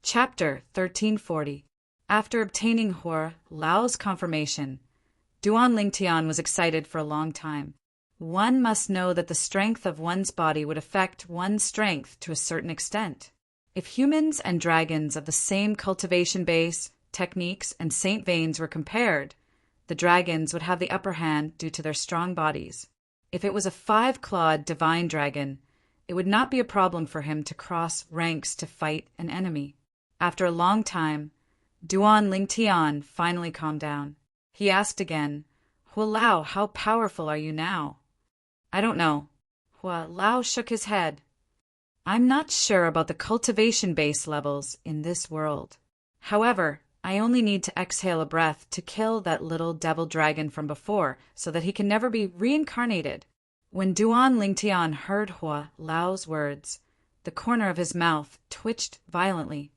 Chapter 1340. After obtaining Hua Lao's confirmation, Duan Lingtian was excited for a long time. One must know that the strength of one's body would affect one's strength to a certain extent. If humans and dragons of the same cultivation base, techniques, and saint veins were compared, the dragons would have the upper hand due to their strong bodies. If it was a 5-clawed divine dragon, it would not be a problem for him to cross ranks to fight an enemy. After a long time, Duan Lingtian finally calmed down. He asked again, "Hua Lao, how powerful are you now?" "I don't know." Hua Lao shook his head. "I'm not sure about the cultivation base levels in this world. However, I only need to exhale a breath to kill that little devil dragon from before so that he can never be reincarnated." When Duan Lingtian heard Hua Lao's words, the corner of his mouth twitched violently.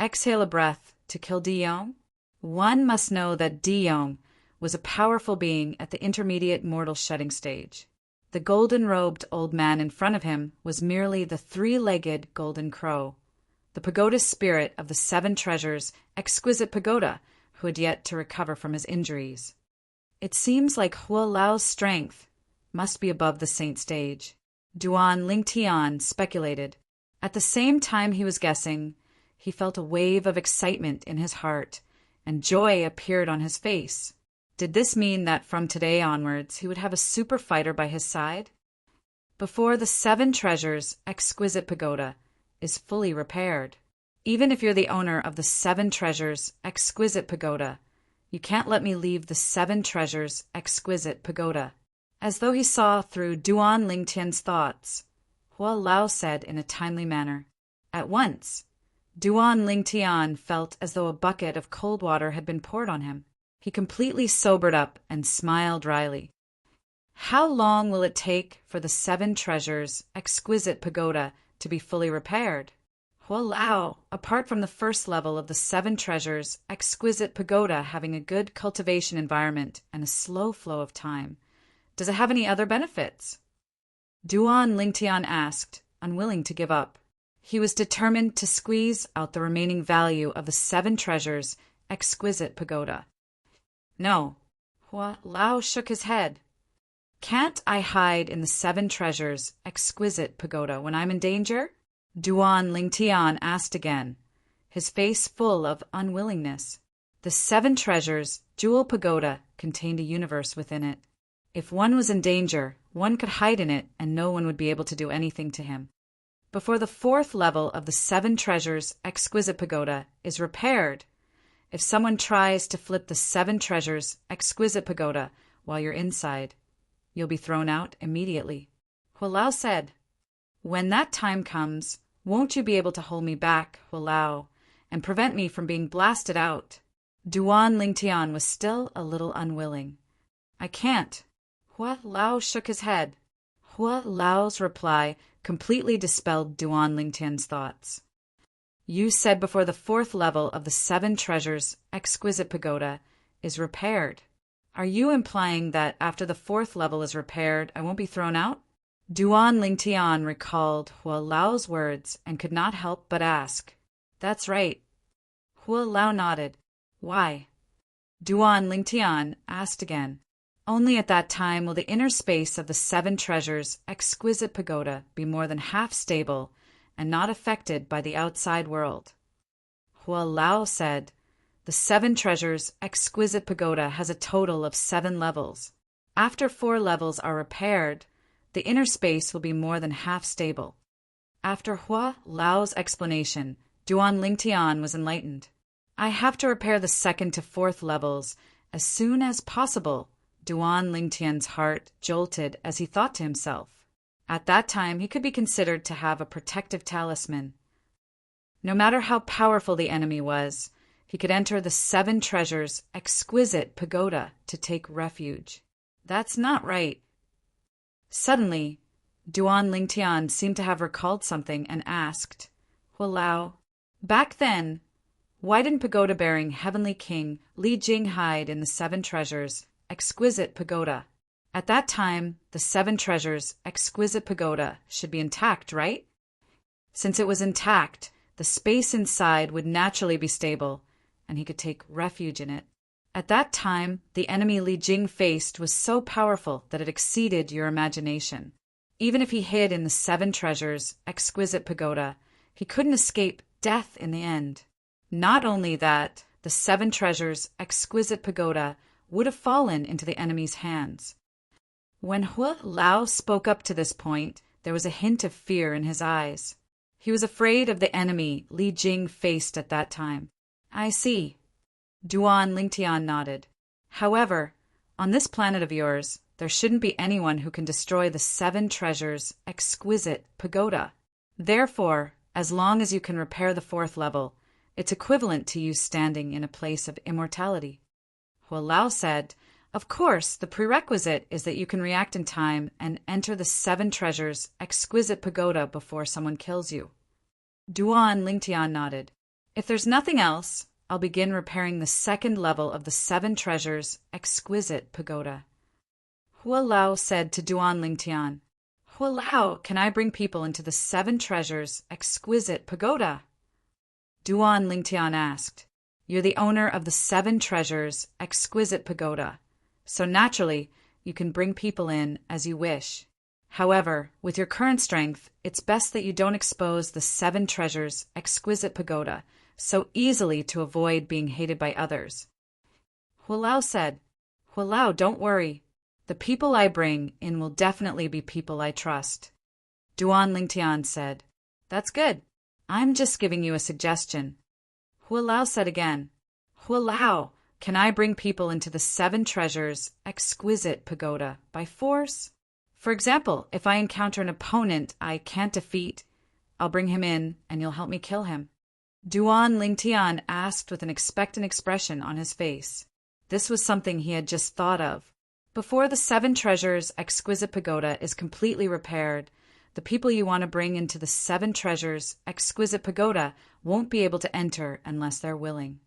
Exhale a breath to kill Di Yong? One must know that Di Yong was a powerful being at the intermediate mortal shedding stage. The golden-robed old man in front of him was merely the 3-legged golden crow, the pagoda spirit of the 7 treasures, exquisite pagoda, who had yet to recover from his injuries. It seems like Hua Lao's strength must be above the saint stage, Duan Lingtian speculated. At the same time he was guessing, he felt a wave of excitement in his heart, and joy appeared on his face. Did this mean that from today onwards he would have a super fighter by his side? Before the 7 treasures, exquisite pagoda, is fully repaired. Even if you're the owner of the 7 treasures, exquisite pagoda, you can't let me leave the 7 treasures, exquisite pagoda. As though he saw through Duan Lingtian's thoughts, Hua Lao said in a timely manner. At once, Duan Lingtian felt as though a bucket of cold water had been poured on him. He completely sobered up and smiled wryly. How long will it take for the 7 treasures, exquisite pagoda, to be fully repaired? Hua Lao, apart from the first level of the 7 treasures, exquisite pagoda having a good cultivation environment and a slow flow of time, does it have any other benefits? Duan Lingtian asked, unwilling to give up. He was determined to squeeze out the remaining value of the 7 treasures, exquisite pagoda. No. Hua Lao shook his head. Can't I hide in the 7 treasures, exquisite pagoda, when I'm in danger? Duan Lingtian asked again, his face full of unwillingness. The 7 treasures, jewel pagoda, contained a universe within it. If one was in danger, one could hide in it and no one would be able to do anything to him. Before the 4th level of the 7 treasures, exquisite pagoda, is repaired, if someone tries to flip the 7 treasures, exquisite pagoda, while you're inside, you'll be thrown out immediately. Hua Lao said, "When that time comes, won't you be able to hold me back, Hua Lao, and prevent me from being blasted out?" Duan Lingtian was still a little unwilling. "I can't." Hua Lao shook his head. Hua Lao's reply completely dispelled Duan Lingtian's thoughts. "You said before the 4th level of the 7 treasures, exquisite pagoda, is repaired. Are you implying that after the 4th level is repaired, I won't be thrown out?" Duan Lingtian recalled Hua Lao's words and could not help but ask. "That's right." Hua Lao nodded. "Why?" Duan Lingtian asked again. "Only at that time will the inner space of the 7 treasures, exquisite pagoda, be more than half stable and not affected by the outside world." Hua Lao said, "The 7 treasures, exquisite pagoda, has a total of 7 levels. After 4 levels are repaired, the inner space will be more than half stable." After Hua Lao's explanation, Duan Lingtian was enlightened. "I have to repair the 2nd to 4th levels as soon as possible." Duan Lingtian's heart jolted as he thought to himself. At that time, he could be considered to have a protective talisman. No matter how powerful the enemy was, he could enter the 7 treasures, exquisite pagoda, to take refuge. That's not right. Suddenly, Duan Lingtian seemed to have recalled something and asked, "Hua Lao, back then, why didn't pagoda-bearing Heavenly King Li Jing hide in the 7 treasures, exquisite pagoda? At that time, the 7 treasures, exquisite pagoda, should be intact, right? Since it was intact, the space inside would naturally be stable, and he could take refuge in it. At that time, the enemy Li Jing faced was so powerful that it exceeded your imagination. Even if he hid in the 7 treasures, exquisite pagoda, he couldn't escape death in the end. Not only that, the 7 treasures, exquisite pagoda, would have fallen into the enemy's hands. When Hua Lao spoke up to this point, there was a hint of fear in his eyes. He was afraid of the enemy Li Jing faced at that time. I see. Duan Lingtian nodded. However, on this planet of yours, there shouldn't be anyone who can destroy the 7 treasures, exquisite pagoda. Therefore, as long as you can repair the 4th level, it's equivalent to you standing in a place of immortality. Hua Lao said, of course, the prerequisite is that you can react in time and enter the 7 treasures, exquisite pagoda before someone kills you. Duan Lingtian nodded. If there's nothing else, I'll begin repairing the 2nd level of the 7 treasures, exquisite pagoda. Hua Lao said to Duan Lingtian, Hua Lao, can I bring people into the 7 treasures, exquisite pagoda? Duan Lingtian asked, you're the owner of the 7 treasures, exquisite pagoda, so naturally you can bring people in as you wish. However, with your current strength, it's best that you don't expose the 7 treasures, exquisite pagoda, so easily to avoid being hated by others. Hua Lao said, Hua Lao, don't worry. The people I bring in will definitely be people I trust. Duan Lingtian said, that's good. I'm just giving you a suggestion. Hua Lao said again, Hua Lao, can I bring people into the 7 treasures, exquisite pagoda, by force? For example, if I encounter an opponent I can't defeat, I'll bring him in and you'll help me kill him. Duan Lingtian asked with an expectant expression on his face. This was something he had just thought of. Before the 7 treasures, exquisite pagoda is completely repaired, the people you want to bring into the 7 treasures, exquisite pagoda, won't be able to enter unless they're willing.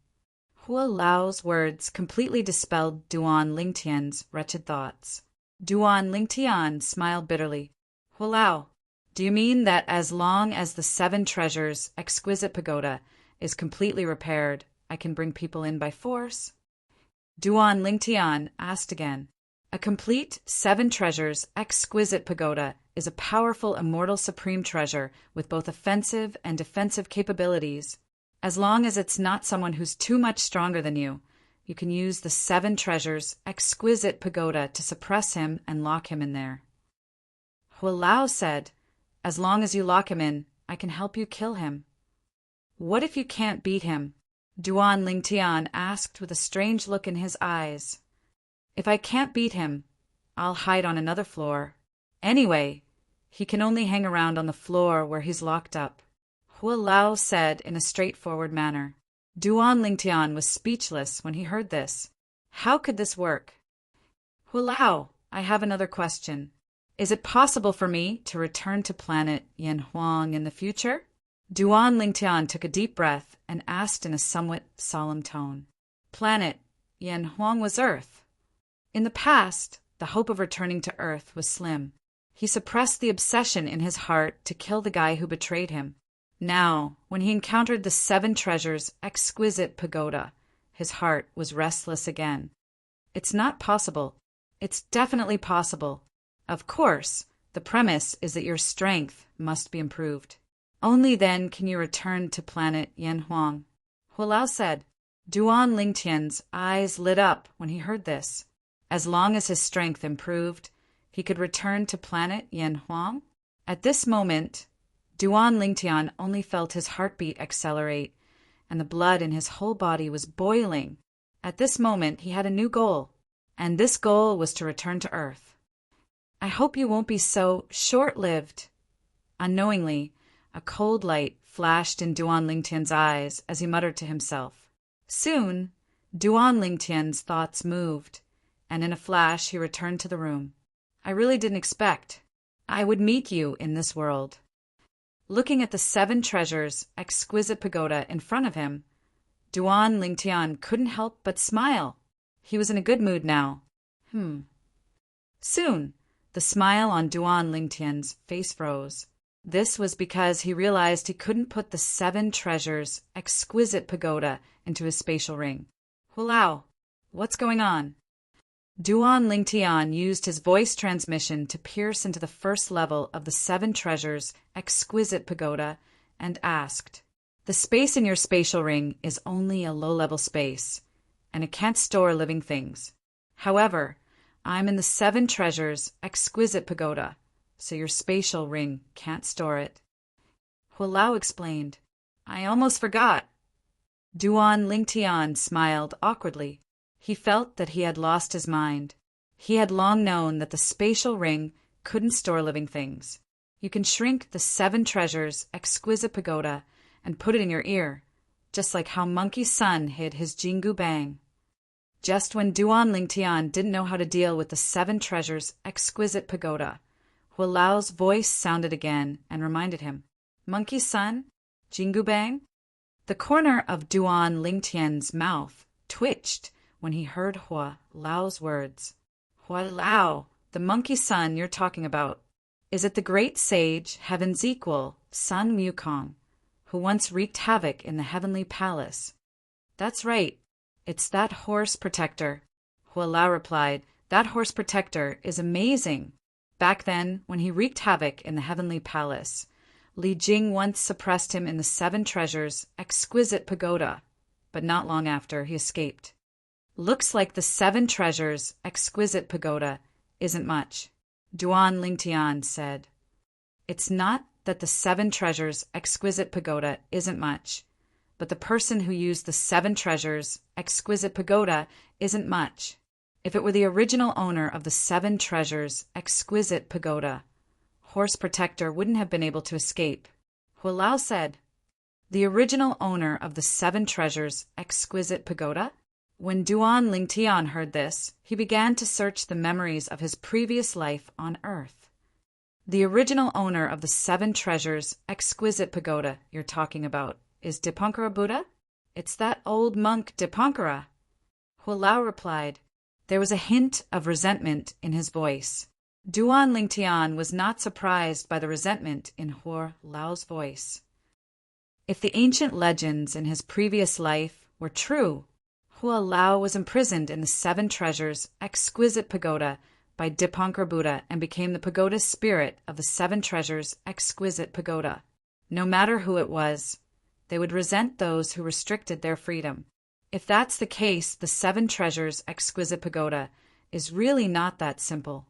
Hua Lao's words completely dispelled Duan Lingtian's wretched thoughts. Duan Lingtian smiled bitterly. Hua Lao, do you mean that as long as the 7 treasures, exquisite pagoda, is completely repaired, I can bring people in by force? Duan Lingtian asked again. A complete 7 treasures, exquisite pagoda is a powerful immortal supreme treasure with both offensive and defensive capabilities. As long as it's not someone who's too much stronger than you, you can use the 7 treasures, exquisite pagoda to suppress him and lock him in there. Hua Lao said, as long as you lock him in, I can help you kill him. What if you can't beat him? Duan Lingtian asked with a strange look in his eyes. If I can't beat him, I'll hide on another floor. Anyway, he can only hang around on the floor where he's locked up. Hua Lao said in a straightforward manner. Duan Lingtian was speechless when he heard this. How could this work? Hua Lao, I have another question. Is it possible for me to return to planet Yanhuang in the future? Duan Lingtian took a deep breath and asked in a somewhat solemn tone. Planet Yanhuang was Earth. In the past, the hope of returning to Earth was slim. He suppressed the obsession in his heart to kill the guy who betrayed him. Now, when he encountered the 7 treasures, exquisite pagoda, his heart was restless again. It's not possible. It's definitely possible. Of course, the premise is that your strength must be improved. Only then can you return to planet Yanhuang. Hua Lao said. Duan Lingtian's eyes lit up when he heard this. As long as his strength improved, he could return to planet Yanhuang? At this moment, Duan Lingtian only felt his heartbeat accelerate, and the blood in his whole body was boiling. At this moment, he had a new goal, and this goal was to return to Earth. I hope you won't be so short-lived. Unknowingly, a cold light flashed in Duan Lingtian's eyes as he muttered to himself. Soon, Duan Lingtian's thoughts moved, and in a flash he returned to the room. I really didn't expect I would meet you in this world. Looking at the 7 treasures, exquisite pagoda in front of him, Duan Lingtian couldn't help but smile. He was in a good mood now. Soon, the smile on Duan Lingtian's face froze. This was because he realized he couldn't put the 7 treasures' exquisite pagoda into his spatial ring. Hulao, what's going on? Duan Lingtian used his voice transmission to pierce into the first level of the 7 treasures' exquisite pagoda and asked, "The space in your spatial ring is only a low-level space, and it can't store living things. However, I'm in the 7 treasures' exquisite pagoda, so your spatial ring can't store it." Hulao explained, "I almost forgot." Duan Lingtian smiled awkwardly. He felt that he had lost his mind. He had long known that the spatial ring couldn't store living things. You can shrink the 7 treasures' exquisite pagoda and put it in your ear, just like how Monkey Sun hid his Jingu Bang. Just when Duan Lingtian didn't know how to deal with the 7 treasures' exquisite pagoda, Hualao's voice sounded again and reminded him, "Monkey Sun? Jingu Bang?" The corner of Duan Lingtian's mouth twitched when he heard Hua Lao's words. "Hua Lao, the monkey sun you're talking about, is it the great sage, heaven's equal, Sun Wukong, who once wreaked havoc in the heavenly palace?" "That's right. It's that horse protector," Hua Lao replied. "That horse protector is amazing. Back then, when he wreaked havoc in the heavenly palace, Li Jing once suppressed him in the 7 treasures' exquisite pagoda, but not long after he escaped. Looks like the 7 treasures' exquisite pagoda isn't much," Duan Lingtian said. "It's not that the 7 treasures' exquisite pagoda isn't much, but the person who used the 7 treasures' exquisite pagoda isn't much. If it were the original owner of the 7 treasures' exquisite pagoda, Horse Protector wouldn't have been able to escape," Hualao said. "The original owner of the 7 treasures' exquisite pagoda?" When Duan Lingtian heard this, he began to search the memories of his previous life on Earth. "The original owner of the 7 treasures' exquisite pagoda you're talking about is Dipankara Buddha? It's that old monk Dipankara," Hualao replied. There was a hint of resentment in his voice. Duan Lingtian was not surprised by the resentment in Hua Lao's voice. If the ancient legends in his previous life were true, Hua Lao was imprisoned in the 7 treasures' exquisite pagoda by Dipankara Buddha and became the pagoda's spirit of the 7 treasures' exquisite pagoda. No matter who it was, they would resent those who restricted their freedom. If that's the case, the 7 treasures' exquisite pagoda is really not that simple.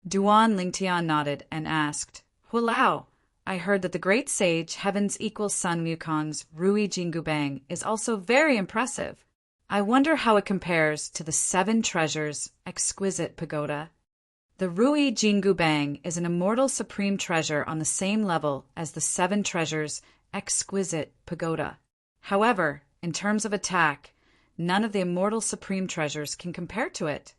Duan Lingtian nodded and asked, "Hualao, I heard that the great sage, heaven's equal Sun Wukong's Rui Jingu Bang is also very impressive. I wonder how it compares to the 7 treasures' exquisite pagoda." The Rui Jingu Bang is an immortal supreme treasure on the same level as the 7 treasures' exquisite pagoda. However, in terms of attack, none of the immortal supreme treasures can compare to it.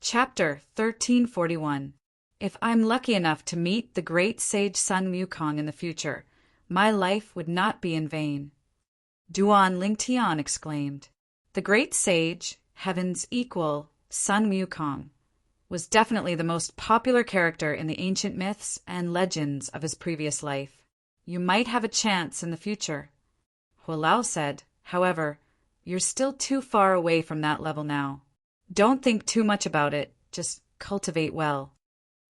Chapter 1341. If I'm lucky enough to meet the great sage Sun Wukong in the future, my life would not be in vain. Duan Lingtian exclaimed. The great sage, heaven's equal, Sun Wukong, was definitely the most popular character in the ancient myths and legends of his previous life. You might have a chance in the future. Hualao said, "However, you're still too far away from that level now. Don't think too much about it, just cultivate well."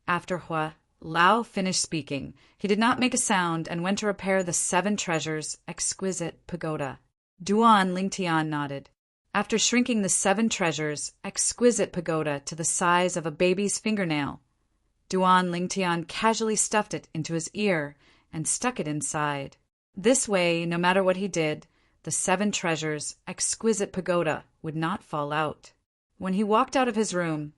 After Hua Lao finished speaking, he did not make a sound and went to repair the 7 treasures' exquisite pagoda. Duan Lingtian nodded. After shrinking the 7 treasures' exquisite pagoda to the size of a baby's fingernail, Duan Lingtian casually stuffed it into his ear and stuck it inside. This way, no matter what he did, the 7 treasures' exquisite pagoda would not fall out. When he walked out of his room,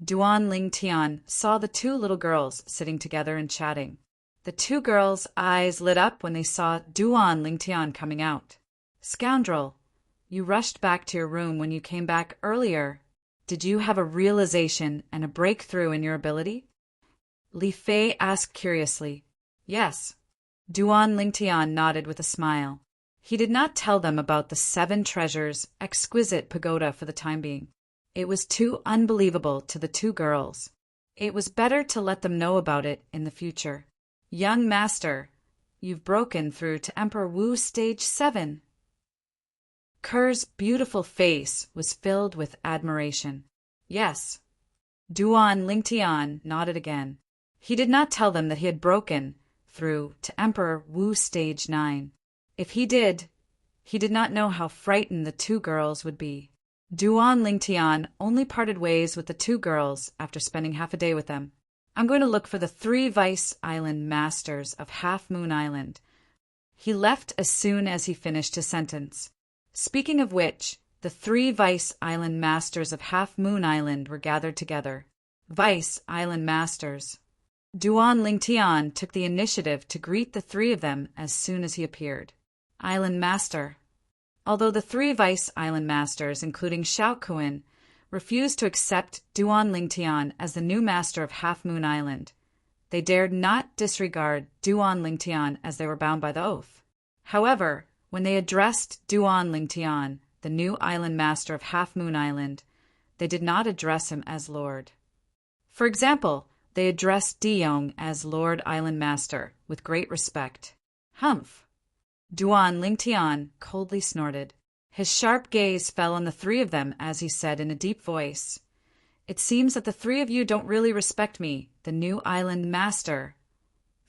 Duan Lingtian saw the 2 little girls sitting together and chatting. The 2 girls' eyes lit up when they saw Duan Lingtian coming out. "Scoundrel, you rushed back to your room when you came back earlier. Did you have a realization and a breakthrough in your ability?" Li Fei asked curiously. "Yes." Duan Lingtian nodded with a smile. He did not tell them about the 7 treasures' exquisite pagoda for the time being. It was too unbelievable to the 2 girls. It was better to let them know about it in the future. Young master, you've broken through to Emperor Wu Stage 7. Ker's beautiful face was filled with admiration. Yes. Duan Lingtian nodded again. He did not tell them that he had broken through to Emperor Wu Stage 9. If he did not know how frightened the two girls would be. Duan Lingtian only parted ways with the two girls after spending half a day with them. I'm going to look for the 3 Vice Island Masters of Half Moon Island. He left as soon as he finished his sentence. Speaking of which, the 3 Vice Island Masters of Half Moon Island were gathered together. Vice Island Masters. Duan Lingtian took the initiative to greet the 3 of them as soon as he appeared. Island Master. Although the 3 Vice Island Masters, including Xiao Kuan, refused to accept Duan Lingtian as the new master of Half Moon Island, they dared not disregard Duan Lingtian as they were bound by the oath. However, when they addressed Duan Lingtian, the new island master of Half Moon Island, they did not address him as Lord. For example, they addressed Diyong as Lord Island Master, with great respect. Humph! Duan Lingtian coldly snorted. His sharp gaze fell on the 3 of them as he said in a deep voice, "It seems that the 3 of you don't really respect me, the new island master."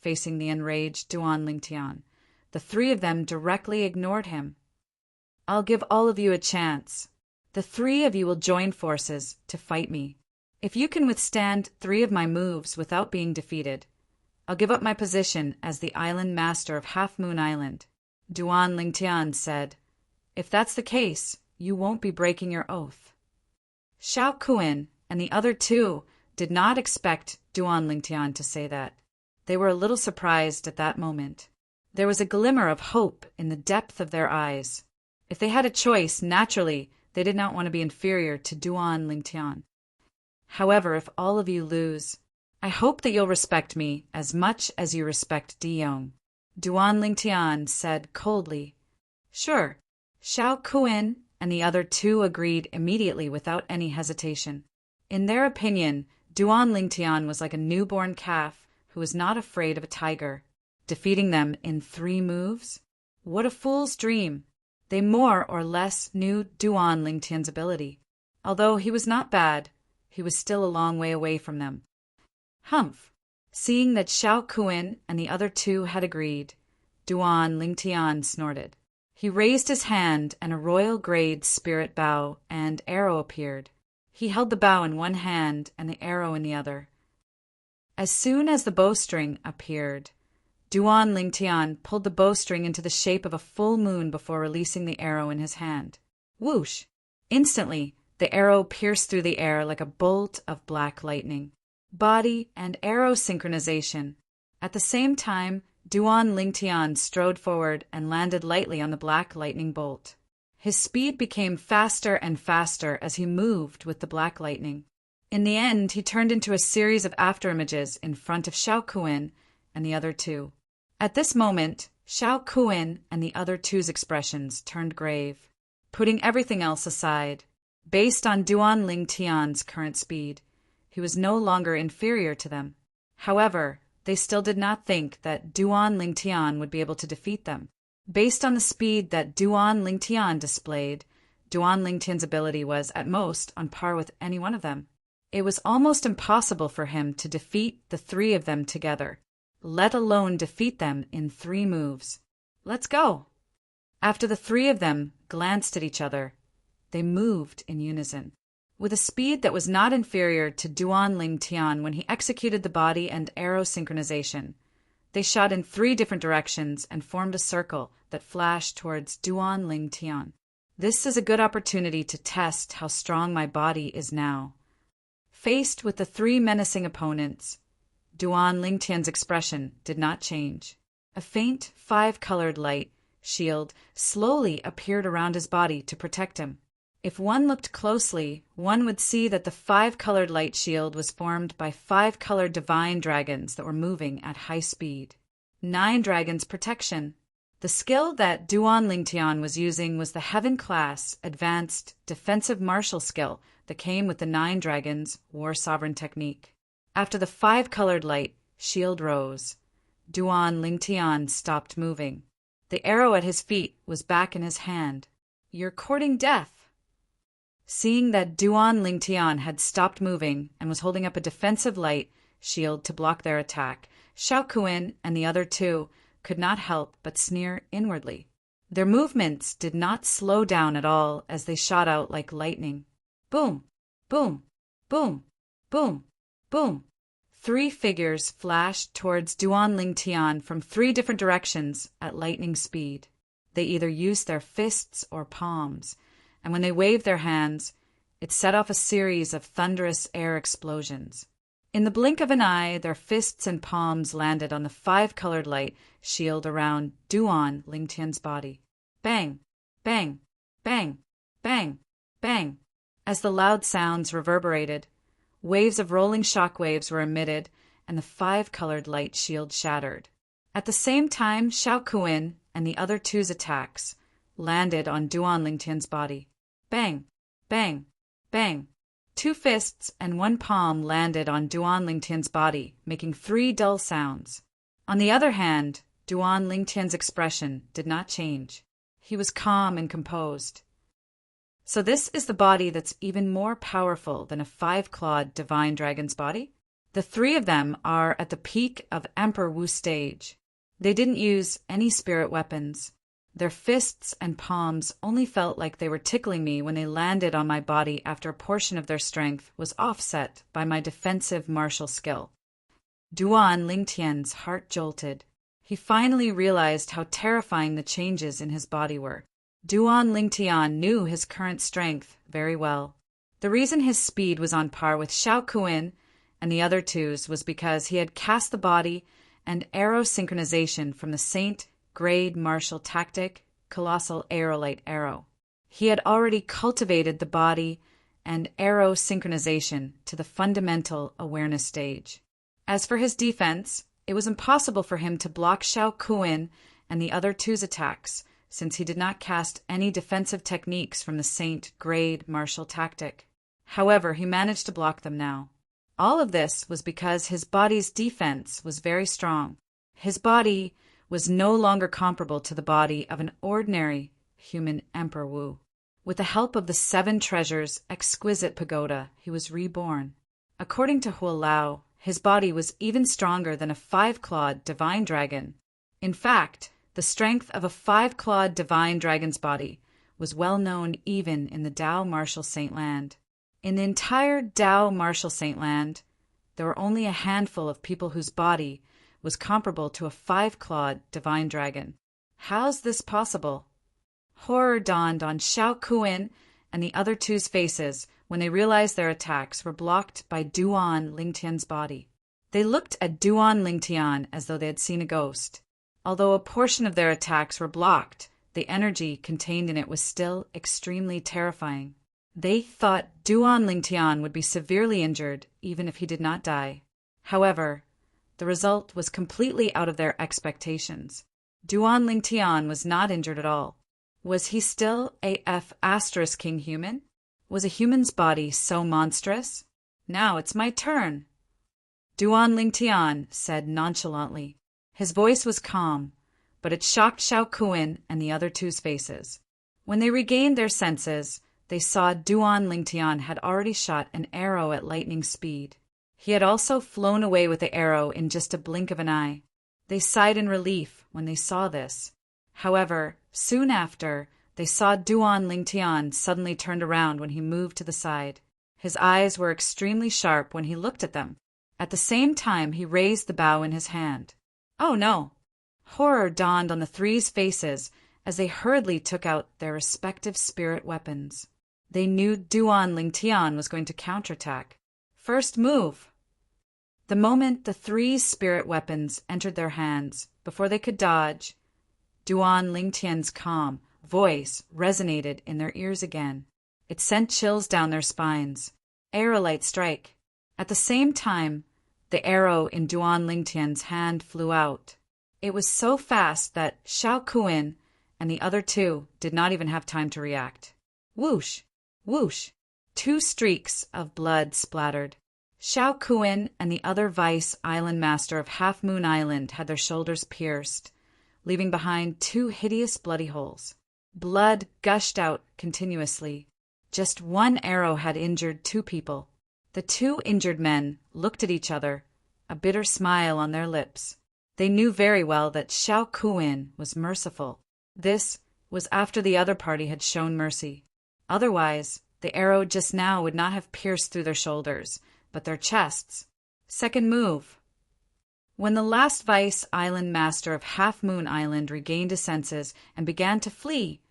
Facing the enraged Duan Lingtian, the 3 of them directly ignored him. "I'll give all of you a chance. The 3 of you will join forces to fight me. If you can withstand 3 of my moves without being defeated, I'll give up my position as the island master of Half Moon Island." Duan Lingtian said, "If that's the case, you won't be breaking your oath." Xiao Kuan and the other 2 did not expect Duan Lingtian to say that. They were a little surprised at that moment. There was a glimmer of hope in the depth of their eyes. If they had a choice, naturally, they did not want to be inferior to Duan Lingtian. However, if all of you lose, I hope that you'll respect me as much as you respect Diyong. Duan Lingtian said coldly. Sure. Xiao Kuan and the other 2 agreed immediately without any hesitation. In their opinion, Duan Lingtian was like a newborn calf who was not afraid of a tiger. Defeating them in 3 moves? What a fool's dream! They more or less knew Duan Lingtian's ability. Although he was not bad, he was still a long way away from them. Humph! Seeing that Xiao Kuan and the other 2 had agreed, Duan Lingtian snorted. He raised his hand and a royal grade spirit bow and arrow appeared. He held the bow in one hand and the arrow in the other. As soon as the bowstring appeared, Duan Lingtian pulled the bowstring into the shape of a full moon before releasing the arrow in his hand. Whoosh! Instantly, the arrow pierced through the air like a bolt of black lightning. Body and arrow synchronization. At the same time, Duan Lingtian strode forward and landed lightly on the black lightning bolt. His speed became faster and faster as he moved with the black lightning. In the end, he turned into a series of afterimages in front of Xiao Kuan and the other 2. At this moment, Xiao Kuan and the other 2's expressions turned grave. Putting everything else aside, based on Duan Lingtian's current speed, he was no longer inferior to them. However, they still did not think that Duan Lingtian would be able to defeat them. Based on the speed that Duan Lingtian displayed, Duan Lingtian's ability was, at most, on par with any one of them. It was almost impossible for him to defeat the 3 of them together, let alone defeat them in 3 moves. Let's go! After the 3 of them glanced at each other, they moved in unison. With a speed that was not inferior to Duan Lingtian when he executed the body and arrow synchronization, they shot in 3 different directions and formed a circle that flashed towards Duan Lingtian. This is a good opportunity to test how strong my body is now. Faced with the 3 menacing opponents, Duan Lingtian's expression did not change. A faint 5-colored light shield slowly appeared around his body to protect him. If one looked closely, one would see that the 5-colored light shield was formed by 5-colored divine dragons that were moving at high speed. 9 dragons protection. The skill that Duan Lingtian was using was the Heaven-class advanced defensive martial skill that came with the 9 dragons war sovereign technique. After the five-colored light shield rose, Duan Lingtian stopped moving. The arrow at his feet was back in his hand. "You're courting death." Seeing that Duan Lingtian had stopped moving and was holding up a defensive light shield to block their attack, Xiao Kuan and the other two could not help but sneer inwardly. Their movements did not slow down at all as they shot out like lightning. Boom! Boom! Boom! Boom! Boom! 3 figures flashed towards Duan Lingtian from 3 different directions at lightning speed. They either used their fists or palms, and when they waved their hands, it set off a series of thunderous air explosions. In the blink of an eye, their fists and palms landed on the 5-colored light shield around Duan Lingtian's body. Bang! Bang! Bang! Bang! Bang! As the loud sounds reverberated, waves of rolling shockwaves were emitted, and the 5-colored light shield shattered. At the same time, Xiao Kuan and the other two's attacks landed on Duan Lingtian's body. Bang! Bang! Bang! 2 fists and 1 palm landed on Duan Lingtian's body, making 3 dull sounds. On the other hand, Duan Lingtian's expression did not change. He was calm and composed. So this is the body that's even more powerful than a 5-clawed divine dragon's body? The 3 of them are at the peak of Emperor Wu stage. They didn't use any spirit weapons. Their fists and palms only felt like they were tickling me when they landed on my body after a portion of their strength was offset by my defensive martial skill. Duan Lingtian's heart jolted. He finally realized how terrifying the changes in his body were. Duan Lingtian knew his current strength very well. The reason his speed was on par with Xiao Kuan and the other two's was because he had cast the body and arrow synchronization from the Saint Grade martial tactic, Colossal Aerolite Arrow. He had already cultivated the body and arrow synchronization to the fundamental awareness stage. As for his defense, it was impossible for him to block Xiao Kuan and the other two's attacks, since he did not cast any defensive techniques from the Saint Grade martial tactic. However, he managed to block them now. All of this was because his body's defense was very strong. His body was no longer comparable to the body of an ordinary human Emperor Wu. With the help of the 7 treasures' exquisite pagoda, he was reborn. According to Hua Lao, his body was even stronger than a 5-clawed divine dragon. In fact, the strength of a 5-clawed divine dragon's body was well known even in the Dao Martial Saint Land. In the entire Dao Martial Saint Land, there were only a handful of people whose body was comparable to a 5-clawed divine dragon. How's this possible? Horror dawned on Xiao Kuan and the other two's faces when they realized their attacks were blocked by Duan Lingtian's body. They looked at Duan Lingtian as though they had seen a ghost. Although a portion of their attacks were blocked, the energy contained in it was still extremely terrifying. They thought Duan Lingtian would be severely injured even if he did not die. However, the result was completely out of their expectations. Duan Lingtian was not injured at all. Was he still AF * King human? Was a human's body so monstrous? Now it's my turn. Duan Lingtian said nonchalantly. His voice was calm, but it shocked Xiao Kuan and the other two's faces. When they regained their senses, they saw Duan Lingtian had already shot an arrow at lightning speed. He had also flown away with the arrow in just a blink of an eye. They sighed in relief when they saw this. However, soon after, they saw Duan Lingtian suddenly turned around when he moved to the side. His eyes were extremely sharp when he looked at them. At the same time, he raised the bow in his hand. Oh no! Horror dawned on the three's faces as they hurriedly took out their respective spirit weapons. They knew Duan Lingtian was going to counterattack. First move! The moment the three's spirit weapons entered their hands, before they could dodge, Duan Lingtian's calm voice resonated in their ears again. It sent chills down their spines. Aerolite strike. At the same time, the arrow in Duan Lingtian's hand flew out. It was so fast that Xiao Kuan and the other two did not even have time to react. Whoosh! Whoosh! 2 streaks of blood splattered. Xiao Kuan and the other vice island master of Half Moon Island had their shoulders pierced, leaving behind 2 hideous bloody holes. Blood gushed out continuously. Just one arrow had injured 2 people. The 2 injured men looked at each other, a bitter smile on their lips. They knew very well that Xiao Kuan was merciful. This was after the other party had shown mercy. Otherwise, the arrow just now would not have pierced through their shoulders, but their chests. Second move. When the last vice island master of Half Moon Island regained his senses and began to flee,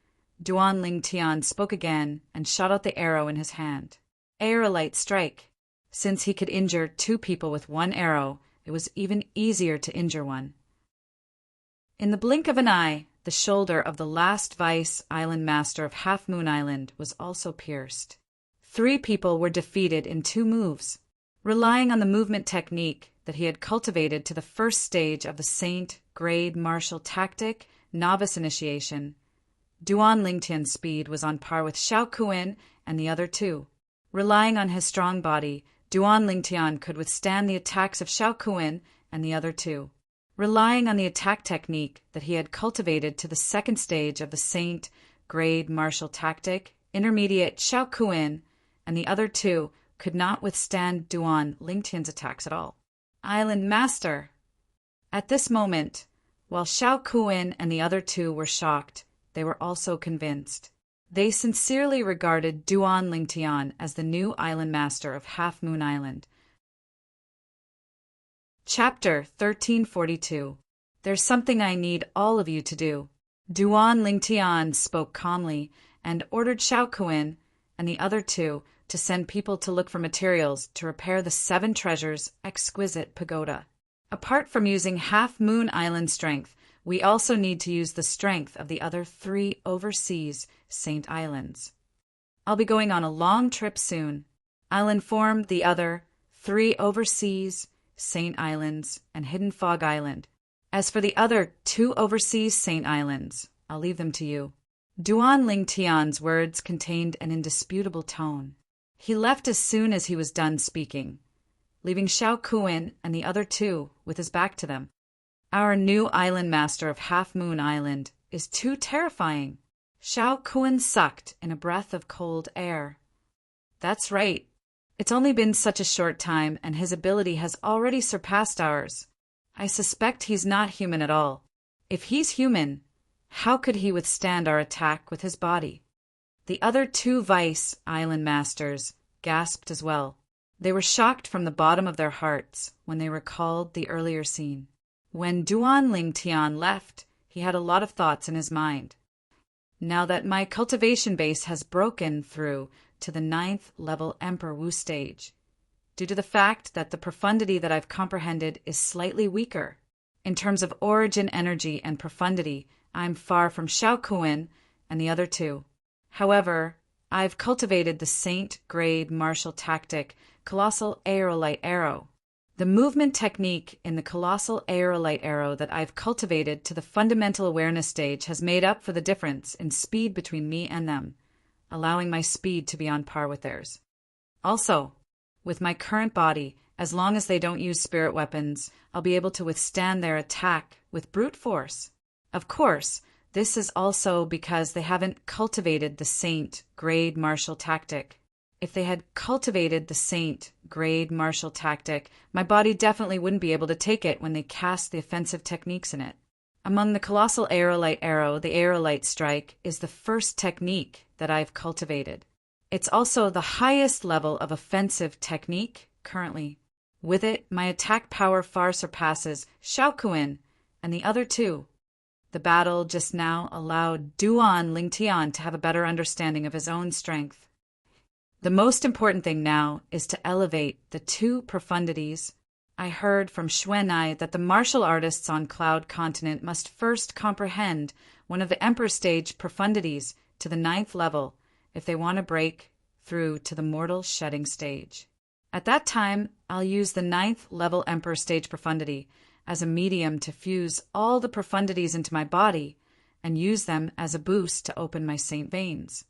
Duan Lingtian spoke again and shot out the arrow in his hand. Aerolite strike. Since he could injure 2 people with 1 arrow, it was even easier to injure 1. In the blink of an eye, the shoulder of the last vice island master of Half Moon Island was also pierced. 3 people were defeated in 2 moves. Relying on the movement technique that he had cultivated to the first stage of the Saint Grade Martial Tactic Novice Initiation, Duan Lingtian's speed was on par with Xiao Kuan and the other 2. Relying on his strong body, Duan Lingtian could withstand the attacks of Xiao Kuan and the other 2. Relying on the attack technique that he had cultivated to the second stage of the Saint Grade Martial Tactic Intermediate, Xiao Kuan and the other 2 could not withstand Duan Lingtian's attacks at all. Island Master! At this moment, while Xiao Kuan and the other 2 were shocked, they were also convinced. They sincerely regarded Duan Lingtian as the new island master of Half Moon Island. Chapter 1342. There's something I need all of you to do. Duan Lingtian spoke calmly and ordered Xiao Kuan and the other 2 to send people to look for materials to repair the 7 treasures' exquisite pagoda. Apart from using Half Moon Island strength, we also need to use the strength of the other 3 overseas Saint Islands. I'll be going on a long trip soon. I'll inform the other 3 overseas Saint Islands and Hidden Fog Island. As for the other 2 overseas Saint Islands, I'll leave them to you. Duan Lingtian's words contained an indisputable tone. He left as soon as he was done speaking, leaving Xiao Kuan and the other 2 with his back to them. Our new island master of Half Moon Island is too terrifying. Xiao Kuan sucked in a breath of cold air. That's right. It's only been such a short time and his ability has already surpassed ours. I suspect he's not human at all. If he's human, how could he withstand our attack with his body? The other 2 vice island masters gasped as well. They were shocked from the bottom of their hearts when they recalled the earlier scene. When Duan Lingtian left, he had a lot of thoughts in his mind. Now that my cultivation base has broken through to the 9th level Emperor Wu stage, due to the fact that the profundity that I've comprehended is slightly weaker. In terms of origin energy and profundity, I'm far from Xiao Kuan and the other 2. However, I've cultivated the Saint Grade Martial Tactic Colossal Aerolite Arrow. The movement technique in the Colossal Aerolite Arrow that I've cultivated to the fundamental awareness stage has made up for the difference in speed between me and them, allowing my speed to be on par with theirs. Also, with my current body, as long as they don't use spirit weapons, I'll be able to withstand their attack with brute force. Of course, this is also because they haven't cultivated the Saint Grade Martial Tactic. If they had cultivated the Saint Grade Martial Tactic, my body definitely wouldn't be able to take it when they cast the offensive techniques in it. Among the Colossal Aerolite Arrow, the Aerolite Strike is the first technique that I've cultivated. It's also the highest level of offensive technique currently. With it, my attack power far surpasses Xiao Kuan and the other 2. The battle just now allowed Duan Lingtian to have a better understanding of his own strength. The most important thing now is to elevate the 2 profundities. I heard from Xuanai that the martial artists on Cloud Continent must first comprehend one of the Emperor Stage profundities to the 9th level if they want to break through to the Mortal Shedding Stage. At that time, I'll use the 9th level Emperor Stage profundity as a medium to fuse all the profundities into my body and use them as a boost to open my saint veins.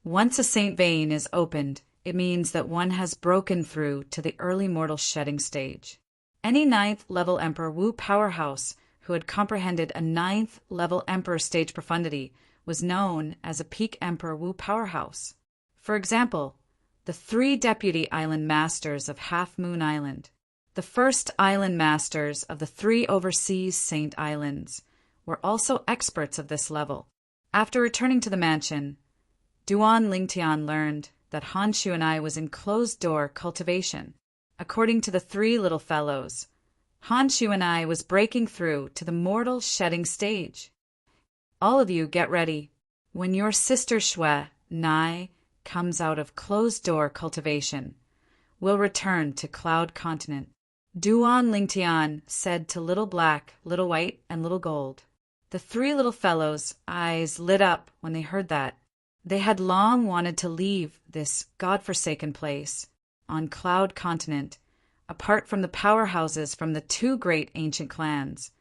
Once a saint vein is opened, it means that one has broken through to the early mortal shedding stage. Any ninth-level Emperor Wu powerhouse who had comprehended a ninth-level Emperor stage profundity was known as a peak Emperor Wu powerhouse. For example, the 3 deputy island masters of Half Moon Island, the first island masters of the 3 overseas Saint Islands, were also experts of this level. After returning to the mansion, Duan Lingtian learned that Han Shuanai was in closed-door cultivation. According to the 3 little fellows, Han Shuanai was breaking through to the mortal shedding stage. All of you get ready. When your sister Shui Nai comes out of closed-door cultivation, we'll return to Cloud Continent. Duan Lingtian said to Little Black, Little White, and Little Gold. The 3 little fellows' eyes lit up when they heard that. They had long wanted to leave this godforsaken place on Cloud Continent, apart from the powerhouses from the 2 great ancient clans.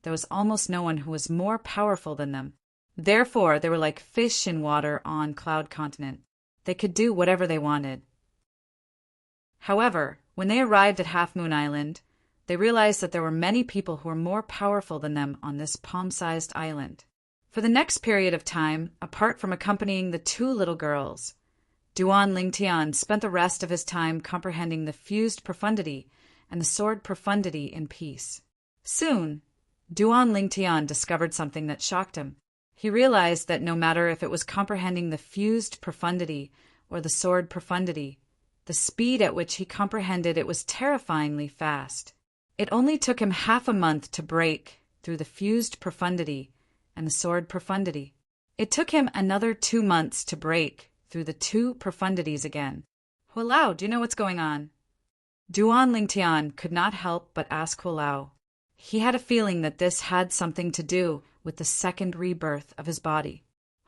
There was almost no one who was more powerful than them. Therefore, they were like fish in water on Cloud Continent. They could do whatever they wanted. However, when they arrived at Half Moon Island, they realized that there were many people who were more powerful than them on this palm-sized island. For the next period of time, apart from accompanying the 2 little girls, Duan Lingtian spent the rest of his time comprehending the fused profundity and the sword profundity in peace. Soon, Duan Lingtian discovered something that shocked him. He realized that no matter if it was comprehending the fused profundity or the sword profundity, the speed at which he comprehended it was terrifyingly fast. It only took him half a month to break through the fused profundity and the sword profundity. It took him another 2 months to break through the 2 profundities again. Hualao, do you know what's going on? Duan Lingtian could not help but ask Hualao. He had a feeling that this had something to do with the second rebirth of his body.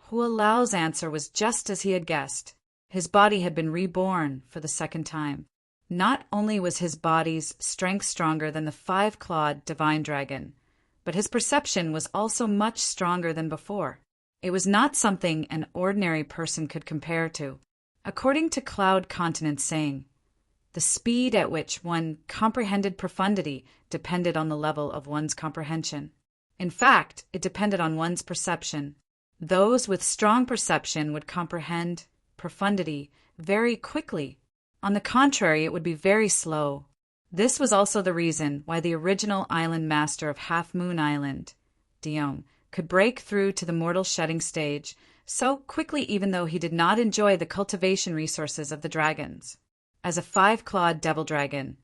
Hualao's answer was just as he had guessed. His body had been reborn for the second time. Not only was his body's strength stronger than the 5-clawed divine dragon, but his perception was also much stronger than before. It was not something an ordinary person could compare to. According to Cloud Continent's saying, the speed at which one comprehended profundity depended on the level of one's comprehension. In fact, it depended on one's perception. Those with strong perception would comprehend profundity very quickly. On the contrary, it would be very slow. This was also the reason why the original island master of Half Moon Island, Diom, could break through to the mortal shedding stage so quickly even though he did not enjoy the cultivation resources of the dragons. As a 5-clawed devil dragon,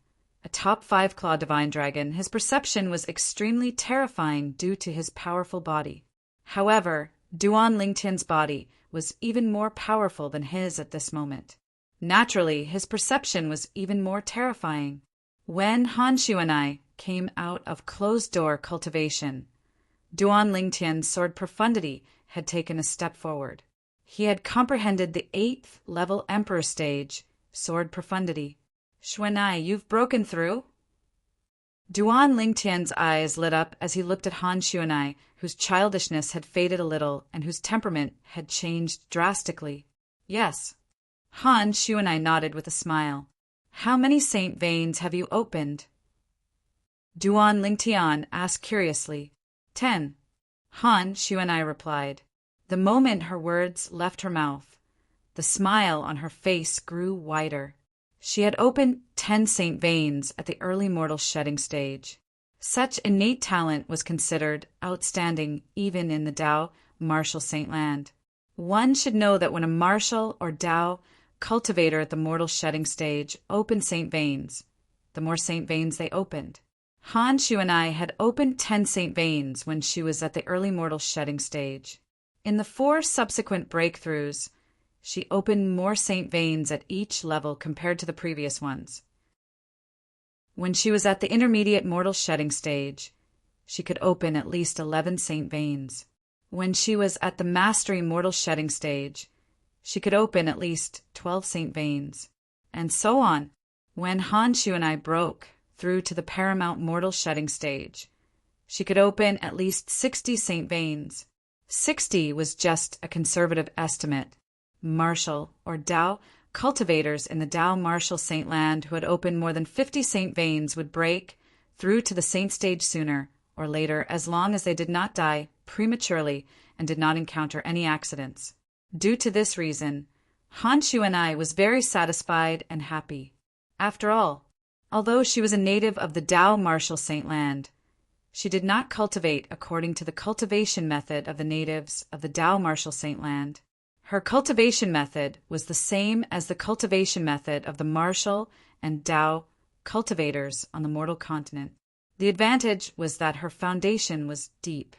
a top 5-clawed divine dragon, his perception was extremely terrifying due to his powerful body. However, Duan Lingtian's body was even more powerful than his at this moment. Naturally, his perception was even more terrifying. When Han Shuanai came out of closed-door cultivation, Duan Lingtian's sword profundity had taken a step forward. He had comprehended the 8th level Emperor stage, sword profundity. Shuanai, you've broken through? Duan Lingtian's eyes lit up as he looked at Han Shuanai, whose childishness had faded a little and whose temperament had changed drastically. Yes. Han Shuanai nodded with a smile. How many saint veins have you opened? Duan Lingtian asked curiously. 10. Han Shuanai replied. The moment her words left her mouth, the smile on her face grew wider. She had opened 10 saint veins at the early mortal shedding stage. Such innate talent was considered outstanding even in the Dao martial saint land. One should know that when a martial or Dao cultivator at the mortal shedding stage opened saint veins, the more saint veins they opened. Han Shuanai had opened 10 saint veins when she was at the early mortal shedding stage. In the 4 subsequent breakthroughs, she opened more saint veins at each level compared to the previous ones. When she was at the intermediate mortal shedding stage, she could open at least 11 saint veins. When she was at the mastery mortal shedding stage, she could open at least 12 saint veins, and so on. When Han Shuanai broke through to the paramount mortal shedding stage, she could open at least 60 saint veins. 60 was just a conservative estimate. Martial or Dao cultivators in the Tao Martial Saint Land who had opened more than 50 saint veins would break through to the saint stage sooner or later, as long as they did not die prematurely and did not encounter any accidents. Due to this reason, Han Xuan'ai was very satisfied and happy. After all, although she was a native of the Tao Martial Saint Land, she did not cultivate according to the cultivation method of the natives of the Tao Martial Saint Land. Her cultivation method was the same as the cultivation method of the martial and Tao cultivators on the mortal continent. The advantage was that her foundation was deep.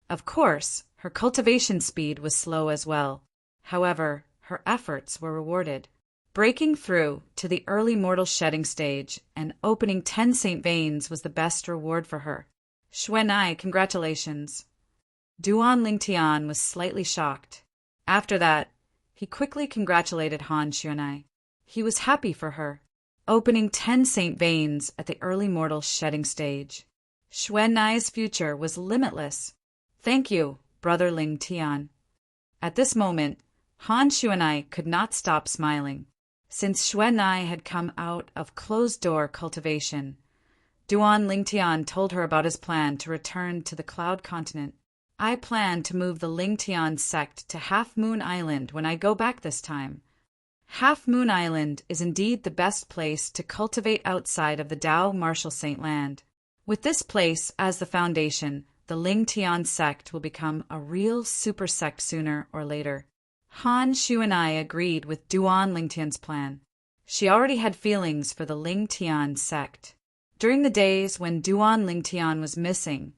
Of course, her cultivation speed was slow as well. However, her efforts were rewarded. Breaking through to the early mortal shedding stage and opening 10 saint veins was the best reward for her. Xuan'ai, congratulations. Duan Lingtian was slightly shocked. After that, he quickly congratulated Han Xuan'ai. He was happy for her, opening 10 saint veins at the early mortal shedding stage. Xuan'ai's future was limitless. Thank you, Brother Ling Tian. At this moment, Han Xuan'ai could not stop smiling. Since Xuan'ai had come out of closed-door cultivation, Duan Lingtian told her about his plan to return to the Cloud Continent. I plan to move the Lingtian sect to Half Moon Island when I go back this time. Half Moon Island is indeed the best place to cultivate outside of the Tao Martial Saint Land. With this place as the foundation, the Lingtian sect will become a real super sect sooner or later. Han Xuan'ai agreed with Duan Lingtian's plan. She already had feelings for the Lingtian sect. During the days when Duan Lingtian was missing,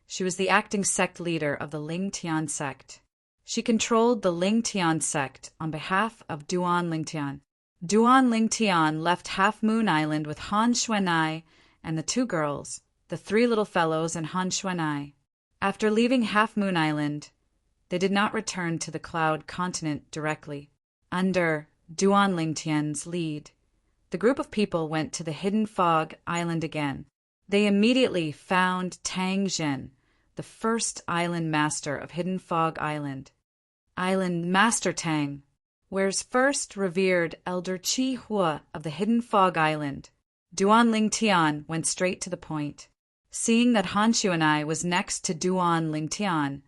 she was the acting sect leader of the Lingtian sect. She controlled the Lingtian sect on behalf of Duan Lingtian. Duan Lingtian left Half Moon Island with Han Xuan'ai and the 2 girls, the 3 little fellows and Han Xuan'ai. After leaving Half Moon Island, they did not return to the Cloud Continent directly. Under Duan Lingtian's lead, the group of people went to the Hidden Fog Island again. They immediately found Tang Zhen, the first island master of Hidden Fog Island. Island Master Tang, wears first revered Elder Chi Hua of the Hidden Fog Island. Duan Lingtian went straight to the point. Seeing that Han Xuan'ai was next to Duan Lingtian,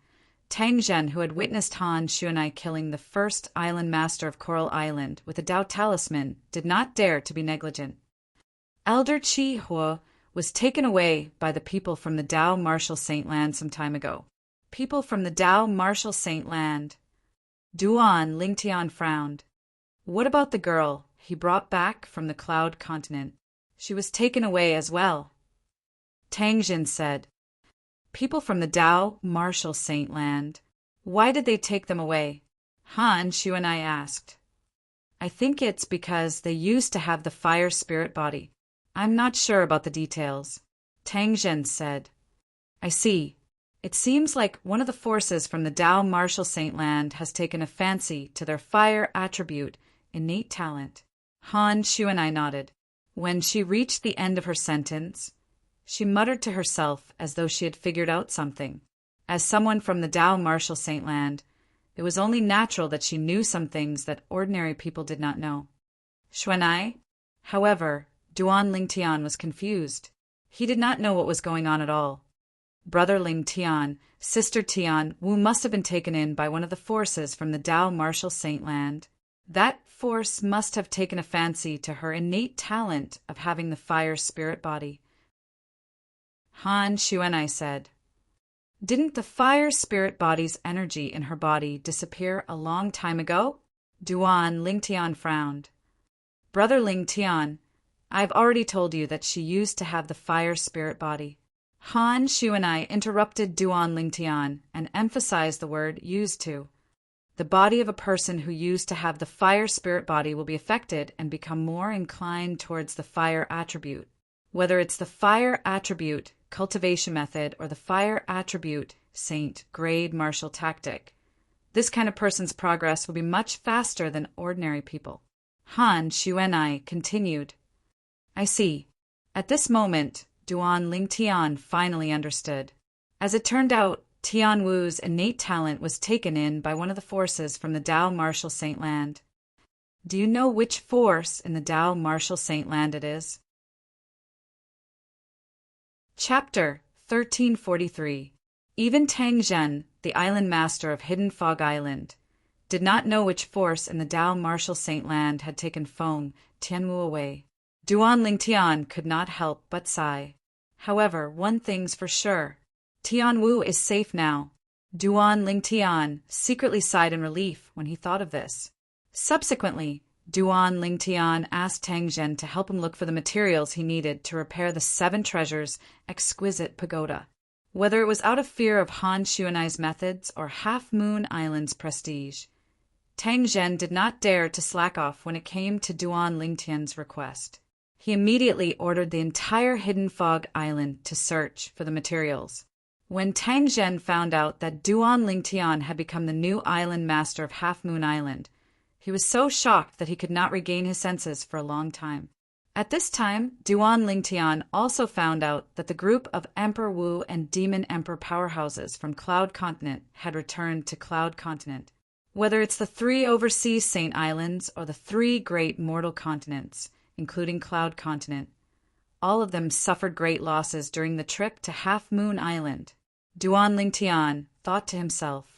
Tang Zhen, who had witnessed Han Xuan'ai killing the first island master of Coral Island with a Tao talisman, did not dare to be negligent. Elder Chi Hua was taken away by the people from the Tao Martial Saint Land some time ago. People from the Tao Martial Saint Land. Duan Lingtian frowned. What about the girl he brought back from the Cloud Continent? She was taken away as well. Tang Zhen said, People from the Tao Martial Saint Land. Why did they take them away? Han Xuan'ai asked. I think it's because they used to have the fire spirit body. I'm not sure about the details. Tang Zhen said. I see. It seems like one of the forces from the Tao Martial Saint Land has taken a fancy to their fire attribute, innate talent. Han Xuan'ai nodded. When she reached the end of her sentence, she muttered to herself as though she had figured out something. As someone from the Tao Martial Saint Land, it was only natural that she knew some things that ordinary people did not know. Xuan'ai? However, Duan Lingtian was confused. He did not know what was going on at all. Brother Ling Tian, Sister Tian Wu must have been taken in by one of the forces from the Tao Martial Saint Land. That force must have taken a fancy to her innate talent of having the fire spirit body. Han Xuan'ai said, Didn't the fire spirit body's energy in her body disappear a long time ago? Duan Lingtian frowned. Brother Ling Tian, I've already told you that she used to have the fire spirit body. Han Xuan'ai interrupted Duan Lingtian and emphasized the word used to. The body of a person who used to have the fire spirit body will be affected and become more inclined towards the fire attribute. Whether it's the fire attribute cultivation method or the fire attribute saint grade martial tactic, this kind of person's progress will be much faster than ordinary people. Han Xuan'ai continued. I see. At this moment, Duan Lingtian finally understood. As it turned out, Tian Wu's innate talent was taken in by one of the forces from the Tao Martial Saint Land. Do you know which force in the Tao Martial Saint Land it is? Chapter 1343. Even Tang Zhen, the island master of Hidden Fog Island, did not know which force in the Tao Martial Saint Land had taken Feng Tianwu away. Duan Lingtian could not help but sigh. However, one thing's for sure. Tianwu is safe now. Duan Lingtian secretly sighed in relief when he thought of this. Subsequently, Duan Lingtian asked Tang Zhen to help him look for the materials he needed to repair the Seven Treasures' exquisite pagoda. Whether it was out of fear of Han Xuanai's methods or Half Moon Island's prestige, Tang Zhen did not dare to slack off when it came to Duan Lingtian's request. He immediately ordered the entire Hidden Fog Island to search for the materials. When Tang Zhen found out that Duan Lingtian had become the new island master of Half Moon Island, he was so shocked that he could not regain his senses for a long time. At this time, Duan Lingtian also found out that the group of Emperor Wu and Demon Emperor powerhouses from Cloud Continent had returned to Cloud Continent. Whether it's the 3 overseas Saint Islands or the 3 great mortal continents, including Cloud Continent, all of them suffered great losses during the trip to Half Moon Island. Duan Lingtian thought to himself.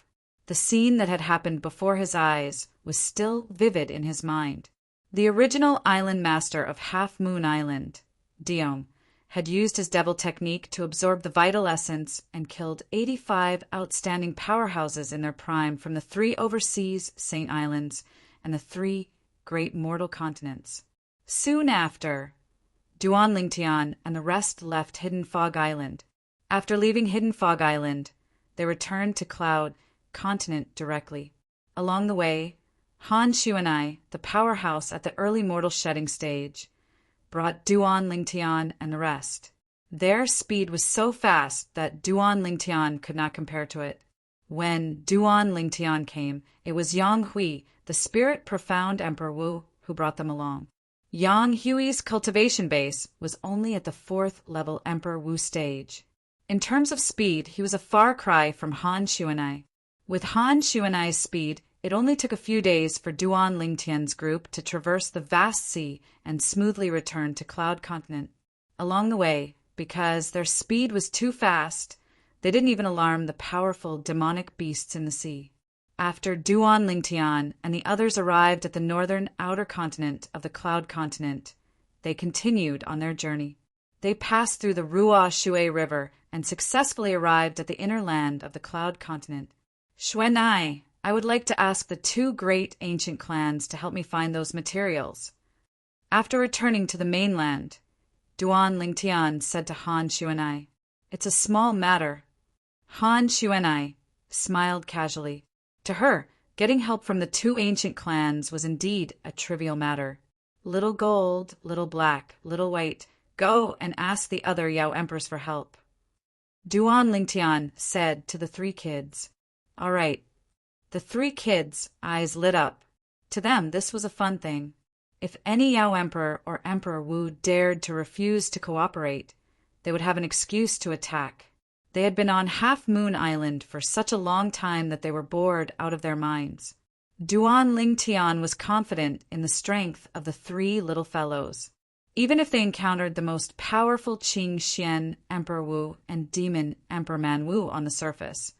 The scene that had happened before his eyes was still vivid in his mind. The original island master of Half Moon Island, Diom, had used his devil technique to absorb the vital essence and killed 85 outstanding powerhouses in their prime from the 3 overseas Saint Islands and the 3 great mortal continents. Soon after, Duan Lingtian and the rest left Hidden Fog Island. After leaving Hidden Fog Island, they returned to Cloud Continent directly. Along the way, Han Xuanai, the powerhouse at the early mortal shedding stage, brought Duan Lingtian and the rest. Their speed was so fast that Duan Lingtian could not compare to it. When Duan Lingtian came, it was Yang Hui, the spirit profound Emperor Wu, who brought them along. Yang Hui's cultivation base was only at the 4th level Emperor Wu stage. In terms of speed, he was a far cry from Han Xuanai. With Han Xuanai's speed, it only took a few days for Duan Lingtian's group to traverse the vast sea and smoothly return to Cloud Continent. Along the way, because their speed was too fast, they didn't even alarm the powerful demonic beasts in the sea. After Duan Lingtian and the others arrived at the northern outer continent of the Cloud Continent, they continued on their journey. They passed through the Ruo Shui River and successfully arrived at the inner land of the Cloud Continent. Xuanai, I would like to ask the 2 great ancient clans to help me find those materials. After returning to the mainland, Duan Lingtian said to Han Xuanai, "It's a small matter." Han Xuanai smiled casually. To her, getting help from the 2 ancient clans was indeed a trivial matter. Little gold, little black, little white, go and ask the other Yao emperors for help. Duan Lingtian said to the 3 kids. All right. The 3 kids' eyes lit up. To them, this was a fun thing. If any Yao Emperor or Emperor Wu dared to refuse to cooperate, they would have an excuse to attack. They had been on Half Moon Island for such a long time that they were bored out of their minds. Duan Lingtian was confident in the strength of the 3 little fellows. Even if they encountered the most powerful Qing Xian Emperor Wu and Demon Emperor Man Wu on the surface,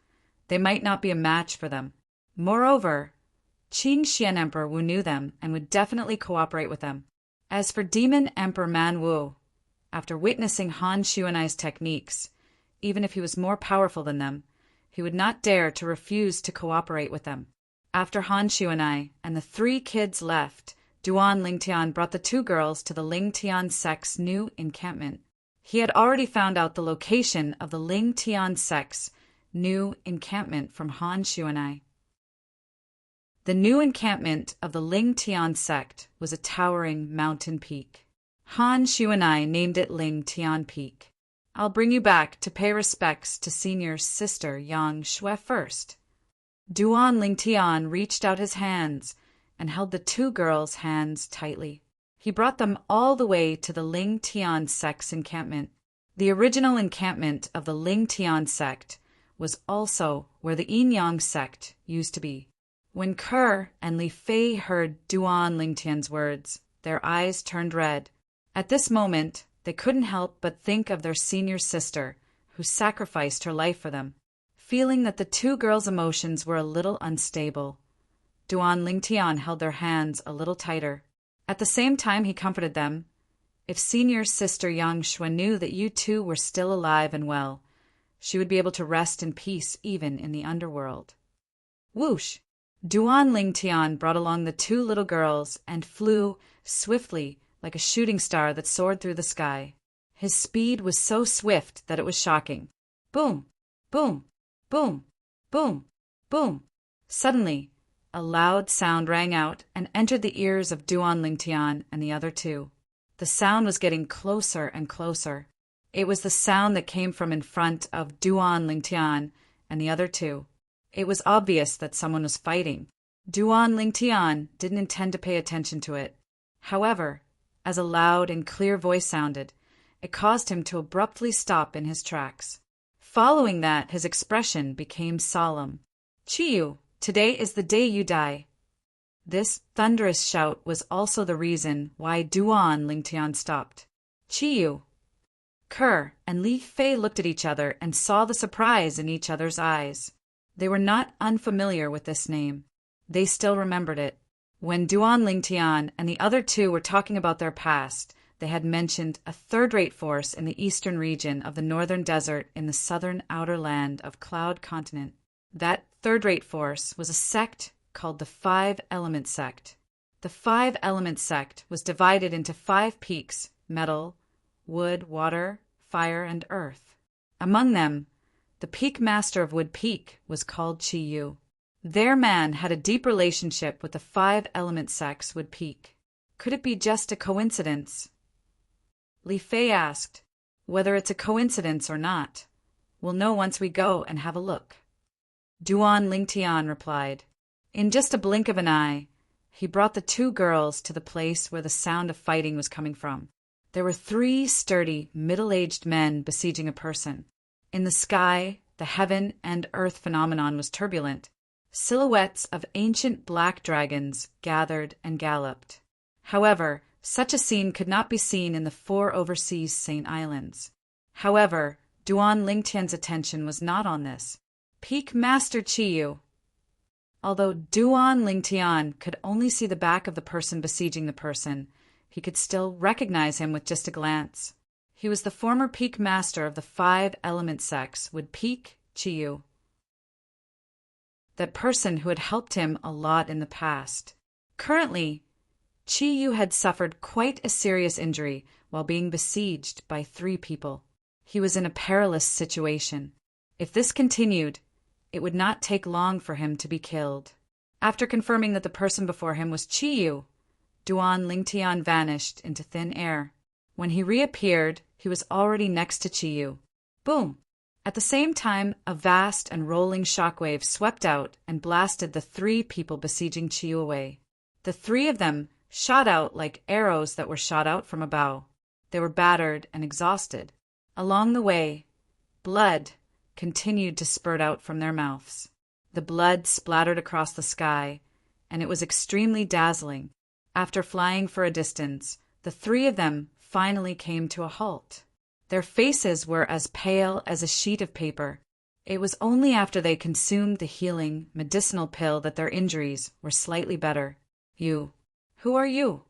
they might not be a match for them. Moreover, Qing Xian Emperor Wu knew them and would definitely cooperate with them. As for Demon Emperor Man Wu, after witnessing Han Xuanai's techniques, even if he was more powerful than them, he would not dare to refuse to cooperate with them. After Han Xuanai and the 3 kids left, Duan Lingtian brought the 2 girls to the Lingtian sect's new encampment. He had already found out the location of the Lingtian sect's new encampment from Han Xuanai. The new encampment of the Lingtian sect was a towering mountain peak. Han Xuanai named it Lingtian Peak. I'll bring you back to pay respects to Senior's sister Yang Shui first. Duan Lingtian reached out his hands and held the 2 girls' hands tightly. He brought them all the way to the Lingtian sect's encampment. The original encampment of the Lingtian sect was also where the Yin Yang sect used to be. When Kerr and Li Fei heard Duan Lingtian's words, their eyes turned red. At this moment, they couldn't help but think of their senior sister, who sacrificed her life for them. Feeling that the two girls' emotions were a little unstable, Duan Lingtian held their hands a little tighter. At the same time, he comforted them. If senior sister Yang Shui knew that you two were still alive and well, she would be able to rest in peace even in the underworld. Whoosh! Duan Lingtian brought along the two little girls and flew swiftly like a shooting star that soared through the sky. His speed was so swift that it was shocking. Boom! Boom! Boom! Boom! Boom! Suddenly, a loud sound rang out and entered the ears of Duan Lingtian and the other two. The sound was getting closer and closer. It was the sound that came from in front of Duan Lingtian and the other two. It was obvious that someone was fighting. Duan Lingtian didn't intend to pay attention to it. However, as a loud and clear voice sounded, it caused him to abruptly stop in his tracks. Following that, his expression became solemn. Chiyu, today is the day you die. This thunderous shout was also the reason why Duan Lingtian stopped. Chiyu. Kerr and Li Fei looked at each other and saw the surprise in each other's eyes. They were not unfamiliar with this name. They still remembered it. When Duan Lingtian and the other two were talking about their past, they had mentioned a third-rate force in the eastern region of the northern desert in the southern outer land of Cloud Continent. That third-rate force was a sect called the Five Element Sect. The Five Element Sect was divided into 5 peaks: metal, wood, water, fire, and earth. Among them, the peak master of Wood Peak was called Chi Yu. Their man had a deep relationship with the 5 Element Sect's Wood Peak. Could it be just a coincidence? Li Fei asked. Whether it's a coincidence or not, we'll know once we go and have a look. Duan Lingtian replied. In just a blink of an eye, he brought the two girls to the place where the sound of fighting was coming from. There were 3 sturdy, middle-aged men besieging a person. In the sky, the heaven and earth phenomenon was turbulent. Silhouettes of ancient black dragons gathered and galloped. However, such a scene could not be seen in the 4 overseas Saint Islands. However, Duan Lingtian's attention was not on this. Peak Master Chiyu. Although Duan Lingtian could only see the back of the person besieging the person, he could still recognize him with just a glance. He was the former peak master of the 5 Element Sects, Wood Peak, Chiyu. That person who had helped him a lot in the past. Currently, Chiyu had suffered quite a serious injury while being besieged by 3 people. He was in a perilous situation. If this continued, it would not take long for him to be killed. After confirming that the person before him was Chiyu, Duan Lingtian vanished into thin air. When he reappeared, he was already next to Chiyu. Boom! At the same time, a vast and rolling shockwave swept out and blasted the 3 people besieging Chiyu away. The 3 of them shot out like arrows that were shot out from a bow. They were battered and exhausted. Along the way, blood continued to spurt out from their mouths. The blood splattered across the sky, and it was extremely dazzling. After flying for a distance, the 3 of them finally came to a halt. Their faces were as pale as a sheet of paper. It was only after they consumed the healing, medicinal pill that their injuries were slightly better. You. Who are you?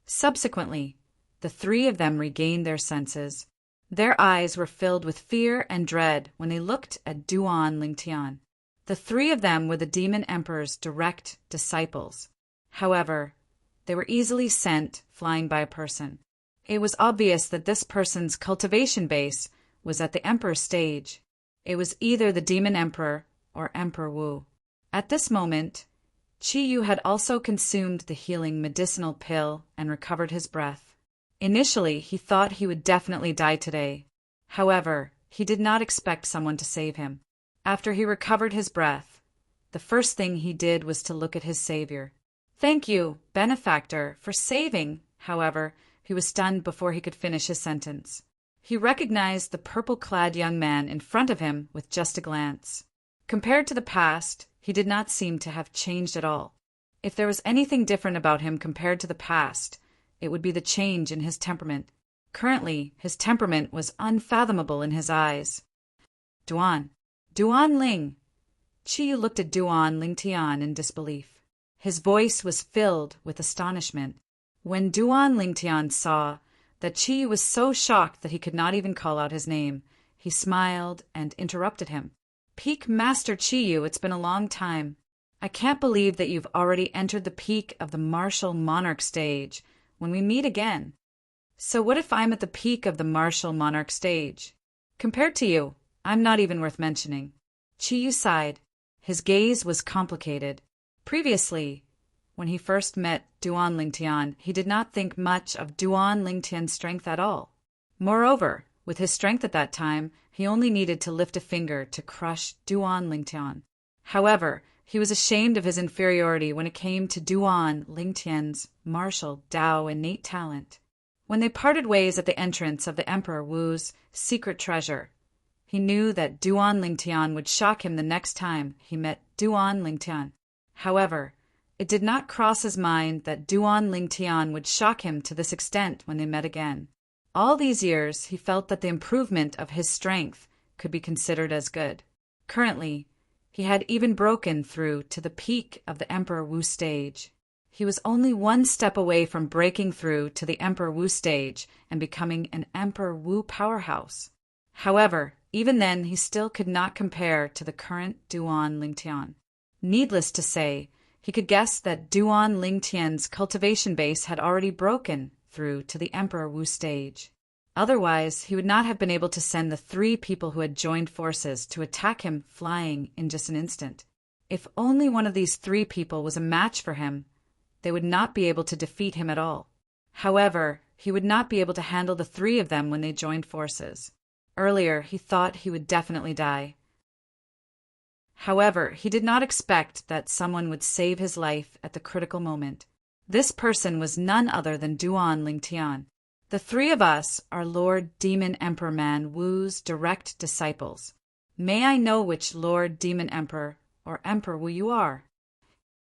Subsequently, the 3 of them regained their senses. Their eyes were filled with fear and dread when they looked at Duan Lingtian. The 3 of them were the Demon Emperor's direct disciples. However, they were easily sent flying by a person. It was obvious that this person's cultivation base was at the Emperor stage. It was either the Demon Emperor or Emperor Wu. At this moment, Chiyu had also consumed the healing medicinal pill and recovered his breath. Initially, he thought he would definitely die today. However, he did not expect someone to save him. After he recovered his breath, the first thing he did was to look at his savior. Thank you, benefactor, for saving. However, he was stunned before he could finish his sentence. He recognized the purple-clad young man in front of him with just a glance. Compared to the past, He did not seem to have changed at all. If there was anything different about him compared to the past, it would be the change in his temperament. Currently, his temperament was unfathomable in his eyes. Duan Ling! Chiyu looked at Duan Lingtian in disbelief. His voice was filled with astonishment. When Duan Lingtian saw that Chiyu was so shocked that he could not even call out his name, he smiled and interrupted him. Peak Master Chiyu, it's been a long time. I can't believe that you've already entered the peak of the martial monarch stage when we meet again. So what if I'm at the peak of the martial monarch stage? Compared to you, I'm not even worth mentioning. Chiyu sighed. His gaze was complicated. Previously, when he first met Duan Lingtian, he did not think much of Duan Lingtian's strength at all. Moreover, with his strength at that time, he only needed to lift a finger to crush Duan Lingtian. However, he was ashamed of his inferiority when it came to Duan Lingtian's martial Dao innate talent. When they parted ways at the entrance of the Emperor Wu's secret treasure, he knew that Duan Lingtian would shock him the next time he met Duan Lingtian. However, it did not cross his mind that Duan Lingtian would shock him to this extent when they met again. All these years, he felt that the improvement of his strength could be considered as good. Currently, he had even broken through to the peak of the Emperor Wu stage. He was only one step away from breaking through to the Emperor Wu stage and becoming an Emperor Wu powerhouse. However, even then, he still could not compare to the current Duan Lingtian. Needless to say, he could guess that Duan Lingtian's cultivation base had already broken through to the Emperor Wu stage. Otherwise, he would not have been able to send the 3 people who had joined forces to attack him flying in just an instant. If only one of these 3 people was a match for him, they would not be able to defeat him at all. However, he would not be able to handle the 3 of them when they joined forces. Earlier, he thought he would definitely die. However, he did not expect that someone would save his life at the critical moment. This person was none other than Duan Lingtian. The 3 of us are Lord Demon Emperor Man Wu's direct disciples. May I know which Lord Demon Emperor or Emperor Wu you are?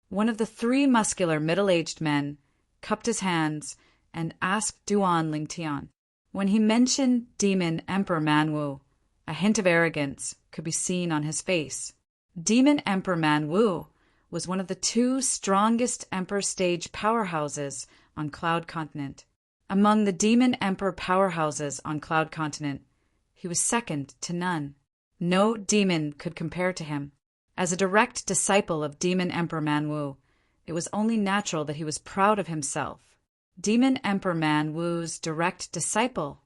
One of the 3 muscular middle-aged men cupped his hands and asked Duan Lingtian. When he mentioned Demon Emperor Man Wu, a hint of arrogance could be seen on his face. Demon Emperor Man Wu was one of the 2 strongest Emperor stage powerhouses on Cloud Continent. Among the Demon Emperor powerhouses on Cloud Continent, he was second to none. No demon could compare to him. As a direct disciple of Demon Emperor Man Wu, it was only natural that he was proud of himself. Demon Emperor Man Wu's direct disciple.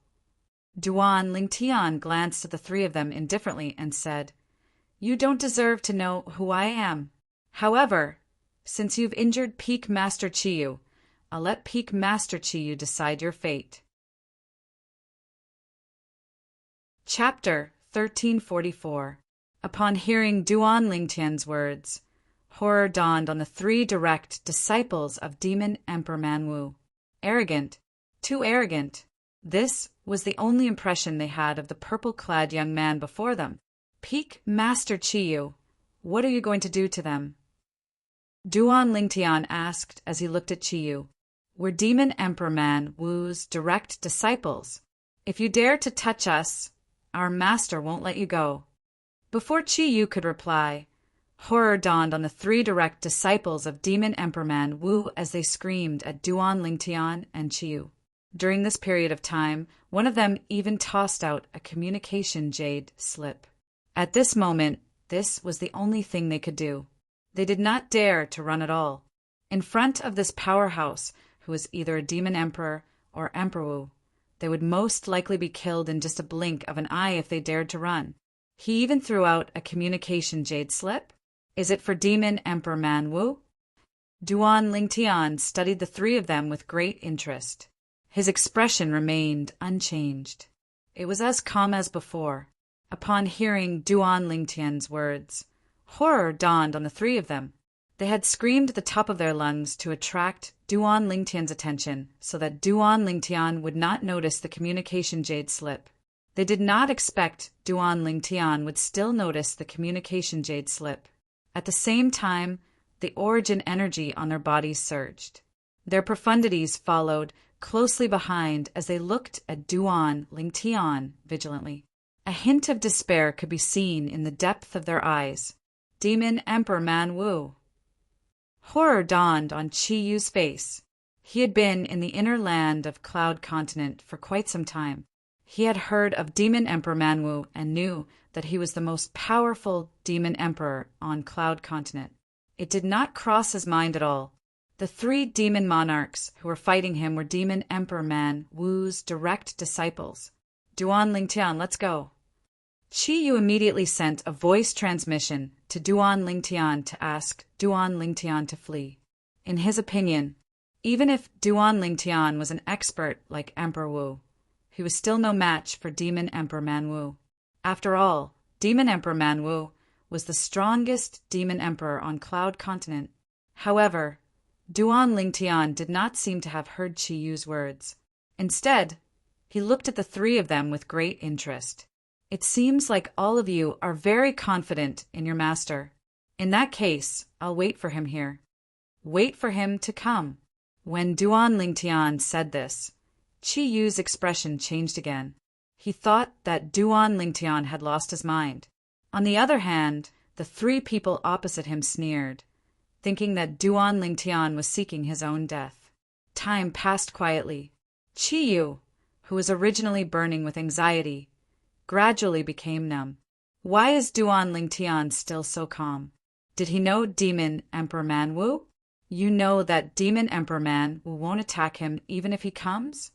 Duan Lingtian glanced at the 3 of them indifferently and said, "You don't deserve to know who I am. However, since you've injured Peak Master Chiyu, I'll let Peak Master Chiyu decide your fate." Chapter 1344. Upon hearing Duan Lingtian's words, horror dawned on the 3 direct disciples of Demon Emperor Man Wu. Arrogant. Too arrogant. This was the only impression they had of the purple-clad young man before them. Peak Master Chiyu, what are you going to do to them? Duan Lingtian asked as he looked at Chiyu. We're Demon Emperor Man Wu's direct disciples. If you dare to touch us, our master won't let you go. Before Chiyu could reply, horror dawned on the 3 direct disciples of Demon Emperor Man Wu as they screamed at Duan Lingtian and Chiyu. During this period of time, one of them even tossed out a communication jade slip. At this moment, this was the only thing they could do. They did not dare to run at all. In front of this powerhouse, who was either a Demon Emperor or Emperor Wu, they would most likely be killed in just a blink of an eye if they dared to run. He even threw out a communication jade slip. Is it for Demon Emperor Man Wu? Duan Lingtian studied the 3 of them with great interest. His expression remained unchanged. It was as calm as before. Upon hearing Duan Lingtian's words, horror dawned on the 3 of them. They had screamed at the top of their lungs to attract Duan Lingtian's attention so that Duan Lingtian would not notice the communication jade slip. They did not expect Duan Lingtian would still notice the communication jade slip. At the same time, the origin energy on their bodies surged. Their profundities followed closely behind as they looked at Duan Lingtian vigilantly. A hint of despair could be seen in the depth of their eyes. Demon Emperor Man Wu. Horror dawned on Qi Yu's face. He had been in the inner land of Cloud Continent for quite some time. He had heard of Demon Emperor Man Wu and knew that he was the most powerful demon emperor on Cloud Continent. It did not cross his mind at all. The 3 demon monarchs who were fighting him were Demon Emperor Man Wu's direct disciples. Duan Lingtian, let's go. Qi Yu immediately sent a voice transmission to Duan Lingtian to ask Duan Lingtian to flee. In his opinion, even if Duan Lingtian was an expert like Emperor Wu, he was still no match for Demon Emperor Man Wu. After all, Demon Emperor Man Wu was the strongest demon emperor on Cloud Continent. However, Duan Lingtian did not seem to have heard Qi Yu's words. Instead, he looked at the 3 of them with great interest. It seems like all of you are very confident in your master. In that case, I'll wait for him here. Wait for him to come. When Duan Lingtian said this, Qi Yu's expression changed again. He thought that Duan Lingtian had lost his mind. On the other hand, the 3 people opposite him sneered, thinking that Duan Lingtian was seeking his own death. Time passed quietly. Qi Yu, who was originally burning with anxiety, gradually became numb. Why is Duan Lingtian still so calm? Did he know Demon Emperor Man Wu? You know that Demon Emperor Man Wu won't attack him even if he comes?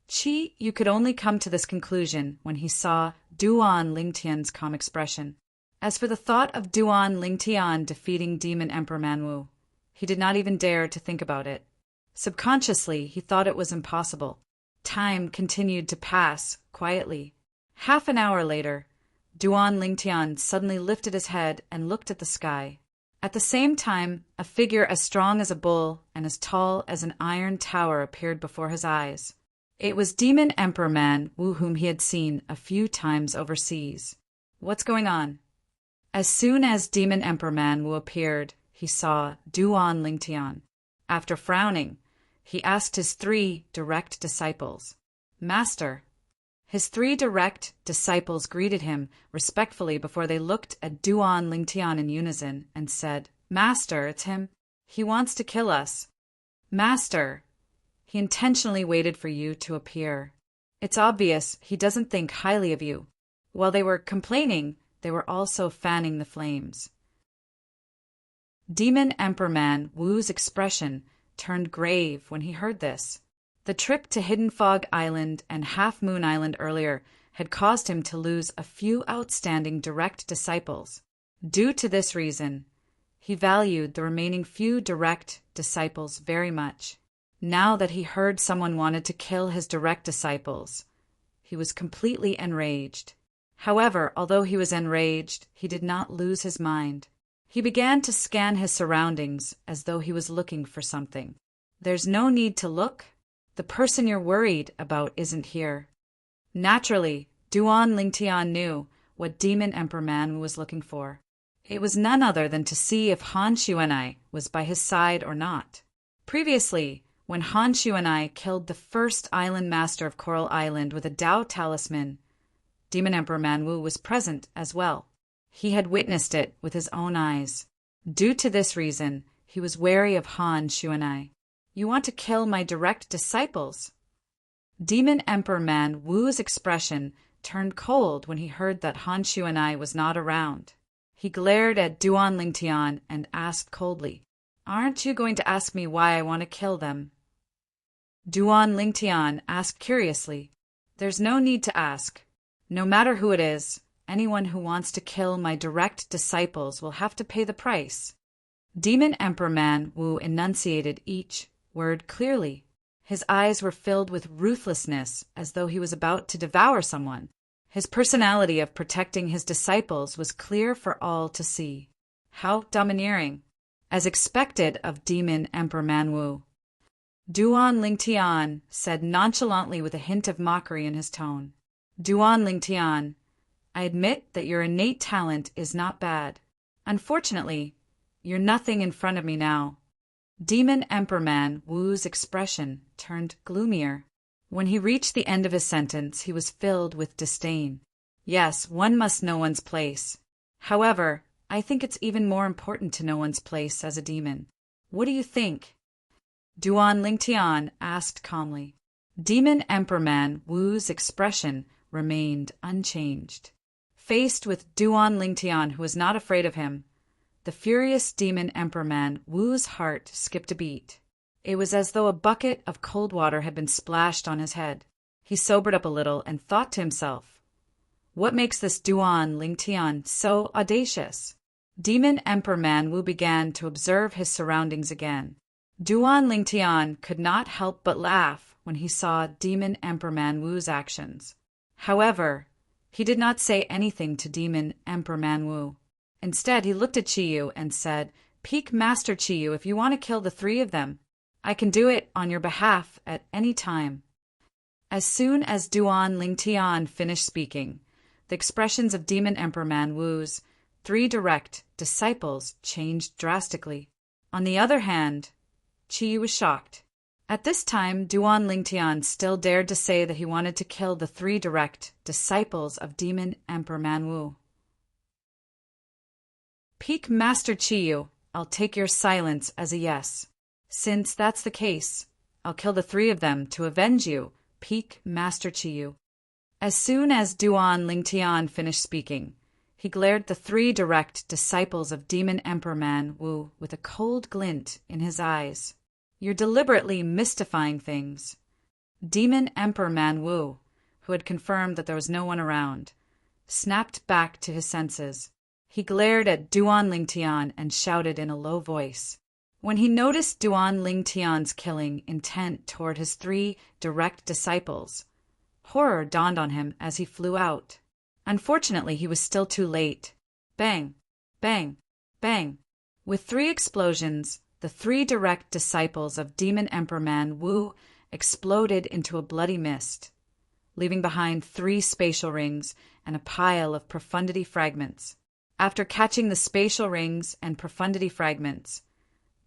Qi Yu could only come to this conclusion when he saw Duan Lingtian's calm expression. As for the thought of Duan Lingtian defeating Demon Emperor Man Wu, he did not even dare to think about it. Subconsciously, he thought it was impossible. Time continued to pass quietly. Half an hour later, Duan Lingtian suddenly lifted his head and looked at the sky. At the same time, a figure as strong as a bull and as tall as an iron tower appeared before his eyes. It was Demon Emperor Man Wu, whom he had seen a few times overseas. What's going on? As soon as Demon Emperor Man Wu appeared, he saw Duan Lingtian. After frowning, he asked his 3 direct disciples, Master. His 3 direct disciples greeted him respectfully before they looked at Duan Lingtian in unison and said, Master, it's him. He wants to kill us. Master, he intentionally waited for you to appear. It's obvious he doesn't think highly of you. While they were complaining, they were also fanning the flames. Demon Emperor Man Wu's expression turned grave when he heard this. The trip to Hidden Fog Island and Half Moon Island earlier had caused him to lose a few outstanding direct disciples. Due to this reason, he valued the remaining few direct disciples very much. Now that he heard someone wanted to kill his direct disciples, he was completely enraged. However, although he was enraged, he did not lose his mind. He began to scan his surroundings as though he was looking for something. There's no need to look. The person you're worried about isn't here. Naturally, Duan Lingtian knew what Demon Emperor Man was looking for. It was none other than to see if Han Xuanai was by his side or not. Previously, when Han Xuanai killed the first island master of Coral Island with a Dao talisman, Demon Emperor Man Wu was present as well. He had witnessed it with his own eyes. Due to this reason, he was wary of Han Xuanai. You want to kill my direct disciples? Demon Emperor Man Wu's expression turned cold when he heard that Han Xuanai was not around. He glared at Duan Lingtian and asked coldly, Aren't you going to ask me why I want to kill them? Duan Lingtian asked curiously, There's no need to ask. No matter who it is, anyone who wants to kill my direct disciples will have to pay the price. Demon Emperor Man Wu enunciated each word clearly. His eyes were filled with ruthlessness as though he was about to devour someone. His personality of protecting his disciples was clear for all to see. How domineering, as expected of Demon Emperor Man Wu. Duan Lingtian said nonchalantly with a hint of mockery in his tone, Duan Lingtian, I admit that your innate talent is not bad. Unfortunately, you're nothing in front of me now. Demon Emperor Man Wu's expression turned gloomier. When he reached the end of his sentence, he was filled with disdain. Yes, one must know one's place. However, I think it's even more important to know one's place as a demon. What do you think? Duan Lingtian asked calmly. Demon Emperor Man Wu's expression remained unchanged. Faced with Duan Lingtian, who was not afraid of him, the furious Demon Emperor Man Wu's heart skipped a beat. It was as though a bucket of cold water had been splashed on his head. He sobered up a little and thought to himself, what makes this Duan Lingtian so audacious? Demon Emperor Man Wu began to observe his surroundings again. Duan Lingtian could not help but laugh when he saw Demon Emperor Man Wu's actions. However, he did not say anything to Demon Emperor Man Wu. Instead, he looked at Qiyu and said, Peak Master Qiyu, if you want to kill the three of them, I can do it on your behalf at any time. As soon as Duan Lingtian finished speaking, the expressions of Demon Emperor Man Wu's three direct disciples changed drastically. On the other hand, Qiyu was shocked. At this time, Duan Lingtian still dared to say that he wanted to kill the three direct disciples of Demon Emperor Man Wu. Peak Master Qiyu, I'll take your silence as a yes. Since that's the case, I'll kill the three of them to avenge you, Peak Master Qiyu. As soon as Duan Lingtian finished speaking, he glared the three direct disciples of Demon Emperor Man Wu with a cold glint in his eyes. You're deliberately mystifying things. Demon Emperor Man Wu, who had confirmed that there was no one around, snapped back to his senses. He glared at Duan Lingtian and shouted in a low voice. When he noticed Duan Lingtian's killing intent toward his three direct disciples, horror dawned on him as he flew out. Unfortunately, he was still too late. Bang! Bang! Bang! With three explosions, the three direct disciples of Demon Emperor Man Wu exploded into a bloody mist, leaving behind three spatial rings and a pile of profundity fragments. After catching the spatial rings and profundity fragments,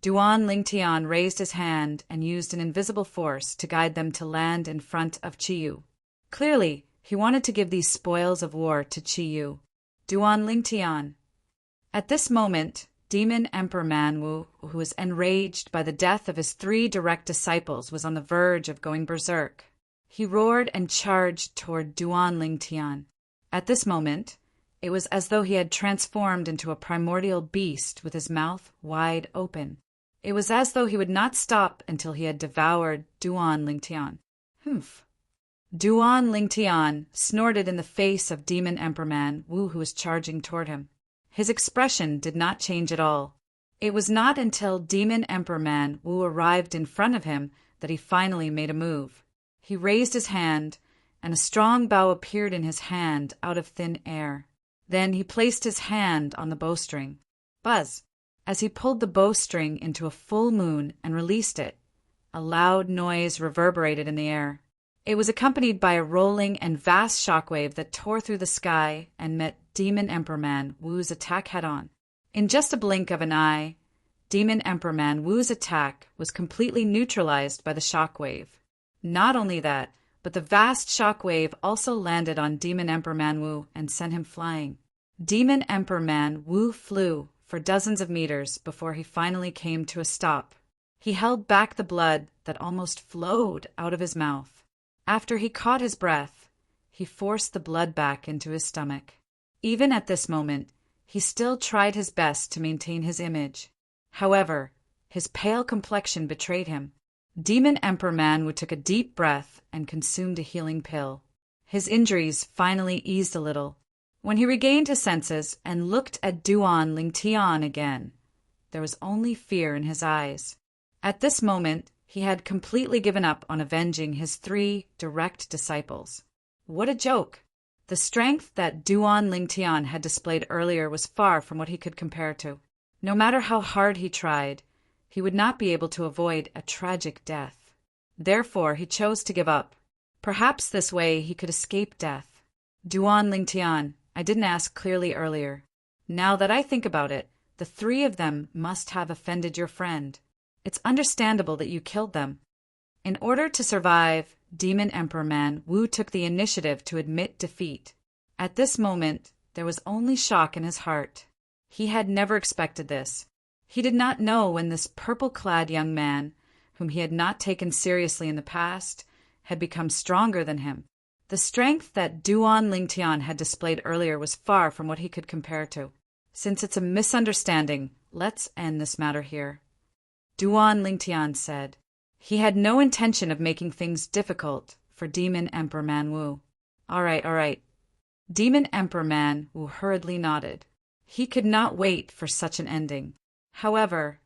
Duan Lingtian raised his hand and used an invisible force to guide them to land in front of Qiyu. Clearly, he wanted to give these spoils of war to Qiyu. Duan Lingtian. At this moment, Demon Emperor Man Wu, who was enraged by the death of his three direct disciples, was on the verge of going berserk. He roared and charged toward Duan Lingtian. At this moment, it was as though he had transformed into a primordial beast with his mouth wide open. It was as though he would not stop until he had devoured Duan Lingtian. Humph. Duan Lingtian snorted in the face of Demon Emperor Man Wu, who was charging toward him. His expression did not change at all. It was not until Demon Emperor Man Wu arrived in front of him that he finally made a move. He raised his hand, and a strong bow appeared in his hand out of thin air. Then he placed his hand on the bowstring. Buzz! As he pulled the bowstring into a full moon and released it, a loud noise reverberated in the air. It was accompanied by a rolling and vast shockwave that tore through the sky and met Demon Emperor Man Wu's attack head-on. In just a blink of an eye, Demon Emperor Man Wu's attack was completely neutralized by the shockwave. Not only that, but the vast shockwave also landed on Demon Emperor Man Wu and sent him flying. Demon Emperor Man Wu flew for dozens of meters before he finally came to a stop. He held back the blood that almost flowed out of his mouth. After he caught his breath, he forced the blood back into his stomach. Even at this moment, he still tried his best to maintain his image. However, his pale complexion betrayed him. Demon Emperor Man Wu took a deep breath and consumed a healing pill. His injuries finally eased a little. When he regained his senses and looked at Duan Lingtian again, there was only fear in his eyes. At this moment, he had completely given up on avenging his three direct disciples. What a joke! The strength that Duan Lingtian had displayed earlier was far from what he could compare to. No matter how hard he tried, he would not be able to avoid a tragic death. Therefore, he chose to give up. Perhaps this way he could escape death. Duan Lingtian, I didn't ask clearly earlier. Now that I think about it, the three of them must have offended your friend. It's understandable that you killed them. In order to survive, Demon Emperor Man Wu took the initiative to admit defeat. At this moment, there was only shock in his heart. He had never expected this. He did not know when this purple-clad young man, whom he had not taken seriously in the past, had become stronger than him. The strength that Duan Lingtian had displayed earlier was far from what he could compare to. Since it's a misunderstanding, let's end this matter here. Duan Lingtian said. He had no intention of making things difficult for Demon Emperor Man Wu. All right. Demon Emperor Man Wu hurriedly nodded. He could not wait for such an ending. However,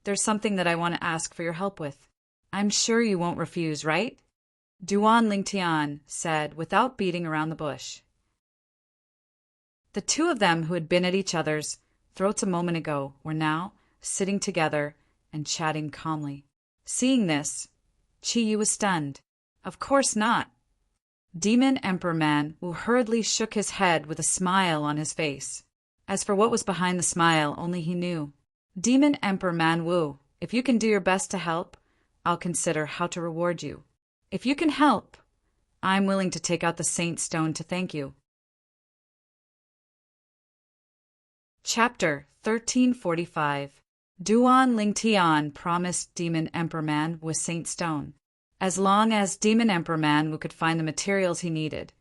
there's something that I want to ask for your help with. I'm sure you won't refuse, right? Duan Lingtian said without beating around the bush. The two of them who had been at each other's throats a moment ago were now sitting together and chatting calmly. Seeing this, Qi Yu was stunned. Of course not. Demon Emperor Man Wu hurriedly shook his head with a smile on his face. As for what was behind the smile, only he knew. Demon Emperor Man Wu, if you can do your best to help, I'll consider how to reward you. If you can help, I'm willing to take out the Saint Stone to thank you. Chapter 1345. Duan Lingtian promised Demon Emperor Man Wu a Saint Stone. As long as Demon Emperor Man Wu could find the materials he needed,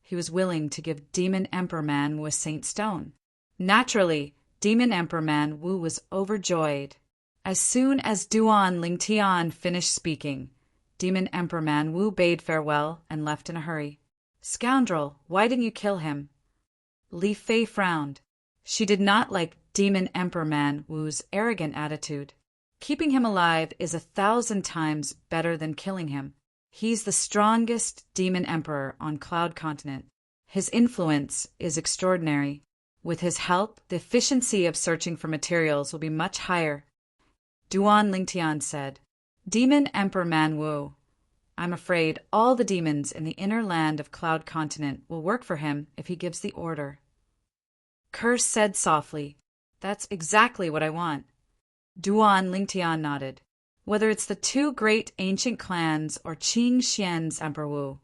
he was willing to give Demon Emperor Man Wu a Saint Stone. Naturally, Demon Emperor Man Wu was overjoyed. As soon as Duan Lingtian finished speaking, Demon Emperor Man Wu bade farewell and left in a hurry. Scoundrel, why didn't you kill him? Li Fei frowned. She did not like Demon Emperor Man Wu's arrogant attitude. Keeping him alive is 1,000 times better than killing him. He's the strongest demon emperor on Cloud Continent. His influence is extraordinary. With his help, the efficiency of searching for materials will be much higher. Duan Lingtian said. Demon Emperor Man Wu, I'm afraid all the demons in the inner land of Cloud Continent will work for him if he gives the order. Curse said softly, That's exactly what I want. Duan Lingtian nodded. Whether it's the two great ancient clans or Qing Xian's Emperor Wu,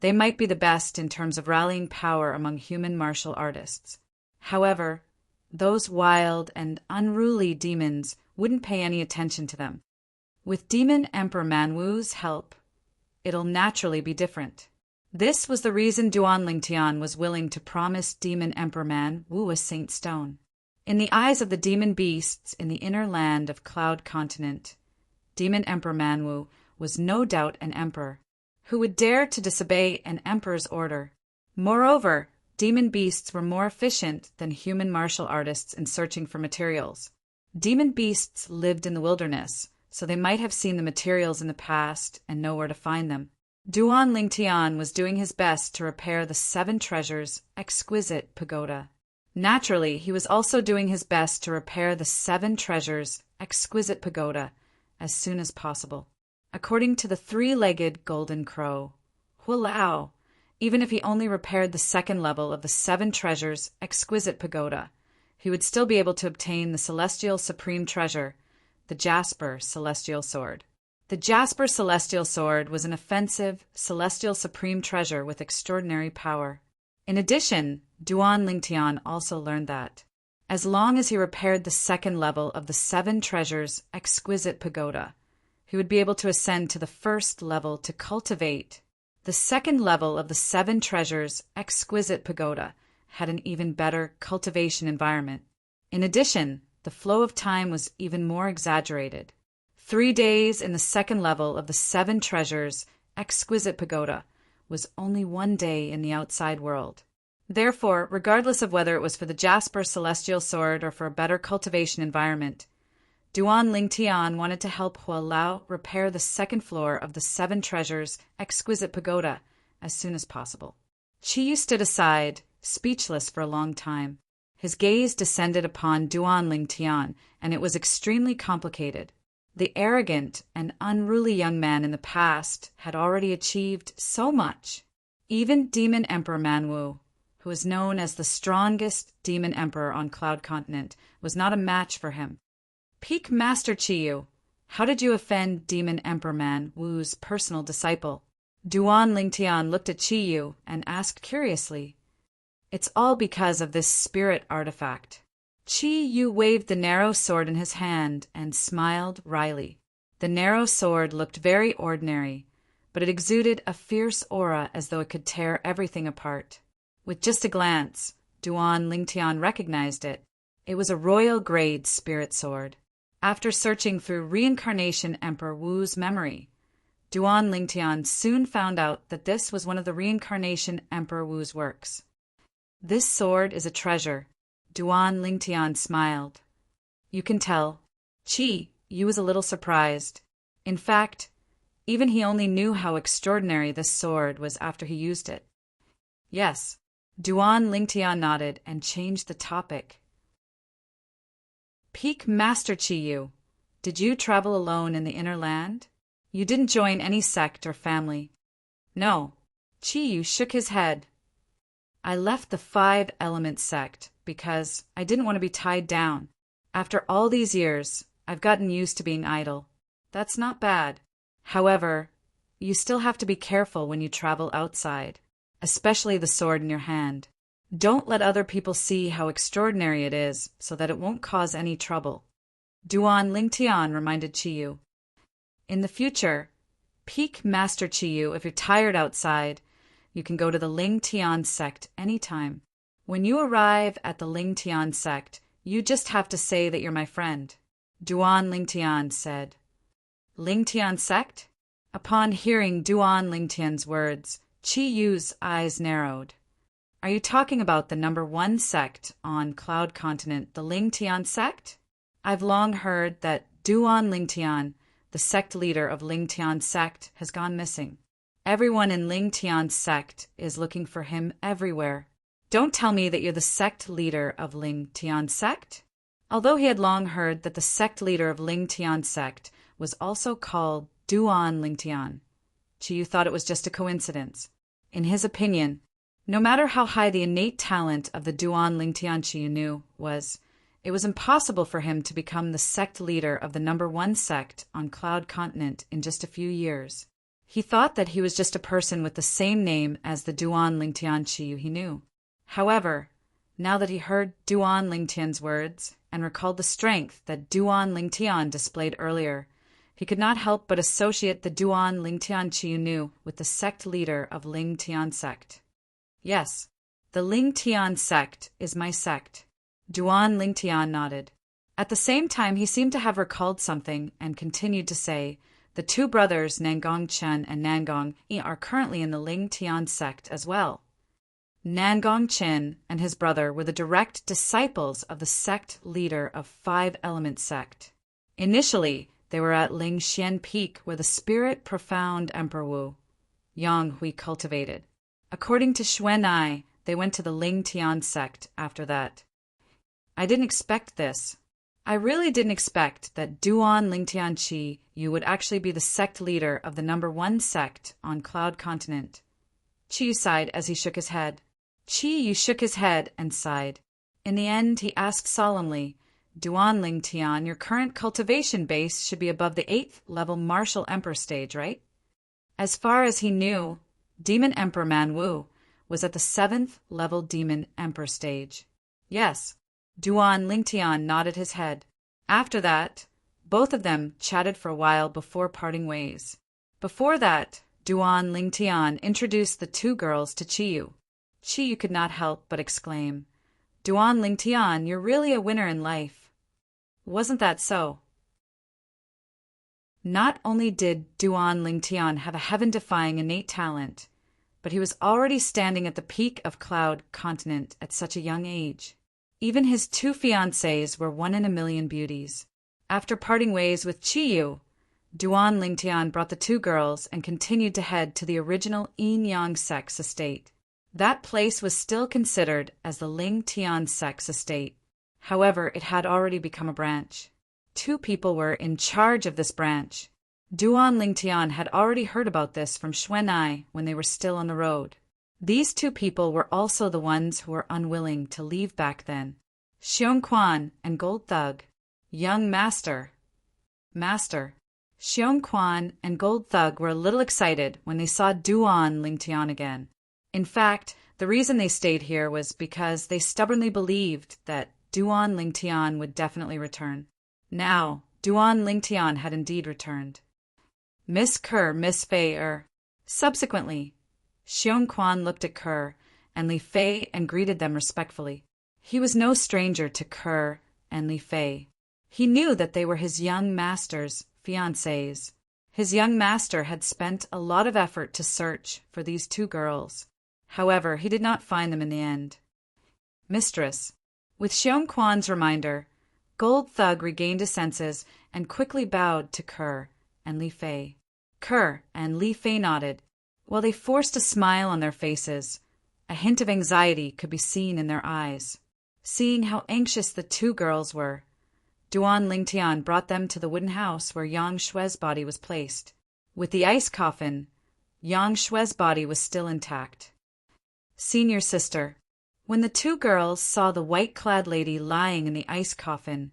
they might be the best in terms of rallying power among human martial artists. However, those wild and unruly demons wouldn't pay any attention to them. With Demon Emperor Man Wu's help, it'll naturally be different. This was the reason Duan Lingtian was willing to promise Demon Emperor Man Wu a Saint Stone. In the eyes of the demon beasts in the inner land of Cloud Continent, Demon Emperor Man Wu was no doubt an emperor. Who would dare to disobey an emperor's order? Moreover, demon beasts were more efficient than human martial artists in searching for materials. Demon beasts lived in the wilderness, so they might have seen the materials in the past and know where to find them. Duan Lingtian was doing his best to repair the 7 treasures' exquisite pagoda. Naturally, he was also doing his best to repair the 7 treasures' exquisite pagoda as soon as possible. According to the 3-legged golden crow, Hulao, even if he only repaired the 2nd level of the 7 treasures' exquisite pagoda, he would still be able to obtain the celestial supreme treasure, the Jasper Celestial Sword. The Jasper Celestial Sword was an offensive, celestial supreme treasure with extraordinary power. In addition, Duan Lingtian also learned that, as long as he repaired the 2nd level of the 7 treasures' exquisite pagoda, he would be able to ascend to the 1st level to cultivate. The 2nd level of the 7 treasures' exquisite pagoda had an even better cultivation environment. In addition, the flow of time was even more exaggerated. 3 days in the 2nd level of the 7 treasures' exquisite pagoda was only 1 day in the outside world. Therefore, regardless of whether it was for the Jasper Celestial Sword or for a better cultivation environment, Duan Lingtian wanted to help Hulao repair the 2nd floor of the 7 treasures' exquisite pagoda as soon as possible. Qi Yu stood aside, speechless for a long time. His gaze descended upon Duan Lingtian, and it was extremely complicated. The arrogant and unruly young man in the past had already achieved so much. Even Demon Emperor Man Wu, who was known as the strongest demon emperor on Cloud Continent, was not a match for him. Peak Master Chiyu, how did you offend Demon Emperor Man Wu's personal disciple? Duan Lingtian looked at Chiyu and asked curiously. It's all because of this spirit artifact. Chiyu waved the narrow sword in his hand and smiled wryly. The narrow sword looked very ordinary, but it exuded a fierce aura as though it could tear everything apart. With just a glance, Duan Lingtian recognized it. It was a royal-grade spirit sword. After searching through Reincarnation Emperor Wu's memory, Duan Lingtian soon found out that this was one of the Reincarnation Emperor Wu's works. This sword is a treasure. Duan Lingtian smiled. You can tell. Yu was a little surprised. In fact, even he only knew how extraordinary this sword was after he used it. Yes, Duan Lingtian nodded and changed the topic. Peak Master Chiyu, did you travel alone in the inner land? You didn't join any sect or family. No. Chiyu shook his head. I left the 5-element sect because I didn't want to be tied down. After all these years, I've gotten used to being idle. That's not bad. However, you still have to be careful when you travel outside, especially the sword in your hand. Don't let other people see how extraordinary it is so that it won't cause any trouble. Duan Lingtian reminded Chiyu. In the future, Peak Master Chiyu, if you're tired outside, you can go to the Lingtian sect anytime. When you arrive at the Lingtian sect, you just have to say that you're my friend. Duan Lingtian said. Lingtian sect? Upon hearing Duan Lingtian's words, Chiyu's eyes narrowed. Are you talking about the number 1 sect on Cloud Continent, the Lingtian sect? I've long heard that Duan Lingtian, the sect leader of Lingtian sect, has gone missing. Everyone in Lingtian sect is looking for him everywhere. Don't tell me that you're the sect leader of Lingtian sect? Although he had long heard that the sect leader of Lingtian sect was also called Duan Lingtian, Chiyu thought it was just a coincidence. In his opinion, no matter how high the innate talent of the Duan Lingtian Chiyu knew was, it was impossible for him to become the sect leader of the number 1 sect on Cloud Continent in just a few years. He thought that he was just a person with the same name as the Duan Lingtian Chiyu he knew. However, now that he heard Duan Lingtian's words and recalled the strength that Duan Lingtian displayed earlier, he could not help but associate the Duan Lingtian Chiyu knew with the sect leader of Lingtian sect. Yes, the Lingtian sect is my sect. Duan Lingtian nodded. At the same time, he seemed to have recalled something and continued to say, the 2 brothers Nangong Chen and Nangong Yi are currently in the Lingtian sect as well. Nangong Chen and his brother were the direct disciples of the sect leader of 5-element sect. Initially, they were at Lingxian Peak where the spirit profound Emperor Wu, Yang Hui, cultivated. According to Xuanai, they went to the Lingtian sect after that. I didn't expect this. I really didn't expect that Duan Lingtian Chi you would actually be the sect leader of the number 1 sect on Cloud Continent. Chiyu sighed as he shook his head. Chiyu shook his head and sighed. In the end, he asked solemnly, Duan Lingtian, your current cultivation base should be above the 8th level Martial Emperor stage, right? As far as he knew, Demon Emperor Man Wu was at the 7th level Demon Emperor stage. Yes, Duan Lingtian nodded his head. After that, both of them chatted for a while before parting ways. Before that, Duan Lingtian introduced the 2 girls to Chiyu. Chiyu could not help but exclaim, Duan Lingtian, you're really a winner in life. Wasn't that so? Not only did Duan Lingtian have a heaven-defying innate talent, but he was already standing at the peak of Cloud Continent at such a young age. Even his 2 fiancées were 1 in a million beauties. After parting ways with Chiyu, Duan Lingtian brought the 2 girls and continued to head to the original Yin-Yang Sect's estate. That place was still considered as the Lingtian Sect's estate. However, it had already become a branch. 2 people were in charge of this branch. Duan Lingtian had already heard about this from Xuanai when they were still on the road. These two people were also the ones who were unwilling to leave back then. Xiong Quan and Gold Thug. Young Master. Xiong Quan and Gold Thug were a little excited when they saw Duan Lingtian again. In fact, the reason they stayed here was because they stubbornly believed that Duan Lingtian would definitely return. Now, Duan Lingtian had indeed returned. Miss Kerr, Miss Fei. Subsequently, Xiong Quan looked at Kerr and Li Fei and greeted them respectfully. He was no stranger to Kerr and Li Fei. He knew that they were his young master's fiancées. His young master had spent a lot of effort to search for these two girls. However, he did not find them in the end. Mistress. With Xiong Quan's reminder, Gold Thug regained his senses and quickly bowed to Kerr and Li Fei. Kerr and Li Fei nodded, while they forced a smile on their faces. A hint of anxiety could be seen in their eyes. Seeing how anxious the two girls were, Duan Lingtian brought them to the wooden house where Yang Shue's body was placed. With the ice coffin, Yang Shue's body was still intact. Senior Sister. When the two girls saw the white-clad lady lying in the ice coffin,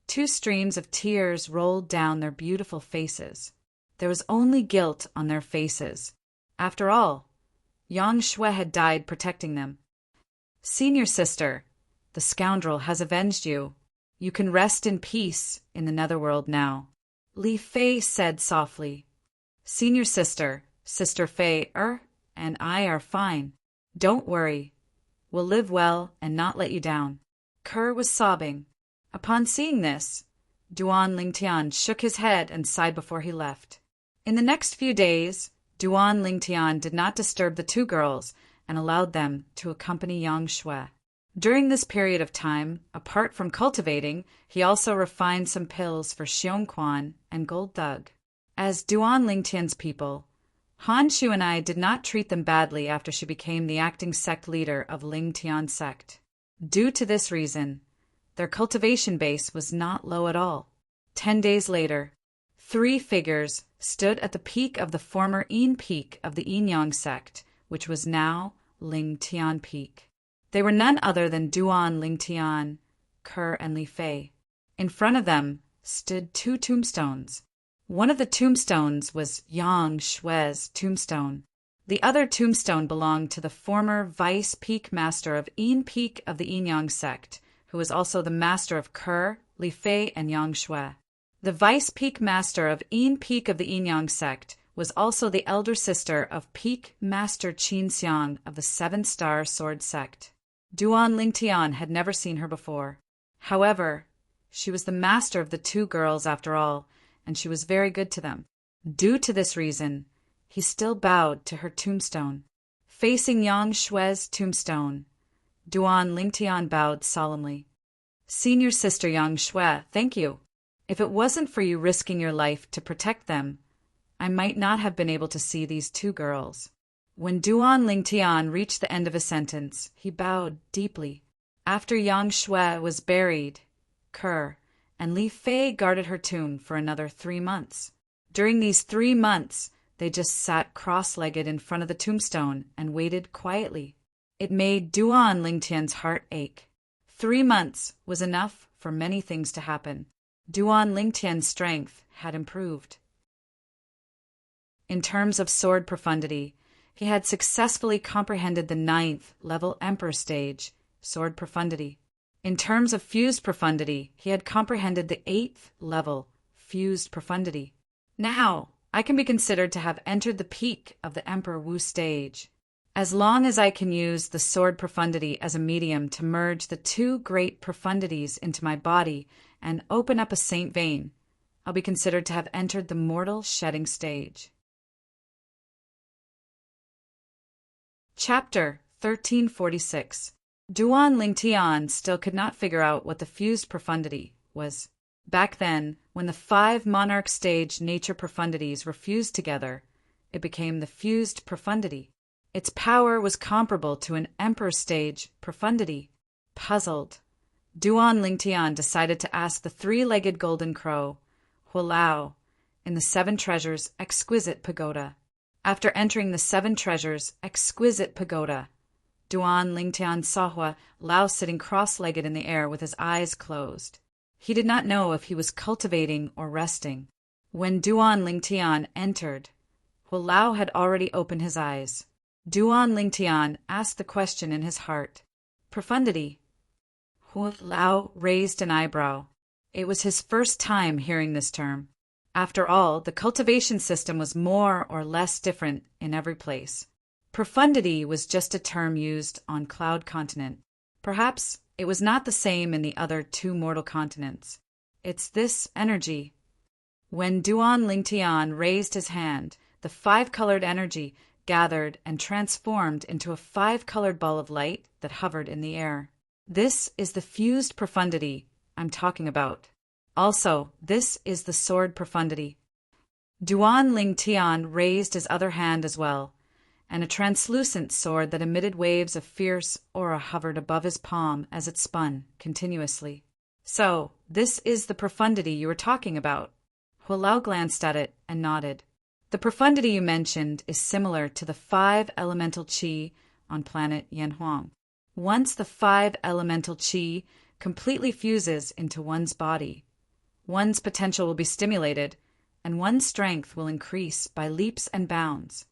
2 streams of tears rolled down their beautiful faces. There was only guilt on their faces. After all, Yang Shui had died protecting them. Senior Sister, the scoundrel has avenged you. You can rest in peace in the netherworld now. Li Fei said softly. Senior Sister, Sister Fei, and I are fine. Don't worry. We'll live well and not let you down. Kerr was sobbing. Upon seeing this, Duan Lingtian shook his head and sighed before he left. In the next few days, Duan Lingtian did not disturb the two girls and allowed them to accompany Yang Shui. During this period of time, apart from cultivating, he also refined some pills for Xiong Quan and Gold Thug. As Duan Lingtian's people, Han Shu and I did not treat them badly after she became the acting sect leader of Lingtian sect. Due to this reason, their cultivation base was not low at all. 10 days later, 3 figures stood at the peak of the former Yin Peak of the Yinyang sect, which was now Lingtian Peak. They were none other than Duan Lingtian, Kerr, and Li Fei. In front of them stood 2 tombstones. One of the tombstones was Yang Shui's tombstone. The other tombstone belonged to the former Vice Peak Master of Yin Peak of the Yinyang sect, who was also the master of Kerr, Li Fei, and Yang Shui. The Vice Peak Master of Yin Peak of the Yinyang sect was also the elder sister of Peak Master Qin Xiang of the 7-Star Sword sect. Duan Lingtian had never seen her before. However, she was the master of the 2 girls after all, and she was very good to them. Due to this reason, he still bowed to her tombstone. Facing Yang Shui's tombstone, Duan Lingtian bowed solemnly. Senior Sister Yang Shui, thank you. If it wasn't for you risking your life to protect them, I might not have been able to see these 2 girls. When Duan Lingtian reached the end of his sentence, he bowed deeply. After Yang Shui was buried, Kerr and Li Fei guarded her tomb for another 3 months. During these 3 months, they just sat cross-legged in front of the tombstone and waited quietly. It made Duan Lingtian's heart ache. 3 months was enough for many things to happen. Duan Lingtian's strength had improved. In terms of sword profundity, he had successfully comprehended the 9th level Emperor stage, sword profundity. In terms of fused profundity, he had comprehended the 8th level, fused profundity. Now, I can be considered to have entered the peak of the Emperor Wu stage. As long as I can use the sword profundity as a medium to merge the 2 great profundities into my body and open up a saint vein, I'll be considered to have entered the mortal shedding stage. Chapter 1346. Duan Lingtian still could not figure out what the fused profundity was. Back then, when the 5 monarch stage nature profundities were fused together, it became the fused profundity. Its power was comparable to an emperor stage profundity. Puzzled, Duan Lingtian decided to ask the 3-legged golden crow, Hualao, in the 7 treasures exquisite pagoda. After entering the seven treasures' exquisite pagoda, Duan Lingtian saw Hua Lao sitting cross-legged in the air with his eyes closed. He did not know if he was cultivating or resting. When Duan Lingtian entered, Hua Lao had already opened his eyes. Duan Lingtian asked the question in his heart. Profundity. Hua Lao raised an eyebrow. It was his first time hearing this term. After all, the cultivation system was more or less different in every place. Profundity was just a term used on Cloud Continent. Perhaps it was not the same in the other two mortal continents. It's this energy. When Duan Lingtian raised his hand, the five-colored energy gathered and transformed into a five-colored ball of light that hovered in the air. This is the fused profundity I'm talking about. Also, this is the sword profundity. Duan Lingtian raised his other hand as well, and a translucent sword that emitted waves of fierce aura hovered above his palm as it spun continuously. So, this is the profundity you were talking about. Hua Lao glanced at it and nodded. The profundity you mentioned is similar to the five elemental qi on planet Yanhuang. Once the five elemental qi completely fuses into one's body, one's potential will be stimulated, and one's strength will increase by leaps and bounds.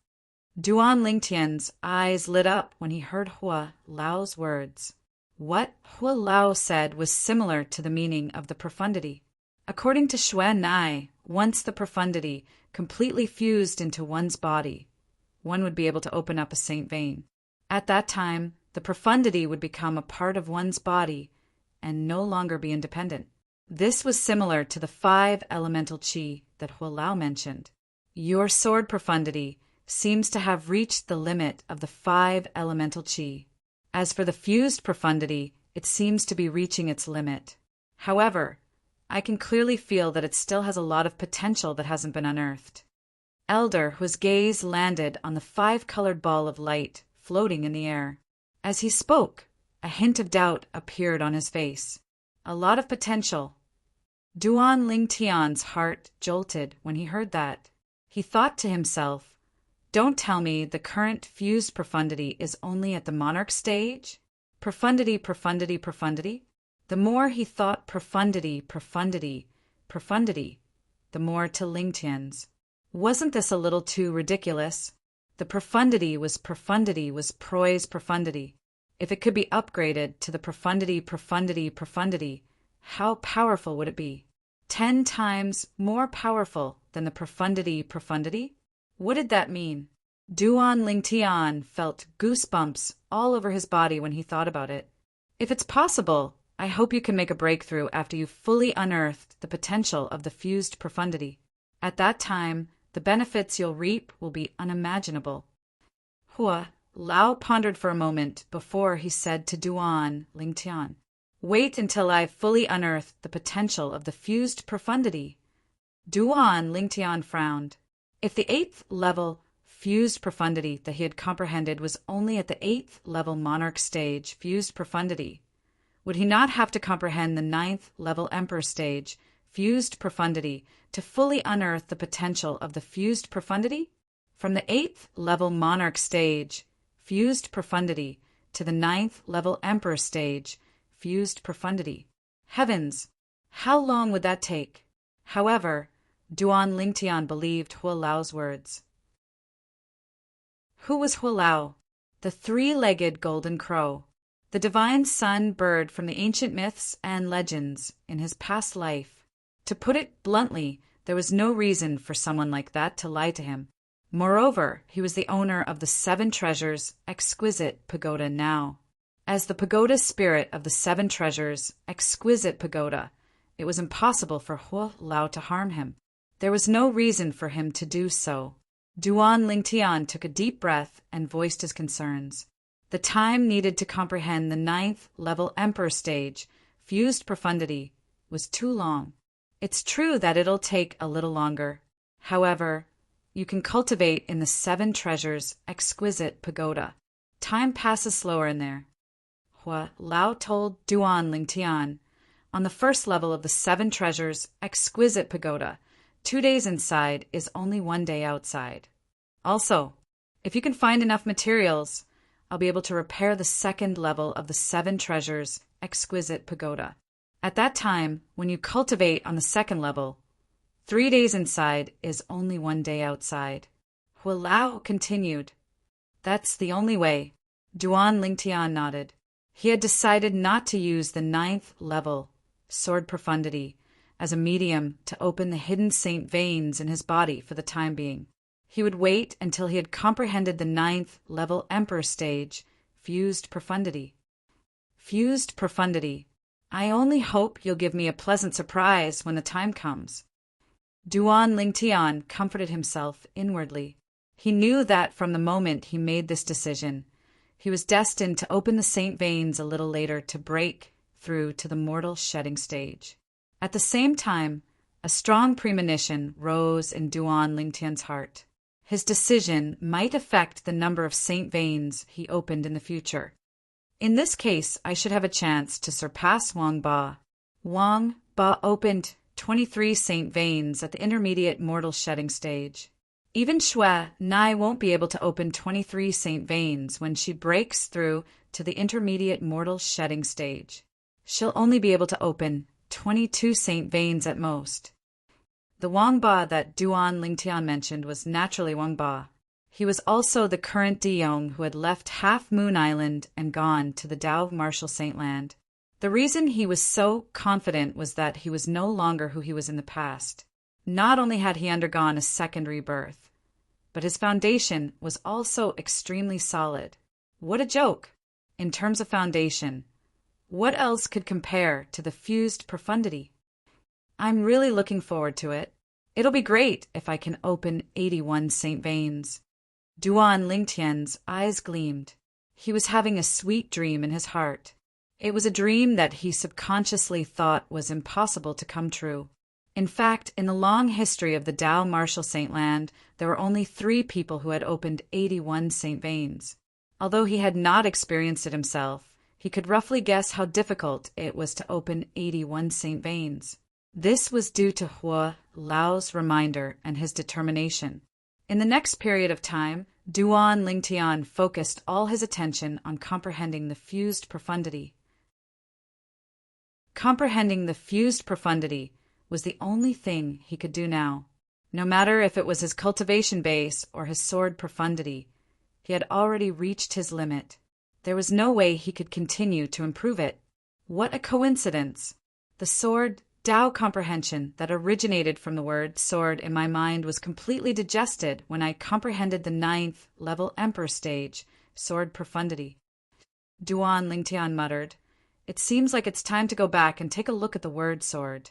Duan Lingtian's eyes lit up when he heard Hua Lao's words. What Hua Lao said was similar to the meaning of the profundity. According to Xuan Nai, once the profundity completely fused into one's body, one would be able to open up a saint vein. At that time, the profundity would become a part of one's body and no longer be independent. This was similar to the five elemental qi that Hua Lao mentioned. Your sword profundity seems to have reached the limit of the five elemental qi. As for the fused profundity, it seems to be reaching its limit. However, I can clearly feel that it still has a lot of potential that hasn't been unearthed. Elder, whose gaze landed on the five-colored ball of light floating in the air. As he spoke, a hint of doubt appeared on his face. A lot of potential. Duan Lingtian's heart jolted when he heard that. He thought to himself, don't tell me the current fused profundity is only at the monarch stage? Profundity, profundity, profundity? The more he thought profundity, profundity, profundity, the more to Lingtian's. Wasn't this a little too ridiculous? The profundity was Proy's profundity. If it could be upgraded to the profundity, profundity, profundity, how powerful would it be? 10 times more powerful than the profundity, profundity? What did that mean? Duan Lingtian felt goosebumps all over his body when he thought about it. If it's possible, I hope you can make a breakthrough after you've fully unearthed the potential of the fused profundity. At that time, the benefits you'll reap will be unimaginable. Hua Lao pondered for a moment before he said to Duan Lingtian, wait until I've fully unearthed the potential of the fused profundity. Duan Lingtian frowned. If the 8th level fused profundity that he had comprehended was only at the 8th level monarch stage fused profundity, would he not have to comprehend the 9th level emperor stage fused profundity to fully unearth the potential of the fused profundity? From the 8th level monarch stage fused profundity to the 9th level emperor stage fused profundity. Heavens, how long would that take? However, Duan Lingtian believed Hua Lao's words. Who was Hua Lao? The three-legged golden crow, the divine sun bird from the ancient myths and legends in his past life. To put it bluntly, there was no reason for someone like that to lie to him. Moreover, he was the owner of the 7 treasures' exquisite pagoda now. As the pagoda spirit of the 7 treasures' exquisite pagoda, it was impossible for Hua Lao to harm him. There was no reason for him to do so. Duan Lingtian took a deep breath and voiced his concerns. The time needed to comprehend the 9th level emperor stage, fused profundity, was too long. It's true that it'll take a little longer. However, you can cultivate in the 7 treasures' exquisite pagoda. Time passes slower in there. Hua Lao told Duan Lingtian, on the first level of the 7 treasures' exquisite pagoda, 2 days inside is only 1 day outside. Also, if you can find enough materials, I'll be able to repair the second level of the 7 treasures exquisite pagoda. At that time, when you cultivate on the second level, 3 days inside is only 1 day outside. Hualao continued. That's the only way. Duan Lingtian nodded. He had decided not to use the 9th level, sword profundity, as a medium to open the hidden saint veins in his body for the time being. He would wait until he had comprehended the 9th level emperor stage, fused profundity. Fused profundity. I only hope you'll give me a pleasant surprise when the time comes. Duan Lingtian comforted himself inwardly. He knew that from the moment he made this decision, he was destined to open the saint veins a little later to break through to the mortal shedding stage. At the same time, a strong premonition rose in Duan Lingtian's heart. His decision might affect the number of saint veins he opened in the future. In this case, I should have a chance to surpass Wang Ba. Wang Ba opened 23 saint veins at the intermediate mortal shedding stage. Even Shui Nai won't be able to open 23 saint veins when she breaks through to the intermediate mortal shedding stage. She'll only be able to open 22 saint veins at most. The Wang Ba that Duan Lingtian mentioned was naturally Wang Ba. He was also the current Diyong who had left Half Moon Island and gone to the Dao Martial Saint Land. The reason he was so confident was that he was no longer who he was in the past. Not only had he undergone a second rebirth, but his foundation was also extremely solid. What a joke! In terms of foundation, what else could compare to the fused profundity? I'm really looking forward to it. It'll be great if I can open 81 saint veins. Duan Lingtian's eyes gleamed. He was having a sweet dream in his heart. It was a dream that he subconsciously thought was impossible to come true. In fact, in the long history of the Dao Martial Saint Land, there were only 3 people who had opened 81 saint veins. Although he had not experienced it himself, he could roughly guess how difficult it was to open 81 saint veins. This was due to Hua Lao's reminder and his determination. In the next period of time, Duan Lingtian focused all his attention on comprehending the fused profundity. Comprehending the fused profundity was the only thing he could do now. No matter if it was his cultivation base or his sword profundity, he had already reached his limit. There was no way he could continue to improve it. What a coincidence! The sword Dao comprehension that originated from the word sword in my mind was completely digested when I comprehended the 9th level emperor stage, sword profundity. Duan Lingtian muttered, "It seems like it's time to go back and take a look at the word sword.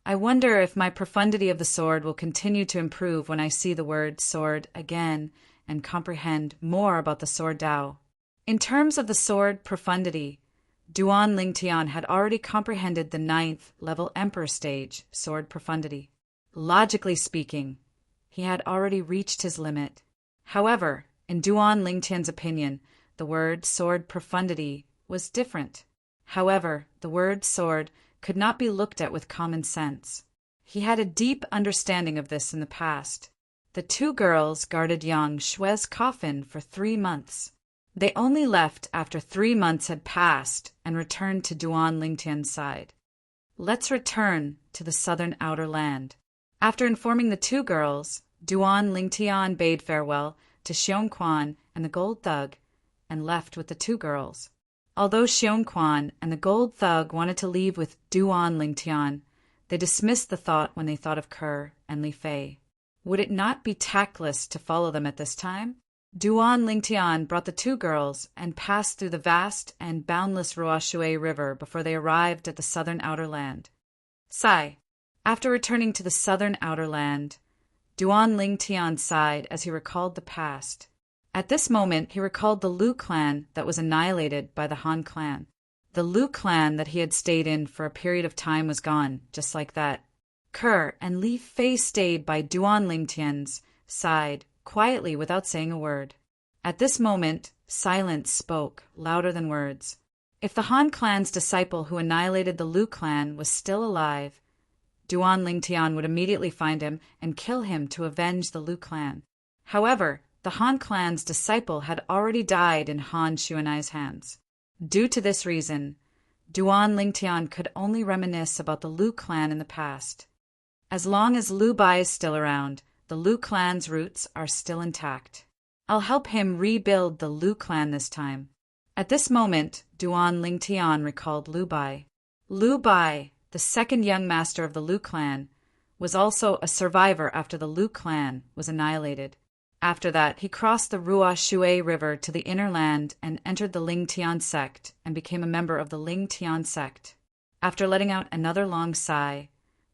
I wonder if my profundity of the sword will continue to improve when I see the word sword again and comprehend more about the sword Dao." In terms of the sword profundity, Duan Lingtian had already comprehended the 9th level emperor stage, sword profundity. Logically speaking, he had already reached his limit. However, in Duan Lingtian's opinion, the word sword profundity was different. However, the word sword could not be looked at with common sense. He had a deep understanding of this in the past. The 2 girls guarded young Shui's coffin for 3 months. They only left after 3 months had passed and returned to Duan Lingtian's side. Let's return to the southern outer land. After informing the 2 girls, Duan Lingtian bade farewell to Xiongquan and the gold thug and left with the 2 girls. Although Xiongquan and the gold thug wanted to leave with Duan Lingtian, they dismissed the thought when they thought of Kerr and Li Fei. Would it not be tactless to follow them at this time? Duan Lingtian brought the 2 girls and passed through the vast and boundless Ruoshui River before they arrived at the southern outer land. After returning to the southern outer land, Duan Lingtian sighed as he recalled the past. At this moment, he recalled the Lu clan that was annihilated by the Han clan. The Lu clan that he had stayed in for a period of time was gone, just like that. Kerr and Li Fei stayed by Duan Lingtian's side, quietly without saying a word. At this moment, silence spoke, louder than words. If the Han clan's disciple who annihilated the Lu clan was still alive, Duan Lingtian would immediately find him and kill him to avenge the Lu clan. However, the Han clan's disciple had already died in Han Xuanai's hands. Due to this reason, Duan Lingtian could only reminisce about the Lu clan in the past. As long as Lu Bai is still around, the Lu clan's roots are still intact. I'll help him rebuild the Lu clan this time. At this moment, Duan Lingtian recalled Lu Bai. Lu Bai, the second young master of the Lu clan, was also a survivor after the Lu clan was annihilated. After that, he crossed the Rua Shui River to the inner land and entered the Ling Tian sect and became a member of the Ling Tian sect. After letting out another long sigh,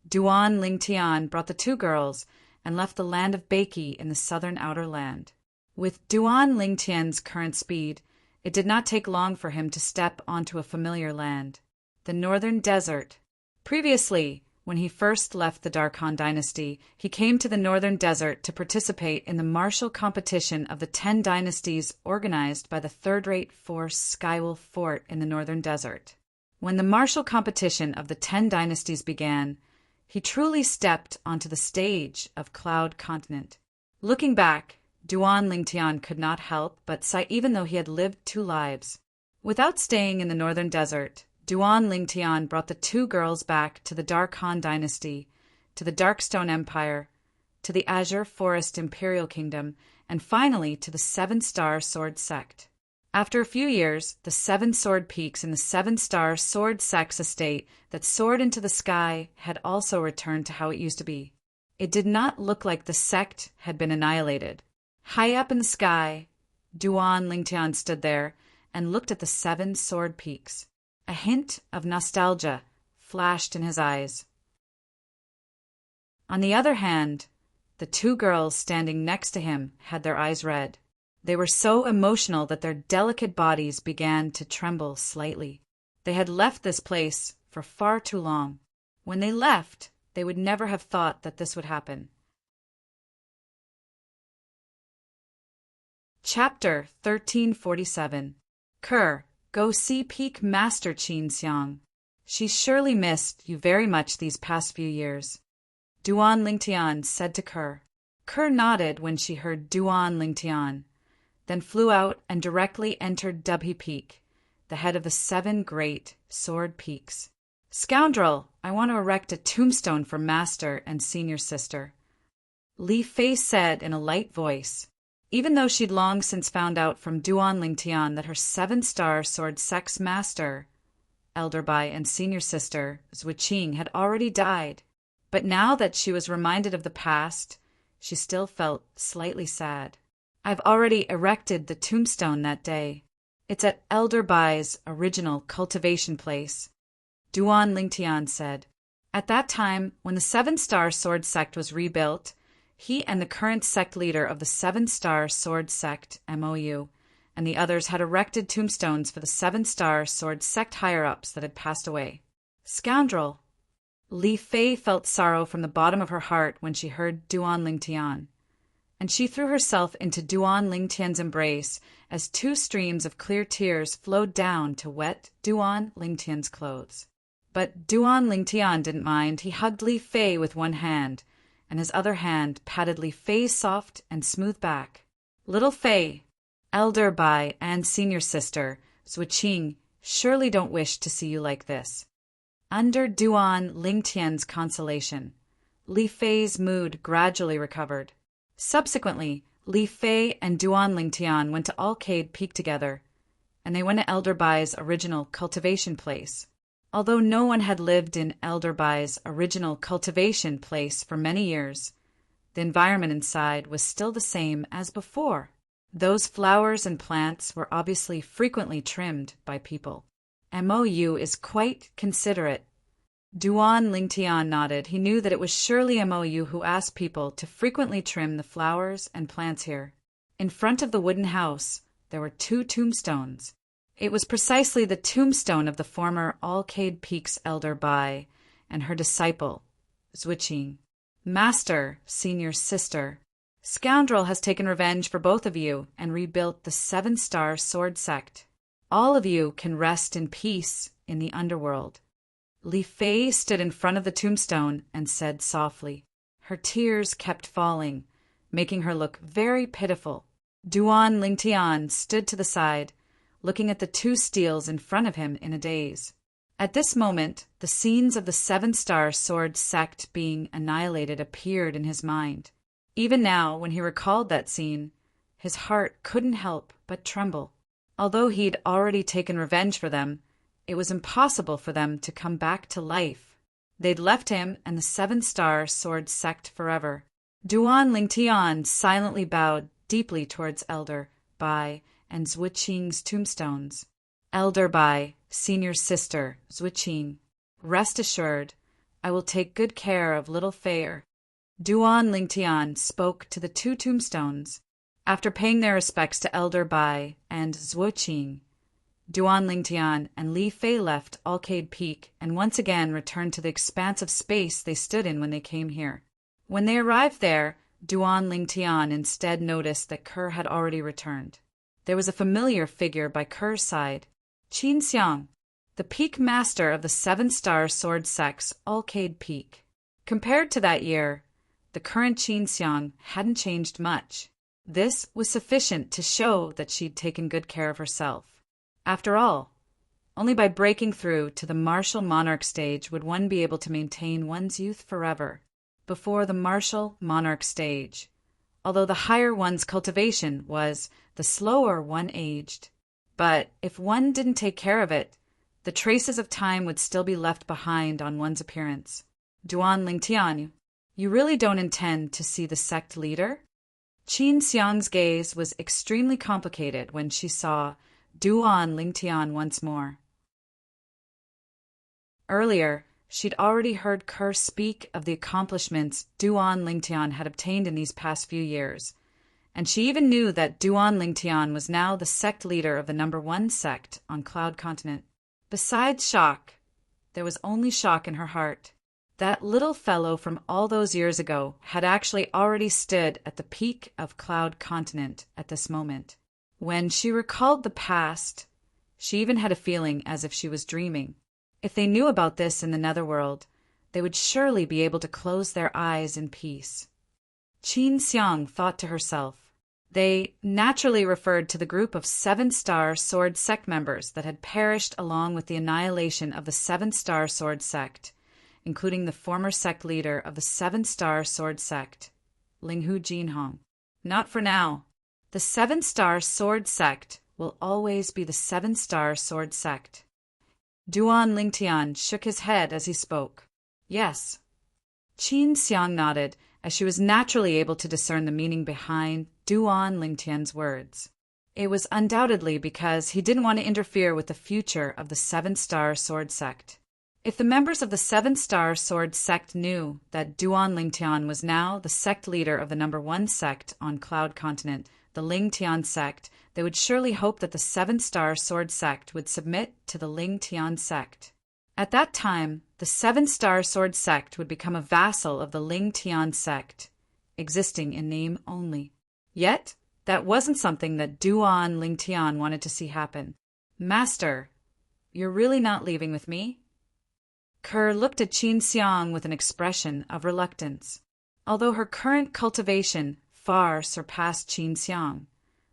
Duan Ling Tian brought the two girls and left the land of Beiki in the southern outer land. With Duan Ling Tian's current speed, it did not take long for him to step onto a familiar land, the northern desert. Previously, when he first left the Darkhan dynasty, he came to the northern desert to participate in the martial competition of the 10 dynasties organized by the third-rate force Skywolf Fort in the northern desert. When the martial competition of the 10 dynasties began, he truly stepped onto the stage of Cloud Continent. Looking back, Duan Lingtian could not help but sigh even though he had lived 2 lives. Without staying in the northern desert, Duan Lingtian brought the 2 girls back to the Darkhan dynasty, to the Darkstone Empire, to the Azure Forest Imperial Kingdom, and finally to the 7-Star Sword Sect. After a few years, the 7 sword peaks in the 7-Star Sword Sect's estate that soared into the sky had also returned to how it used to be. It did not look like the sect had been annihilated. High up in the sky, Duan Lingtian stood there and looked at the 7 sword peaks. A hint of nostalgia flashed in his eyes. On the other hand, the 2 girls standing next to him had their eyes red. They were so emotional that their delicate bodies began to tremble slightly. They had left this place for far too long. When they left, they would never have thought that this would happen. Chapter 1347. Kerr, go see Peak Master Qin Xiang. She's surely missed you very much these past few years. Duan Lingtian said to Kerr. Kerr nodded when she heard Duan Lingtian, then flew out and directly entered Dubhe Peak, the head of the 7 great sword peaks. Scoundrel, I want to erect a tombstone for Master and Senior Sister, Li Fei said in a light voice. Even though she'd long since found out from Duan Lingtian that her 7-Star Sword Sect's master, Elder Bai, and Senior Sister, Zwiqing, had already died. But now that she was reminded of the past, she still felt slightly sad. I've already erected the tombstone that day. It's at Elder Bai's original cultivation place, Duan Lingtian said. At that time, when the 7-Star Sword Sect was rebuilt, he and the current sect leader of the 7-Star Sword Sect, MOU, and the others had erected tombstones for the 7-Star Sword Sect higher-ups that had passed away. Scoundrel! Li Fei felt sorrow from the bottom of her heart when she heard Duan Lingtian, and she threw herself into Duan Lingtian's embrace as 2 streams of clear tears flowed down to wet Duan Lingtian's clothes. But Duan Lingtian didn't mind. He hugged Li Fei with one hand, and his other hand patted Li Fei's soft and smooth back. Little Fei, Elder Bai, and Senior Sister, Zwiqing, surely don't wish to see you like this. Under Duan Lingtian's consolation, Li Fei's mood gradually recovered. Subsequently, Li Fei and Duan Lingtian went to Alcade Peak together, and they went to Elder Bai's original cultivation place. Although no one had lived in Elder Bai's original cultivation place for many years, the environment inside was still the same as before. Those flowers and plants were obviously frequently trimmed by people. MOU is quite considerate. Duan Lingtian nodded. He knew that it was surely MOU who asked people to frequently trim the flowers and plants here. In front of the wooden house, there were 2 tombstones. It was precisely the tombstone of the former Alcade Peak's Elder Bai and her disciple, Zwiqing. Master, Senior Sister, Scoundrel has taken revenge for both of you and rebuilt the 7-Star Sword Sect. All of you can rest in peace in the underworld. Li Fei stood in front of the tombstone and said softly. Her tears kept falling, making her look very pitiful. Duan Lingtian stood to the side, looking at the two steels in front of him in a daze. At this moment, the scenes of the seven-star sword sect being annihilated appeared in his mind. Even now, when he recalled that scene, his heart couldn't help but tremble. Although he'd already taken revenge for them, it was impossible for them to come back to life. They'd left him and the seven-star sword sect forever. Duan Lingtian silently bowed deeply towards Elder Bai and Zhuqing's tombstones. Elder Bai, senior sister, Zhuqing, rest assured, I will take good care of little Fair. Duan Lingtian spoke to the two tombstones. After paying their respects to Elder Bai and Zhuqing, Duan Lingtian and Li Fei left Alcade Peak and once again returned to the expanse of space they stood in when they came here. When they arrived there, Duan Lingtian instead noticed that Kerr had already returned. There was a familiar figure by Kerr's side, Qin Xiang, the peak master of the seven-star sword sect's Alcade Peak. Compared to that year, the current Qin Xiang hadn't changed much. This was sufficient to show that she'd taken good care of herself. After all, only by breaking through to the martial monarch stage would one be able to maintain one's youth forever. Before the martial monarch stage, although the higher one's cultivation was, the slower one aged. But if one didn't take care of it, the traces of time would still be left behind on one's appearance. Duan Lingtian, you really don't intend to see the sect leader? Qin Xiang's gaze was extremely complicated when she saw Duan Lingtian once more. Earlier, she'd already heard Kerr speak of the accomplishments Duan Lingtian had obtained in these past few years, and she even knew that Duan Lingtian was now the sect leader of the #1 sect on Cloud Continent. Besides shock, there was only shock in her heart. That little fellow from all those years ago had actually already stood at the peak of Cloud Continent at this moment. When she recalled the past, she even had a feeling as if she was dreaming. If they knew about this in the netherworld, they would surely be able to close their eyes in peace. Qin Xiang thought to herself. They naturally referred to the group of seven-star sword sect members that had perished along with the annihilation of the seven-star sword sect, including the former sect leader of the seven-star sword sect, Linghu Jinhong. Not for now. The seven-star sword sect will always be the seven-star sword sect. Duan Lingtian shook his head as he spoke. Yes. Qin Xiang nodded, as she was naturally able to discern the meaning behind Duan Lingtian's words. It was undoubtedly because he didn't want to interfere with the future of the seven-star sword sect. If the members of the seven-star sword sect knew that Duan Lingtian was now the sect leader of the #1 sect on Cloud Continent, the Lingtian sect, they would surely hope that the seven-star sword sect would submit to the Lingtian sect. At that time, the seven-star sword sect would become a vassal of the Lingtian sect, existing in name only. Yet, that wasn't something that Duan Lingtian wanted to see happen. Master, you're really not leaving with me? Kerr looked at Qin Xiang with an expression of reluctance. Although her current cultivation far surpassed Qin Xiang,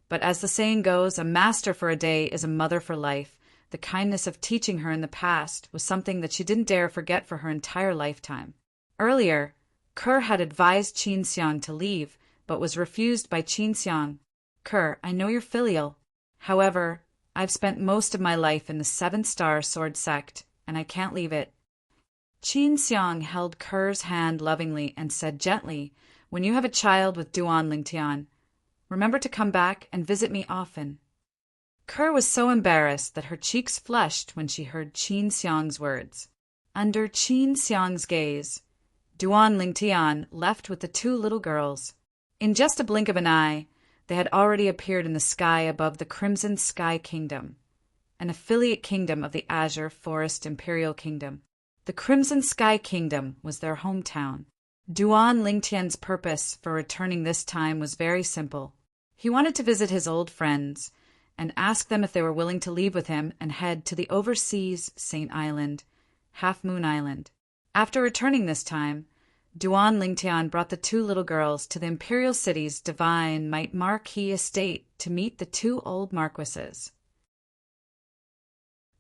but as the saying goes, a master for a day is a mother for life, the kindness of teaching her in the past was something that she didn't dare forget for her entire lifetime. Earlier, Kerr had advised Qin Xiang to leave, but was refused by Qin Xiang. Kerr, I know you're filial. However, I've spent most of my life in the seven-star sword sect, and I can't leave it. Qin Xiang held Kerr's hand lovingly and said gently, when you have a child with Duan Lingtian, remember to come back and visit me often. Kerr was so embarrassed that her cheeks flushed when she heard Qin Xiang's words. Under Qin Xiang's gaze, Duan Lingtian left with the two little girls. In just a blink of an eye, they had already appeared in the sky above the Crimson Sky Kingdom, an affiliate kingdom of the Azure Forest Imperial Kingdom. The Crimson Sky Kingdom was their hometown. Duan Lingtian's purpose for returning this time was very simple. He wanted to visit his old friends and ask them if they were willing to leave with him and head to the overseas Saint Island, Half Moon Island. After returning this time, Duan Lingtian brought the two little girls to the imperial city's divine might marquis estate to meet the two old marquises.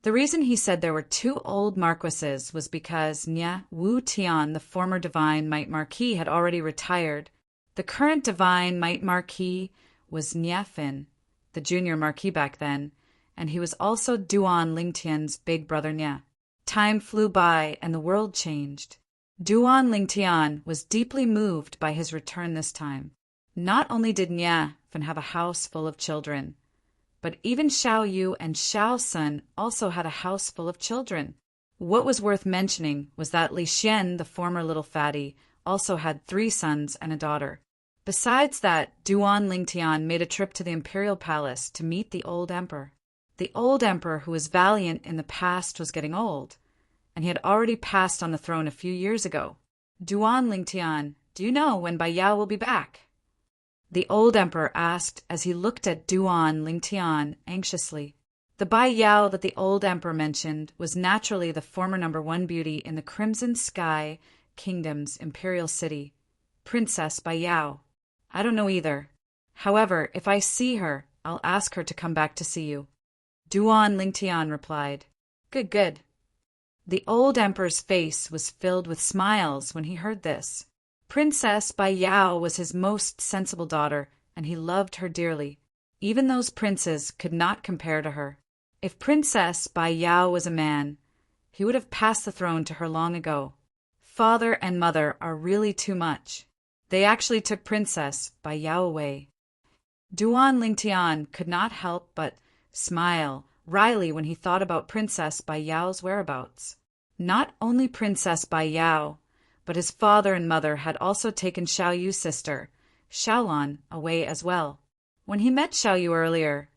The reason he said there were two old marquises was because Nya Wu Tian, the former divine might marquis, had already retired. The current divine might marquis was Nya Fin, the junior marquis back then, and he was also Duan Lingtian's big brother Nya. Time flew by and the world changed. Duan Lingtian was deeply moved by his return this time. Not only did Nya Fin have a house full of children, but even Xiao Yu and Xiao Sun also had a house full of children. What was worth mentioning was that Li Xian, the former little fatty, also had 3 sons and a daughter. Besides that, Duan Lingtian made a trip to the imperial palace to meet the old emperor. The old emperor, who was valiant in the past, was getting old, and he had already passed on the throne a few years ago. Duan Lingtian, do you know when Bai Yao will be back? The old emperor asked as he looked at Duan Lingtian anxiously. The Bai Yao that the old emperor mentioned was naturally the former #1 beauty in the Crimson Sky Kingdom's imperial city, Princess Bai Yao. I don't know either. However, if I see her, I'll ask her to come back to see you. Duan Lingtian replied. Good, good. The old emperor's face was filled with smiles when he heard this. Princess Bai Yao was his most sensible daughter, and he loved her dearly. Even those princes could not compare to her. If Princess Bai Yao was a man, he would have passed the throne to her long ago. Father and mother are really too much. They actually took Princess Bai Yao away. Duan Lingtian could not help but smile wryly when he thought about Princess Bai Yao's whereabouts. Not only Princess Bai Yao, but his father and mother had also taken Xiao Yu's sister, Xiaolan, away as well. When he met Xiao Yu earlier,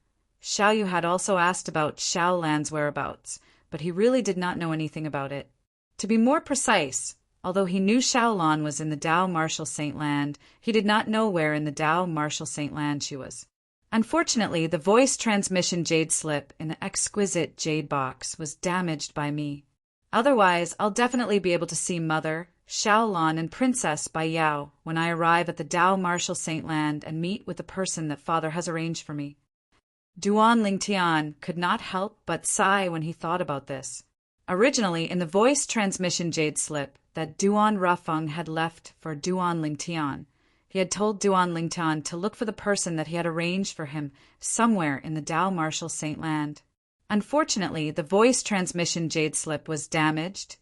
Xiao Yu had also asked about Xiaolan's whereabouts, but he really did not know anything about it. To be more precise, although he knew Xiaolan was in the Dao Martial Saint Land, he did not know where in the Dao Martial Saint Land she was. Unfortunately, the voice transmission jade slip in the exquisite jade box was damaged by me. Otherwise, I'll definitely be able to see Mother, Xiaolan, and Princess Bai Yao when I arrive at the Dao Martial Saint Land and meet with the person that Father has arranged for me. Duan Lingtian could not help but sigh when he thought about this. Originally, in the voice transmission jade slip that Duan Rafeng had left for Duan Lingtian, he had told Duan Lingtian to look for the person that he had arranged for him somewhere in the Dao Martial Saint Land. Unfortunately, the voice transmission jade slip was damaged,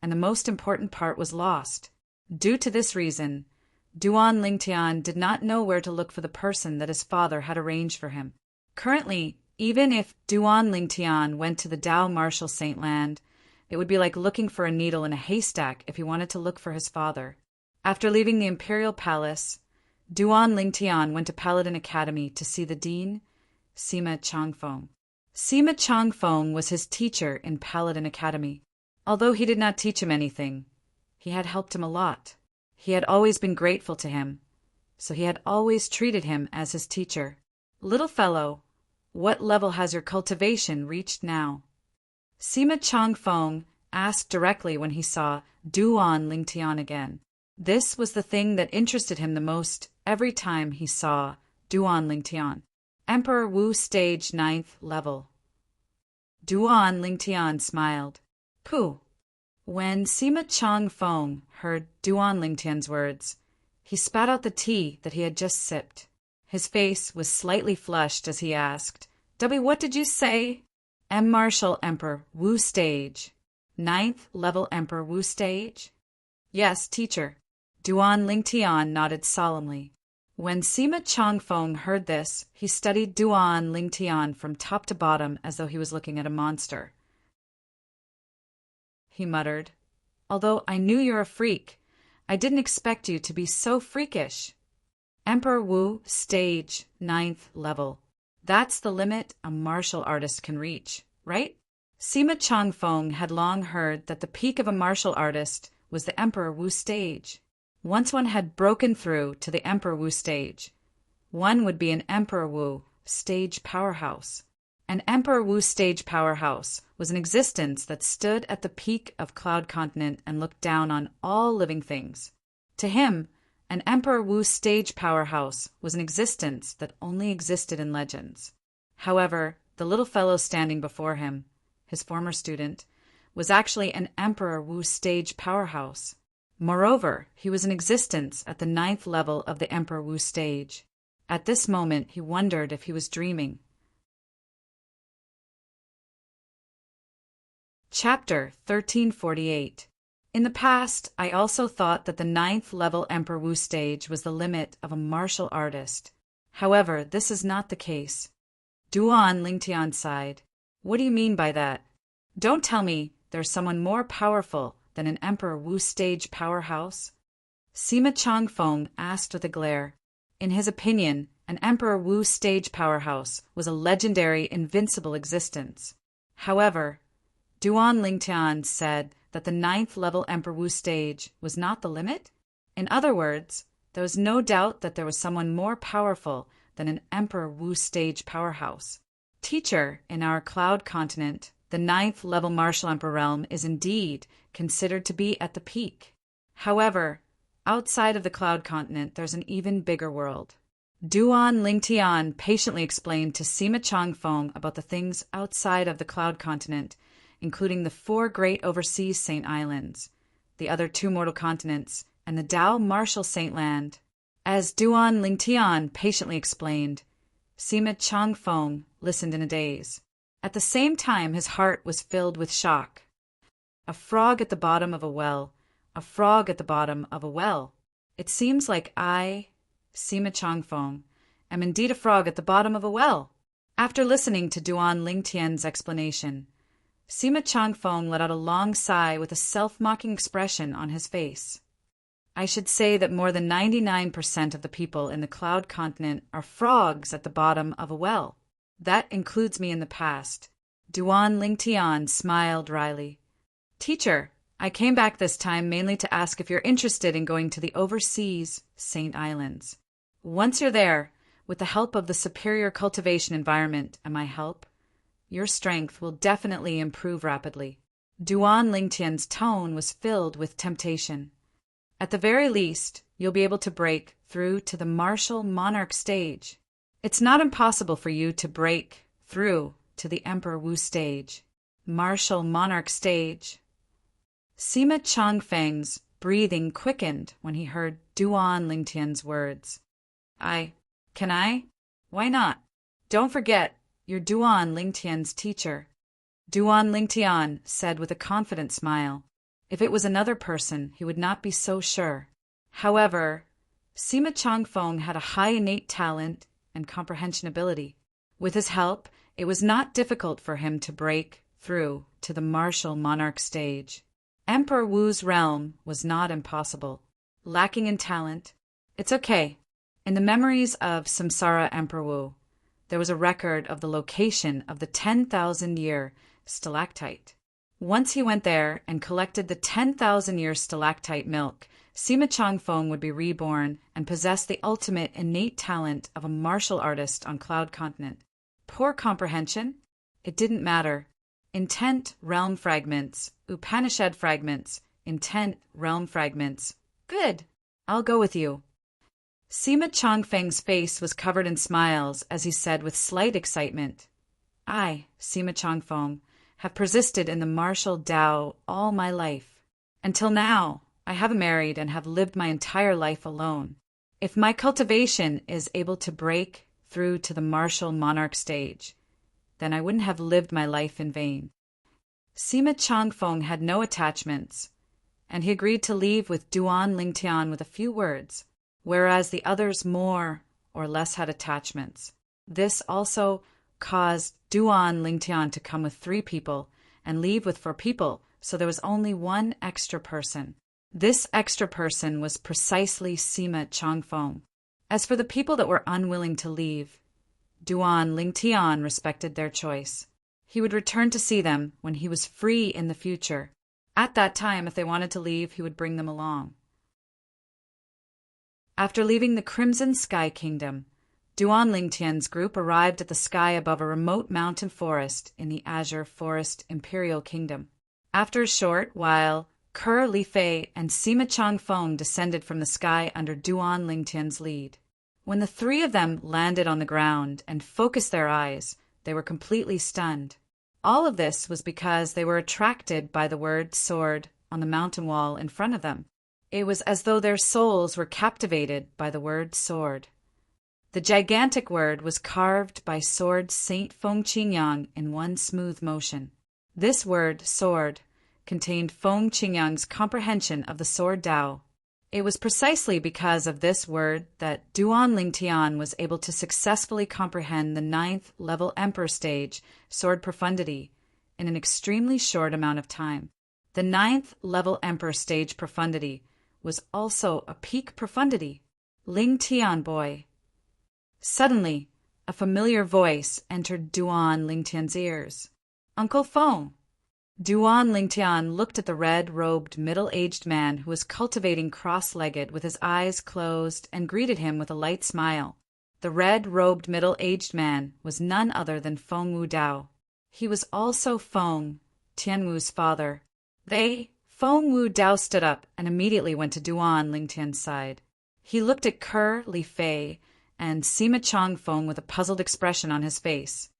and the most important part was lost. Due to this reason, Duan Lingtian did not know where to look for the person that his father had arranged for him. Currently, even if Duan Lingtian went to the Dao Martial Saint Land, it would be like looking for a needle in a haystack if he wanted to look for his father. After leaving the imperial palace, Duan Lingtian went to Paladin Academy to see the dean, Sima Changfeng. Sima Changfeng was his teacher in Paladin Academy. Although he did not teach him anything, he had helped him a lot. He had always been grateful to him, so he had always treated him as his teacher. Little fellow, what level has your cultivation reached now? Sima Changfeng asked directly when he saw Duan Lingtian again. This was the thing that interested him the most every time he saw Duan Lingtian. Emperor Wu stage 9th level. Duan Lingtian smiled. Pooh. When Sima Changfeng heard Duan Lingtian's words, he spat out the tea that he had just sipped. His face was slightly flushed as he asked, what did you say? Martial Emperor Wu stage. 9th level Emperor Wu stage? Yes, teacher. Duan Lingtian nodded solemnly. When Sima Changfeng heard this, he studied Duan Lingtian from top to bottom as though he was looking at a monster. He muttered, although I knew you're a freak, I didn't expect you to be so freakish. Emperor Wu, stage 9th level. That's the limit a martial artist can reach, right? Sima Changfeng had long heard that the peak of a martial artist was the Emperor Wu stage. Once one had broken through to the Emperor Wu stage, one would be an Emperor Wu stage powerhouse. An Emperor Wu stage powerhouse was an existence that stood at the peak of Cloud Continent and looked down on all living things. To him, an Emperor Wu's stage powerhouse was an existence that only existed in legends. However, the little fellow standing before him, his former student, was actually an Emperor Wu stage powerhouse. Moreover, he was in existence at the 9th level of the Emperor Wu stage. At this moment, he wondered if he was dreaming. Chapter 1348. In the past, I also thought that the 9th level Emperor Wu stage was the limit of a martial artist. However, this is not the case. Duan Lingtian sighed. What do you mean by that? Don't tell me there's someone more powerful than an Emperor Wu stage powerhouse? Sima Changfeng asked with a glare. In his opinion, an Emperor Wu stage powerhouse was a legendary, invincible existence. However, Duan Lingtian said that the 9th level Emperor Wu stage was not the limit? In other words, there was no doubt that there was someone more powerful than an Emperor Wu stage powerhouse. Teacher, in our Cloud Continent, the 9th level Martial Emperor realm is indeed considered to be at the peak. However, outside of the Cloud Continent, there's an even bigger world. Duan Lingtian patiently explained to Sima Changfeng about the things outside of the Cloud Continent, including the 4 great overseas Saint Islands, the other 2 mortal continents, and the Dao Martial Saint Land. As Duan Lingtian patiently explained, Sima Changfeng listened in a daze. At the same time, his heart was filled with shock. A frog at the bottom of a well, a frog at the bottom of a well. It seems like I, Sima Changfeng, am indeed a frog at the bottom of a well. After listening to Duan Lingtian's explanation, Sima Changfeng let out a long sigh with a self-mocking expression on his face. I should say that more than 99% of the people in the Cloud Continent are frogs at the bottom of a well. That includes me in the past. Duan Lingtian smiled wryly. Teacher, I came back this time mainly to ask if you're interested in going to the overseas Saint Islands. Once you're there, with the help of the superior cultivation environment and my help, your strength will definitely improve rapidly. Duan Lingtian's tone was filled with temptation. At the very least, you'll be able to break through to the martial monarch stage. It's not impossible for you to break through to the Emperor Wu stage. Martial monarch stage. Sima Changfeng's breathing quickened when he heard Duan Lingtian's words. Can I? Why not? Don't forget, you're Duan Lingtian's teacher. Duan Lingtian said with a confident smile. If it was another person, he would not be so sure. However, Sima Changfeng had a high innate talent and comprehension ability. With his help, it was not difficult for him to break through to the martial monarch stage. Emperor Wu's realm was not impossible. Lacking in talent, it's okay. In the memories of Samsara Emperor Wu, there was a record of the location of the 10,000-year stalactite. Once he went there and collected the 10,000-year stalactite milk, Sima Changfeng would be reborn and possess the ultimate innate talent of a martial artist on Cloud Continent. Poor comprehension? It didn't matter. Intent realm fragments, Upanishad fragments, intent realm fragments. Good. I'll go with you. Sima Changfeng's face was covered in smiles as he said with slight excitement, I, Sima Changfeng, have persisted in the martial Tao all my life. Until now, I haven't married and have lived my entire life alone. If my cultivation is able to break through to the martial monarch stage, then I wouldn't have lived my life in vain. Sima Changfeng had no attachments, and he agreed to leave with Duan Lingtian with a few words, whereas the others more or less had attachments. This also caused Duan Lingtian to come with 3 people and leave with 4 people, so there was only 1 extra person. This extra person was precisely Sima Changfeng. As for the people that were unwilling to leave, Duan Lingtian respected their choice. He would return to see them when he was free in the future. At that time, if they wanted to leave, he would bring them along. After leaving the Crimson Sky Kingdom, Duan Lingtian's group arrived at the sky above a remote mountain forest in the Azure Forest Imperial Kingdom. After a short while, Ke, Li Fei, and Sima Chang Feng descended from the sky under Duan Lingtian's lead. When the three of them landed on the ground and focused their eyes, they were completely stunned. All of this was because they were attracted by the word sword on the mountain wall in front of them. It was as though their souls were captivated by the word sword. The gigantic word was carved by Sword Saint Feng Qingyang in one smooth motion. This word, sword, contained Feng Qingyang's comprehension of the sword Tao. It was precisely because of this word that Duan Lingtian was able to successfully comprehend the 9th level Emperor stage, sword profundity, in an extremely short amount of time. The 9th level Emperor stage profundity was also a peak profundity. Lingtian boy. Suddenly, a familiar voice entered Duan Lingtian's ears. Uncle Feng. Duan Lingtian looked at the red-robed middle-aged man who was cultivating cross-legged with his eyes closed and greeted him with a light smile. The red-robed middle-aged man was none other than Feng Wu Dao. He was also Feng, Tianwu's father. Feng Wu Dao stood up and immediately went to Duan Lingtian's side. He looked at Ke, Li Fei, and Sima Chang Feng with a puzzled expression on his face.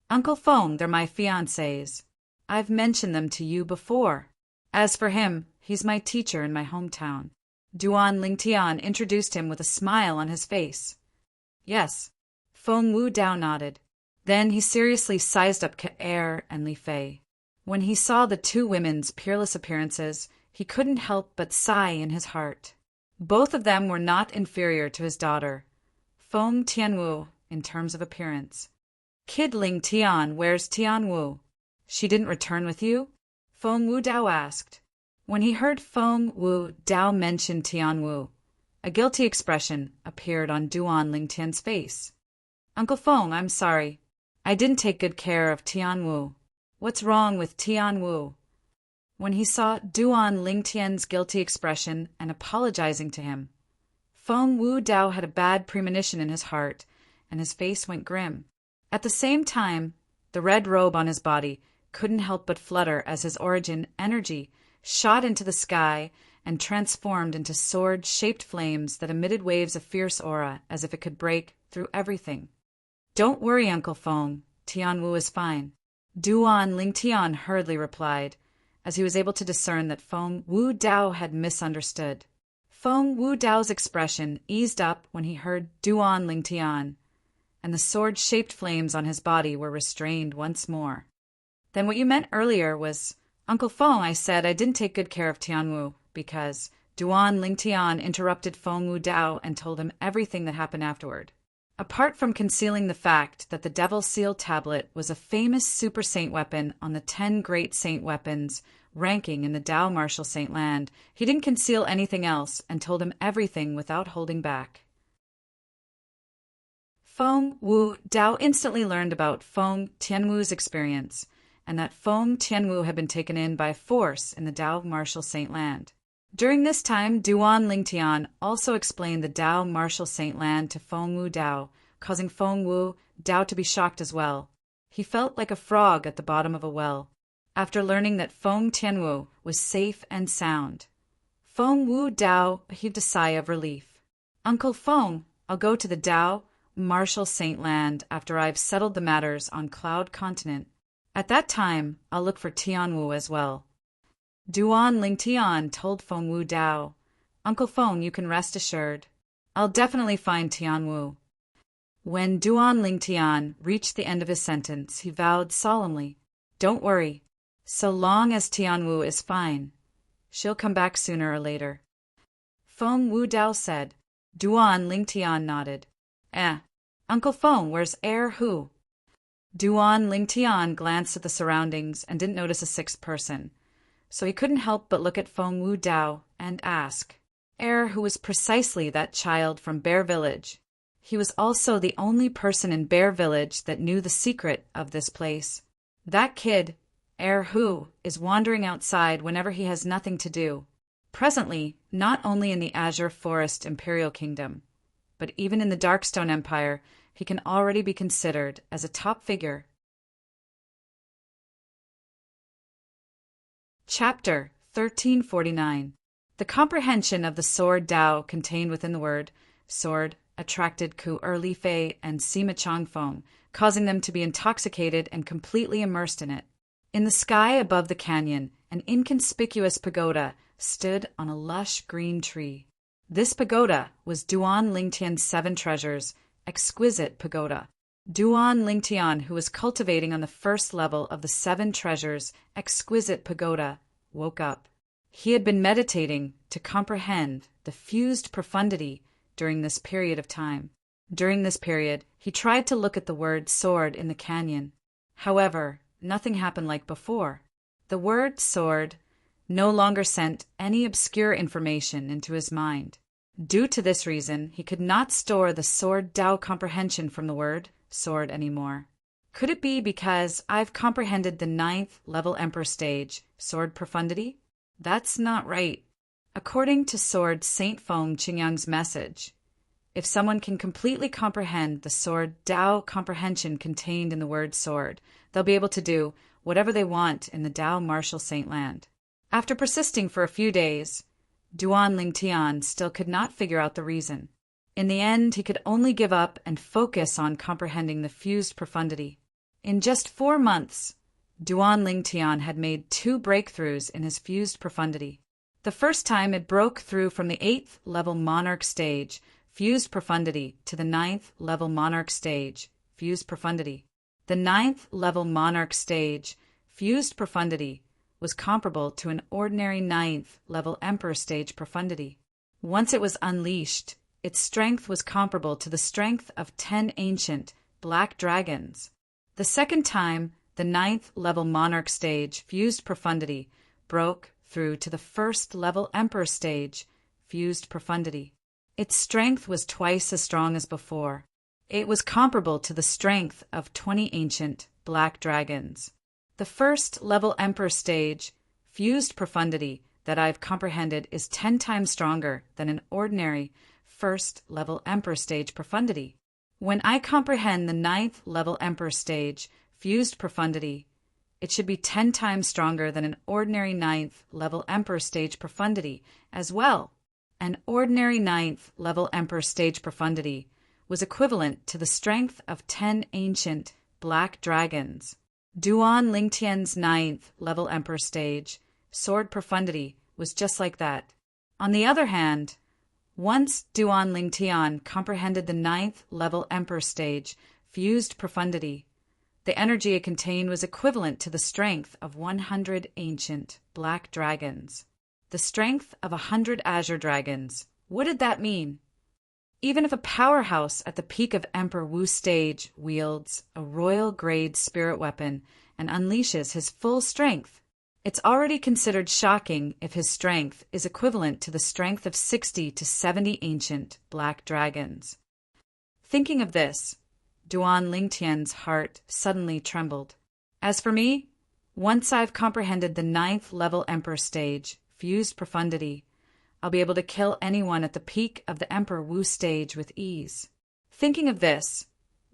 Uncle Feng, they're my fiancés. I've mentioned them to you before. As for him, he's my teacher in my hometown. Duan Lingtian introduced him with a smile on his face. Yes. Feng Wu Dao nodded. Then he seriously sized up Ke and Li Fei. When he saw the two women's peerless appearances, he couldn't help but sigh in his heart. Both of them were not inferior to his daughter, Feng Tianwu, in terms of appearance. Kid Lingtian, where's Tianwu? She didn't return with you? Feng Wu Dao asked. When he heard Feng Wu Dao mention Tianwu, a guilty expression appeared on Duan Lingtian's face. Uncle Feng, I'm sorry. I didn't take good care of Tianwu. What's wrong with Tianwu? When he saw Duan Lingtian's guilty expression and apologizing to him, Feng Wu Dao had a bad premonition in his heart, and his face went grim. At the same time, the red robe on his body couldn't help but flutter as his origin energy shot into the sky and transformed into sword-shaped flames that emitted waves of fierce aura as if it could break through everything. Don't worry, Uncle Feng. Tianwu is fine. Duan Lingtian hurriedly replied, as he was able to discern that Feng Wu Dao had misunderstood. Feng Wu Dao's expression eased up when he heard Duan Lingtian, and the sword-shaped flames on his body were restrained once more. Then what you meant earlier was, Uncle Feng, I said I didn't take good care of Tianwu, because Duan Lingtian interrupted Feng Wu Dao and told him everything that happened afterward. Apart from concealing the fact that the Devil Seal Tablet was a famous Super Saint weapon on the 10 Great Saint Weapons ranking in the Tao Martial Saint Land, he didn't conceal anything else and told him everything without holding back. Feng Wu Dao instantly learned about Feng Tianwu's experience, and that Feng Tianwu had been taken in by force in the Tao Martial Saint Land. During this time, Duan Lingtian also explained the Tao Martial Saint Land to Feng Wu Dao, causing Feng Wu Dao to be shocked as well. He felt like a frog at the bottom of a well, after learning that Feng Tianwu was safe and sound. Feng Wu Dao heaved a sigh of relief. Uncle Feng, I'll go to the Tao Martial Saint Land after I've settled the matters on Cloud Continent. At that time, I'll look for Tianwu as well. Duan Lingtian told Feng Wu Dao, Uncle Feng, you can rest assured. I'll definitely find Tianwu. When Duan Lingtian reached the end of his sentence, he vowed solemnly, Don't worry. So long as Tianwu is fine, she'll come back sooner or later. Feng Wu Dao said. Duan Lingtian nodded. Uncle Feng, where's Hu? Duan Lingtian glanced at the surroundings and didn't notice a sixth person, so he couldn't help but look at Feng Wu Dao and ask. Who was precisely that child from Bear Village. He was also the only person in Bear Village that knew the secret of this place. That kid, Hu, is wandering outside whenever he has nothing to do. Presently, not only in the Azure Forest Imperial Kingdom, but even in the Darkstone Empire, he can already be considered as a top figure. Chapter 1349. The comprehension of the sword Dao contained within the word sword attracted Ku Erli Fei and Sima Changfeng, causing them to be intoxicated and completely immersed in it. In the sky above the canyon, an inconspicuous pagoda stood on a lush green tree. This pagoda was Duan Lingtian's 7 treasures, exquisite pagoda. Duan Lingtian, who was cultivating on the first level of the 7 treasures, exquisite pagoda, woke up. He had been meditating to comprehend the fused profundity during this period of time. During this period, he tried to look at the word sword in the canyon. However, nothing happened like before. The word sword no longer sent any obscure information into his mind. Due to this reason, he could not store the sword Dao comprehension from the word sword anymore. Could it be because I've comprehended the 9th level Emperor stage, sword profundity? That's not right. According to Sword Saint Feng Qingyang's message, if someone can completely comprehend the sword Dao comprehension contained in the word sword, they'll be able to do whatever they want in the Dao martial saint land. After persisting for a few days, Duan Lingtian still could not figure out the reason. In the end, he could only give up and focus on comprehending the fused profundity. In just 4 months, Duan Lingtian had made 2 breakthroughs in his fused profundity. The first time it broke through from the 8th level monarch stage, fused profundity, to the 9th level monarch stage, fused profundity. The 9th level monarch stage, fused profundity, was comparable to an ordinary 9th level emperor stage profundity. Once it was unleashed, its strength was comparable to the strength of 10 ancient black dragons. The second time, the 9th level monarch stage, fused profundity, broke through to the 1st level emperor stage, fused profundity. Its strength was twice as strong as before. It was comparable to the strength of 20 ancient black dragons. The 1st level emperor stage, fused profundity, that I've comprehended is 10 times stronger than an ordinary 1st level emperor stage profundity. When I comprehend the 9th level emperor stage, fused profundity, it should be 10 times stronger than an ordinary 9th level emperor stage profundity as well. An ordinary 9th level emperor stage profundity was equivalent to the strength of 10 ancient black dragons. Duan Lingtian's 9th level emperor stage, sword profundity, was just like that. On the other hand, once Duan Lingtian comprehended the 9th level emperor stage, fused profundity, the energy it contained was equivalent to the strength of 100 ancient black dragons. The strength of 100 azure dragons. What did that mean? Even if a powerhouse at the peak of Emperor Wu stage wields a royal grade spirit weapon and unleashes his full strength, it's already considered shocking if his strength is equivalent to the strength of 60 to 70 ancient black dragons. Thinking of this, Duan Lingtian's heart suddenly trembled. As for me, once I've comprehended the 9th level emperor stage, fused profundity, I'll be able to kill anyone at the peak of the Emperor Wu stage with ease. Thinking of this,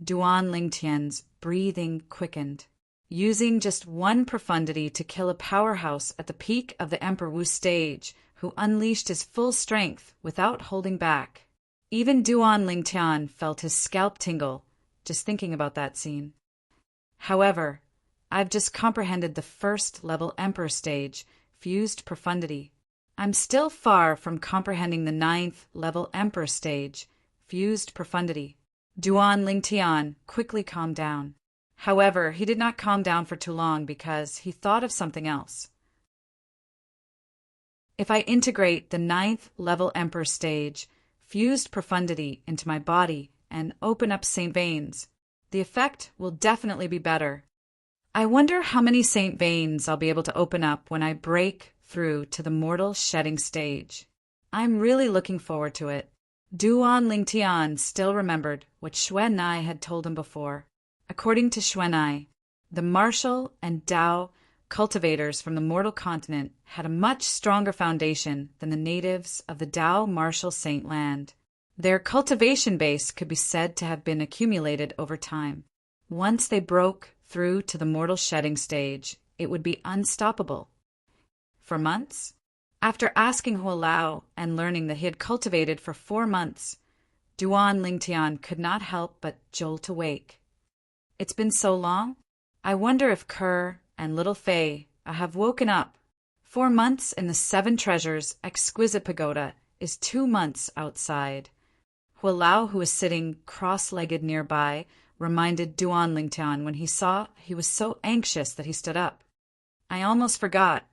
Duan Lingtian's breathing quickened. Using just 1 profundity to kill a powerhouse at the peak of the Emperor Wu stage, who unleashed his full strength without holding back. Even Duan Lingtian felt his scalp tingle just thinking about that scene. However, I've just comprehended the 1st level emperor stage, fused profundity. I'm still far from comprehending the 9th level emperor stage, fused profundity. Duan Lingtian quickly calmed down. However, he did not calm down for too long because he thought of something else. If I integrate the 9th level emperor stage, fused profundity, into my body and open up saint veins, the effect will definitely be better. I wonder how many saint veins I'll be able to open up when I break through to the mortal shedding stage. I'm really looking forward to it. Duan Lingtian still remembered what Xuanai had told him before. According to Xuanai, the martial and Dao cultivators from the mortal continent had a much stronger foundation than the natives of the Dao martial saint land. Their cultivation base could be said to have been accumulated over time. Once they broke through to the mortal shedding stage, it would be unstoppable. For months? After asking Hualao and learning that he had cultivated for 4 months, Duan Lingtian could not help but jolt awake. It's been so long? I wonder if Kerr and little Fei have woken up. 4 months in the Seven Treasures exquisite pagoda is 2 months outside. Hualao, who was sitting cross-legged nearby, reminded Duan Lingtian when he saw he was so anxious that he stood up. I almost forgot.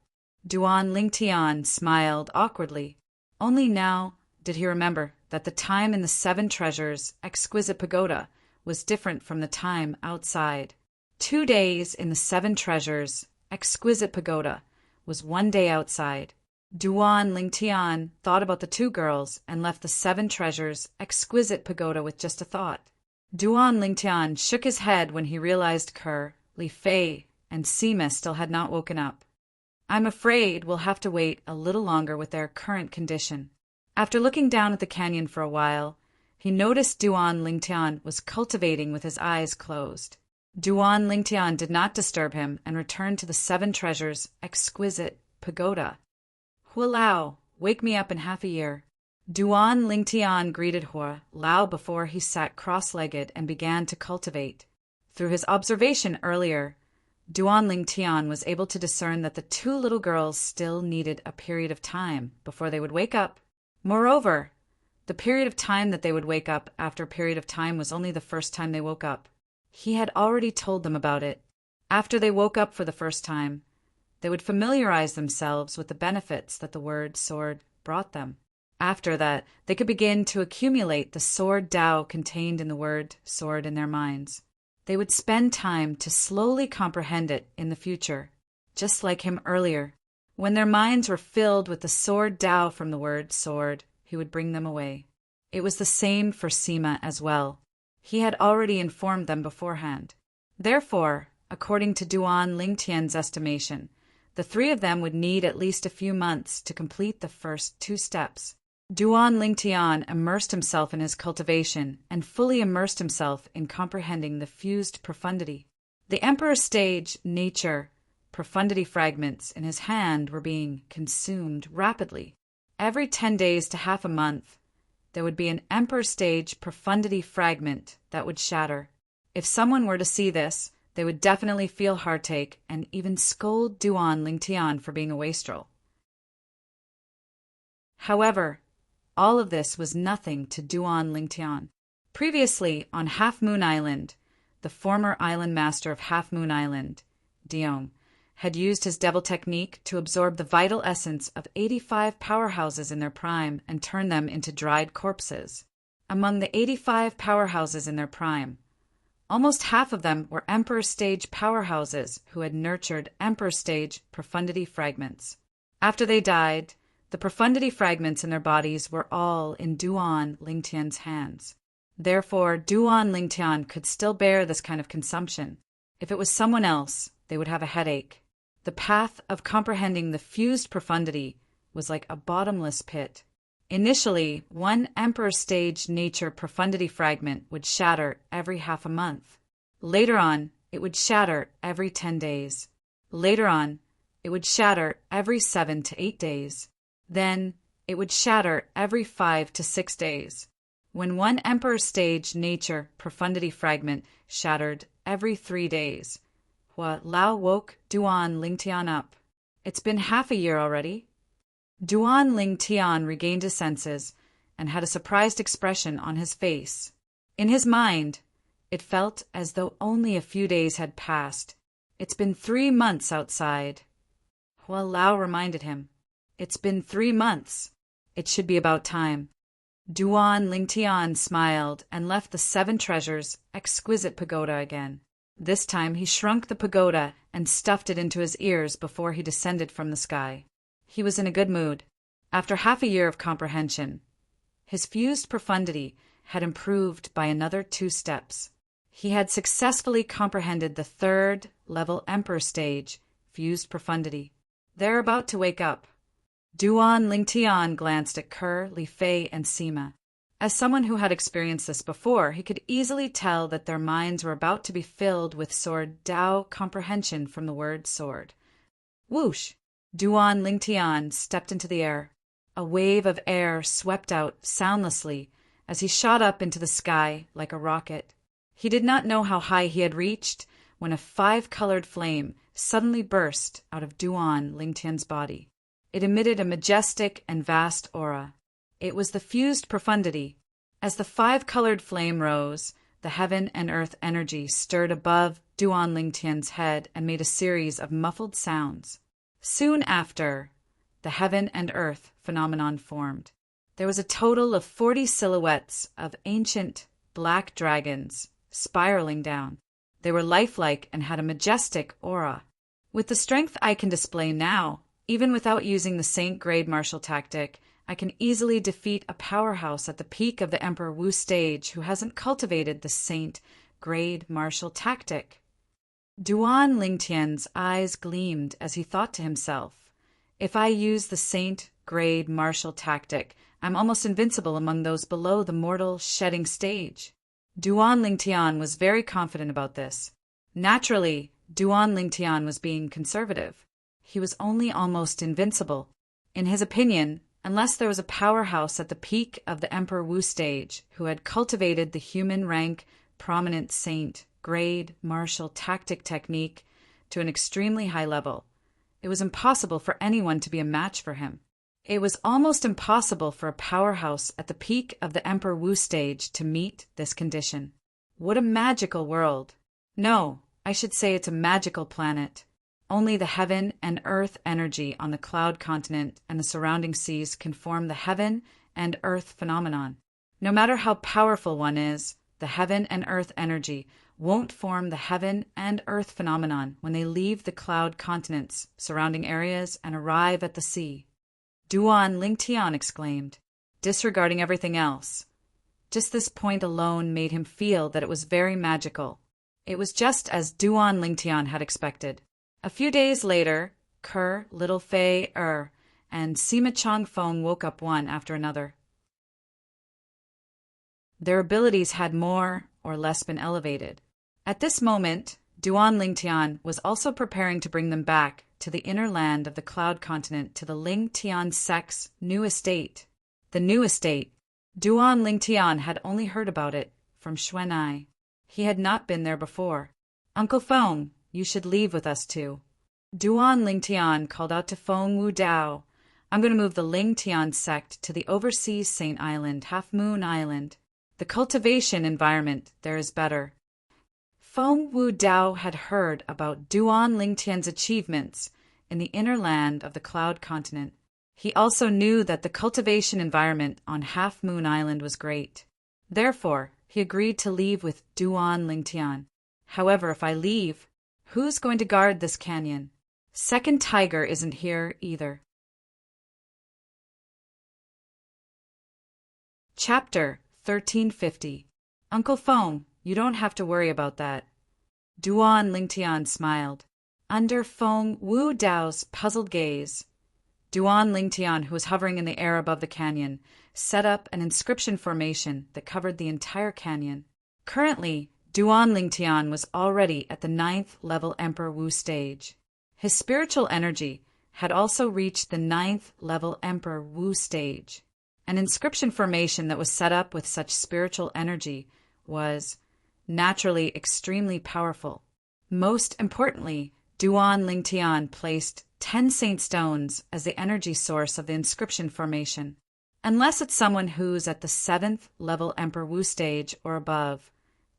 Duan Lingtian smiled awkwardly. Only now did he remember that the time in the Seven Treasures exquisite pagoda was different from the time outside. 2 days in the Seven Treasures exquisite pagoda was 1 day outside. Duan Lingtian thought about the 2 girls and left the Seven Treasures exquisite pagoda with just a thought. Duan Lingtian shook his head when he realized Kerr, Li Fei, and Sima still had not woken up. I'm afraid we'll have to wait a little longer with their current condition. After looking down at the canyon for a while, he noticed Duan Lingtian was cultivating with his eyes closed. Duan Lingtian did not disturb him and returned to the Seven Treasures exquisite pagoda. Hualao, wake me up in half a year. Duan Lingtian greeted Hualao before he sat cross-legged and began to cultivate. Through his observation earlier, Duan Lingtian was able to discern that the 2 little girls still needed a period of time before they would wake up. Moreover, the period of time that they would wake up after a period of time was only the first time they woke up. He had already told them about it. After they woke up for the first time, they would familiarize themselves with the benefits that the word sword brought them. After that, they could begin to accumulate the sword Tao contained in the word sword in their minds. They would spend time to slowly comprehend it in the future, just like him earlier. When their minds were filled with the sword Tao from the word sword, he would bring them away. It was the same for Sima as well. He had already informed them beforehand. Therefore, according to Duan Lingtian's estimation, the 3 of them would need at least a few months to complete the first 2 steps. Duan Lingtian immersed himself in his cultivation and fully immersed himself in comprehending the fused profundity. The Emperor Stage nature profundity fragments in his hand were being consumed rapidly. Every 10 days to half a month, there would be an Emperor Stage profundity fragment that would shatter. If someone were to see this, they would definitely feel heartache and even scold Duan Lingtian for being a wastrel. However, all of this was nothing to Duan Lingtian. Previously, on Half Moon Island, the former island master of Half Moon Island, Diong, had used his devil technique to absorb the vital essence of 85 powerhouses in their prime and turn them into dried corpses. Among the 85 powerhouses in their prime, almost half of them were Emperor Stage powerhouses who had nurtured Emperor Stage profundity fragments. After they died, the profundity fragments in their bodies were all in Duan Lingtian's hands. Therefore, Duan Lingtian could still bear this kind of consumption. If it was someone else, they would have a headache. The path of comprehending the fused profundity was like a bottomless pit. Initially, 1 Emperor Stage nature profundity fragment would shatter every half a month. Later on, it would shatter every 10 days. Later on, it would shatter every 7 to 8 days. Then, it would shatter every 5 to 6 days. When 1 Emperor Stage nature profundity fragment shattered every 3 days, Hualao woke Duan Lingtian up. It's been half a year already. Duan Lingtian regained his senses and had a surprised expression on his face. In his mind, it felt as though only a few days had passed. It's been 3 months outside. Hualao reminded him. It's been 3 months. It should be about time. Duan Lingtian smiled and left the Seven Treasures exquisite pagoda again. This time he shrunk the pagoda and stuffed it into his ears before he descended from the sky. He was in a good mood. After half a year of comprehension, his fused profundity had improved by another 2 steps. He had successfully comprehended the 3rd level Emperor Stage, fused profundity. They're about to wake up. Duan Lingtian glanced at Kerr, Li Fei, and Sima. As someone who had experienced this before, he could easily tell that their minds were about to be filled with sword Tao comprehension from the word sword. Whoosh! Duan Lingtian stepped into the air. A wave of air swept out soundlessly as he shot up into the sky like a rocket. He did not know how high he had reached when a five-colored flame suddenly burst out of Duan Lingtian's body. It emitted a majestic and vast aura. It was the fused profundity. As the five-colored flame rose, the heaven and earth energy stirred above Duan Lingtian's head and made a series of muffled sounds. Soon after, the heaven and earth phenomenon formed. There was a total of 40 silhouettes of ancient black dragons spiraling down. They were lifelike and had a majestic aura. With the strength I can display now, even without using the Saint-grade martial tactic, I can easily defeat a powerhouse at the peak of the Emperor Wu stage who hasn't cultivated the Saint-grade martial tactic. Duan Lingtian's eyes gleamed as he thought to himself, if I use the Saint-grade martial tactic, I'm almost invincible among those below the mortal shedding stage. Duan Lingtian was very confident about this. Naturally, Duan Lingtian was being conservative. He was only almost invincible. In his opinion, unless there was a powerhouse at the peak of the Emperor Wu stage who had cultivated the human rank prominent Saint-grade martial tactic technique to an extremely high level, it was impossible for anyone to be a match for him. It was almost impossible for a powerhouse at the peak of the Emperor Wu stage to meet this condition. What a magical world! No, I should say it's a magical planet. Only the heaven and earth energy on the cloud continent and the surrounding seas can form the heaven and earth phenomenon. No matter how powerful one is, the heaven and earth energy won't form the heaven and earth phenomenon when they leave the cloud continents, surrounding areas, and arrive at the sea. Duan Lingtian exclaimed, disregarding everything else. Just this point alone made him feel that it was very magical. It was just as Duan Lingtian had expected. A few days later, Kerr, Little Fei and Sima Chongfeng woke up one after another. Their abilities had more or less been elevated. At this moment, Duan Lingtian was also preparing to bring them back to the inner land of the cloud continent to the Lingtian sect's new estate. The new estate. Duan Lingtian had only heard about it from Xuan'ai. He had not been there before. Uncle Feng, you should leave with us too. Duan Lingtian called out to Feng Wu Dao, I'm going to move the Lingtian sect to the overseas Saint Island, Half Moon Island. The cultivation environment there is better. Feng Wu Dao had heard about Duan Lingtian's achievements in the inner land of the cloud continent. He also knew that the cultivation environment on Half Moon Island was great. Therefore, he agreed to leave with Duan Lingtian. However, if I leave, who's going to guard this canyon? Second Tiger isn't here either. Chapter 1350. Uncle Feng, you don't have to worry about that. Duan Lingtian smiled. Under Feng Wu Dao's puzzled gaze, Duan Lingtian, who was hovering in the air above the canyon, set up an inscription formation that covered the entire canyon. Currently, Duan Lingtian was already at the 9th level Emperor Wu stage. His spiritual energy had also reached the 9th level Emperor Wu stage. An inscription formation that was set up with such spiritual energy was, naturally, extremely powerful. Most importantly, Duan Lingtian placed 10 saint stones as the energy source of the inscription formation. Unless it's someone who's at the 7th level Emperor Wu stage or above,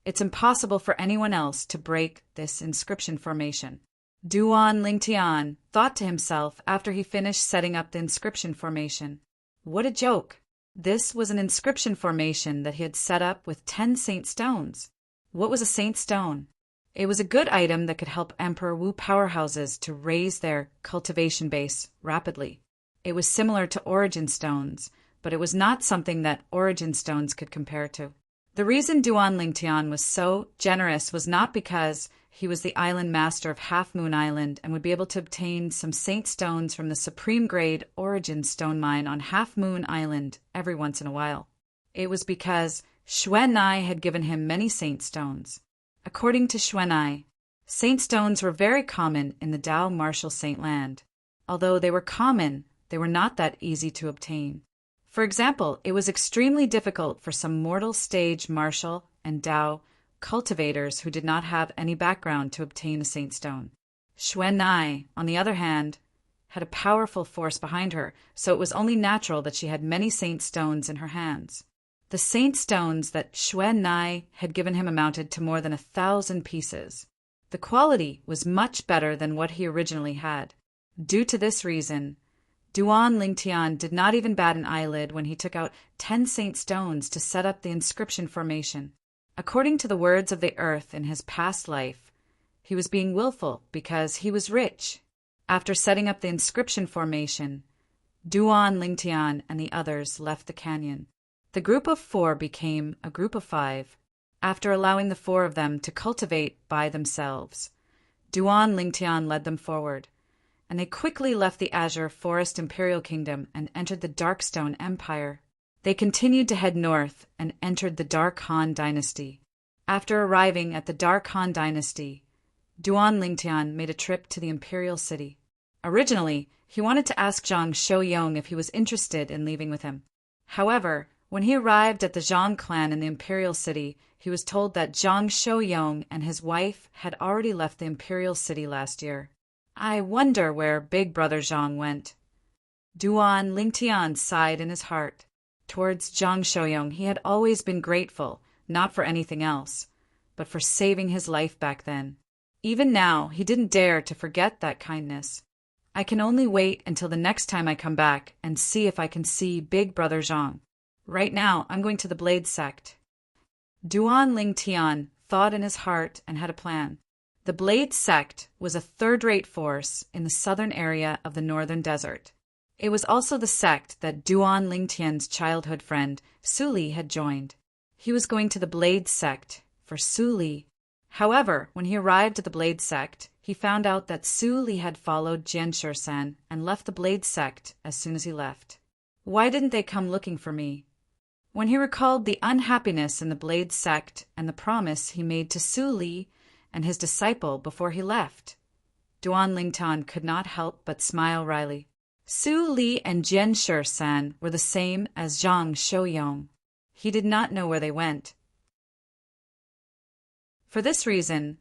it's impossible for anyone else to break this inscription formation. Duan Lingtian thought to himself after he finished setting up the inscription formation. What a joke! This was an inscription formation that he had set up with 10 saint stones. What was a saint stone? It was a good item that could help Emperor Wu powerhouses to raise their cultivation base rapidly. It was similar to origin stones, but it was not something that origin stones could compare to. The reason Duan Lingtian was so generous was not because he was the island master of Half Moon Island and would be able to obtain some saint stones from the supreme grade origin stone mine on Half Moon Island every once in a while. It was because Xuan'ai had given him many saint stones. According to Xuan'ai, saint stones were very common in the Dao martial saint land. Although they were common, they were not that easy to obtain. For example, it was extremely difficult for some mortal stage martial and Dao cultivators who did not have any background to obtain a saint stone. Xuan Nai, on the other hand, had a powerful force behind her, so it was only natural that she had many saint stones in her hands. The saint stones that Xuan Nai had given him amounted to more than 1,000 pieces. The quality was much better than what he originally had. Due to this reason, Duan Lingtian did not even bat an eyelid when he took out 10 saint stones to set up the inscription formation. According to the words of the earth in his past life, he was being willful because he was rich. After setting up the inscription formation, Duan Lingtian and the others left the canyon. The group of 4 became a group of 5, after allowing the 4 of them to cultivate by themselves. Duan Lingtian led them forward, and they quickly left the Azure Forest Imperial Kingdom and entered the Darkstone Empire. They continued to head north and entered the Dark Han Dynasty. After arriving at the Dark Han Dynasty, Duan Lingtian made a trip to the Imperial City. Originally, he wanted to ask Zhang Shouyong if he was interested in leaving with him. However, when he arrived at the Zhang clan in the Imperial City, he was told that Zhang Shouyong and his wife had already left the Imperial City last year. I wonder where Big Brother Zhang went. Duan Lingtian sighed in his heart. Towards Zhang Shouyong, he had always been grateful, not for anything else, but for saving his life back then. Even now, he didn't dare to forget that kindness. I can only wait until the next time I come back and see if I can see Big Brother Zhang. Right now, I'm going to the Blade Sect. Duan Lingtian thought in his heart and had a plan. The Blade Sect was a third-rate force in the southern area of the northern desert. It was also the sect that Duan Lingtian's childhood friend, Su Li, had joined. He was going to the Blade Sect for Su Li. However, when he arrived at the Blade Sect, he found out that Su Li had followed Jianshur-san and left the Blade Sect as soon as he left. Why didn't they come looking for me? When he recalled the unhappiness in the Blade Sect and the promise he made to Su Li and his disciple before he left, Duan Lingtian could not help but smile wryly. Su Li and Jianshur-san were the same as Zhang Shouyong. He did not know where they went. For this reason,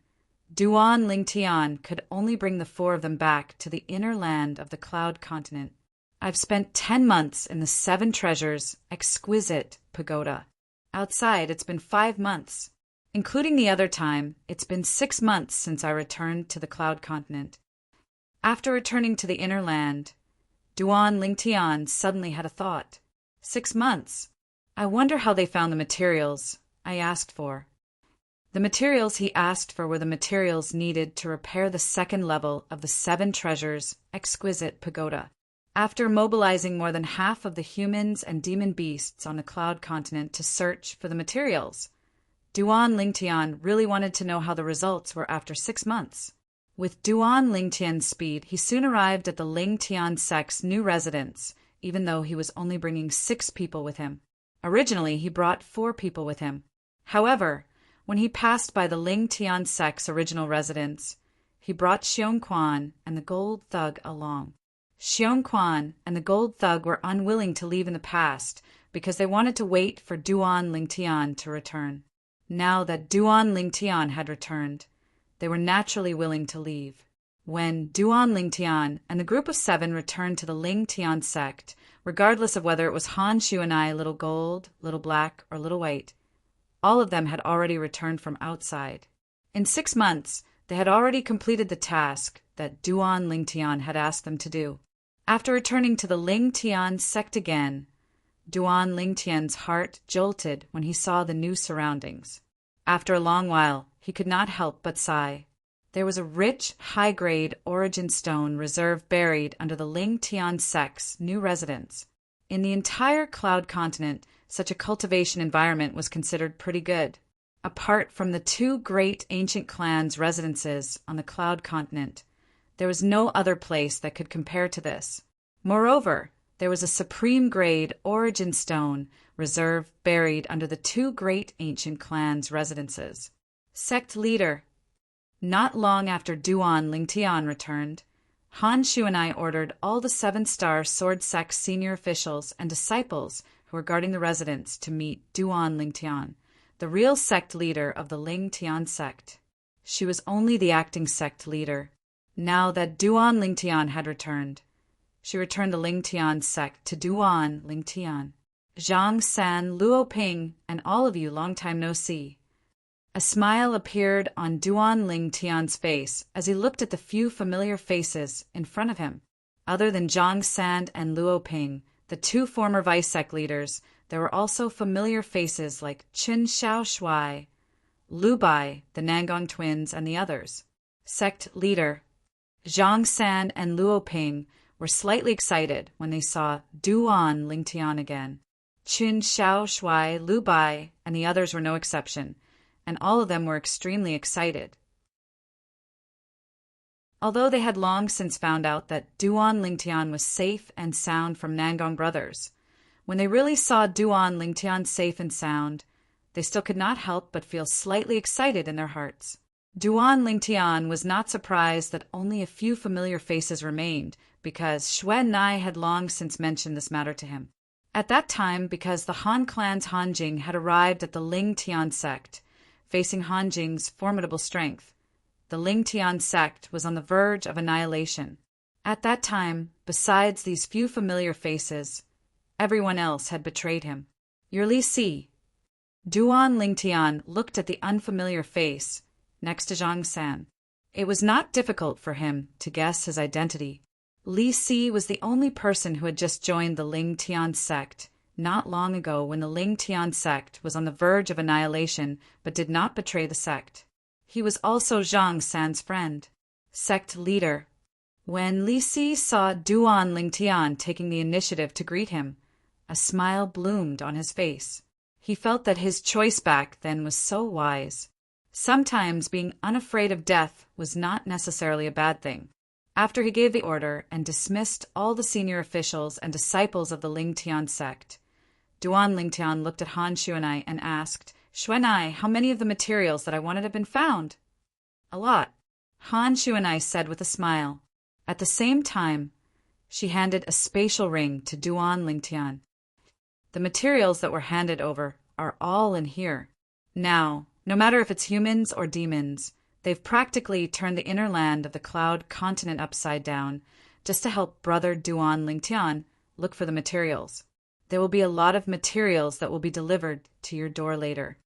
Duan Lingtian could only bring the 4 of them back to the inner land of the Cloud Continent. I've spent 10 months in the 7 Treasures exquisite pagoda. Outside, it's been 5 months. Including the other time, it's been 6 months since I returned to the Cloud Continent. After returning to the inner land, Duan Lingtian suddenly had a thought. 6 months. I wonder how they found the materials I asked for. The materials he asked for were the materials needed to repair the 2nd level of the 7 Treasures exquisite pagoda. After mobilizing more than half of the humans and demon beasts on the Cloud Continent to search for the materials, Duan Lingtian really wanted to know how the results were after 6 months. With Duan Lingtian's speed, he soon arrived at the Lingtian sect's new residence, even though he was only bringing 6 people with him. Originally, he brought 4 people with him. However, when he passed by the Lingtian sect's original residence, he brought Xiong Quan and the Gold Thug along. Xiong Quan and the Gold Thug were unwilling to leave in the past because they wanted to wait for Duan Lingtian to return. Now that Duan Lingtian had returned, they were naturally willing to leave. When Duan Lingtian and the group of 7 returned to the Lingtian sect, regardless of whether it was Han Shu and I, Little Gold, Little Black, or Little White, all of them had already returned from outside. In 6 months, they had already completed the task that Duan Lingtian had asked them to do. After returning to the Lingtian sect again, Duan Lingtian's heart jolted when he saw the new surroundings. After a long while, he could not help but sigh. There was a rich, high-grade origin stone reserve buried under the Lingtian sect's new residence. In the entire Cloud Continent, such a cultivation environment was considered pretty good. Apart from the 2 great ancient clans' residences on the Cloud Continent, there was no other place that could compare to this. Moreover, there was a supreme-grade origin stone reserve buried under the 2 great ancient clans' residences. Sect leader. Not long after Duan Lingtian returned, Han Shuanai ordered all the 7-star sword sect senior officials and disciples who were guarding the residence to meet Duan Lingtian, the real sect leader of the Lingtian sect. She was only the acting sect leader. Now that Duan Lingtian had returned, she returned the Lingtian sect to Duan Lingtian. Zhang San, Luo Ping, and all of you long time no see. A smile appeared on Duan Lingtian's face as he looked at the few familiar faces in front of him. Other than Zhang San and Luo Ping, the 2 former vice sect leaders, there were also familiar faces like Qin Xiao Shuai, Lu Bai, the Nangong twins, and the others. Sect leader Zhang San and Luo Ping were slightly excited when they saw Duan Lingtian again. Qin Xiao Shuai, Lu Bai, and the others were no exception, and all of them were extremely excited. Although they had long since found out that Duan Lingtian was safe and sound from Nangong brothers, when they really saw Duan Lingtian safe and sound, they still could not help but feel slightly excited in their hearts. Duan Lingtian was not surprised that only a few familiar faces remained, because Xue Nai had long since mentioned this matter to him. At that time, because the Han clan's Hanjing had arrived at the Lingtian sect, facing Hanjing's formidable strength, the Lingtian sect was on the verge of annihilation. At that time, besides these few familiar faces, everyone else had betrayed him. Your Li Si. Duan Lingtian looked at the unfamiliar face next to Zhang San. It was not difficult for him to guess his identity. Li Si was the only person who had just joined the Lingtian sect not long ago when the Lingtian sect was on the verge of annihilation but did not betray the sect. He was also Zhang San's friend, sect leader. When Li Si saw Duan Lingtian taking the initiative to greet him, a smile bloomed on his face. He felt that his choice back then was so wise. Sometimes being unafraid of death was not necessarily a bad thing. After he gave the order and dismissed all the senior officials and disciples of the Lingtian sect, Duan Lingtian looked at Han Shuanai and asked, Xuanai, how many of the materials that I wanted have been found? A lot, Han Shuanai said with a smile. At the same time, she handed a spatial ring to Duan Lingtian. The materials that were handed over are all in here. Now, no matter if it's humans or demons, they've practically turned the inner land of the Cloud continent upside down just to help brother Duan Lingtian look for the materials. There will be a lot of materials that will be delivered to your door later.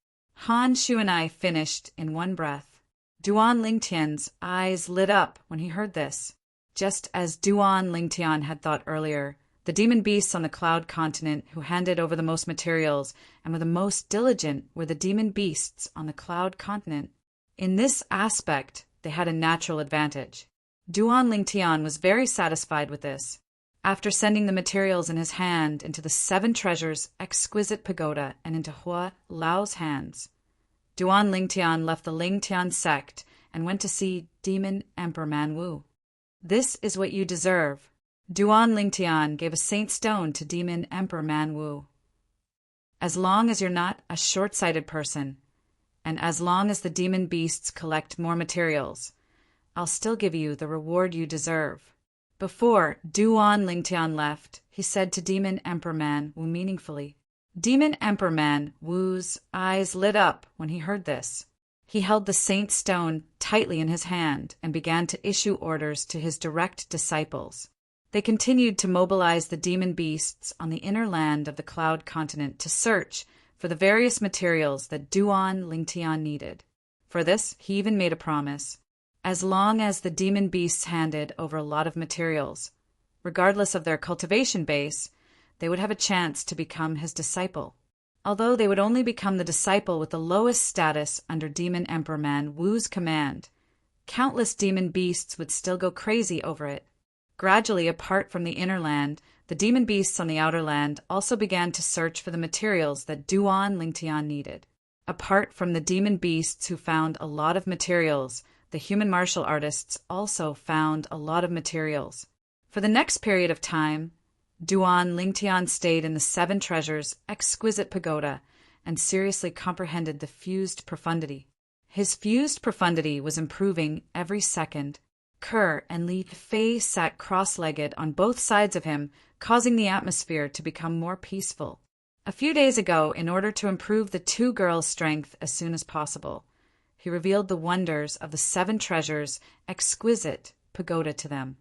Han Shuanai finished in one breath. Duan Lingtian's eyes lit up when he heard this. Just as Duan Lingtian had thought earlier, the demon beasts on the Cloud continent who handed over the most materials and were the most diligent were the demon beasts on the Cloud continent. In this aspect, they had a natural advantage. Duan Lingtian was very satisfied with this. After sending the materials in his hand into the 7 treasures exquisite pagoda and into Hua Lao's hands, Duan Lingtian left the Lingtian sect and went to see Demon Emperor Man Wu. This is what you deserve. Duan Lingtian gave a saint stone to Demon Emperor Man Wu. As long as you're not a short-sighted person, and as long as the demon beasts collect more materials, I'll still give you the reward you deserve. Before Duan Lingtian left, he said to Demon Emperor Man Wu meaningfully. Demon Emperor Man Wu's eyes lit up when he heard this. He held the saint stone tightly in his hand and began to issue orders to his direct disciples. They continued to mobilize the demon beasts on the inner land of the Cloud continent to search for the various materials that Duan Lingtian needed. For this, he even made a promise. As long as the demon beasts handed over a lot of materials, regardless of their cultivation base, they would have a chance to become his disciple. Although they would only become the disciple with the lowest status under Demon Emperor Man Wu's command, countless demon beasts would still go crazy over it. Gradually, apart from the inner land, the demon beasts on the outer land also began to search for the materials that Duan Lingtian needed. Apart from the demon beasts who found a lot of materials, the human martial artists also found a lot of materials. For the next period of time, Duan Lingtian stayed in the 7 treasures exquisite pagoda and seriously comprehended the fused profundity. His fused profundity was improving every second. Kerr and Li Fei sat cross-legged on both sides of him, causing the atmosphere to become more peaceful. A few days ago, in order to improve the two girls' strength as soon as possible, he revealed the wonders of the 7 treasures' exquisite pagoda to them.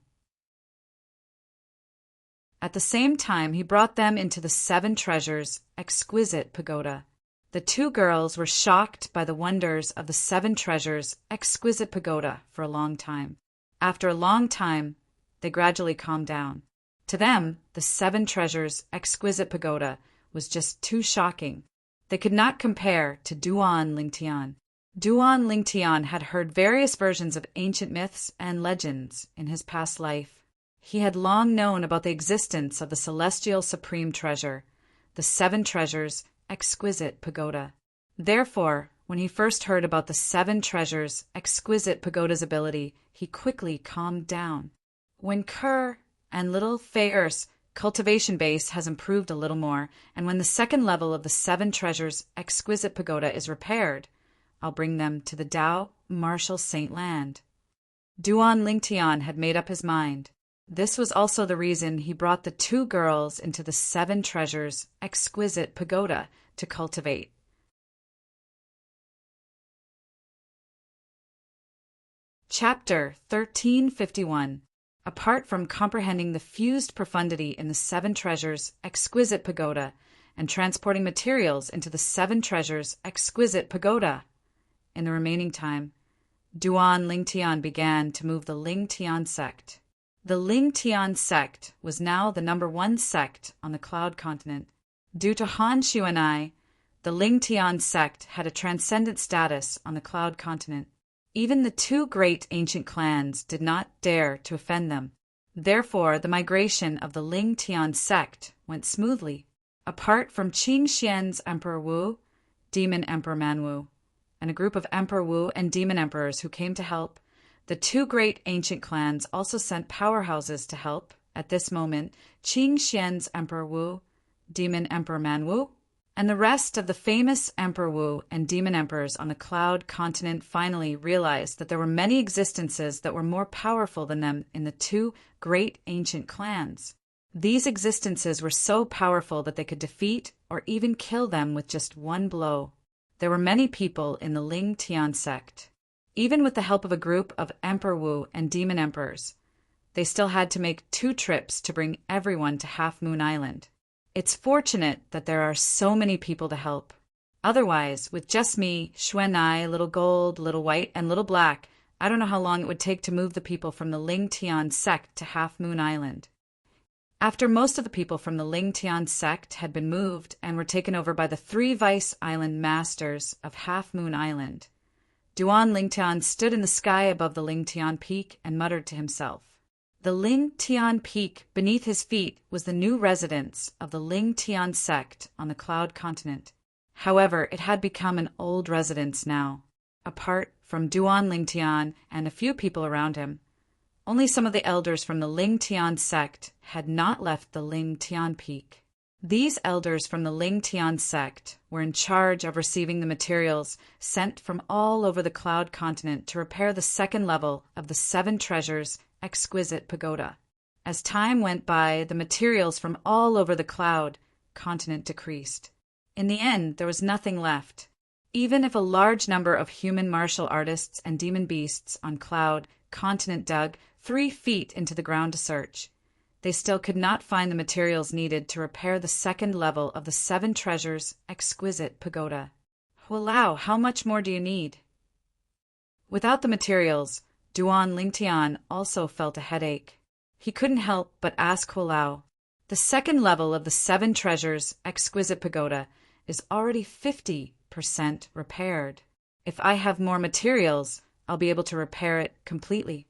At the same time, he brought them into the 7 treasures' exquisite pagoda. The 2 girls were shocked by the wonders of the 7 treasures' exquisite pagoda for a long time. After a long time, they gradually calmed down. To them, the 7 treasures' exquisite pagoda was just too shocking. They could not compare to Duan Lingtian. Duan Lingtian had heard various versions of ancient myths and legends in his past life. He had long known about the existence of the celestial supreme treasure, the 7 treasures' exquisite pagoda. Therefore, when he first heard about the 7 treasures' exquisite pagoda's ability, he quickly calmed down. When Kerr and little Fei's cultivation base has improved a little more, and when the 2nd level of the 7 treasures' exquisite pagoda is repaired, I'll bring them to the Dao Martial Saint Land. Duan Lingtian had made up his mind. This was also the reason he brought the 2 girls into the 7 treasures' exquisite pagoda to cultivate. Chapter 1351. Apart from comprehending the fused profundity in the 7 treasures' exquisite pagoda and transporting materials into the 7 treasures' exquisite pagoda, in the remaining time, Duan Lingtian began to move the Lingtian sect. The Lingtian sect was now the #1 sect on the Cloud Continent. Due to Han Xuan'ai, the Lingtian sect had a transcendent status on the Cloud Continent. Even the 2 great ancient clans did not dare to offend them. Therefore, the migration of the Lingtian sect went smoothly. Apart from Qing Xian's Emperor Wu, Demon Emperor Manwu, and a group of Emperor Wu and Demon Emperors who came to help, the 2 great ancient clans also sent powerhouses to help, at this moment, Qing Xian's Emperor Wu, Demon Emperor Manwu, and the rest of the famous Emperor Wu and Demon Emperors on the Cloud Continent finally realized that there were many existences that were more powerful than them in the 2 great ancient clans. These existences were so powerful that they could defeat or even kill them with just 1 blow. There were many people in the Lingtian sect. Even with the help of a group of Emperor Wu and Demon Emperors, they still had to make 2 trips to bring everyone to Half Moon Island. It's fortunate that there are so many people to help. Otherwise, with just me, Xuan'ai, Little Gold, Little White, and Little Black, I don't know how long it would take to move the people from the Lingtian sect to Half Moon Island. After most of the people from the Lingtian sect had been moved and were taken over by the 3 Vice Island Masters of Half Moon Island, Duan Lingtian stood in the sky above the Lingtian Peak and muttered to himself. The Lingtian Peak beneath his feet was the new residence of the Lingtian sect on the Cloud Continent. However, it had become an old residence now. Apart from Duan Lingtian and a few people around him, only some of the elders from the Lingtian sect had not left the Lingtian Peak. These elders from the Lingtian sect were in charge of receiving the materials sent from all over the Cloud Continent to repair the 2nd level of the 7 treasures' exquisite pagoda. As time went by, the materials from all over the Cloud Continent decreased. In the end, there was nothing left. Even if a large number of human martial artists and demon beasts on Cloud Continent dug 3 feet into the ground to search, they still could not find the materials needed to repair the 2nd level of the 7 treasures' exquisite pagoda. Hulao, how much more do you need? Without the materials, Duan Lingtian also felt a headache. He couldn't help but ask Hulao. The 2nd level of the 7 treasures' exquisite pagoda is already 50% repaired. If I have more materials, I'll be able to repair it completely.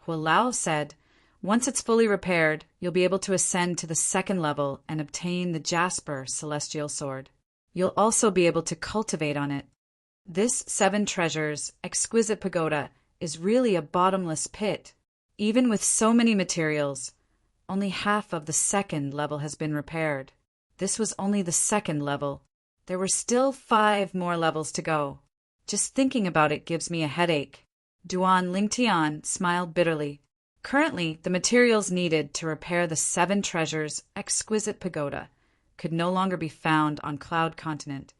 Hulao said, once it's fully repaired, you'll be able to ascend to the 2nd level and obtain the Jasper Celestial Sword. You'll also be able to cultivate on it. This 7 treasures' exquisite pagoda is really a bottomless pit. Even with so many materials, only half of the 2nd level has been repaired. This was only the 2nd level. There were still 5 more levels to go. Just thinking about it gives me a headache. Duan Lingtian smiled bitterly. Currently, the materials needed to repair the Seven Treasures' exquisite pagoda could no longer be found on Cloud Continent.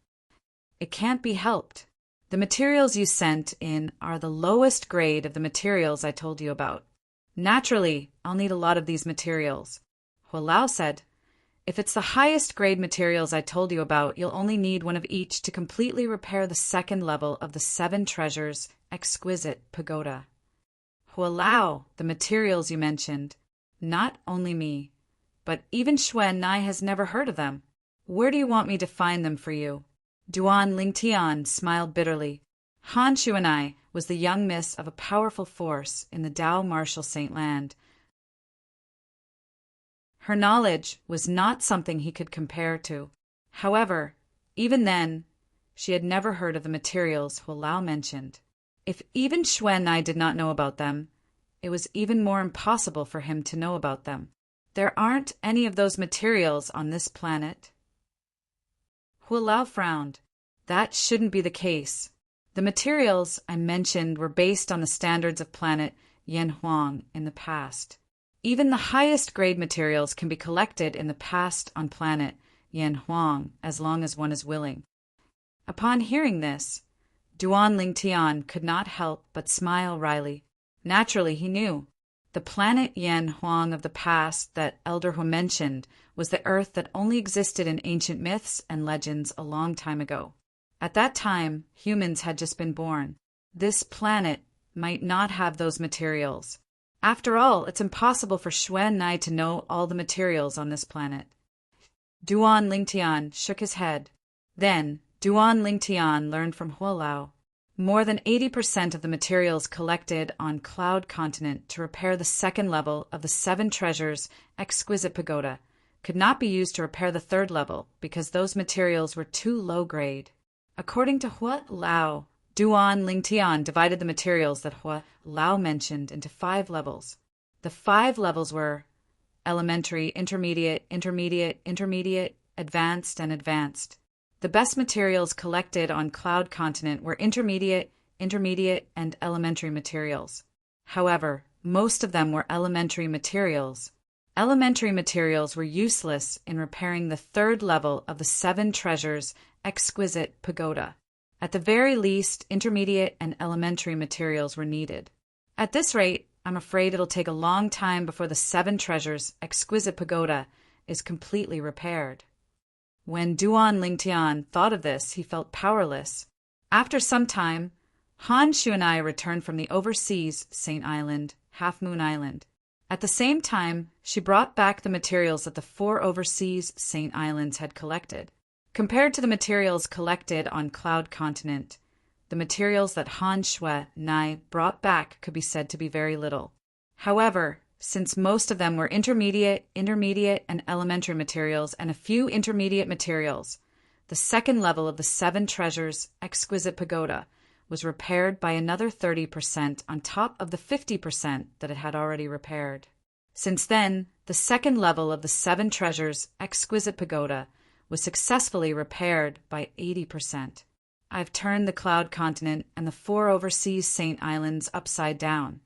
It can't be helped. The materials you sent in are the lowest grade of the materials I told you about. Naturally, I'll need a lot of these materials. Hualao said, if it's the highest grade materials I told you about, you'll only need one of each to completely repair the second level of the Seven Treasures' exquisite pagoda. Hualao, the materials you mentioned. Not only me, but even Xuan Nai has never heard of them. Where do you want me to find them for you? Duan Lingtian smiled bitterly. Han Xuanai was the young miss of a powerful force in the Dao Martial Saint Land. Her knowledge was not something he could compare to. However, even then, she had never heard of the materials Hualao mentioned. If even Xuan Nai did not know about them, it was even more impossible for him to know about them. There aren't any of those materials on this planet. Hualao frowned. That shouldn't be the case. The materials I mentioned were based on the standards of planet Yanhuang in the past. Even the highest grade materials can be collected in the past on planet Yanhuang as long as one is willing. Upon hearing this, Duan Lingtian could not help but smile wryly. Naturally, he knew. The planet Yanhuang of the past that Elder Hu mentioned was the Earth that only existed in ancient myths and legends a long time ago. At that time, humans had just been born. This planet might not have those materials. After all, it's impossible for Xuan Nai to know all the materials on this planet. Duan Lingtian shook his head. Then, Duan Lingtian learned from Hualao. More than 80% of the materials collected on Cloud Continent to repair the second level of the Seven Treasures' exquisite pagoda could not be used to repair the third level because those materials were too low grade. According to Hualao, Duan Lingtian divided the materials that Hualao mentioned into 5 levels. The 5 levels were elementary, intermediate, intermediate, intermediate, advanced, and advanced. The best materials collected on Cloud Continent were intermediate, intermediate, and elementary materials. However, most of them were elementary materials. Elementary materials were useless in repairing the third level of the Seven Treasures' exquisite pagoda. At the very least, intermediate and elementary materials were needed. At this rate, I'm afraid it'll take a long time before the Seven Treasures' exquisite pagoda is completely repaired. When Duan Lingtian thought of this, he felt powerless. After some time, Han Xuanai returned from the overseas Saint Island, Half Moon Island. At the same time, she brought back the materials that the 4 overseas Saint Islands had collected. Compared to the materials collected on Cloud Continent, the materials that Han Xuanai brought back could be said to be very little. However, since most of them were intermediate, and elementary materials and a few intermediate materials, the second level of the Seven Treasures' exquisite pagoda was repaired by another 30% on top of the 50% that it had already repaired. Since then, the second level of the Seven Treasures' exquisite pagoda was successfully repaired by 80%. I've turned the Cloud Continent and the 4 overseas Saint Islands upside down,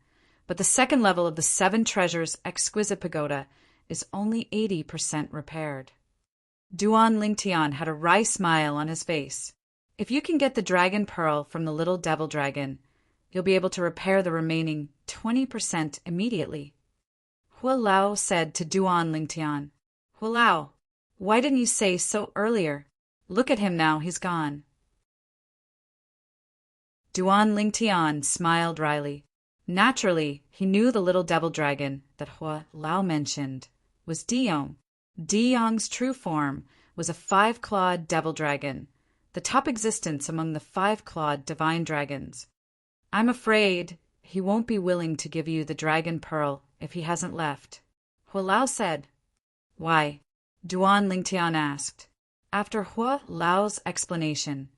but the second level of the Seven Treasures' exquisite pagoda is only 80% repaired. Duan Lingtian had a wry smile on his face. If you can get the dragon pearl from the little devil dragon, you'll be able to repair the remaining 20% immediately. Hualao said to Duan Lingtian, Hualao, why didn't you say so earlier? Look at him now, he's gone. Duan Lingtian smiled wryly. Naturally, he knew the little devil dragon that Hualao mentioned was Diyong. Diyong's true form was a 5-clawed devil dragon, the top existence among the 5-clawed divine dragons. I'm afraid he won't be willing to give you the dragon pearl if he hasn't left. Hualao said. Why? Duan Lingtian asked. After Hualao's explanation,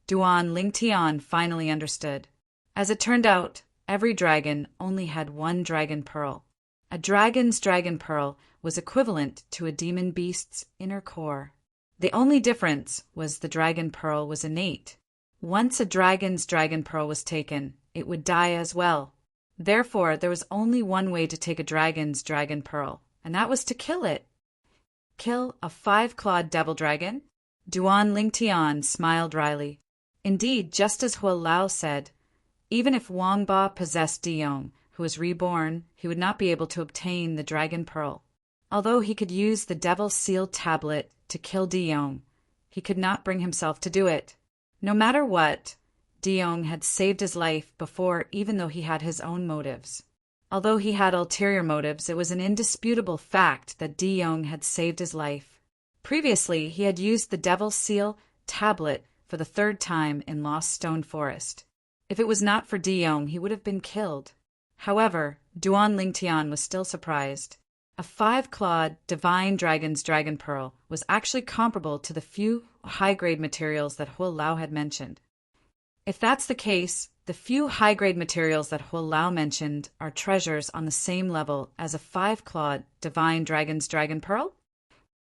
Duan Lingtian finally understood. As it turned out, every dragon only had 1 dragon pearl. A dragon's dragon pearl was equivalent to a demon beast's inner core. The only difference was the dragon pearl was innate. Once a dragon's dragon pearl was taken, it would die as well. Therefore, there was only one way to take a dragon's dragon pearl, and that was to kill it. Kill a 5-clawed devil dragon? Duan Lingtian smiled wryly. Indeed, just as Hua Lao said, even if Wang Ba possessed Di Yong, who was reborn, he would not be able to obtain the dragon pearl. Although he could use the devil's sealed tablet to kill Di Yong, he could not bring himself to do it. No matter what, Di Yong had saved his life before, even though he had his own motives. Although he had ulterior motives, it was an indisputable fact that Di Yong had saved his life. Previously, he had used the devil's seal tablet for the 3rd time in Lost Stone Forest. If it was not for Di Yong, he would have been killed. However, Duan Lingtian was still surprised. A 5-clawed divine dragon's dragon pearl was actually comparable to the few high-grade materials that Hua Lao had mentioned. If that's the case, the few high-grade materials that Hua Lao mentioned are treasures on the same level as a 5-clawed divine dragon's dragon pearl?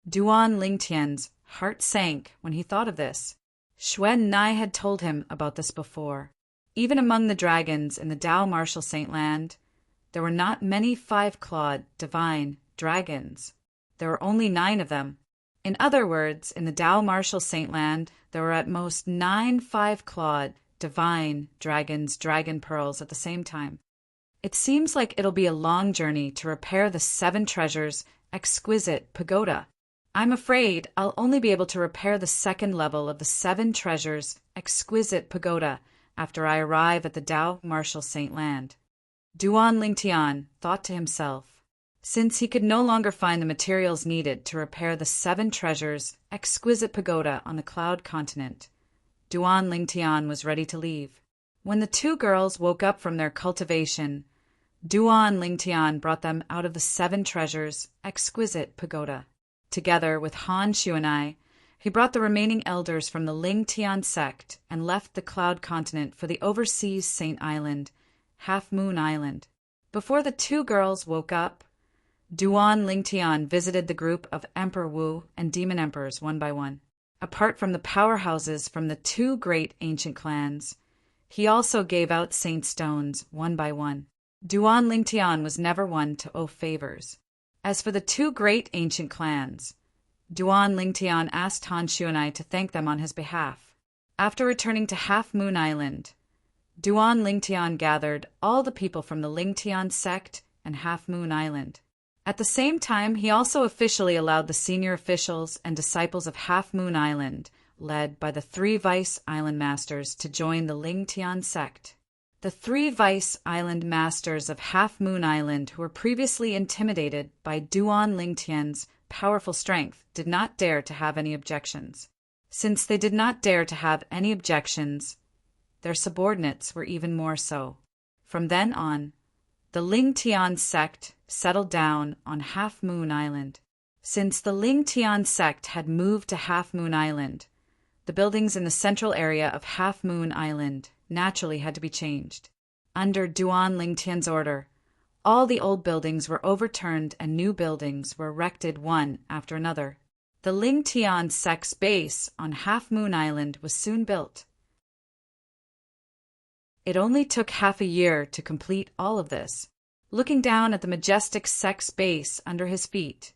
Duan Lingtian's heart sank when he thought of this. Xuan Nai had told him about this before. Even among the dragons in the Dao Martial Saint Land, there were not many 5-clawed divine dragons. There were only 9 of them. In other words, in the Dao Martial Saint Land, there were at most 9 5-clawed divine dragons' dragon pearls at the same time. It seems like it'll be a long journey to repair the 7 treasures' exquisite pagoda. I'm afraid I'll only be able to repair the 2nd level of the 7 treasures' exquisite pagoda after I arrive at the Dao Martial Saint Land. Duan Lingtian thought to himself, since he could no longer find the materials needed to repair the 7 treasures' exquisite pagoda on the Cloud Continent, Duan Lingtian was ready to leave. When the 2 girls woke up from their cultivation, Duan Lingtian brought them out of the 7 treasures' exquisite pagoda. Together with Han Xuanai, he brought the remaining elders from the Lingtian sect and left the Cloud Continent for the overseas Saint Island, Half Moon Island. Before the 2 girls woke up, Duan Lingtian visited the group of Emperor Wu and Demon Emperors one by one. Apart from the powerhouses from the 2 great ancient clans, he also gave out saint stones one by one. Duan Lingtian was never one to owe favors. As for the 2 great ancient clans, Duan Lingtian asked Han Xuanai to thank them on his behalf. After returning to Half Moon Island, Duan Lingtian gathered all the people from the Lingtian sect and Half Moon Island. At the same time, he also officially allowed the senior officials and disciples of Half Moon Island, led by the 3 Vice Island Masters, to join the Lingtian sect. The 3 Vice Island Masters of Half Moon Island, who were previously intimidated by Duan Lingtian's powerful strength, did not dare to have any objections. Since they did not dare to have any objections, their subordinates were even more so. From then on, the Lingtian sect settled down on Half Moon Island. Since the Lingtian sect had moved to Half Moon Island, the buildings in the central area of Half Moon Island naturally had to be changed. Under Duan Lingtian's order, all the old buildings were overturned and new buildings were erected one after another. The Lingtian sect's base on Half Moon Island was soon built. It only took half a year to complete all of this. Looking down at the majestic sect's base under his feet,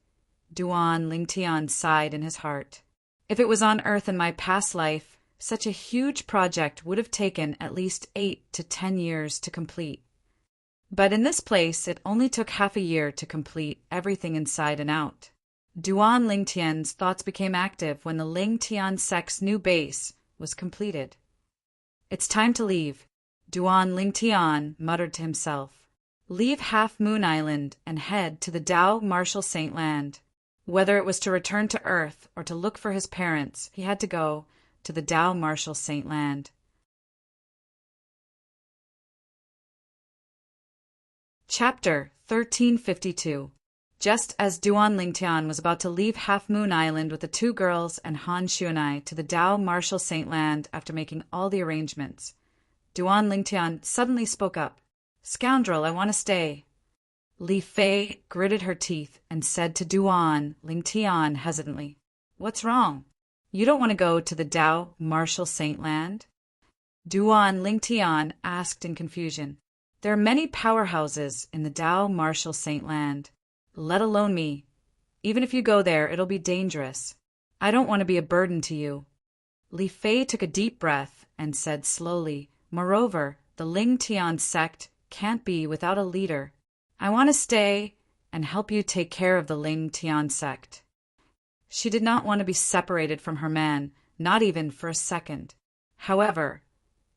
Duan Lingtian sighed in his heart. If it was on Earth in my past life, such a huge project would have taken at least 8 to 10 years to complete. But in this place, it only took half a year to complete everything inside and out. Duan Lingtian's thoughts became active when the Lingtian sect's new base was completed. It's time to leave, Duan Lingtian muttered to himself. Leave Half Moon Island and head to the Dao Martial Saint Land. Whether it was to return to Earth or to look for his parents, he had to go to the Dao Martial Saint Land. Chapter 1352. Just as Duan Lingtian was about to leave Half Moon Island with the 2 girls and Han Xuanai to the Dao Martial Saint Land after making all the arrangements, Duan Lingtian suddenly spoke up. Scoundrel, I want to stay. Li Fei gritted her teeth and said to Duan Lingtian hesitantly, What's wrong? You don't want to go to the Dao Martial Saint Land? Duan Lingtian asked in confusion. There are many powerhouses in the Dao Martial Saint Land. Let alone me. Even if you go there, it'll be dangerous. I don't want to be a burden to you. Li Fei took a deep breath and said slowly, Moreover, the Lingtian sect can't be without a leader. I want to stay and help you take care of the Lingtian sect. She did not want to be separated from her man, not even for a second. However,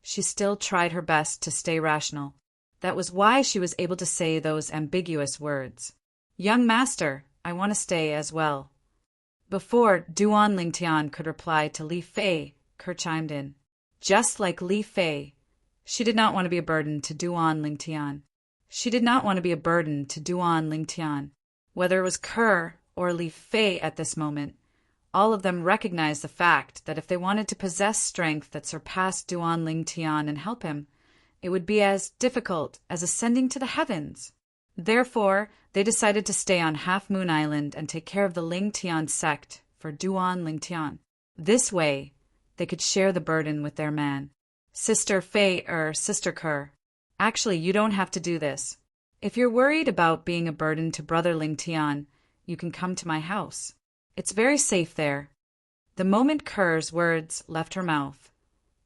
she still tried her best to stay rational. That was why she was able to say those ambiguous words. Young master, I want to stay as well. Before Duan Lingtian could reply to Li Fei, Kerr chimed in. Just like Li Fei, she did not want to be a burden to Duan Lingtian. She did not want to be a burden to Duan Lingtian. Whether it was Kerr or Li Fei at this moment, all of them recognized the fact that if they wanted to possess strength that surpassed Duan Lingtian and help him, it would be as difficult as ascending to the heavens. Therefore, they decided to stay on Half Moon Island and take care of the Lingtian sect for Duan Lingtian. This way, they could share the burden with their man. Sister Fei Sister Kerr. Actually, you don't have to do this. If you're worried about being a burden to Brother Lingtian, you can come to my house. It's very safe there. The moment Kerr's words left her mouth,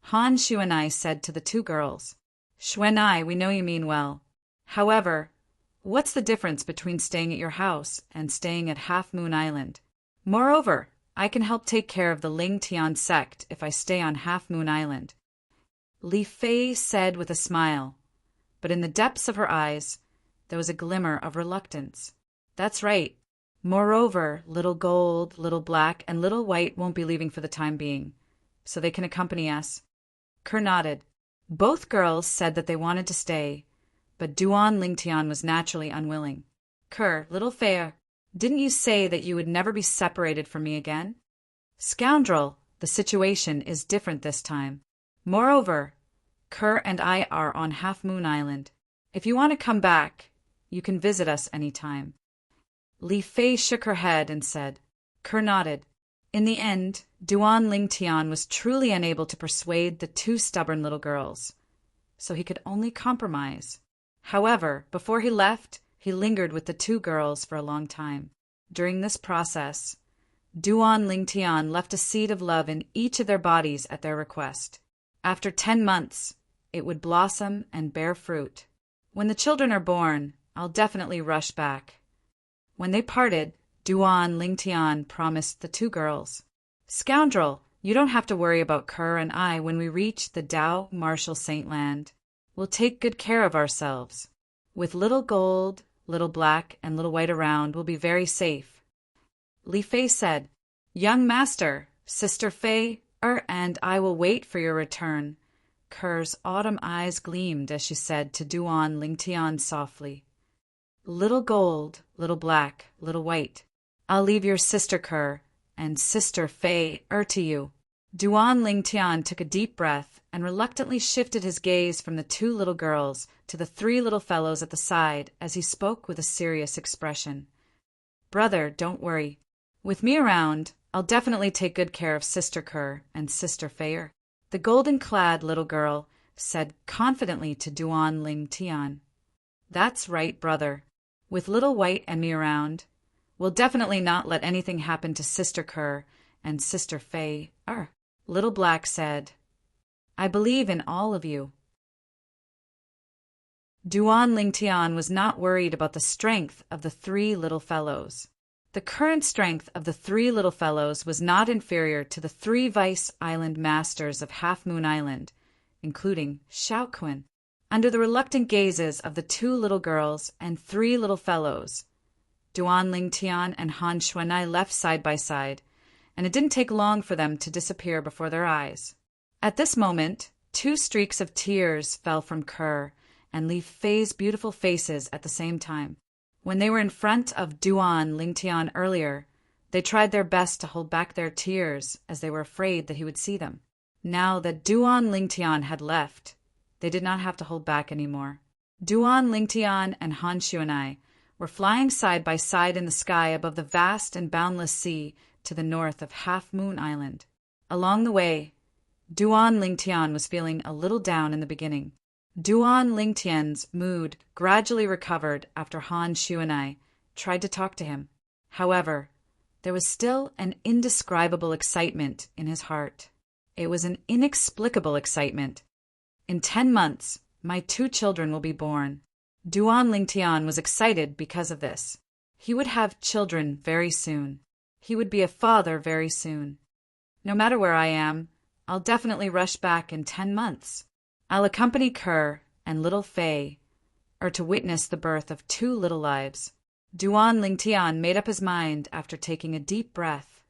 Han Xuanai said to the two girls, Xuanai, we know you mean well. However, what's the difference between staying at your house and staying at Half Moon Island? Moreover, I can help take care of the Lingtian sect if I stay on Half Moon Island. Li Fei said with a smile, but in the depths of her eyes, there was a glimmer of reluctance. That's right. Moreover, Little Gold, Little Black, and Little White won't be leaving for the time being, so they can accompany us. Kerr nodded. Both girls said that they wanted to stay, but Duan Lingtian was naturally unwilling. Kerr, Little Fei, didn't you say that you would never be separated from me again? Scoundrel, the situation is different this time. Moreover, Kerr and I are on Half Moon Island. If you want to come back, you can visit us any time. Li Fei shook her head and said. Kerr nodded. In the end, Duan Lingtian was truly unable to persuade the two stubborn little girls, so he could only compromise. However, before he left, he lingered with the two girls for a long time. During this process, Duan Lingtian left a seed of love in each of their bodies at their request. After 10 months, it would blossom and bear fruit. When the children are born, I'll definitely rush back. When they parted, Duan Lingtian promised the two girls, Scoundrel, you don't have to worry about Kerr and I when we reach the Dao Martial Saint Land. We'll take good care of ourselves. With Little Gold, Little Black, and Little White around, we'll be very safe. Li Fei said, Young master, Sister Fei, and I will wait for your return. Kerr's autumn eyes gleamed as she said to Duan Lingtian softly, Little Gold, Little Black, Little White, I'll leave your sister Kerr and Sister Fei to you. Duan Lingtian took a deep breath and reluctantly shifted his gaze from the two little girls to the three little fellows at the side as he spoke with a serious expression. Brother, don't worry. With me around, I'll definitely take good care of Sister Kerr and Sister Fei. The golden-clad little girl said confidently to Duan Lingtian. That's right, brother. With Little White and me around, we'll definitely not let anything happen to Sister Kerr and Sister Fei. Little Black said, I believe in all of you. Duan Lingtian was not worried about the strength of the three little fellows. The current strength of the three little fellows was not inferior to the 3 Vice Island masters of Half Moon Island, including Shaoquan. Under the reluctant gazes of the 2 little girls and 3 little fellows, Duan Lingtian and Han Xuanai left side by side, and it didn't take long for them to disappear before their eyes. At this moment, 2 streaks of tears fell from Kerr and Li Fei's beautiful faces at the same time. When they were in front of Duan Lingtian earlier, they tried their best to hold back their tears as they were afraid that he would see them. Now that Duan Lingtian had left, they did not have to hold back anymore. Duan Lingtian and Han Xuanai were flying side by side in the sky above the vast and boundless sea to the north of Half Moon Island. Along the way, Duan Lingtian was feeling a little down in the beginning. Duan Lingtian's mood gradually recovered after Han Shuanai tried to talk to him. However, there was still an indescribable excitement in his heart. It was an inexplicable excitement. In 10 months, my 2 children will be born. Duan Lingtian was excited because of this. He would have children very soon. He would be a father very soon. No matter where I am, I'll definitely rush back in 10 months. I'll accompany Kerr and little Fei, to witness the birth of 2 little lives. Duan Lingtian made up his mind after taking a deep breath.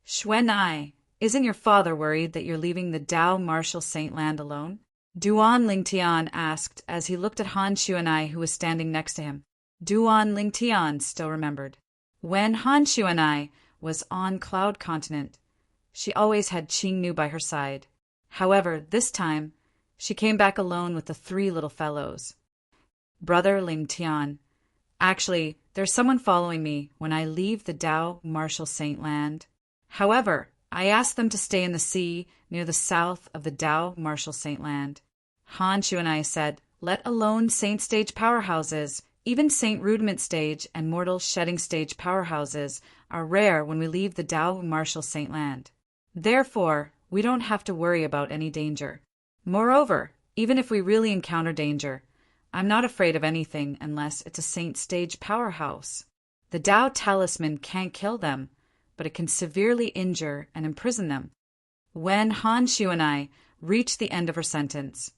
Xuanai, isn't your father worried that you're leaving the Dao Martial Saint Land alone? Duan Lingtian asked as he looked at Han Xuanai, who was standing next to him. Duan Lingtian still remembered. When Han Xuanai was on Cloud Continent, she always had Qingnu by her side. However, this time, she came back alone with the 3 little fellows. Brother Lingtian, actually, there's someone following me when I leave the Dao Martial Saint Land. However, I asked them to stay in the sea near the south of the Dao Martial Saint Land. Han Xuanai said, let alone Saint Stage powerhouses, even Saint Rudiment Stage and Mortal Shedding Stage powerhouses are rare when we leave the Dao Martial Saint Land. Therefore, we don't have to worry about any danger. Moreover, even if we really encounter danger, I'm not afraid of anything unless it's a Saint Stage powerhouse. The Dao Talisman can't kill them, but it can severely injure and imprison them. When Han Xuanai reached the end of her sentence,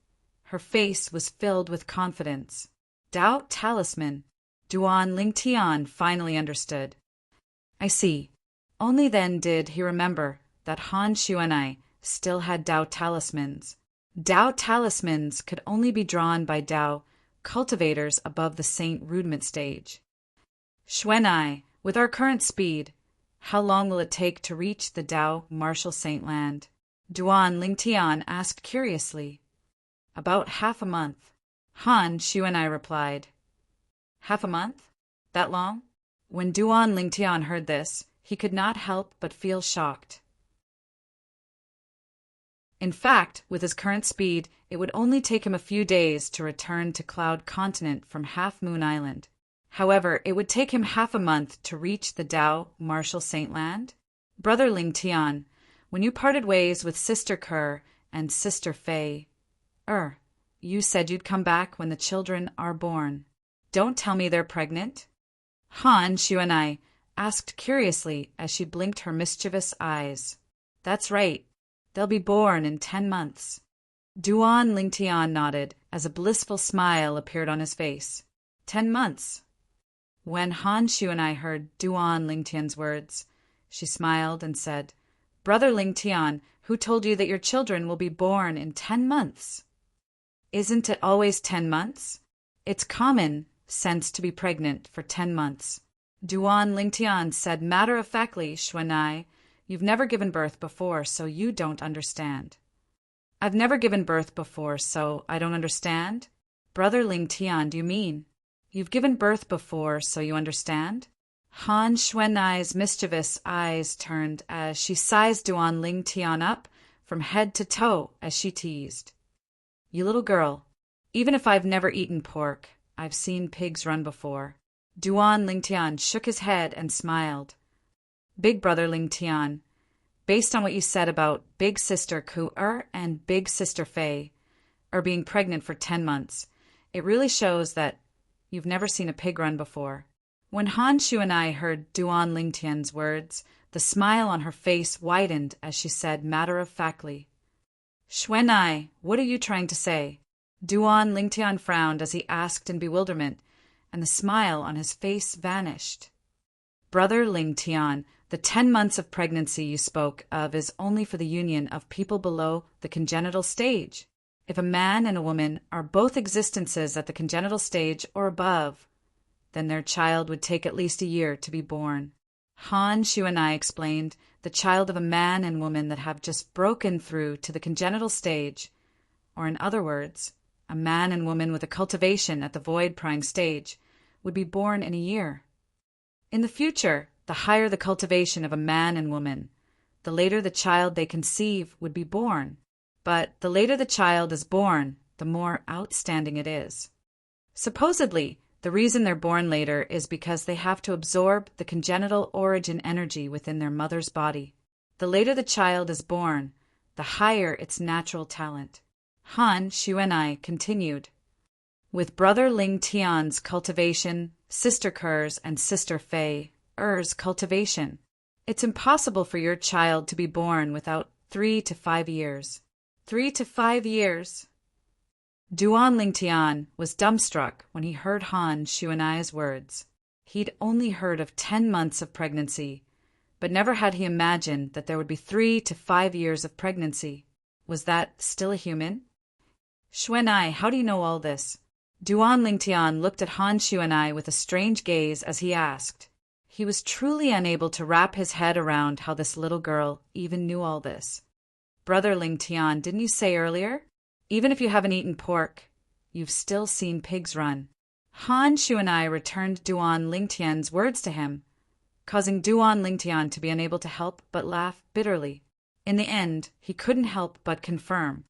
her face was filled with confidence. Dao Talisman. Duan Lingtian finally understood. I see. Only then did he remember that Han Xuanai still had Dao Talismans. Dao Talismans could only be drawn by Dao cultivators above the Saint Rudiment Stage. Xuanai, with our current speed, how long will it take to reach the Dao Martial Saint Land? Duan Lingtian asked curiously. About half a month. Han Xuanai replied. Half a month? That long? When Duan Lingtian heard this, he could not help but feel shocked. In fact, with his current speed, it would only take him a few days to return to Cloud Continent from Half Moon Island. However, it would take him half a month to reach the Dao Martial Saint Land. Brother Lingtian, when you parted ways with Sister Kerr and Sister Fei, you said you'd come back when the children are born. Don't tell me they're pregnant. Han Xuanai asked curiously as she blinked her mischievous eyes. That's right. They'll be born in 10 months. Duan Lingtian nodded as a blissful smile appeared on his face. 10 months. When Han Xuanai heard Duan Lingtian's words, she smiled and said, Brother Lingtian, who told you that your children will be born in 10 months? Isn't it always 10 months? It's common sense to be pregnant for 10 months. Duan Lingtian said matter-of-factly, Xuanai, you've never given birth before, so you don't understand. I've never given birth before, so I don't understand? Brother Lingtian, do you mean? You've given birth before, so you understand? Han Xuanai's mischievous eyes turned as she sized Duan Lingtian up from head to toe as she teased. You little girl, even if I've never eaten pork, I've seen pigs run before. Duan Lingtian shook his head and smiled. Big Brother Lingtian, based on what you said about Big Sister Ku-er and Big Sister Fei being pregnant for 10 months, it really shows that you've never seen a pig run before. When Han Xuanai heard Duan Lingtian's words, the smile on her face widened as she said matter-of-factly, Xuanai, what are you trying to say? Duan Lingtian frowned as he asked in bewilderment, and the smile on his face vanished. Brother Lingtian, the 10 months of pregnancy you spoke of is only for the union of people below the congenital stage. If a man and a woman are both existences at the congenital stage or above, then their child would take at least a year to be born. Han Xuanai explained, the child of a man and woman that have just broken through to the congenital stage, or in other words, a man and woman with a cultivation at the void-prying stage, would be born in a year. In the future, the higher the cultivation of a man and woman, the later the child they conceive would be born. but the later the child is born, the more outstanding it is. Supposedly, the reason they're born later is because they have to absorb the congenital origin energy within their mother's body. The later the child is born, the higher its natural talent. Han Xuanai continued. With brother Ling Tian's cultivation, sister Ker's and sister Fei Er's cultivation, it's impossible for your child to be born without 3 to 5 years. 3 to 5 years. Duan Lingtian was dumbstruck when he heard Han Xuanai's words. He'd only heard of 10 months of pregnancy, but never had he imagined that there would be 3 to 5 years of pregnancy. Was that still a human? Xuanai, how do you know all this? Duan Lingtian looked at Han Xuanai with a strange gaze as he asked. He was truly unable to wrap his head around how this little girl even knew all this. Brother Lingtian, didn't you say earlier? Even if you haven't eaten pork, you've still seen pigs run. Han Xuanai returned Duan Lingtian's words to him, causing Duan Lingtian to be unable to help but laugh bitterly. In the end, he couldn't help but confirm.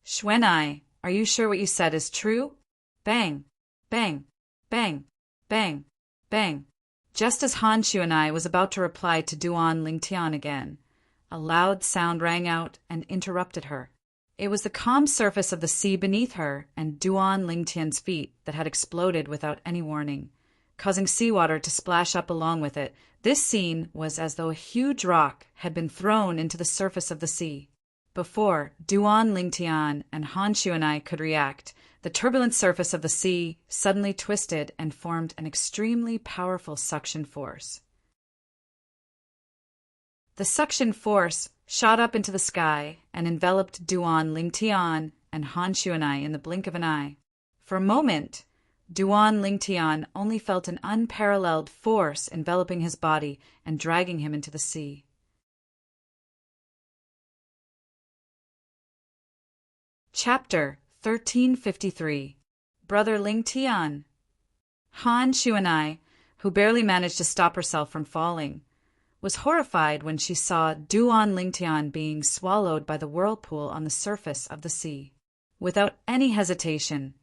Xuanai, are you sure what you said is true? Bang, bang, bang, bang, bang. Just as Han Xuanai was about to reply to Duan Lingtian again, a loud sound rang out and interrupted her. It was the calm surface of the sea beneath her and Duan Lingtian's feet that had exploded without any warning, causing seawater to splash up along with it. This scene was as though a huge rock had been thrown into the surface of the sea. Before Duan Lingtian and Han Xuanai could react, the turbulent surface of the sea suddenly twisted and formed an extremely powerful suction force. The suction force shot up into the sky and enveloped Duan Lingtian and Han Xuanai in the blink of an eye. For a moment, Duan Lingtian only felt an unparalleled force enveloping his body and dragging him into the sea. Chapter 1353. Brother Lingtian. Han Xuanai, who barely managed to stop herself from falling, was horrified when she saw Duan Lingtian being swallowed by the whirlpool on the surface of the sea. Without any hesitation,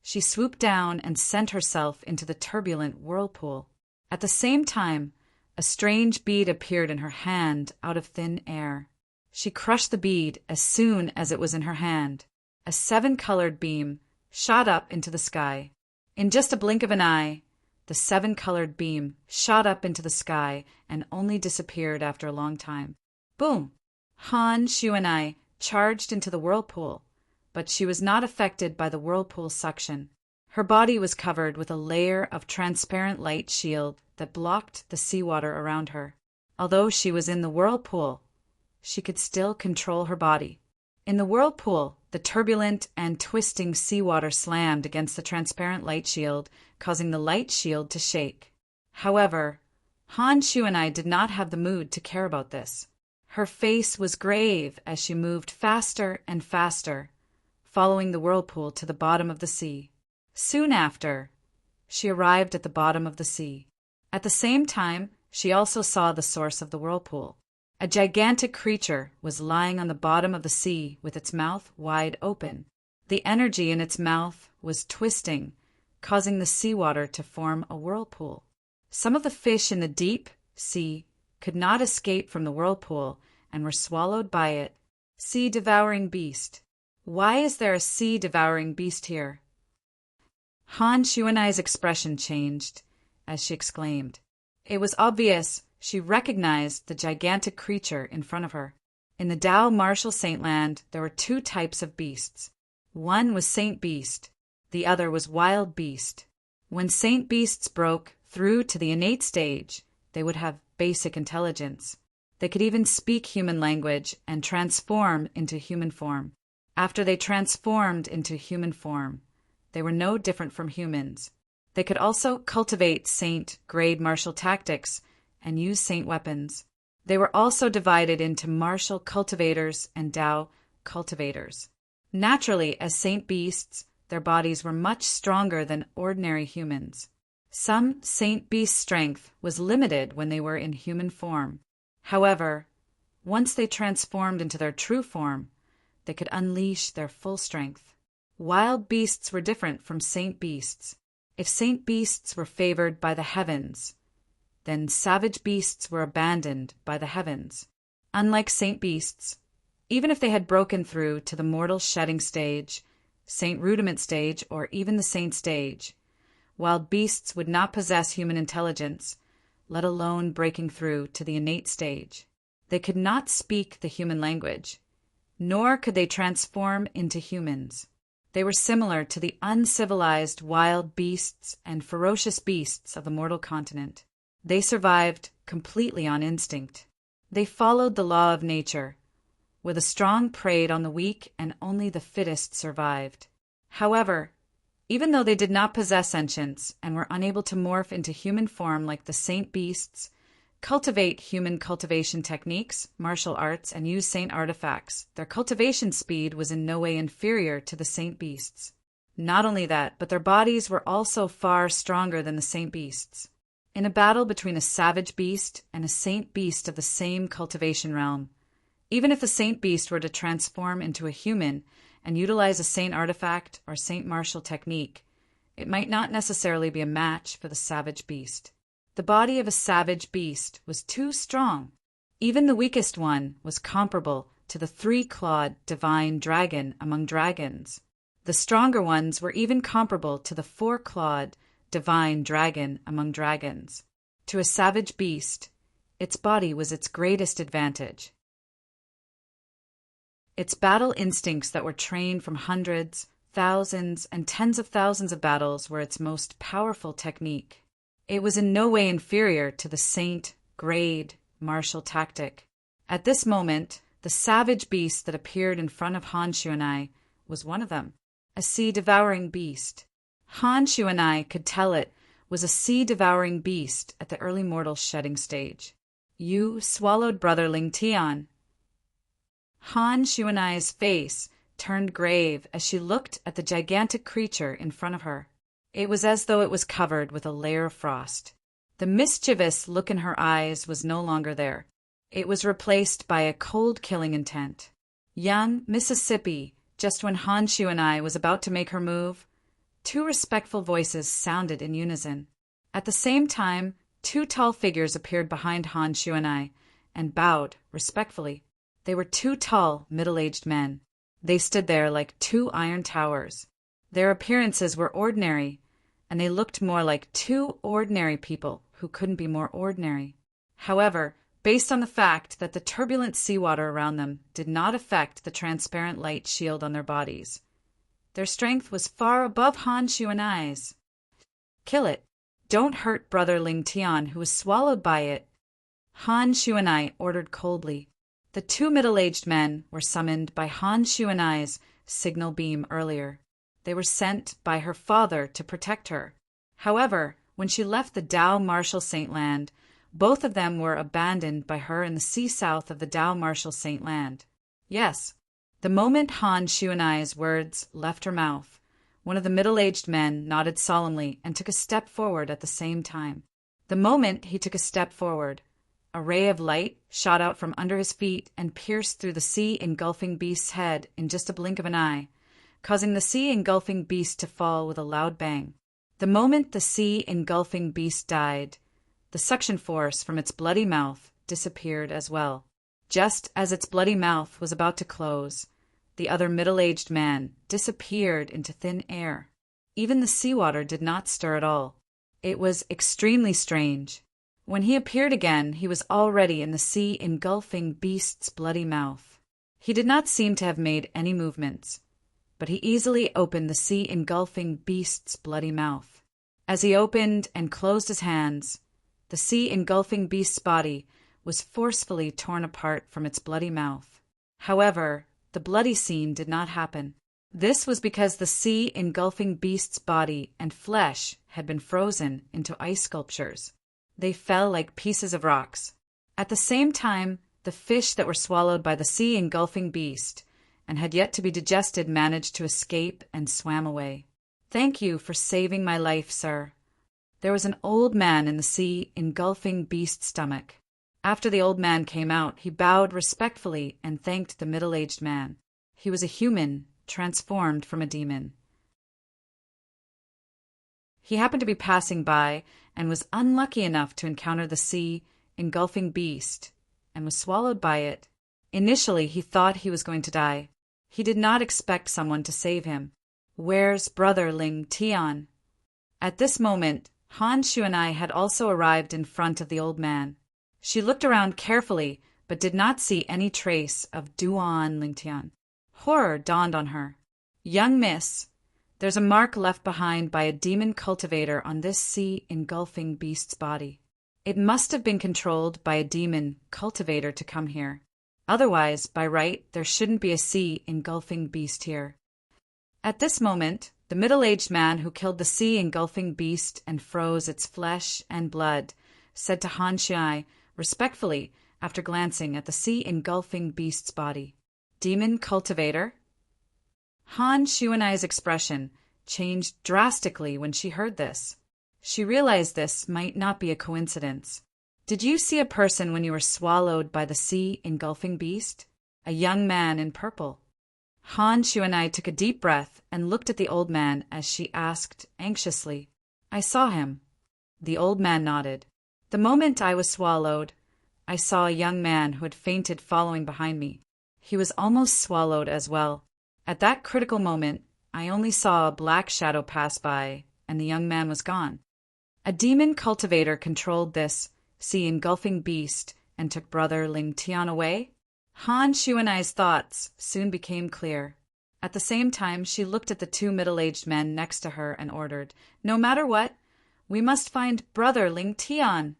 she swooped down and sent herself into the turbulent whirlpool. At the same time, a strange bead appeared in her hand out of thin air. She crushed the bead as soon as it was in her hand. A 7-colored beam shot up into the sky. In just a blink of an eye, the 7-colored beam shot up into the sky and only disappeared after a long time. Boom! Han Xuanai charged into the whirlpool, but she was not affected by the whirlpool suction. Her body was covered with a layer of transparent light shield that blocked the seawater around her. Although she was in the whirlpool, she could still control her body. In the whirlpool, the turbulent and twisting seawater slammed against the transparent light shield, causing the light shield to shake. However, Han Xuanai did not have the mood to care about this. Her face was grave as she moved faster and faster, following the whirlpool to the bottom of the sea. Soon after, she arrived at the bottom of the sea. At the same time, she also saw the source of the whirlpool. A gigantic creature was lying on the bottom of the sea with its mouth wide open. The energy in its mouth was twisting, causing the seawater to form a whirlpool. Some of the fish in the deep sea could not escape from the whirlpool and were swallowed by it. Sea-devouring beast. Why is there a sea-devouring beast here? Han Xuanai's expression changed as she exclaimed. It was obvious she recognized the gigantic creature in front of her. In the Dao Martial Saintland, there were 2 types of beasts. One was Saint Beast, the other was Wild Beast. When Saint Beasts broke through to the innate stage, they would have basic intelligence. They could even speak human language and transform into human form. After they transformed into human form, they were no different from humans. They could also cultivate Saint-grade martial tactics and use Saint weapons. They were also divided into martial cultivators and Dao cultivators. Naturally, as Saint Beasts, their bodies were much stronger than ordinary humans. Some Saint Beast strength was limited when they were in human form. However, once they transformed into their true form, they could unleash their full strength. Wild beasts were different from saint beasts. If saint beasts were favored by the heavens, then savage beasts were abandoned by the heavens. Unlike saint beasts, even if they had broken through to the mortal shedding stage, saint rudiment stage, or even the saint stage, wild beasts would not possess human intelligence, let alone breaking through to the innate stage. They could not speak the human language, nor could they transform into humans. They were similar to the uncivilized wild beasts and ferocious beasts of the mortal continent. They survived completely on instinct. They followed the law of nature, where the strong preyed on the weak and only the fittest survived. However, even though they did not possess sentience and were unable to morph into human form like the saint beasts, cultivate human cultivation techniques, martial arts, and use saint artifacts, their cultivation speed was in no way inferior to the saint beasts. Not only that, but their bodies were also far stronger than the saint beasts. In a battle between a savage beast and a saint beast of the same cultivation realm, even if the saint beast were to transform into a human and utilize a saint artifact or saint martial technique, it might not necessarily be a match for the savage beast. The body of a savage beast was too strong. Even the weakest one was comparable to the three-clawed divine dragon among dragons. The stronger ones were even comparable to the four-clawed divine dragon among dragons. To a savage beast, its body was its greatest advantage. Its battle instincts that were trained from hundreds, thousands, and tens of thousands of battles were its most powerful technique. It was in no way inferior to the saint, grade, martial tactic. At this moment, the savage beast that appeared in front of Honshu and I was one of them, a sea-devouring beast. Honshu and I could tell it was a sea-devouring beast at the early mortal shedding stage. You swallowed Brother Ling Tian. Honshu and I's face turned grave as she looked at the gigantic creature in front of her. It was as though it was covered with a layer of frost. The mischievous look in her eyes was no longer there. It was replaced by a cold killing intent. Young Mississippi, just when Honshu and I was about to make her move, two respectful voices sounded in unison. At the same time, two tall figures appeared behind Honshu and I and bowed respectfully. They were two tall, middle-aged men. They stood there like two iron towers. Their appearances were ordinary, and they looked more like two ordinary people who couldn't be more ordinary. However, based on the fact that the turbulent seawater around them did not affect the transparent light shield on their bodies, their strength was far above Honshu and I's. Kill it. Don't hurt Brother Ling Tian, who was swallowed by it. Honshu and I ordered coldly. The two middle-aged men were summoned by Honshu and I's signal beam earlier. They were sent by her father to protect her. However, when she left the Dao Martial Saint Land, both of them were abandoned by her in the sea south of the Dao Martial Saint Land. Yes, the moment Honshu and I's words left her mouth, one of the middle-aged men nodded solemnly and took a step forward at the same time. The moment he took a step forward, a ray of light shot out from under his feet and pierced through the sea-engulfing beast's head in just a blink of an eye, causing the sea-engulfing beast to fall with a loud bang. The moment the sea-engulfing beast died, the suction force from its bloody mouth disappeared as well. Just as its bloody mouth was about to close, the other middle-aged man disappeared into thin air. Even the seawater did not stir at all. It was extremely strange. When he appeared again, he was already in the sea-engulfing beast's bloody mouth. He did not seem to have made any movements, but he easily opened the sea-engulfing beast's bloody mouth. As he opened and closed his hands, the sea-engulfing beast's body was forcefully torn apart from its bloody mouth. However, the bloody scene did not happen. This was because the sea-engulfing beast's body and flesh had been frozen into ice sculptures. They fell like pieces of rocks. At the same time, the fish that were swallowed by the sea-engulfing beast and had yet to be digested managed to escape and swam away. Thank you for saving my life, sir. There was an old man in the sea-engulfing beast's stomach. After the old man came out, he bowed respectfully and thanked the middle-aged man. He was a human, transformed from a demon. He happened to be passing by and was unlucky enough to encounter the sea engulfing beast and was swallowed by it. Initially, he thought he was going to die. He did not expect someone to save him. Where's brother Ling Tian? At this moment, Han Shuanai had also arrived in front of the old man. She looked around carefully, but did not see any trace of Duan Ling Tian. Horror dawned on her. Young miss, there's a mark left behind by a demon cultivator on this sea-engulfing beast's body. It must have been controlled by a demon cultivator to come here. Otherwise, by right, there shouldn't be a sea-engulfing beast here. At this moment, the middle-aged man who killed the sea-engulfing beast and froze its flesh and blood said to Han Shuanai respectfully after glancing at the sea-engulfing beast's body, "Demon cultivator?" Han Shuanai's expression changed drastically when she heard this. She realized this might not be a coincidence. "Did you see a person when you were swallowed by the sea-engulfing beast?" "A young man in purple." Han Shuanai took a deep breath and looked at the old man as she asked anxiously, "I saw him." The old man nodded. "The moment I was swallowed, I saw a young man who had fainted following behind me. He was almost swallowed as well. At that critical moment, I only saw a black shadow pass by, and the young man was gone. A demon cultivator controlled this sea-engulfing beast and took brother Ling Tian away?" Han Shuanai's thoughts soon became clear. At the same time, she looked at the two middle-aged men next to her and ordered, "No matter what, we must find brother Ling Tian."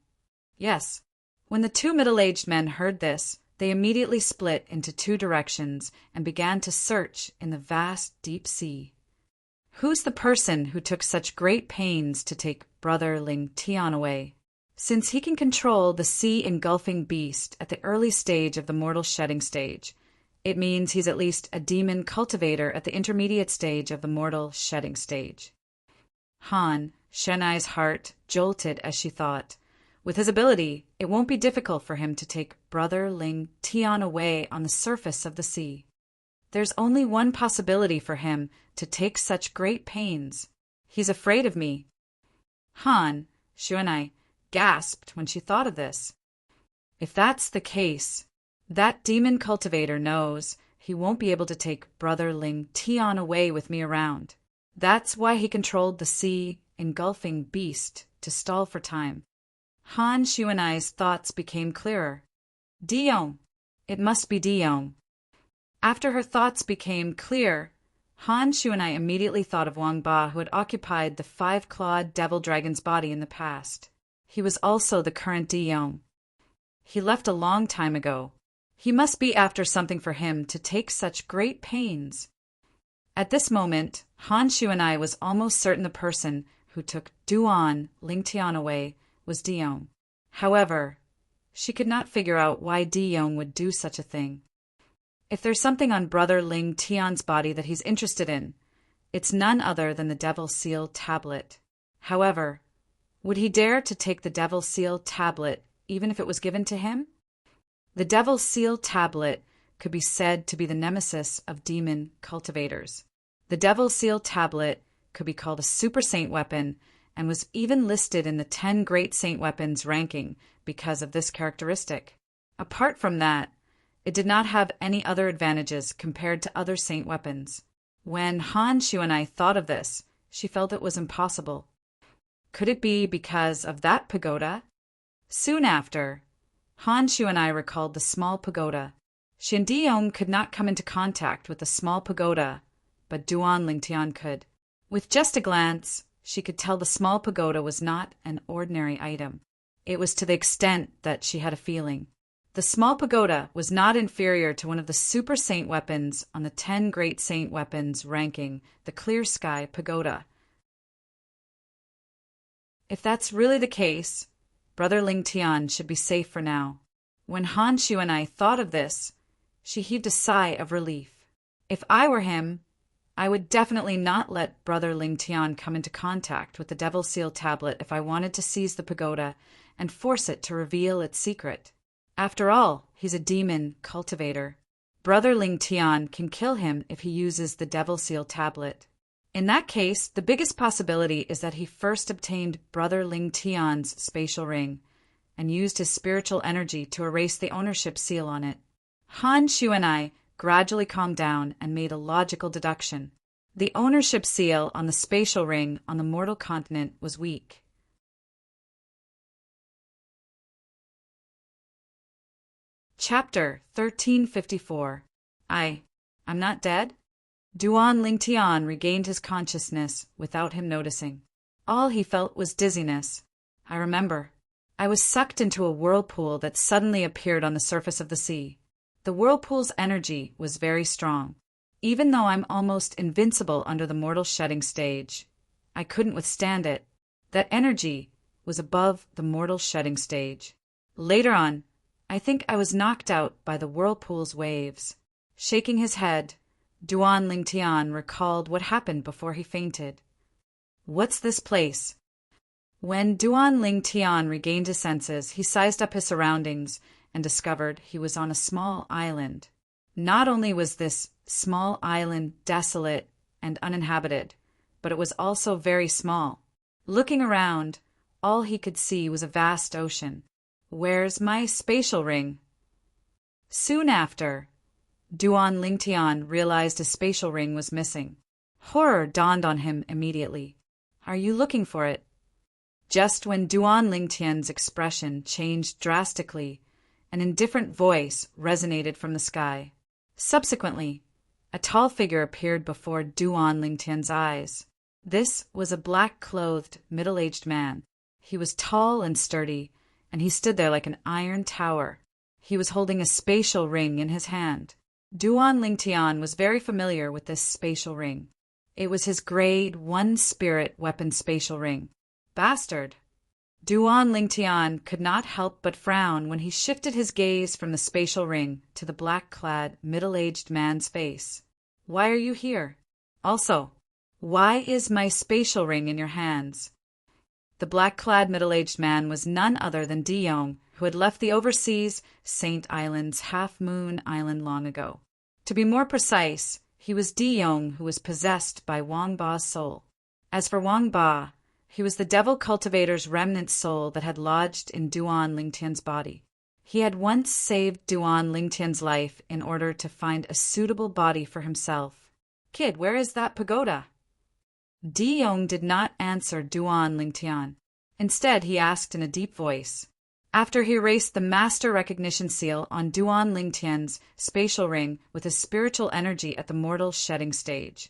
"Yes." When the two middle-aged men heard this, they immediately split into two directions and began to search in the vast deep sea. "Who's the person who took such great pains to take brother Ling Tian away? Since he can control the sea-engulfing beast at the early stage of the mortal shedding stage, it means he's at least a demon cultivator at the intermediate stage of the mortal shedding stage." Han Shuanai's heart jolted as she thought, "With his ability, it won't be difficult for him to take brother Ling Tian away on the surface of the sea. There's only one possibility for him to take such great pains. He's afraid of me." Han Shuanai gasped when she thought of this. If that's the case, that demon cultivator knows he won't be able to take brother Ling Tian away with me around. That's why he controlled the sea-engulfing beast to stall for time. Han Shuanai's thoughts became clearer. Dion. It must be Dion. After her thoughts became clear, Han Shuanai immediately thought of Wang Ba, who had occupied the five-clawed devil dragon's body in the past. He was also the current Dion. He left a long time ago. He must be after something for him to take such great pains. At this moment, Han Shuanai was almost certain the person who took Duan Ling Tian away was Dion. However, she could not figure out why Dion would do such a thing. If there's something on brother Ling Tian's body that he's interested in, it's none other than the Devil Seal tablet. However, would he dare to take the Devil Seal tablet even if it was given to him? The Devil Seal tablet could be said to be the nemesis of demon cultivators. The Devil Seal tablet could be called a super saint weapon and was even listed in the 10 great saint weapons ranking because of this characteristic. Apart from that, it did not have any other advantages compared to other saint weapons. When Han Shuanai thought of this, she felt it was impossible. Could it be because of that pagoda? Soon after, Han Shuanai recalled the small pagoda. She and Dion could not come into contact with the small pagoda, but Duan Ling Tian could. With just a glance, she could tell the small pagoda was not an ordinary item. It was to the extent that she had a feeling. The small pagoda was not inferior to one of the super saint weapons on the 10 great saint weapons ranking, the Clear Sky Pagoda. If that's really the case, brother Ling Tian should be safe for now. When Han Shuanai thought of this, she heaved a sigh of relief. If I were him, I would definitely not let brother Ling Tian come into contact with the Devil Seal tablet if I wanted to seize the pagoda and force it to reveal its secret. After all, he's a demon cultivator. Brother Ling Tian can kill him if he uses the Devil Seal tablet. In that case, the biggest possibility is that he first obtained Brother Ling Tian's spatial ring and used his spiritual energy to erase the ownership seal on it. Han Shu and I gradually calmed down and made a logical deduction. The ownership seal on the spatial ring on the mortal continent was weak. Chapter 1354. I'm not dead? Duan Lingtian regained his consciousness without him noticing. All he felt was dizziness. I remember. I was sucked into a whirlpool that suddenly appeared on the surface of the sea. The whirlpool's energy was very strong. Even though I'm almost invincible under the mortal shedding stage, I couldn't withstand it. That energy was above the mortal shedding stage. Later on, I think I was knocked out by the whirlpool's waves. Shaking his head, Duan Lingtian recalled what happened before he fainted. What's this place? When Duan Lingtian regained his senses, he sized up his surroundings and discovered he was on a small island. Not only was this small island desolate and uninhabited, but it was also very small. Looking around, all he could see was a vast ocean. Where's my spatial ring? Soon after, Duan Lingtian realized his spatial ring was missing. Horror dawned on him immediately. Are you looking for it? Just when Duan Lingtian's expression changed drastically, an indifferent voice resonated from the sky. Subsequently, a tall figure appeared before Duan Lingtian's eyes. This was a black-clothed, middle-aged man. He was tall and sturdy, and he stood there like an iron tower. He was holding a spatial ring in his hand. Duan Lingtian was very familiar with this spatial ring. It was his grade 1 spirit weapon spatial ring. Bastard! Duan Lingtian could not help but frown when he shifted his gaze from the spatial ring to the black-clad, middle-aged man's face. Why are you here? Also, why is my spatial ring in your hands? The black-clad middle-aged man was none other than Di Yong, who had left the overseas Saint Islands Half Moon Island long ago. To be more precise, he was Di Yong who was possessed by Wang Ba's soul. As for Wang Ba, he was the devil cultivator's remnant soul that had lodged in Duan Lingtian's body. He had once saved Duan Lingtian's life in order to find a suitable body for himself. Kid, where is that pagoda? Di Yong did not answer Duan Lingtian. Instead, he asked in a deep voice. After he erased the master recognition seal on Duan Lingtian's spatial ring with his spiritual energy at the mortal shedding stage,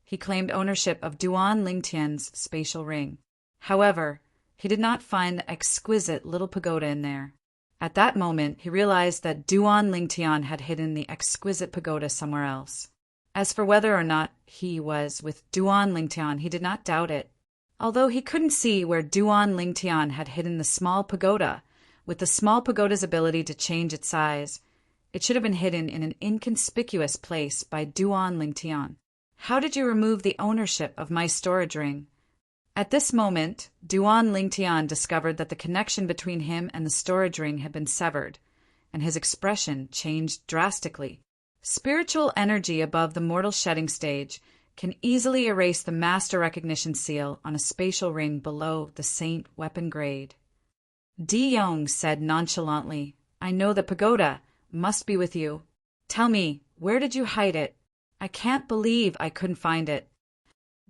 he claimed ownership of Duan Lingtian's spatial ring. However, he did not find the exquisite little pagoda in there. At that moment, he realized that Duan Lingtian had hidden the exquisite pagoda somewhere else. As for whether or not he was with Duan Lingtian, he did not doubt it. Although he couldn't see where Duan Lingtian had hidden the small pagoda, with the small pagoda's ability to change its size, it should have been hidden in an inconspicuous place by Duan Lingtian. How did you remove the ownership of my storage ring? At this moment, Duan Lingtian discovered that the connection between him and the storage ring had been severed, and his expression changed drastically. Spiritual energy above the mortal shedding stage can easily erase the master recognition seal on a spatial ring below the saint weapon grade. Di Yong said nonchalantly, I know the pagoda must be with you. Tell me, where did you hide it? I can't believe I couldn't find it.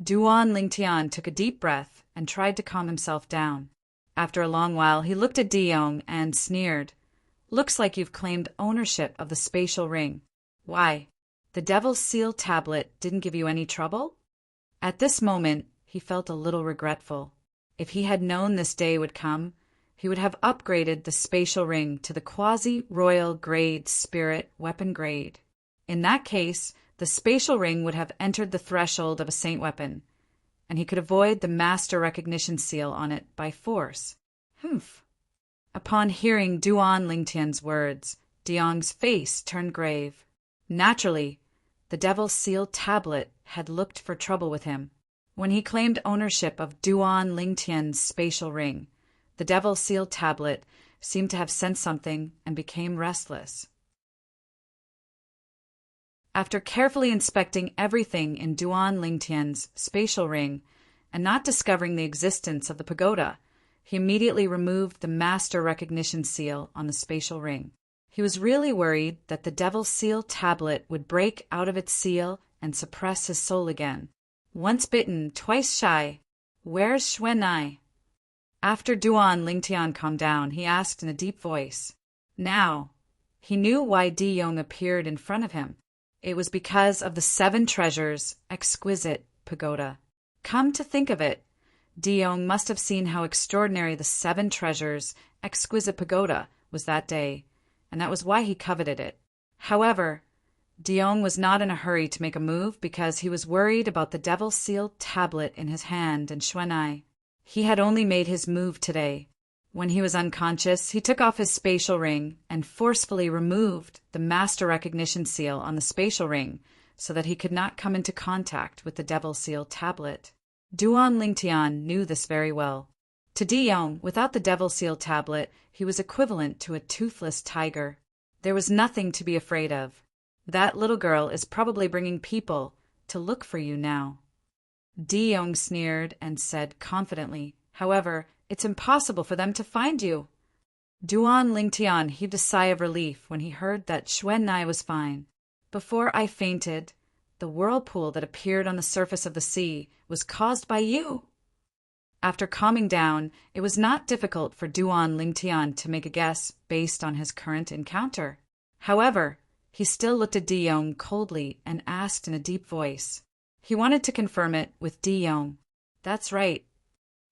Duan Lingtian took a deep breath and tried to calm himself down. After a long while, he looked at Di Yong and sneered. Looks like you've claimed ownership of the spatial ring. Why, the Devil's Seal tablet didn't give you any trouble? At this moment, he felt a little regretful. If he had known this day would come, he would have upgraded the spatial ring to the quasi-royal grade spirit weapon grade. In that case, the spatial ring would have entered the threshold of a saint weapon, and he could avoid the master recognition seal on it by force. Humph. Upon hearing Duan Lingtian's words, Di Yong's face turned grave. Naturally, the Devil's Seal tablet had looked for trouble with him. When he claimed ownership of Duan Lingtian's spatial ring, the Devil's Seal tablet seemed to have sensed something and became restless. After carefully inspecting everything in Duan Lingtian's spatial ring and not discovering the existence of the pagoda, he immediately removed the master recognition seal on the spatial ring. He was really worried that the Devil's Seal tablet would break out of its seal and suppress his soul again. Once bitten, twice shy. Where's Xuanai? After Duan Lingtian calmed down, he asked in a deep voice. Now, he knew why Di Yong appeared in front of him. It was because of the 7 treasures, exquisite pagoda. Come to think of it, Di Yong must have seen how extraordinary the 7 treasures, exquisite pagoda was that day, and that was why he coveted it. However, Di Yong was not in a hurry to make a move because he was worried about the Devil's Seal tablet in his hand and Xuanai. He had only made his move today. When he was unconscious, he took off his spatial ring and forcefully removed the master recognition seal on the spatial ring so that he could not come into contact with the Devil's Seal tablet. Duan Lingtian knew this very well. To Di Yong, without the Devil's Seal tablet, he was equivalent to a toothless tiger. There was nothing to be afraid of. That little girl is probably bringing people to look for you now. Di Yong sneered and said confidently, however, it's impossible for them to find you. Duan Lingtian heaved a sigh of relief when he heard that Xuanai was fine. Before I fainted, the whirlpool that appeared on the surface of the sea was caused by you. After calming down, it was not difficult for Duan Lingtian to make a guess based on his current encounter. However, he still looked at Di Yong coldly and asked in a deep voice. He wanted to confirm it with Di Yong. That's right.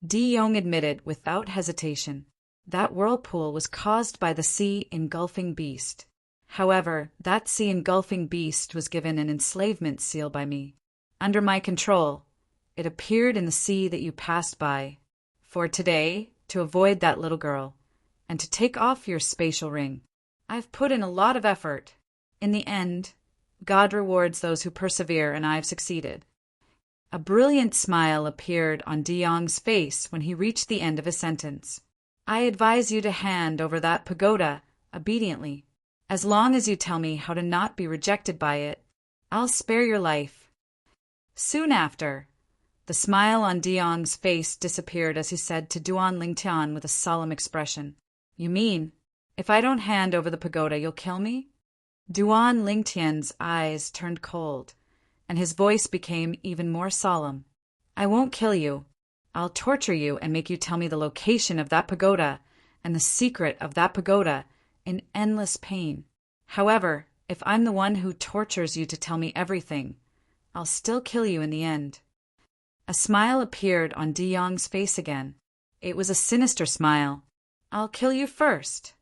Di Yong admitted without hesitation. That whirlpool was caused by the sea engulfing beast. However, that sea engulfing beast was given an enslavement seal by me. Under my control, it appeared in the sea that you passed by. For today, to avoid that little girl, and to take off your spatial ring, I've put in a lot of effort. In the end, God rewards those who persevere, and I've succeeded. A brilliant smile appeared on Di Yong's face when he reached the end of his sentence. I advise you to hand over that pagoda obediently. As long as you tell me how to not be rejected by it, I'll spare your life. Soon after, the smile on Di Yong's face disappeared as he said to Duan Lingtian with a solemn expression, You mean, if I don't hand over the pagoda, you'll kill me? Duan Lingtian's eyes turned cold, and his voice became even more solemn. I won't kill you. I'll torture you and make you tell me the location of that pagoda and the secret of that pagoda in endless pain. However, if I'm the one who tortures you to tell me everything, I'll still kill you in the end. A smile appeared on Di Yong's face again. It was a sinister smile. I'll kill you first.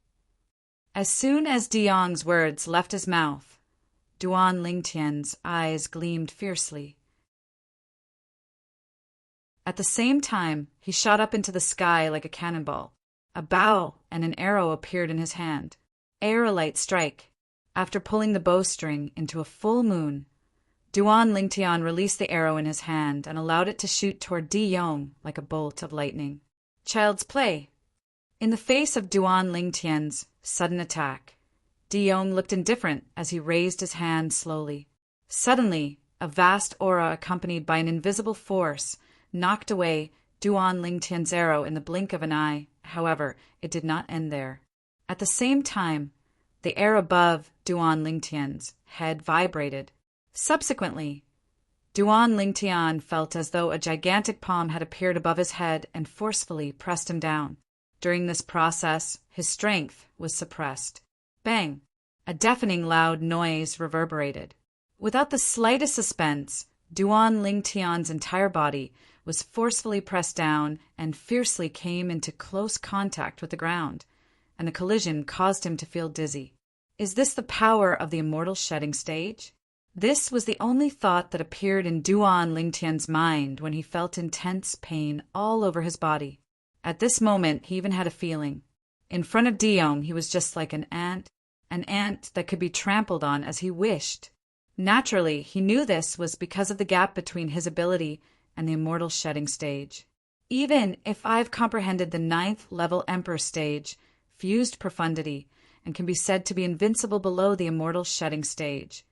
As soon as Di Yong's words left his mouth, Duan Lingtian's eyes gleamed fiercely. At the same time, he shot up into the sky like a cannonball. A bow and an arrow appeared in his hand. Aerolite strike. After pulling the bowstring into a full moon, Duan Lingtian released the arrow in his hand and allowed it to shoot toward Di Yong like a bolt of lightning. Child's play. In the face of Duan Lingtian's sudden attack, Di Yong looked indifferent as he raised his hand slowly. Suddenly, a vast aura accompanied by an invisible force knocked away Duan Lingtian's arrow in the blink of an eye. However, it did not end there. At the same time, the air above Duan Lingtian's head vibrated. Subsequently, Duan Lingtian felt as though a gigantic palm had appeared above his head and forcefully pressed him down. During this process, his strength was suppressed. Bang! A deafening loud noise reverberated. Without the slightest suspense, Duan Lingtian's entire body was forcefully pressed down and fiercely came into close contact with the ground, and the collision caused him to feel dizzy. Is this the power of the immortal shedding stage? This was the only thought that appeared in Duan Lingtian's mind when he felt intense pain all over his body. At this moment, he even had a feeling. In front of Di Yong, he was just like an ant that could be trampled on as he wished. Naturally, he knew this was because of the gap between his ability and the immortal shedding stage. Even if I've comprehended the 9th level Emperor stage, fused profundity, and can be said to be invincible below the immortal shedding stage,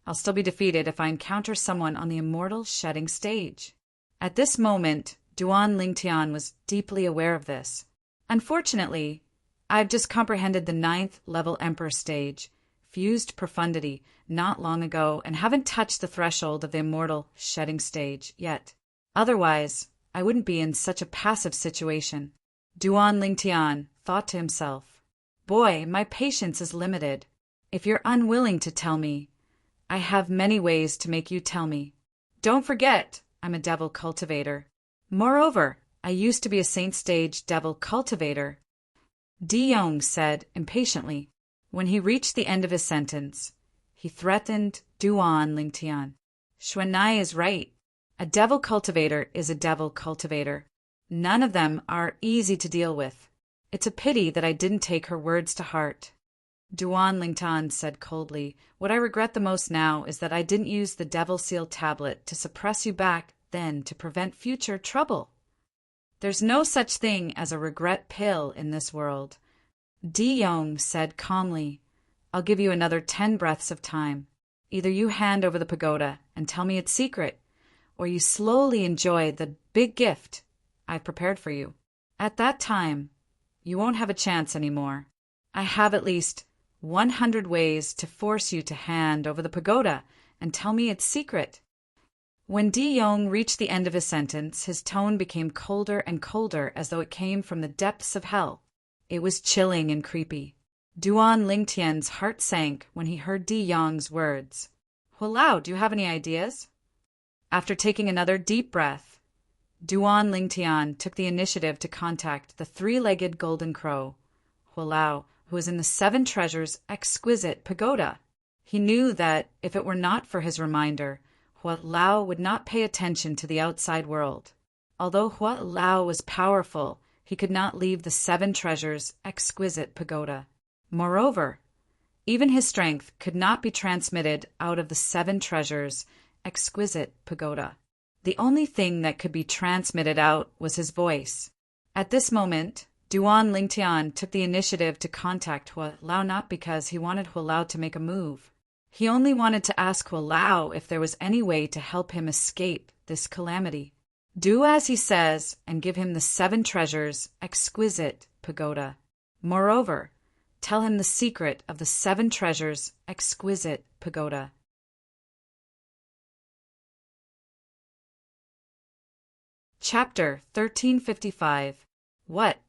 I'll still be defeated if I encounter someone on the immortal shedding stage. At this moment, Duan Lingtian was deeply aware of this. Unfortunately, I've just comprehended the 9th level Emperor stage, fused profundity, not long ago, and haven't touched the threshold of the immortal shedding stage yet. Otherwise, I wouldn't be in such a passive situation. Duan Lingtian thought to himself, "Boy, my patience is limited. If you're unwilling to tell me, I have many ways to make you tell me. Don't forget, I'm a devil cultivator. Moreover, I used to be a saint stage devil cultivator." Di Yong said impatiently. When he reached the end of his sentence, he threatened Duan Lingtian. "Xuanai is right. A devil cultivator is a devil cultivator. None of them are easy to deal with. It's a pity that I didn't take her words to heart." Duan Lingtian said coldly, "What I regret the most now is that I didn't use the Devil Seal tablet to suppress you back then to prevent future trouble. There's no such thing as a regret pill in this world." Di Yong said calmly, "I'll give you another 10 breaths of time. Either you hand over the pagoda and tell me its secret, or you slowly enjoy the big gift I've prepared for you. At that time, you won't have a chance anymore. I have at least 100 ways to force you to hand over the pagoda and tell me its secret." When Di Yong reached the end of his sentence, his tone became colder and colder as though it came from the depths of hell. It was chilling and creepy. Duan Lingtian's heart sank when he heard Di Yong's words. "Hulao, do you have any ideas?" After taking another deep breath, Duan Lingtian took the initiative to contact the 3-legged golden crow, Hulao, who was in the 7 Treasures exquisite pagoda. He knew that if it were not for his reminder, Hulao would not pay attention to the outside world. Although Hulao was powerful, he could not leave the 7 Treasures exquisite pagoda. Moreover, even his strength could not be transmitted out of the 7 Treasures exquisite pagoda. The only thing that could be transmitted out was his voice. At this moment, Duan Lingtian took the initiative to contact Hulao not because he wanted Hulao to make a move. He only wanted to ask Hulao if there was any way to help him escape this calamity. Do as he says and give him the 7 Treasures exquisite pagoda. Moreover, tell him the secret of the 7 Treasures exquisite pagoda. Chapter 1355. What?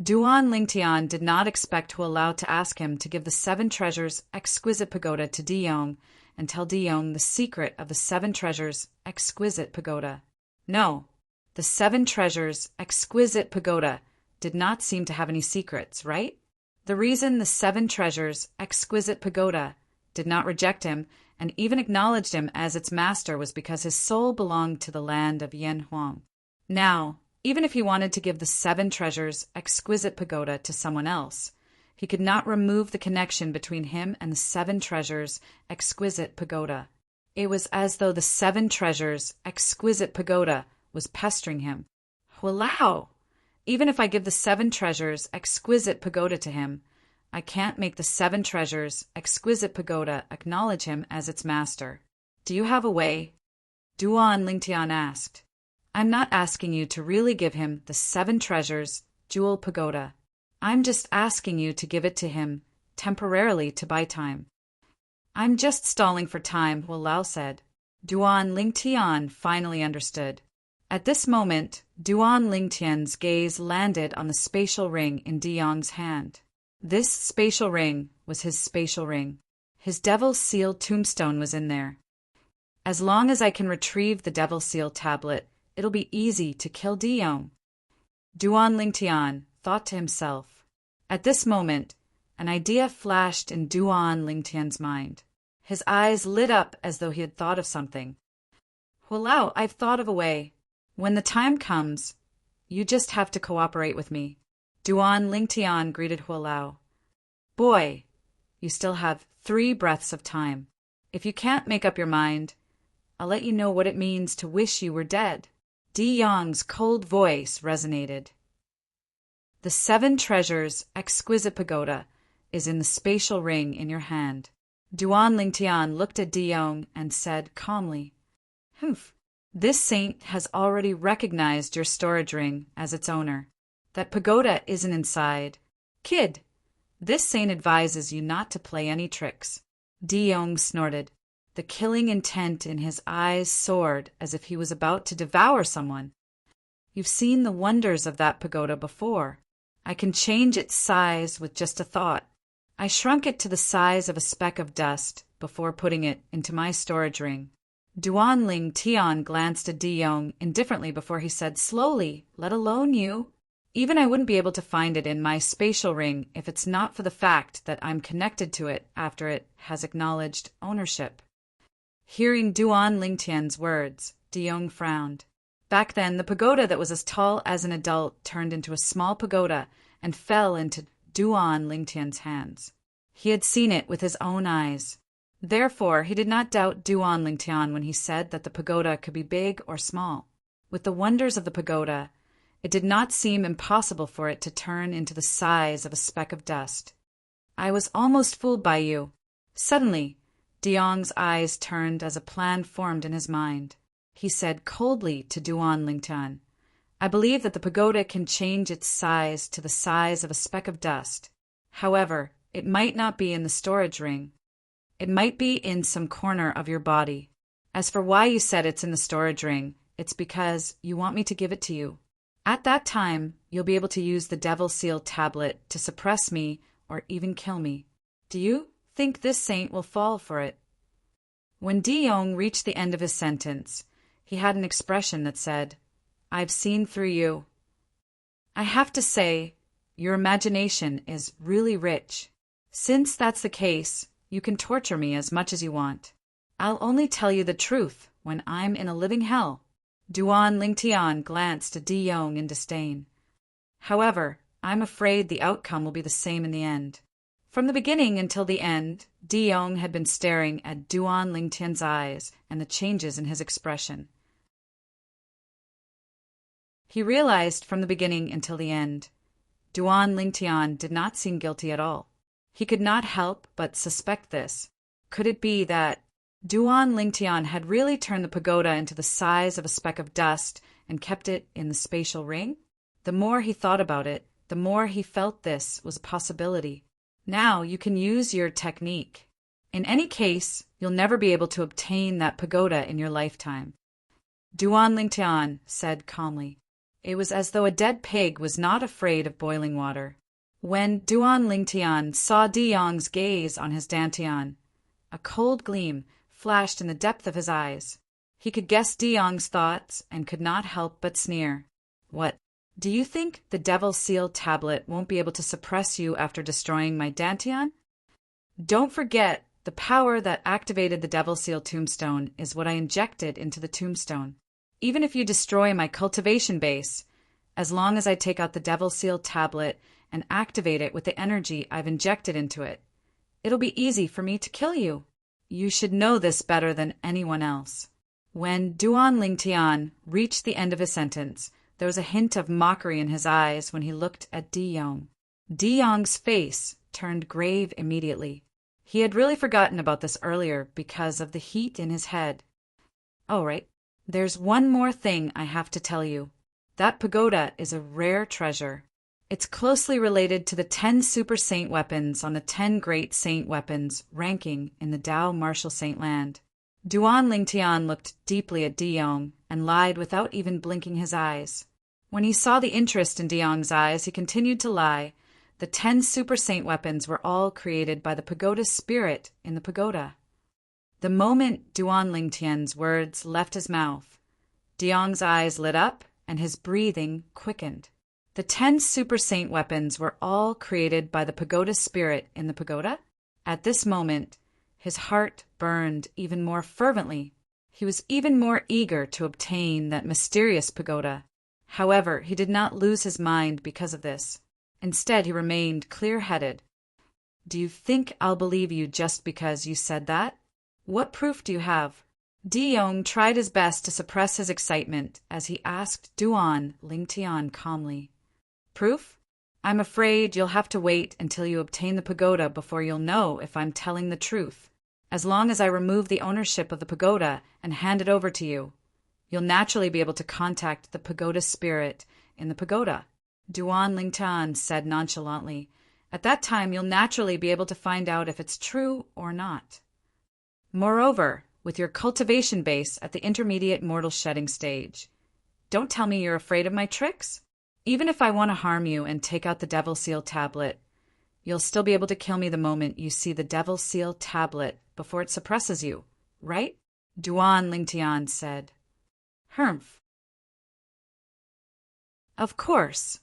Duan Lingtian did not expect Hulao to ask him to give the 7 Treasures exquisite pagoda to Di Yong and tell Di Yong the secret of the 7 Treasures exquisite pagoda. No, the 7 Treasures exquisite pagoda did not seem to have any secrets, right? The reason the 7 Treasures exquisite pagoda did not reject him and even acknowledged him as its master was because his soul belonged to the land of Yanhuang. Now, even if he wanted to give the 7 Treasures exquisite pagoda to someone else, he could not remove the connection between him and the 7 Treasures exquisite pagoda. It was as though the 7 Treasures exquisite pagoda was pestering him. Hulao! Even if I give the 7 Treasures exquisite pagoda to him, I can't make the 7 Treasures exquisite pagoda acknowledge him as its master. Do you have a way? Duan Lingtian asked. I'm not asking you to really give him the 7 Treasures jewel pagoda. I'm just asking you to give it to him temporarily to buy time. I'm just stalling for time, Hulao said. Duan Lingtian finally understood. At this moment, Duan Lingtian's gaze landed on the spatial ring in Di Yong's hand. This spatial ring was his spatial ring. His Devil Seal tombstone was in there. As long as I can retrieve the Devil Seal tablet, it'll be easy to kill Di Yong. Duan Lingtian thought to himself. At this moment, an idea flashed in Duan Lingtian's mind. His eyes lit up as though he had thought of something. Hulao, I've thought of a way. When the time comes, you just have to cooperate with me. Duan Lingtian greeted Hulao. Boy, you still have 3 breaths of time. If you can't make up your mind, I'll let you know what it means to wish you were dead. Di Yong's cold voice resonated. The 7 Treasures exquisite pagoda is in the spatial ring in your hand. Duan Lingtian looked at De Yong and said calmly, "Humph. This saint has already recognized your storage ring as its owner. That pagoda isn't inside. Kid, this saint advises you not to play any tricks." De Yong snorted. The killing intent in his eyes soared as if he was about to devour someone. "You've seen the wonders of that pagoda before. I can change its size with just a thought. I shrunk it to the size of a speck of dust before putting it into my storage ring." Duan Ling Tian glanced at De Yong indifferently before he said slowly, "Let alone you. Even I wouldn't be able to find it in my spatial ring if it's not for the fact that I'm connected to it after it has acknowledged ownership." Hearing Duan Lingtian's words, De Yong frowned. Back then, the pagoda that was as tall as an adult turned into a small pagoda and fell into Duan Lingtian's hands. He had seen it with his own eyes. Therefore, he did not doubt Duan Lingtian when he said that the pagoda could be big or small. With the wonders of the pagoda, it did not seem impossible for it to turn into the size of a speck of dust. "I was almost fooled by you." Suddenly, De Yong's eyes turned as a plan formed in his mind. He said coldly to Duan Lingtian, "I believe that the pagoda can change its size to the size of a speck of dust. However, it might not be in the storage ring. It might be in some corner of your body. As for why you said it's in the storage ring, it's because you want me to give it to you. At that time, you'll be able to use the Devil Seal tablet to suppress me or even kill me. Do you think this saint will fall for it?" When De Yong reached the end of his sentence, he had an expression that said, "I've seen through you. I have to say, your imagination is really rich. Since that's the case, you can torture me as much as you want. I'll only tell you the truth when I'm in a living hell." Duan Lingtian glanced at De Yong in disdain. "However, I'm afraid the outcome will be the same in the end." From the beginning until the end, De Yong had been staring at Duan Lingtian's eyes and the changes in his expression. He realized from the beginning until the end, Duan Lingtian did not seem guilty at all. He could not help but suspect this. Could it be that Duan Lingtian had really turned the pagoda into the size of a speck of dust and kept it in the spatial ring? The more he thought about it, the more he felt this was a possibility. Now you can use your technique. In any case, you'll never be able to obtain that pagoda in your lifetime." Duan Lingtian said calmly. It was as though a dead pig was not afraid of boiling water. When Duan Lingtian saw De Yong's gaze on his dantian, a cold gleam flashed in the depth of his eyes. He could guess De Yong's thoughts and could not help but sneer. "What? Do you think the Devil Seal tablet won't be able to suppress you after destroying my dantian? Don't forget, the power that activated the Devil Seal tombstone is what I injected into the tombstone. Even if you destroy my cultivation base, as long as I take out the Devil Seal tablet and activate it with the energy I've injected into it, it'll be easy for me to kill you. You should know this better than anyone else." When Duan Lingtian reached the end of his sentence, there was a hint of mockery in his eyes when he looked at De Yong. De Yong's face turned grave immediately. He had really forgotten about this earlier because of the heat in his head. "All right, there's one more thing I have to tell you. That pagoda is a rare treasure. It's closely related to the 10 super saint weapons on the 10 great saint weapons ranking in the Tao Martial Saint Land." Duan Lingtian looked deeply at De Yong and lied without even blinking his eyes. When he saw the interest in De Yong's eyes, he continued to lie. The 10 super saint weapons were all created by the pagoda spirit in the pagoda. The moment Duan Lingtian's words left his mouth, De Yong's eyes lit up and his breathing quickened. The 10 super saint weapons were all created by the pagoda spirit in the pagoda? At this moment, his heart burned even more fervently. He was even more eager to obtain that mysterious pagoda. However, he did not lose his mind because of this. Instead, he remained clear-headed. "Do you think I'll believe you just because you said that? What proof do you have?" De Yong tried his best to suppress his excitement as he asked Duan Lingtian calmly. "Proof? I'm afraid you'll have to wait until you obtain the pagoda before you'll know if I'm telling the truth." As long as I remove the ownership of the pagoda and hand it over to you, you'll naturally be able to contact the pagoda spirit in the pagoda," Duan Lingtian said nonchalantly. "At that time, you'll naturally be able to find out if it's true or not. Moreover, with your cultivation base at the intermediate mortal shedding stage, don't tell me you're afraid of my tricks? Even if I want to harm you and take out the Devil Seal tablet, you'll still be able to kill me the moment you see the Devil Seal tablet before it suppresses you, right?" Duan Lingtian said. "Humph. Of course,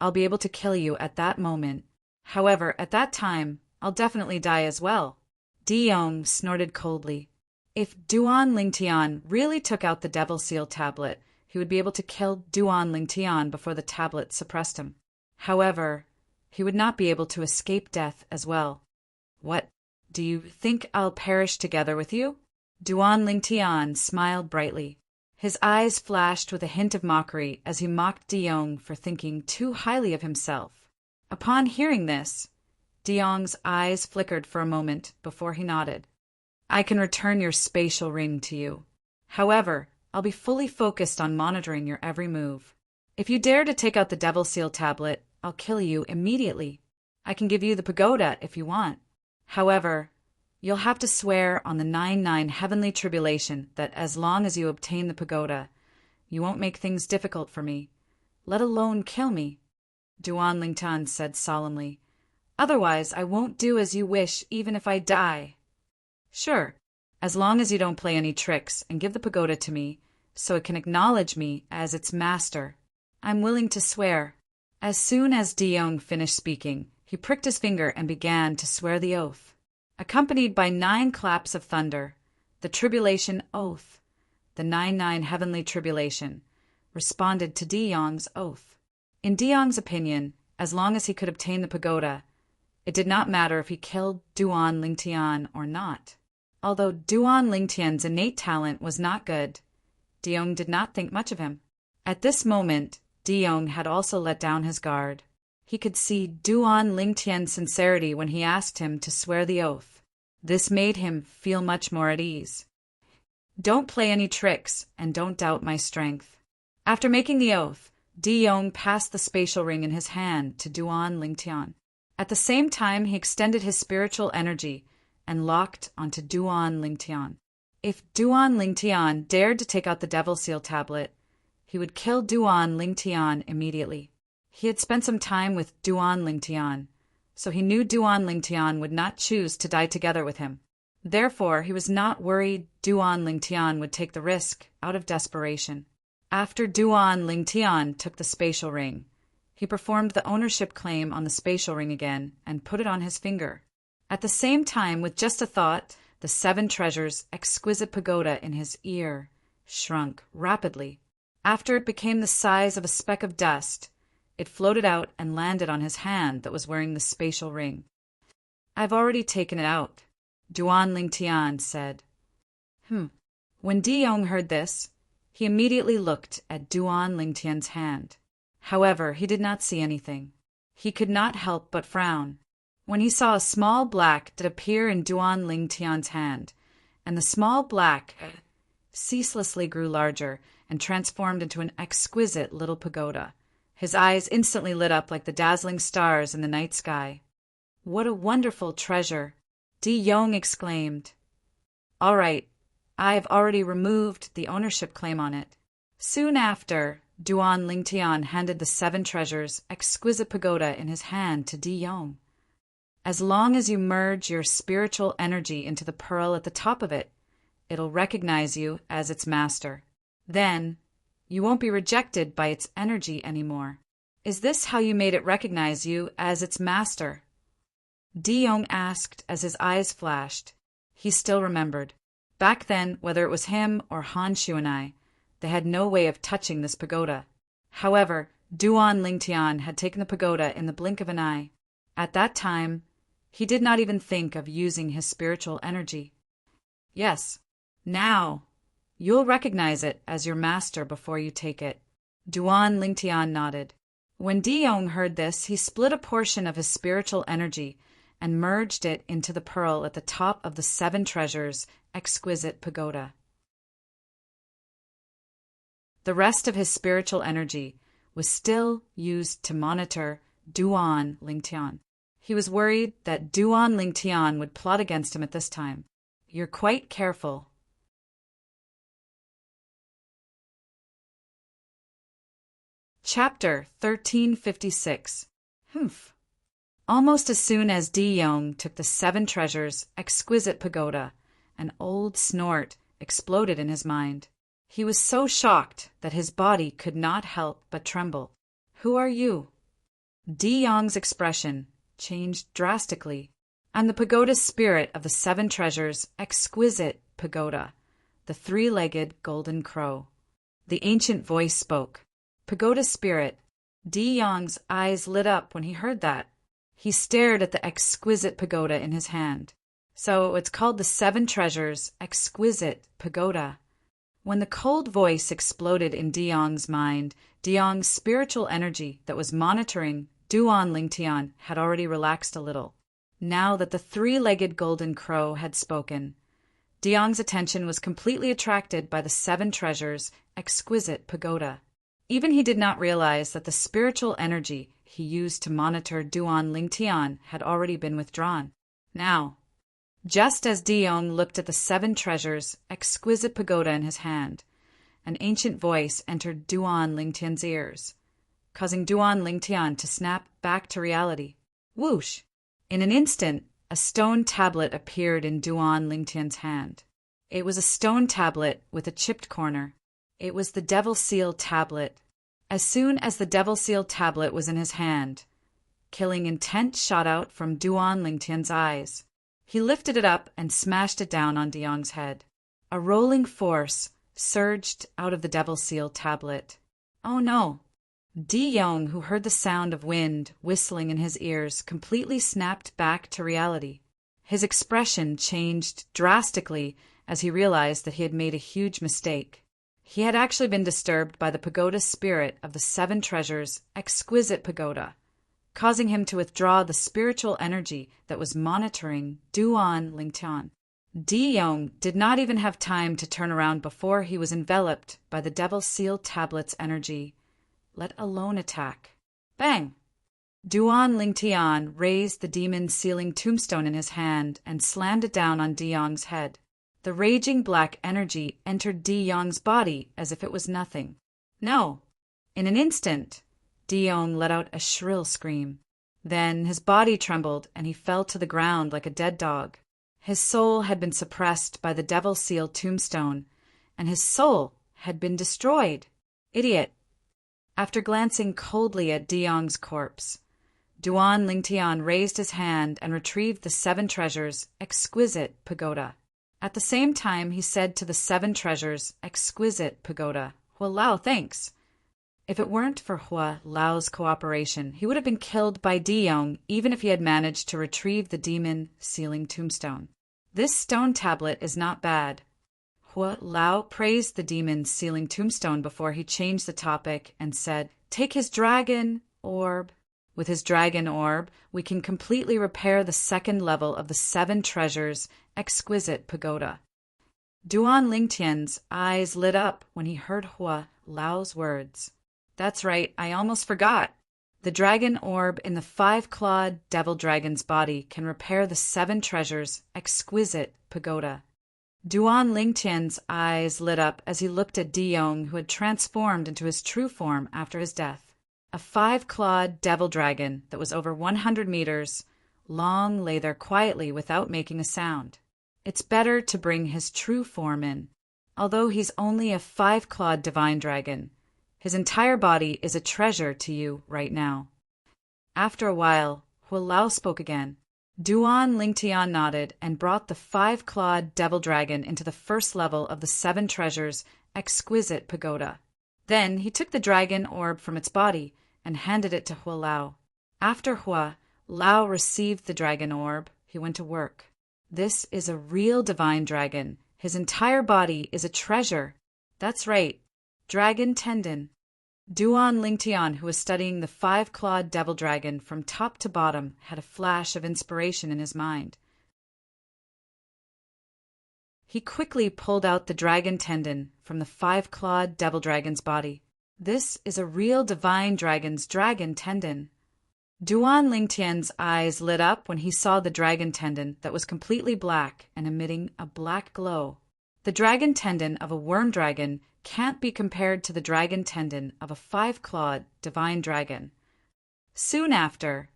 I'll be able to kill you at that moment. However, at that time, I'll definitely die as well." Diong snorted coldly. If Duan Lingtian really took out the Devil Seal tablet, he would be able to kill Duan Lingtian before the tablet suppressed him. However, he would not be able to escape death as well. "What? Do you think I'll perish together with you?" Duan Lingtian smiled brightly. His eyes flashed with a hint of mockery as he mocked Diong for thinking too highly of himself. Upon hearing this, Diong's eyes flickered for a moment before he nodded. "I can return your spatial ring to you. However, I'll be fully focused on monitoring your every move. If you dare to take out the Devil Seal tablet, I'll kill you immediately. I can give you the pagoda if you want. However, you'll have to swear on the 99 heavenly tribulation that as long as you obtain the pagoda, you won't make things difficult for me, let alone kill me," Duan Lingtian said solemnly. "Otherwise, I won't do as you wish even if I die." "Sure, as long as you don't play any tricks and give the pagoda to me so it can acknowledge me as its master, I'm willing to swear." As soon as Diong finished speaking, he pricked his finger and began to swear the oath. Accompanied by 9 claps of thunder, the tribulation oath, the 99 heavenly tribulation, responded to Diong's oath. In Diong's opinion, as long as he could obtain the pagoda, it did not matter if he killed Duan Lingtian or not. Although Duan Lingtian's innate talent was not good, Diong did not think much of him. At this moment, Diong had also let down his guard. He could see Duan Lingtian's sincerity when he asked him to swear the oath. This made him feel much more at ease. "Don't play any tricks, and don't doubt my strength." After making the oath, Diong passed the spatial ring in his hand to Duan Lingtian. At the same time, he extended his spiritual energy and locked onto Duan Lingtian. If Duan Lingtian dared to take out the Devil Seal tablet, he would kill Duan Lingtian immediately. He had spent some time with Duan Lingtian, so he knew Duan Lingtian would not choose to die together with him. Therefore, he was not worried Duan Lingtian would take the risk out of desperation. After Duan Lingtian took the spatial ring, he performed the ownership claim on the spatial ring again and put it on his finger. At the same time, with just a thought, the 7 treasures' exquisite pagoda in his ear shrunk rapidly. After it became the size of a speck of dust, it floated out and landed on his hand that was wearing the spatial ring. "I've already taken it out," Duan Lingtian said. When Diong heard this, he immediately looked at Duan Lingtian's hand. However, he did not see anything. He could not help but frown when he saw a small black that appeared in Duan Lingtian's hand, and the small black ceaselessly grew larger and transformed into an exquisite little pagoda. His eyes instantly lit up like the dazzling stars in the night sky. "What a wonderful treasure!" Diong exclaimed. "All right, I've already removed the ownership claim on it." Soon after, Duan Lingtian handed the 7 treasures' exquisite pagoda in his hand to Diong. "As long as you merge your spiritual energy into the pearl at the top of it, it'll recognize you as its master. Then, you won't be rejected by its energy anymore." "Is this how you made it recognize you as its master?" Diong asked as his eyes flashed. He still remembered. Back then, whether it was him or Han Shuanai, they had no way of touching this pagoda. However, Duan Lingtian had taken the pagoda in the blink of an eye. At that time, he did not even think of using his spiritual energy. "Yes, now, you'll recognize it as your master before you take it." Duan Lingtian nodded. When Diong heard this, he split a portion of his spiritual energy and merged it into the pearl at the top of the 7 treasures' exquisite pagoda. The rest of his spiritual energy was still used to monitor Duan Lingtian. He was worried that Duan Lingtian would plot against him at this time. You're quite careful. Chapter 1356. Humph. Almost as soon as Di Yong took the 7 treasures' exquisite pagoda, an old snort exploded in his mind. He was so shocked that his body could not help but tremble. Who are you? Di Yong's expression changed drastically. I'm the pagoda spirit of the 7 treasures' exquisite pagoda, the 3-legged golden crow. The ancient voice spoke. Pagoda spirit. Di Yong's eyes lit up when he heard that. He stared at the exquisite pagoda in his hand. So it's called the 7 treasures' exquisite pagoda. When the cold voice exploded in Di Yong's mind, Di Yong's spiritual energy that was monitoring Duan Lingtian had already relaxed a little. Now that the 3-legged golden crow had spoken, Di Yong's attention was completely attracted by the 7 treasures' exquisite pagoda. Even he did not realize that the spiritual energy he used to monitor Duan Lingtian had already been withdrawn. Now, just as Di Yong looked at the 7 treasures' exquisite pagoda in his hand, an ancient voice entered Duan Lingtian's ears, causing Duan Lingtian to snap back to reality. Whoosh! In an instant, a stone tablet appeared in Duan Lingtian's hand. It was a stone tablet with a chipped corner. It was the Devil Seal tablet. As soon as the Devil Seal tablet was in his hand, killing intent shot out from Duan Lingtian's eyes. He lifted it up and smashed it down on Di Yong's head. A rolling force surged out of the Devil Seal tablet. Oh no! Di Yong, who heard the sound of wind whistling in his ears, completely snapped back to reality. His expression changed drastically as he realized that he had made a huge mistake. He had actually been disturbed by the pagoda spirit of the 7 treasures' exquisite pagoda, causing him to withdraw the spiritual energy that was monitoring Duan Lingtian. Di Yong did not even have time to turn around before he was enveloped by the Devil Seal tablet's energy, let alone attack. Bang! Duan Lingtian raised the demon sealing tombstone in his hand and slammed it down on Di Yong's head. The raging black energy entered Di Yong's body as if it was nothing. No! In an instant, Di Yong let out a shrill scream. Then his body trembled and he fell to the ground like a dead dog. His soul had been suppressed by the Devil Seal tombstone, and his soul had been destroyed. Idiot! After glancing coldly at Di Yong's corpse, Duan Lingtian raised his hand and retrieved the 7 treasures' exquisite pagoda. At the same time, he said to the 7 treasures' exquisite pagoda, Hua Lao, thanks. If it weren't for Hua Lao's cooperation, he would have been killed by Di Yong even if he had managed to retrieve the demon sealing tombstone. This stone tablet is not bad. Hua Lao praised the demon sealing tombstone before he changed the topic and said, Take his dragon orb. With his dragon orb, we can completely repair the 2nd level of the 7 treasures' exquisite pagoda. Duan Lingtian's eyes lit up when he heard Hua Lao's words. That's right, I almost forgot. The dragon orb in the 5-clawed devil dragon's body can repair the 7 treasures' exquisite pagoda. Duan Lingtian's eyes lit up as he looked at Di Yong, who had transformed into his true form after his death. A 5-clawed devil dragon that was over 100 meters long lay there quietly without making a sound. It's better to bring his true form in. Although he's only a 5-clawed divine dragon, his entire body is a treasure to you right now. After a while, Hua Lao spoke again. Duan Lingtian nodded and brought the 5-clawed devil dragon into the 1st level of the 7 treasures' exquisite pagoda. Then he took the dragon orb from its body and handed it to Hua Lao. After Hua Lao received the dragon orb, he went to work. This is a real divine dragon. His entire body is a treasure. That's right, dragon tendon. Duan Lingtian, who was studying the five-clawed devil dragon from top to bottom, had a flash of inspiration in his mind. He quickly pulled out the dragon tendon from the five-clawed devil dragon's body. This is a real divine dragon's dragon tendon. Duan Lingtian's eyes lit up when he saw the dragon tendon that was completely black and emitting a black glow. The dragon tendon of a worm dragon can't be compared to the dragon tendon of a five-clawed divine dragon. Soon after,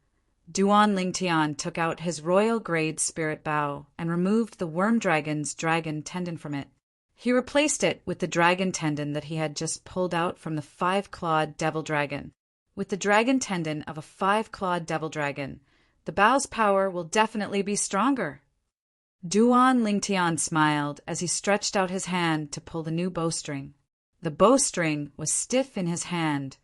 Duan Lingtian took out his royal grade spirit bow and removed the worm dragon's dragon tendon from it. He replaced it with the dragon tendon that he had just pulled out from the five-clawed devil dragon. With the dragon tendon of a five-clawed devil dragon, the bow's power will definitely be stronger. Duan Lingtian smiled as he stretched out his hand to pull the new bowstring. The bowstring was stiff in his hand,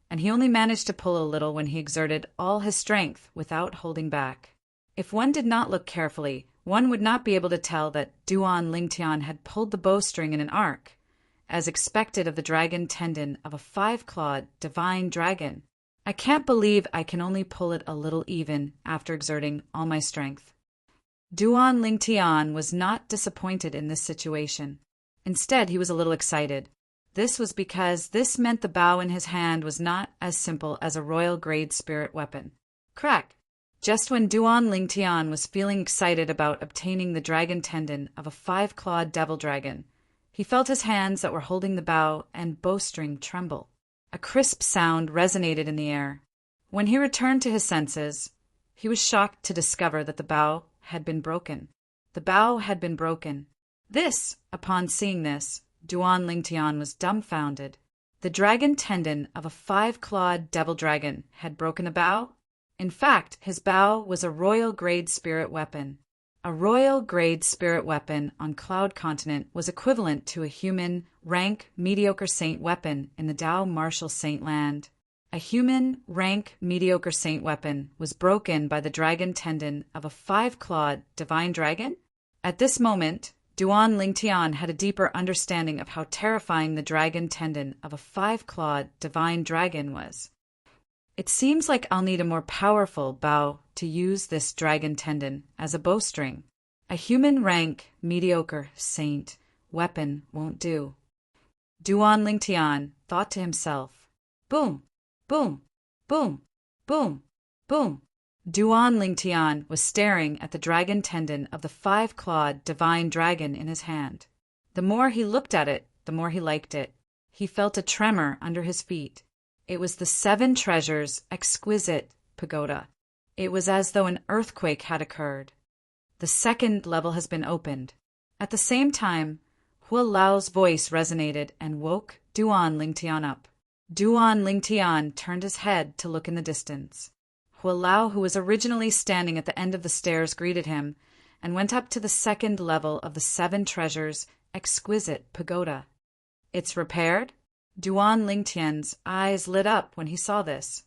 and he only managed to pull a little when he exerted all his strength without holding back. If one did not look carefully, one would not be able to tell that Duan Lingtian had pulled the bowstring in an arc, as expected of the dragon tendon of a five-clawed divine dragon. I can't believe I can only pull it a little even after exerting all my strength. Duan Lingtian was not disappointed in this situation. Instead, he was a little excited. This was because this meant the bow in his hand was not as simple as a royal-grade spirit weapon. Crack! Just when Duan Lingtian was feeling excited about obtaining the dragon tendon of a five-clawed devil dragon, he felt his hands that were holding the bow and bowstring tremble. A crisp sound resonated in the air. When he returned to his senses, he was shocked to discover that the bow had been broken. The bow had been broken. Upon seeing this, Duan Lingtian was dumbfounded. The dragon tendon of a five-clawed devil dragon had broken a bow? In fact, his bow was a royal-grade spirit weapon. A royal-grade spirit weapon on Cloud Continent was equivalent to a human, rank, mediocre saint weapon in the Dao Martial Saint Land. A human, rank, mediocre saint weapon was broken by the dragon tendon of a five-clawed divine dragon? At this moment, Duan Lingtian had a deeper understanding of how terrifying the dragon tendon of a five-clawed divine dragon was. It seems like I'll need a more powerful bow to use this dragon tendon as a bowstring. A human rank, mediocre saint weapon won't do. Duan Lingtian thought to himself. Boom, boom, boom, boom, boom. Duan Lingtian was staring at the dragon tendon of the five-clawed divine dragon in his hand. The more he looked at it, the more he liked it. He felt a tremor under his feet. It was the Seven Treasures' exquisite pagoda. It was as though an earthquake had occurred. The second level has been opened. At the same time, Hua Lao's voice resonated and woke Duan Lingtian up. Duan Lingtian turned his head to look in the distance. Hua Lao, who was originally standing at the end of the stairs, greeted him and went up to the second level of the Seven Treasures' exquisite pagoda. It's repaired? Duan Lingtian's eyes lit up when he saw this.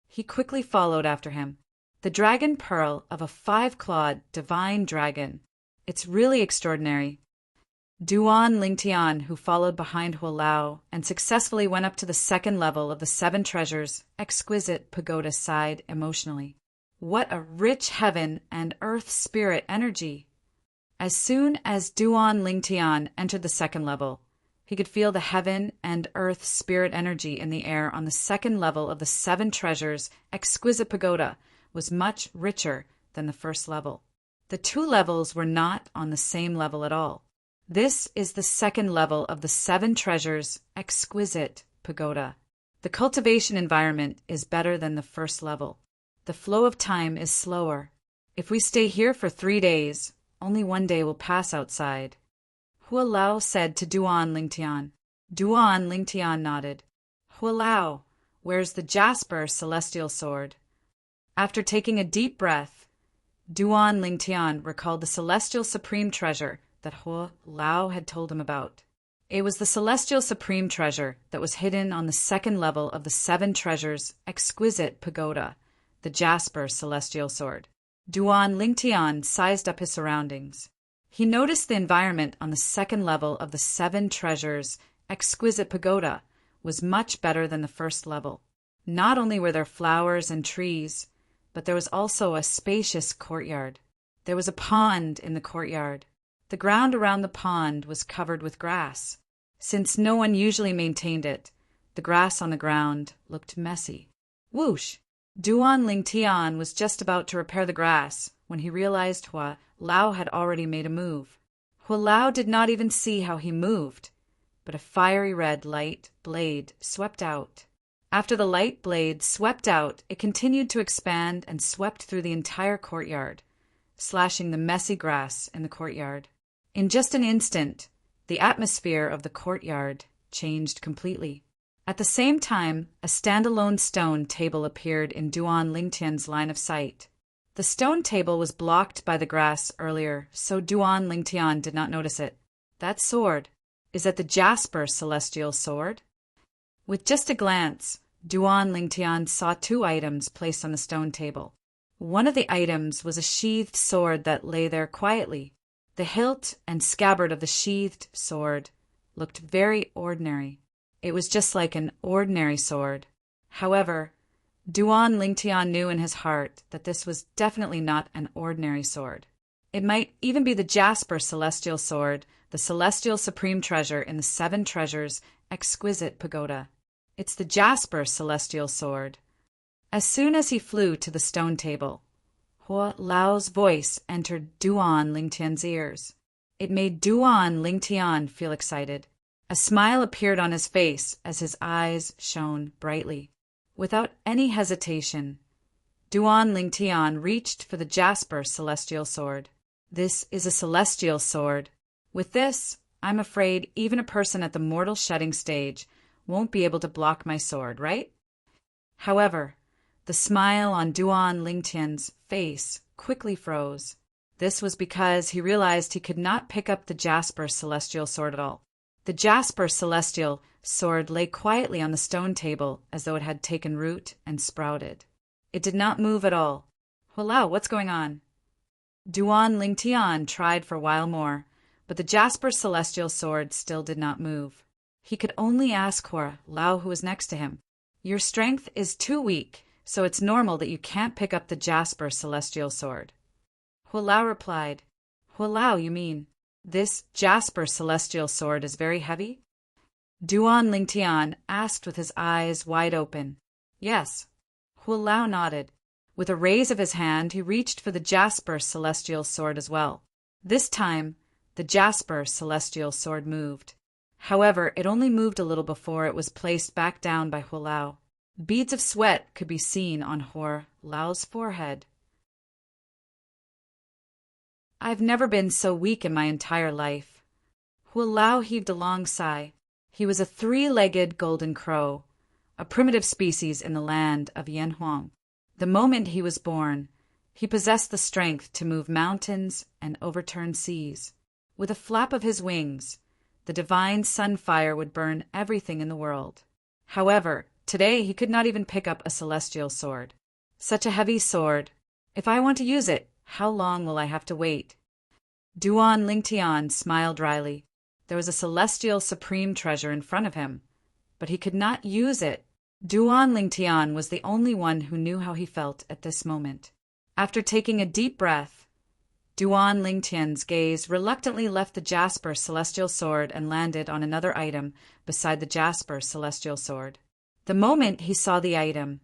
He quickly followed after him. The dragon pearl of a five-clawed divine dragon. It's really extraordinary. Duan Lingtian, who followed behind Hua Lao and successfully went up to the second level of the Seven Treasures' exquisite pagoda, sighed emotionally. What a rich heaven and earth spirit energy! As soon as Duan Lingtian entered the second level, he could feel the heaven and earth spirit energy in the air on the second level of the Seven Treasures' exquisite pagoda was much richer than the first level. The two levels were not on the same level at all. This is the second level of the Seven Treasures' exquisite pagoda. The cultivation environment is better than the first level. The flow of time is slower. If we stay here for 3 days, only 1 day will pass outside. Hua Lao said to Duan Lingtian. Duan Lingtian nodded. Hua Lao, where's the jasper celestial sword? After taking a deep breath, Duan Lingtian recalled the celestial supreme treasure that Hua Lao had told him about. It was the celestial supreme treasure that was hidden on the second level of the Seven Treasures' exquisite pagoda, the jasper celestial sword. Duan Lingtian sized up his surroundings. He noticed the environment on the second level of the Seven Treasures' exquisite pagoda was much better than the first level. Not only were there flowers and trees, but there was also a spacious courtyard. There was a pond in the courtyard. The ground around the pond was covered with grass. Since no one usually maintained it, the grass on the ground looked messy. Whoosh! Duan Lingtian was just about to repair the grass when he realized Hua Lao had already made a move. Hua Lao did not even see how he moved, but a fiery red light blade swept out. After the light blade swept out, it continued to expand and swept through the entire courtyard, slashing the messy grass in the courtyard. In just an instant, the atmosphere of the courtyard changed completely. At the same time, a standalone stone table appeared in Duan Lingtian's line of sight. The stone table was blocked by the grass earlier, so Duan Lingtian did not notice it. That sword, is that the Jasper Celestial Sword? With just a glance, Duan Lingtian saw two items placed on the stone table. One of the items was a sheathed sword that lay there quietly. The hilt and scabbard of the sheathed sword looked very ordinary. It was just like an ordinary sword. However, Duan Lingtian knew in his heart that this was definitely not an ordinary sword. It might even be the Jasper Celestial Sword, the celestial supreme treasure in the seven treasures exquisite pagoda. It's the Jasper Celestial Sword. As soon as he flew to the stone table, Hua Lao's voice entered Duan Lingtian's ears. It made Duan Lingtian feel excited. A smile appeared on his face as his eyes shone brightly. Without any hesitation, Duan Lingtian reached for the Jasper Celestial Sword. This is a celestial sword. With this, I'm afraid even a person at the mortal shedding stage won't be able to block my sword, right? However, the smile on Duan Lingtian's face quickly froze. This was because he realized he could not pick up the Jasper Celestial Sword at all. The Jasper Celestial Sword lay quietly on the stone table as though it had taken root and sprouted. It did not move at all. Hua Lao, what's going on? Duan Lingtian tried for a while more, but the Jasper Celestial Sword still did not move. He could only ask Hua Lao, who was next to him. Your strength is too weak, so it's normal that you can't pick up the Jasper Celestial Sword. Hua Lao replied, Hua Lao, you mean this Jasper Celestial Sword is very heavy? Duan Lingtian asked with his eyes wide open. Yes. Hua Lao nodded. With a raise of his hand, he reached for the Jasper Celestial Sword as well. This time, the Jasper Celestial Sword moved. However, it only moved a little before it was placed back down by Hua Lao. Beads of sweat could be seen on Hua Lao's forehead. I've never been so weak in my entire life. Hua Lao heaved a long sigh. He was a three-legged golden crow, a primitive species in the land of Yanhuang. The moment he was born, he possessed the strength to move mountains and overturn seas. With a flap of his wings, the divine sunfire would burn everything in the world. However, today he could not even pick up a celestial sword. Such a heavy sword. If I want to use it, how long will I have to wait? Duan Lingtian smiled dryly. There was a celestial supreme treasure in front of him, but he could not use it. Duan Lingtian was the only one who knew how he felt at this moment. After taking a deep breath, Duan Lingtian's gaze reluctantly left the Jasper Celestial Sword and landed on another item beside the Jasper Celestial Sword. The moment he saw the item,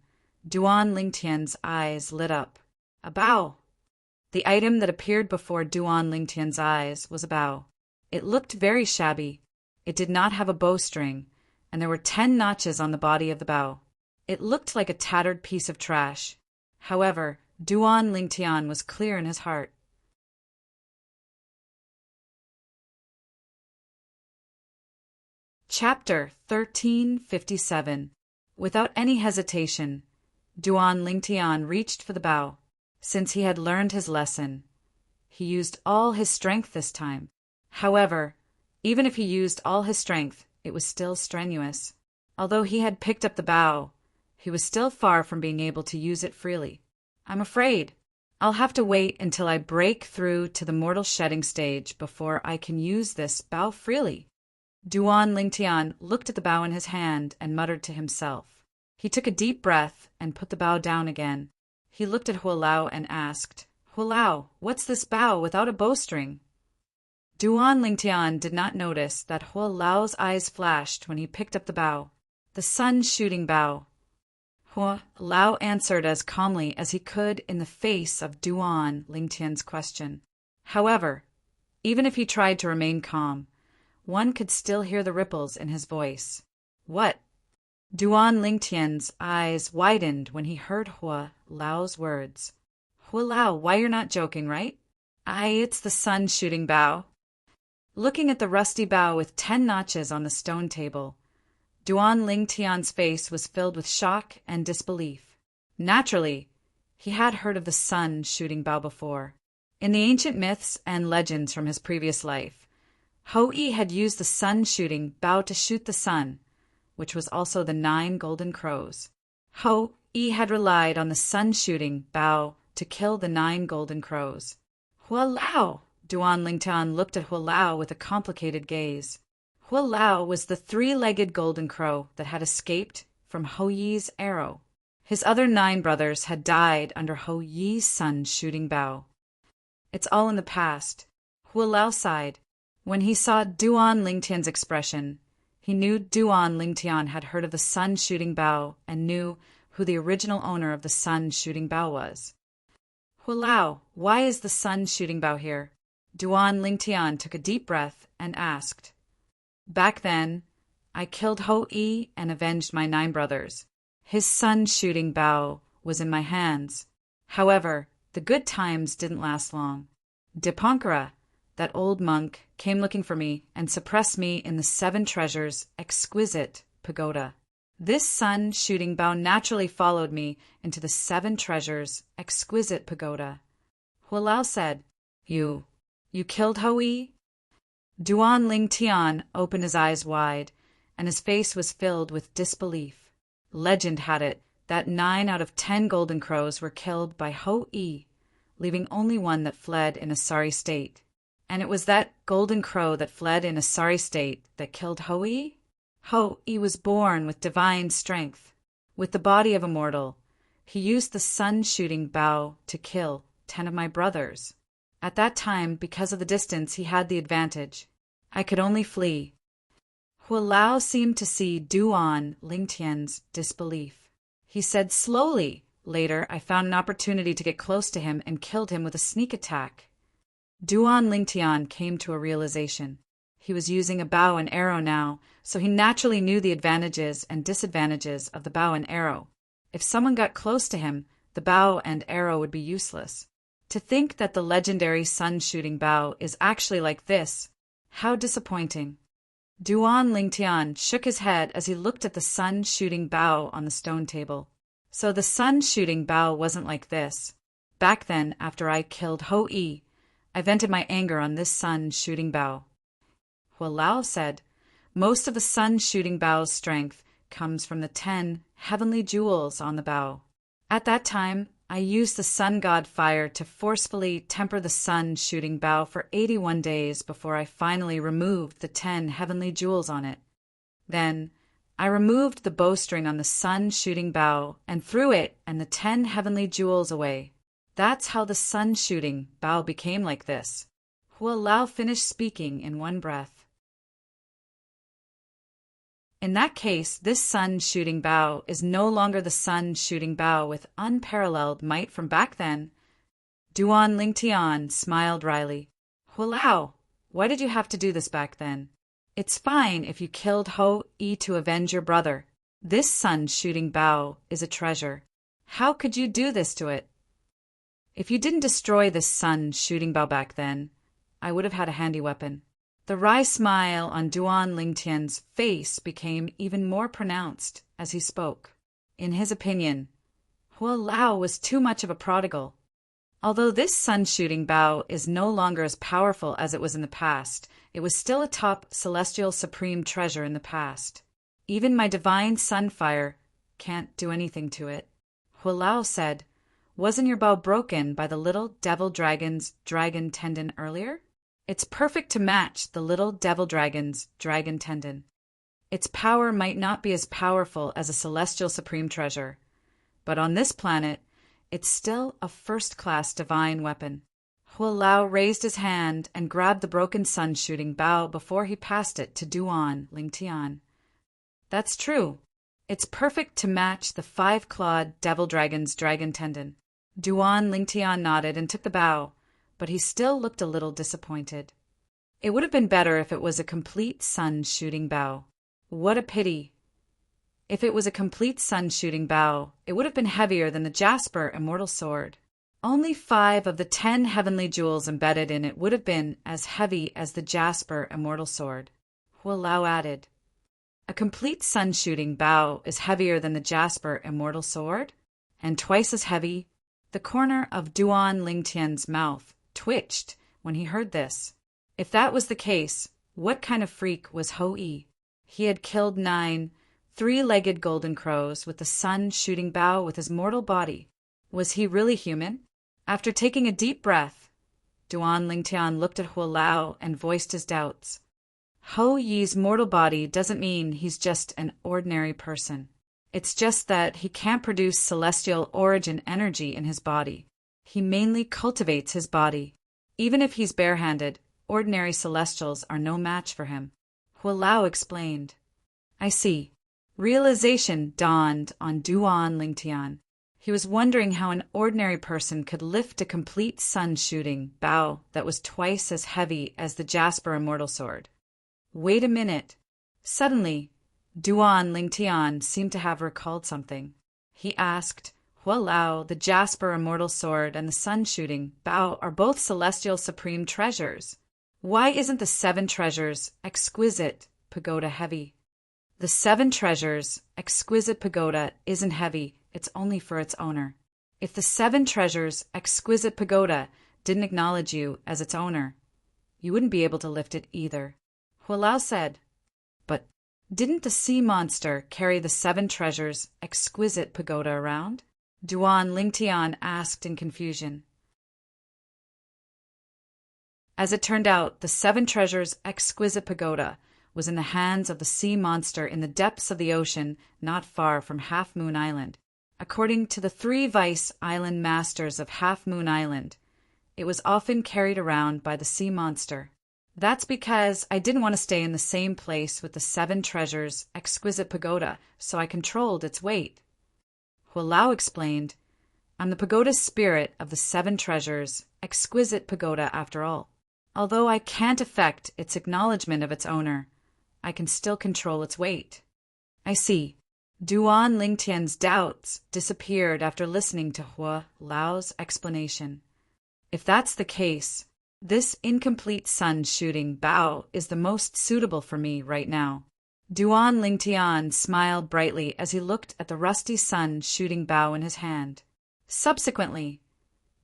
Duan Lingtian's eyes lit up. A bow! The item that appeared before Duan Lingtian's eyes was a bow. It looked very shabby. It did not have a bowstring, and there were 10 notches on the body of the bow. It looked like a tattered piece of trash. However, Duan Lingtian was clear in his heart. Chapter 1357. Without any hesitation, Duan Lingtian reached for the bow. Since he had learned his lesson, he used all his strength this time. However, even if he used all his strength, it was still strenuous. Although he had picked up the bow, he was still far from being able to use it freely. I'm afraid I'll have to wait until I break through to the mortal shedding stage before I can use this bow freely. Duan Lingtian looked at the bow in his hand and muttered to himself. He took a deep breath and put the bow down again. He looked at Hualao and asked, "Hualao, what's this bow without a bowstring?" Duan Lingtian did not notice that Hualao's eyes flashed when he picked up the bow. The sun-shooting bow. Hualao answered as calmly as he could in the face of Duan Lingtian's question. However, even if he tried to remain calm, one could still hear the ripples in his voice. "What?" Duan Lingtian's eyes widened when he heard Hualao's words. "Hualao, why you're not joking, right?" It's the sun-shooting bow." Looking at the rusty bow with 10 notches on the stone table, Duan Lingtian's face was filled with shock and disbelief. Naturally, he had heard of the sun-shooting bow before. In the ancient myths and legends from his previous life, Hou-Yi had used the sun-shooting bow to shoot the sun, which was also the 9 golden crows. Hou-Yi had relied on the sun-shooting bow to kill the 9 golden crows. "Hualao!" Duan Lingtian looked at Hualao with a complicated gaze. Hualao was the 3-legged golden crow that had escaped from Hou-Yi's arrow. His other 9 brothers had died under Hou-Yi's sun-shooting bow. "It's all in the past." Hualao sighed. When he saw Duan Lingtian's expression, he knew Duan Lingtian had heard of the sun-shooting bow and knew who the original owner of the sun-shooting bow was. "Hualao, why is the sun-shooting bow here?" Duan Lingtian took a deep breath and asked. "Back then, I killed Hou-Yi and avenged my 9 brothers. His sun-shooting bow was in my hands. However, the good times didn't last long. Dipankara, that old monk, came looking for me and suppressed me in the 7 treasures exquisite pagoda. This sun-shooting bow naturally followed me into the 7 treasures exquisite pagoda." Hualao said, You killed Hou-Yi?" Duan Lingtian opened his eyes wide, and his face was filled with disbelief. Legend had it that 9 out of 10 golden crows were killed by Hou-Yi, leaving only one that fled in a sorry state. And it was that golden crow that fled in a sorry state that killed Hou-Yi? Hou-Yi was born with divine strength. With the body of a mortal, he used the sun-shooting bow to kill 10 of my brothers. At that time, because of the distance, he had the advantage. I could only flee. Hualao seemed to see Duan Lingtian's disbelief. He said slowly, "Later, I found an opportunity to get close to him and killed him with a sneak attack." Duan Lingtian came to a realization. He was using a bow and arrow now, so he naturally knew the advantages and disadvantages of the bow and arrow. If someone got close to him, the bow and arrow would be useless. To think that the legendary sun-shooting bow is actually like this, how disappointing. Duan Lingtian shook his head as he looked at the sun-shooting bow on the stone table. So the sun-shooting bow wasn't like this. Back then, after I killed Hou-Yi, I vented my anger on this sun-shooting bow. Hualao said, "Most of the sun-shooting bow's strength comes from the 10 heavenly jewels on the bow. At that time, I used the sun god fire to forcefully temper the sun-shooting bow for 81 days before I finally removed the 10 heavenly jewels on it. Then, I removed the bowstring on the sun-shooting bow and threw it and the 10 heavenly jewels away. That's how the sun-shooting bow became like this." Hualao finished speaking in one breath. "In that case, this sun-shooting bow is no longer the sun-shooting bow with unparalleled might from back then." Duan Lingtian smiled wryly. "Hualao, why did you have to do this back then? It's fine if you killed Hou-Yi to avenge your brother. This sun-shooting bow is a treasure. How could you do this to it? If you didn't destroy this sun-shooting bow back then, I would have had a handy weapon." The wry smile on Duan Lingtian's face became even more pronounced as he spoke. In his opinion, Hualao was too much of a prodigal. Although this sun-shooting bow is no longer as powerful as it was in the past, it was still a top celestial supreme treasure in the past. Even my divine sunfire can't do anything to it. Hualao said, "Wasn't your bow broken by the little devil dragon's dragon tendon earlier?" It's perfect to match the little devil dragon's dragon tendon. Its power might not be as powerful as a celestial supreme treasure, but on this planet, it's still a first-class divine weapon. Hualao raised his hand and grabbed the broken sun-shooting bow before he passed it to Duan Lingtian. That's true. It's perfect to match the five-clawed devil dragon's dragon tendon. Duan Lingtian nodded and took the bow, but he still looked a little disappointed. It would have been better if it was a complete sun-shooting bow. What a pity. If it was a complete sun-shooting bow, it would have been heavier than the jasper immortal sword. Only 5 of the 10 heavenly jewels embedded in it would have been as heavy as the jasper immortal sword. Hualao added, a complete sun-shooting bow is heavier than the jasper immortal sword? And twice as heavy? The corner of Duan Lingtian's mouth twitched when he heard this. If that was the case, what kind of freak was Ho-E? He had killed 9 3-legged golden crows with the sun-shooting bow with his mortal body. Was he really human? After taking a deep breath, Duan Lingtian looked at Hualao and voiced his doubts. Ho-Yi's mortal body doesn't mean he's just an ordinary person. It's just that he can't produce celestial origin energy in his body. He mainly cultivates his body. Even if he's barehanded, ordinary celestials are no match for him. Hualao explained. I see. Realization dawned on Duan Lingtian. He was wondering how an ordinary person could lift a complete sun-shooting bow that was twice as heavy as the jasper immortal sword. Wait a minute. Suddenly, Duan Lingtian seemed to have recalled something. He asked, Hualao, the jasper immortal sword and the sun-shooting bow are both celestial supreme treasures. Why isn't the 7 treasures exquisite pagoda heavy? The 7 treasures exquisite pagoda isn't heavy, it's only for its owner. If the 7 treasures exquisite pagoda didn't acknowledge you as its owner, you wouldn't be able to lift it either. Hualao said, but didn't the sea monster carry the 7 treasures exquisite pagoda around? Duan Lingtian asked in confusion. As it turned out, the 7 treasures exquisite pagoda was in the hands of the sea monster in the depths of the ocean not far from Half Moon Island. According to the 3 vice island masters of Half Moon Island, it was often carried around by the sea monster. That's because I didn't want to stay in the same place with the 7 treasures exquisite pagoda, so I controlled its weight. Hualao explained, I'm the pagoda spirit of the 7 treasures exquisite pagoda after all. Although I can't affect its acknowledgement of its owner, I can still control its weight. I see. Duan Lingtian's doubts disappeared after listening to Hualao's explanation. If that's the case, this incomplete sun-shooting bow is the most suitable for me right now. Duan Lingtian smiled brightly as he looked at the rusty sun-shooting bow in his hand. Subsequently,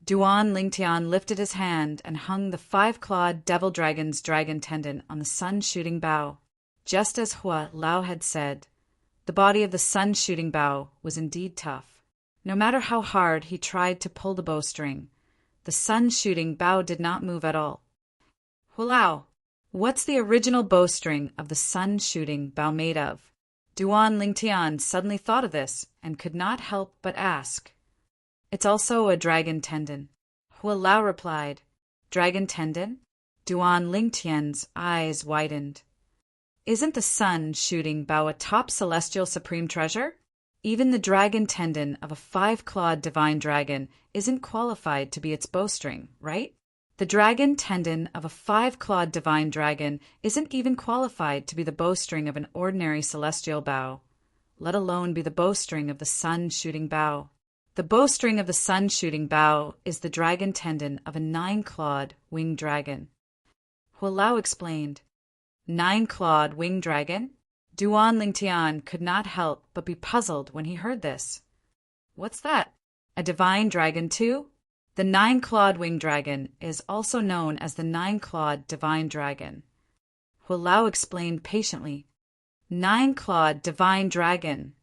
Duan Lingtian lifted his hand and hung the 5-clawed devil dragon's dragon tendon on the sun-shooting bow. Just as Hualao had said, the body of the sun-shooting bow was indeed tough. No matter how hard he tried to pull the bowstring, the sun-shooting bow did not move at all. Hualao, what's the original bowstring of the sun-shooting bow made of? Duan Lingtian suddenly thought of this and could not help but ask. It's also a dragon tendon. Hualao replied, Dragon tendon? Duan Lingtian's eyes widened. Isn't the sun-shooting bow a top celestial supreme treasure? Even the dragon tendon of a 5-clawed divine dragon isn't qualified to be its bowstring, right? The dragon tendon of a 5-clawed divine dragon isn't even qualified to be the bowstring of an ordinary celestial bow, let alone be the bowstring of the sun-shooting bow. The bowstring of the sun-shooting bow is the dragon tendon of a 9-clawed winged dragon. Hualao explained. 9-clawed winged dragon? Duan Lingtian could not help but be puzzled when he heard this. What's that? A divine dragon too? The 9-clawed winged dragon is also known as the 9-clawed divine dragon. Hualao explained patiently. 9-clawed divine dragon.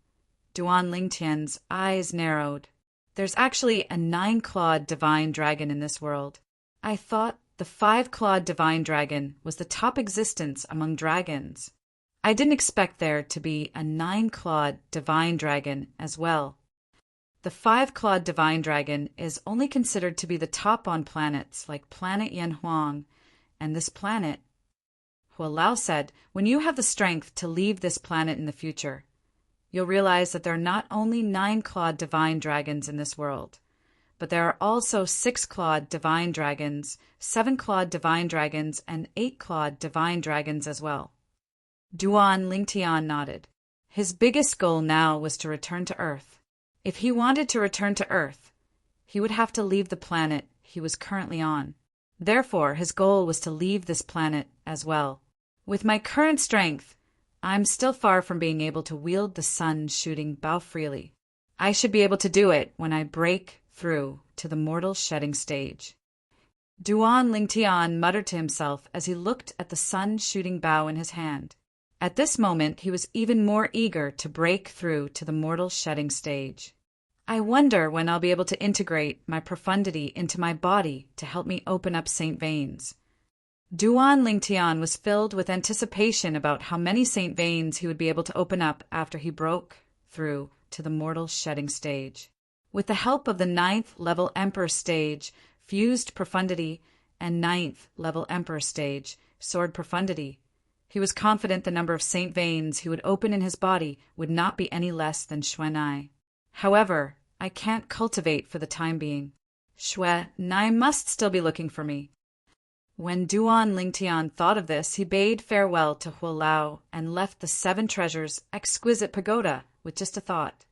Duan Lingtian's eyes narrowed. There's actually a 9-clawed divine dragon in this world. I thought The five-clawed divine dragon was the top existence among dragons. I didn't expect there to be a nine-clawed divine dragon as well. The five-clawed divine dragon is only considered to be the top on planets like planet Yanhuang and this planet. Hualao said, when you have the strength to leave this planet in the future, you'll realize that there are not only nine-clawed divine dragons in this world, but there are also six-clawed divine dragons, seven-clawed divine dragons, and eight-clawed divine dragons as well. Duan Lingtian nodded. His biggest goal now was to return to Earth. If he wanted to return to Earth, he would have to leave the planet he was currently on. Therefore, his goal was to leave this planet as well. With my current strength, I'm still far from being able to wield the sun-shooting bow freely. I should be able to do it when I break through to the mortal shedding stage. Duan Lingtian muttered to himself as he looked at the sun-shooting bow in his hand. At this moment, he was even more eager to break through to the mortal shedding stage. I wonder when I'll be able to integrate my profundity into my body to help me open up Saint Veins. Duan Lingtian was filled with anticipation about how many Saint Veins he would be able to open up after he broke through to the mortal shedding stage. With the help of the 9th level Emperor stage, fused profundity, and 9th level Emperor stage, sword profundity, he was confident the number of Saint Veins he would open in his body would not be any less than Xuanai. However, I can't cultivate for the time being. Xuanai must still be looking for me. When Duan Lingtian thought of this, he bade farewell to Hualao and left the 7 treasures exquisite pagoda with just a thought.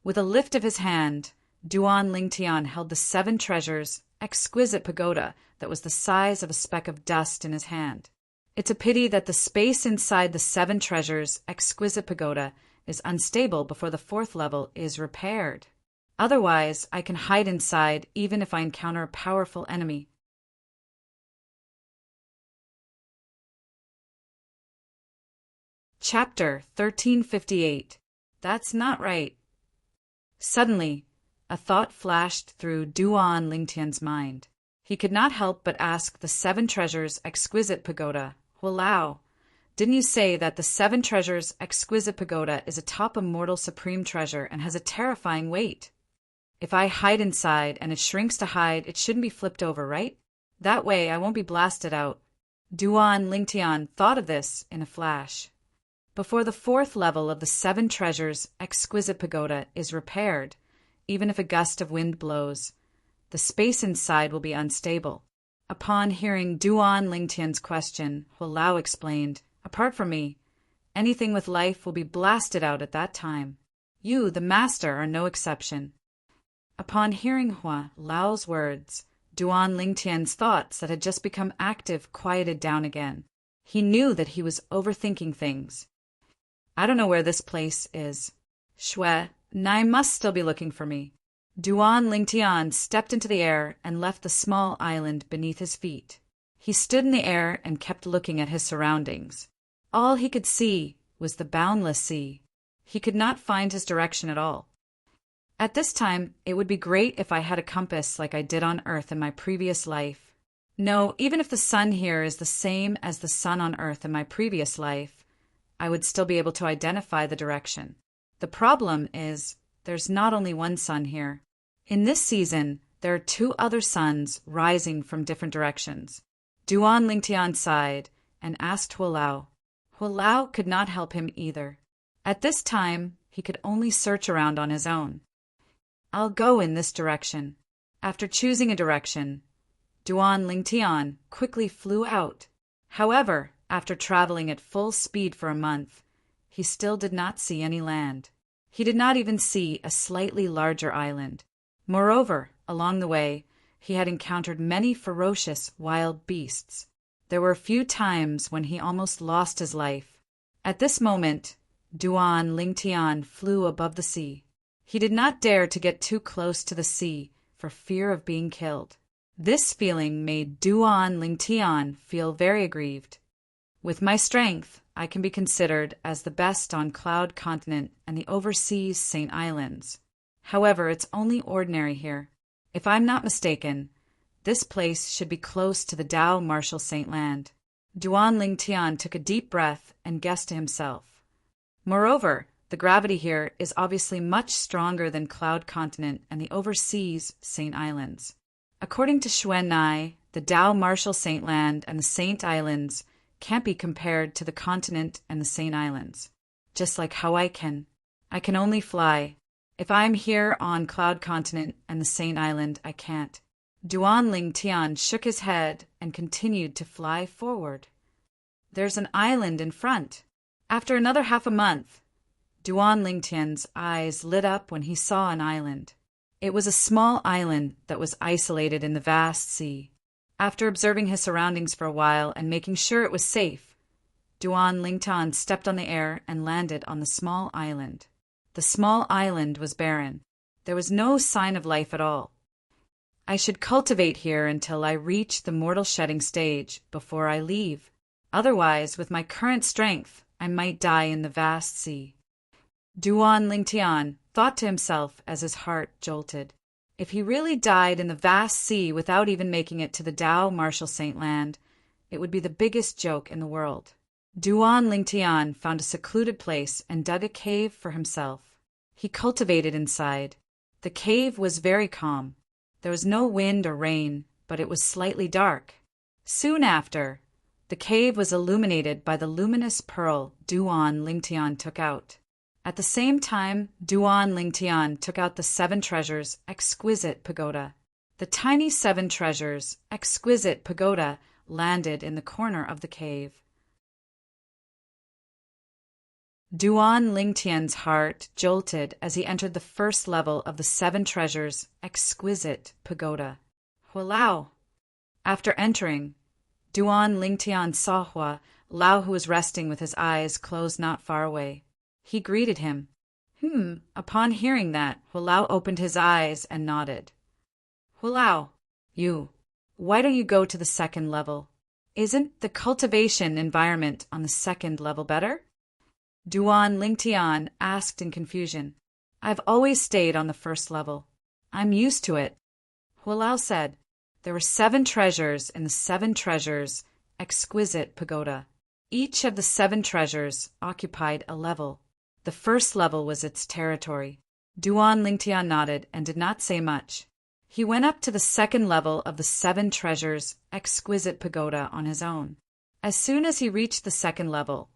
With a lift of his hand, Duan Lingtian held the 7 treasures exquisite pagoda that was the size of a speck of dust in his hand. It's a pity that the space inside the 7 treasures exquisite pagoda is unstable before the 4th level is repaired. Otherwise, I can hide inside even if I encounter a powerful enemy. Chapter 1358. That's not right. Suddenly, a thought flashed through Duan Lingtian's mind. He could not help but ask the 7 treasures exquisite pagoda, Hualao, didn't you say that the 7 treasures exquisite pagoda is atop a mortal supreme treasure and has a terrifying weight? If I hide inside and it shrinks to hide, it shouldn't be flipped over, right? That way I won't be blasted out. Duan Lingtian thought of this in a flash. Before the 4th level of the 7 treasures exquisite pagoda is repaired, even if a gust of wind blows, the space inside will be unstable. Upon hearing Duan Lingtian's question, Hualao explained, apart from me, anything with life will be blasted out at that time. You, the master, are no exception. Upon hearing Hualao's words, Duan Lingtian's thoughts that had just become active quieted down again. He knew that he was overthinking things. I don't know where this place is. Xuanai must still be looking for me. Duan Lingtian stepped into the air and left the small island beneath his feet. He stood in the air and kept looking at his surroundings. All he could see was the boundless sea. He could not find his direction at all. At this time, it would be great if I had a compass like I did on Earth in my previous life. No, even if the sun here is the same as the sun on Earth in my previous life, I would still be able to identify the direction. The problem is, there's not only one sun here. In this season, there are 2 other suns rising from different directions. Duan Lingtian sighed and asked Hualao. Hualao could not help him either. At this time, he could only search around on his own. I'll go in this direction. After choosing a direction, Duan Lingtian quickly flew out. However, after traveling at full speed for a month, he still did not see any land. He did not even see a slightly larger island. Moreover, along the way, he had encountered many ferocious wild beasts. There were a few times when he almost lost his life. At this moment, Duan Lingtian flew above the sea. He did not dare to get too close to the sea for fear of being killed. This feeling made Duan Lingtian feel very aggrieved. With my strength, I can be considered as the best on Cloud Continent and the overseas Saint Islands. However, it's only ordinary here. If I'm not mistaken, this place should be close to the Tao Martial Saint Land. Duan Lingtian took a deep breath and guessed to himself. Moreover, the gravity here is obviously much stronger than Cloud Continent and the overseas Saint Islands. According to Xuan Nai, the Tao Martial Saint Land and the Saint Islands can't be compared to the continent and the Saint Islands. Just like how I can only fly. If I'm here on Cloud Continent and the Saint Island, I can't. Duan Lingtian shook his head and continued to fly forward. There's an island in front. After another half a month, Duan Lingtian's eyes lit up when he saw an island. It was a small island that was isolated in the vast sea. After observing his surroundings for a while and making sure it was safe, Duan Lingtian stepped on the air and landed on the small island. The small island was barren. There was no sign of life at all. I should cultivate here until I reach the mortal shedding stage before I leave. Otherwise, with my current strength, I might die in the vast sea. Duan Lingtian thought to himself as his heart jolted. If he really died in the vast sea without even making it to the Tao Martial Saint Land, it would be the biggest joke in the world. Duan Lingtian found a secluded place and dug a cave for himself. He cultivated inside. The cave was very calm. There was no wind or rain, but it was slightly dark. Soon after, the cave was illuminated by the luminous pearl Duan Lingtian took out. At the same time, Duan Lingtian took out the 7 treasures exquisite pagoda. The tiny 7 treasures exquisite pagoda landed in the corner of the cave. Duan Lingtian's heart jolted as he entered the first level of the 7 treasures exquisite pagoda. Hualao! After entering, Duan Lingtian saw Hualao, who was resting with his eyes closed not far away. He greeted him. Upon hearing that, Hualao opened his eyes and nodded. Hualao, why don't you go to the 2nd level? Isn't the cultivation environment on the 2nd level better? Duan Lingtian asked in confusion. I've always stayed on the 1st level. I'm used to it. Hualao said. There were 7 treasures in the 7 treasures exquisite pagoda. Each of the 7 treasures occupied a level. The 1st level was its territory. Duan Lingtian nodded and did not say much. He went up to the 2nd level of the 7 treasures exquisite pagoda on his own. As soon as he reached the 2nd level,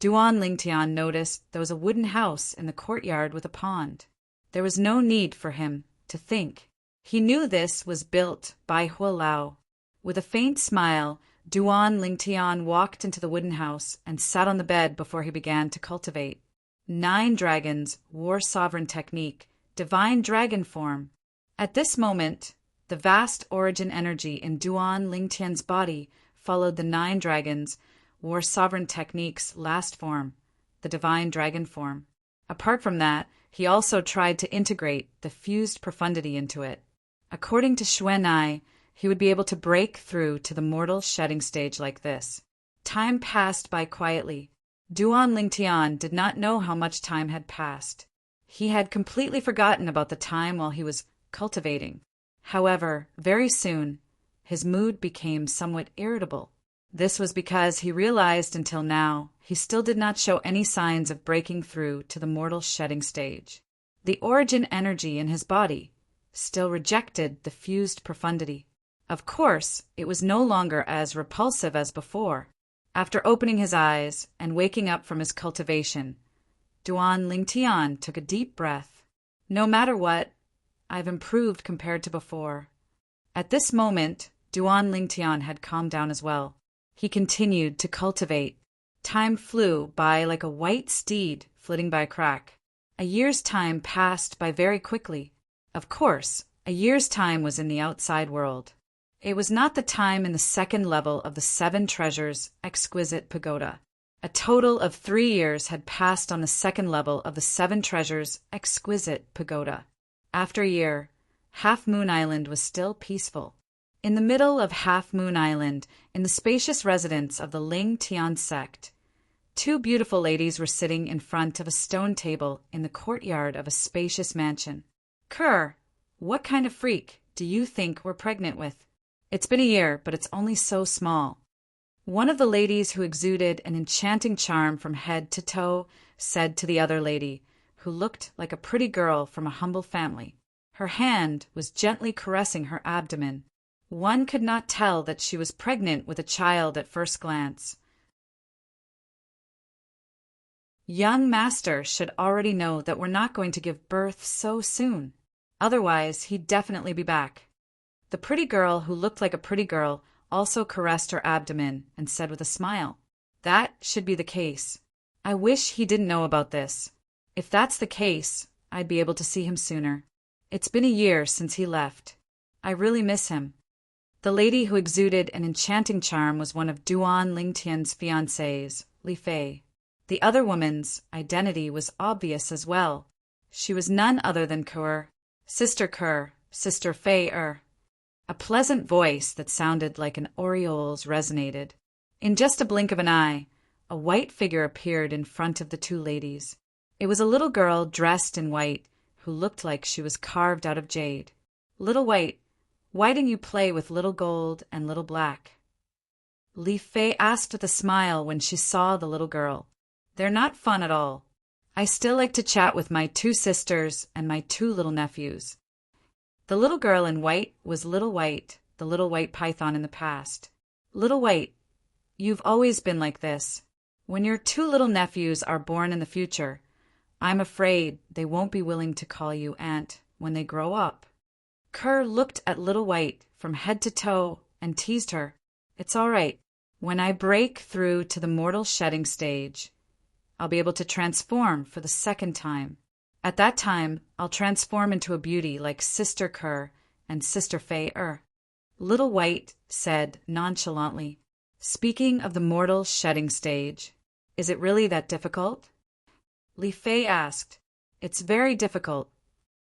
Duan Lingtian noticed there was a wooden house in the courtyard with a pond. There was no need for him to think. He knew this was built by Hualao. With a faint smile, Duan Lingtian walked into the wooden house and sat on the bed before he began to cultivate. 9 dragons, war sovereign technique, divine dragon form. At this moment, the vast origin energy in Duan Lingtian's body followed the 9 dragons, war sovereign technique's last form, the divine dragon form. Apart from that, he also tried to integrate the fused profundity into it. According to Xuan Nai, he would be able to break through to the mortal shedding stage like this. Time passed by quietly. Duan Lingtian did not know how much time had passed. He had completely forgotten about the time while he was cultivating. However, very soon, his mood became somewhat irritable. This was because he realized until now he still did not show any signs of breaking through to the mortal shedding stage. The origin energy in his body still rejected the fused profundity. Of course, it was no longer as repulsive as before. After opening his eyes and waking up from his cultivation, Duan Lingtian took a deep breath. No matter what, I've improved compared to before. At this moment, Duan Lingtian had calmed down as well. He continued to cultivate. Time flew by like a white steed flitting by a crack. A year's time passed by very quickly. Of course, a year's time was in the outside world. It was not the time in the 2nd level of the 7 treasures exquisite pagoda. A total of 3 years had passed on the 2nd level of the 7 treasures exquisite pagoda. After a year, Half Moon Island was still peaceful. In the middle of Half Moon Island, in the spacious residence of the Ling Tian sect, 2 beautiful ladies were sitting in front of a stone table in the courtyard of a spacious mansion. Kerr, what kind of freak do you think we're pregnant with? It's been a year, but it's only so small. One of the ladies who exuded an enchanting charm from head to toe said to the other lady, who looked like a pretty girl from a humble family. Her hand was gently caressing her abdomen. One could not tell that she was pregnant with a child at first glance. Young master should already know that we're not going to give birth so soon. Otherwise, he'd definitely be back. The pretty girl who looked like a pretty girl also caressed her abdomen and said with a smile, "That should be the case. I wish he didn't know about this. If that's the case, I'd be able to see him sooner. It's been a year since he left. I really miss him." The lady who exuded an enchanting charm was one of Duan Lingtian's fiancées, Li Fei. The other woman's identity was obvious as well. She was none other than Sister Fei Er. A pleasant voice that sounded like an oriole's resonated. In just a blink of an eye, a white figure appeared in front of the two ladies. It was a little girl dressed in white who looked like she was carved out of jade. "Little White, why didn't you play with Little Gold and Little Black?" Li Fei asked with a smile when she saw the little girl. "They're not fun at all. I still like to chat with my two sisters and my two little nephews." The little girl in white was Little White, the little white python in the past. "Little White, you've always been like this. When your two little nephews are born in the future, I'm afraid they won't be willing to call you Aunt when they grow up." Kerr looked at Little White from head to toe and teased her. "It's all right. When I break through to the mortal shedding stage, I'll be able to transform for the second time. At that time, I'll transform into a beauty like Sister Kerr and Sister Fei Er." Little White said nonchalantly, "Speaking of the mortal shedding stage, is it really that difficult?" Li Fei asked. "It's very difficult."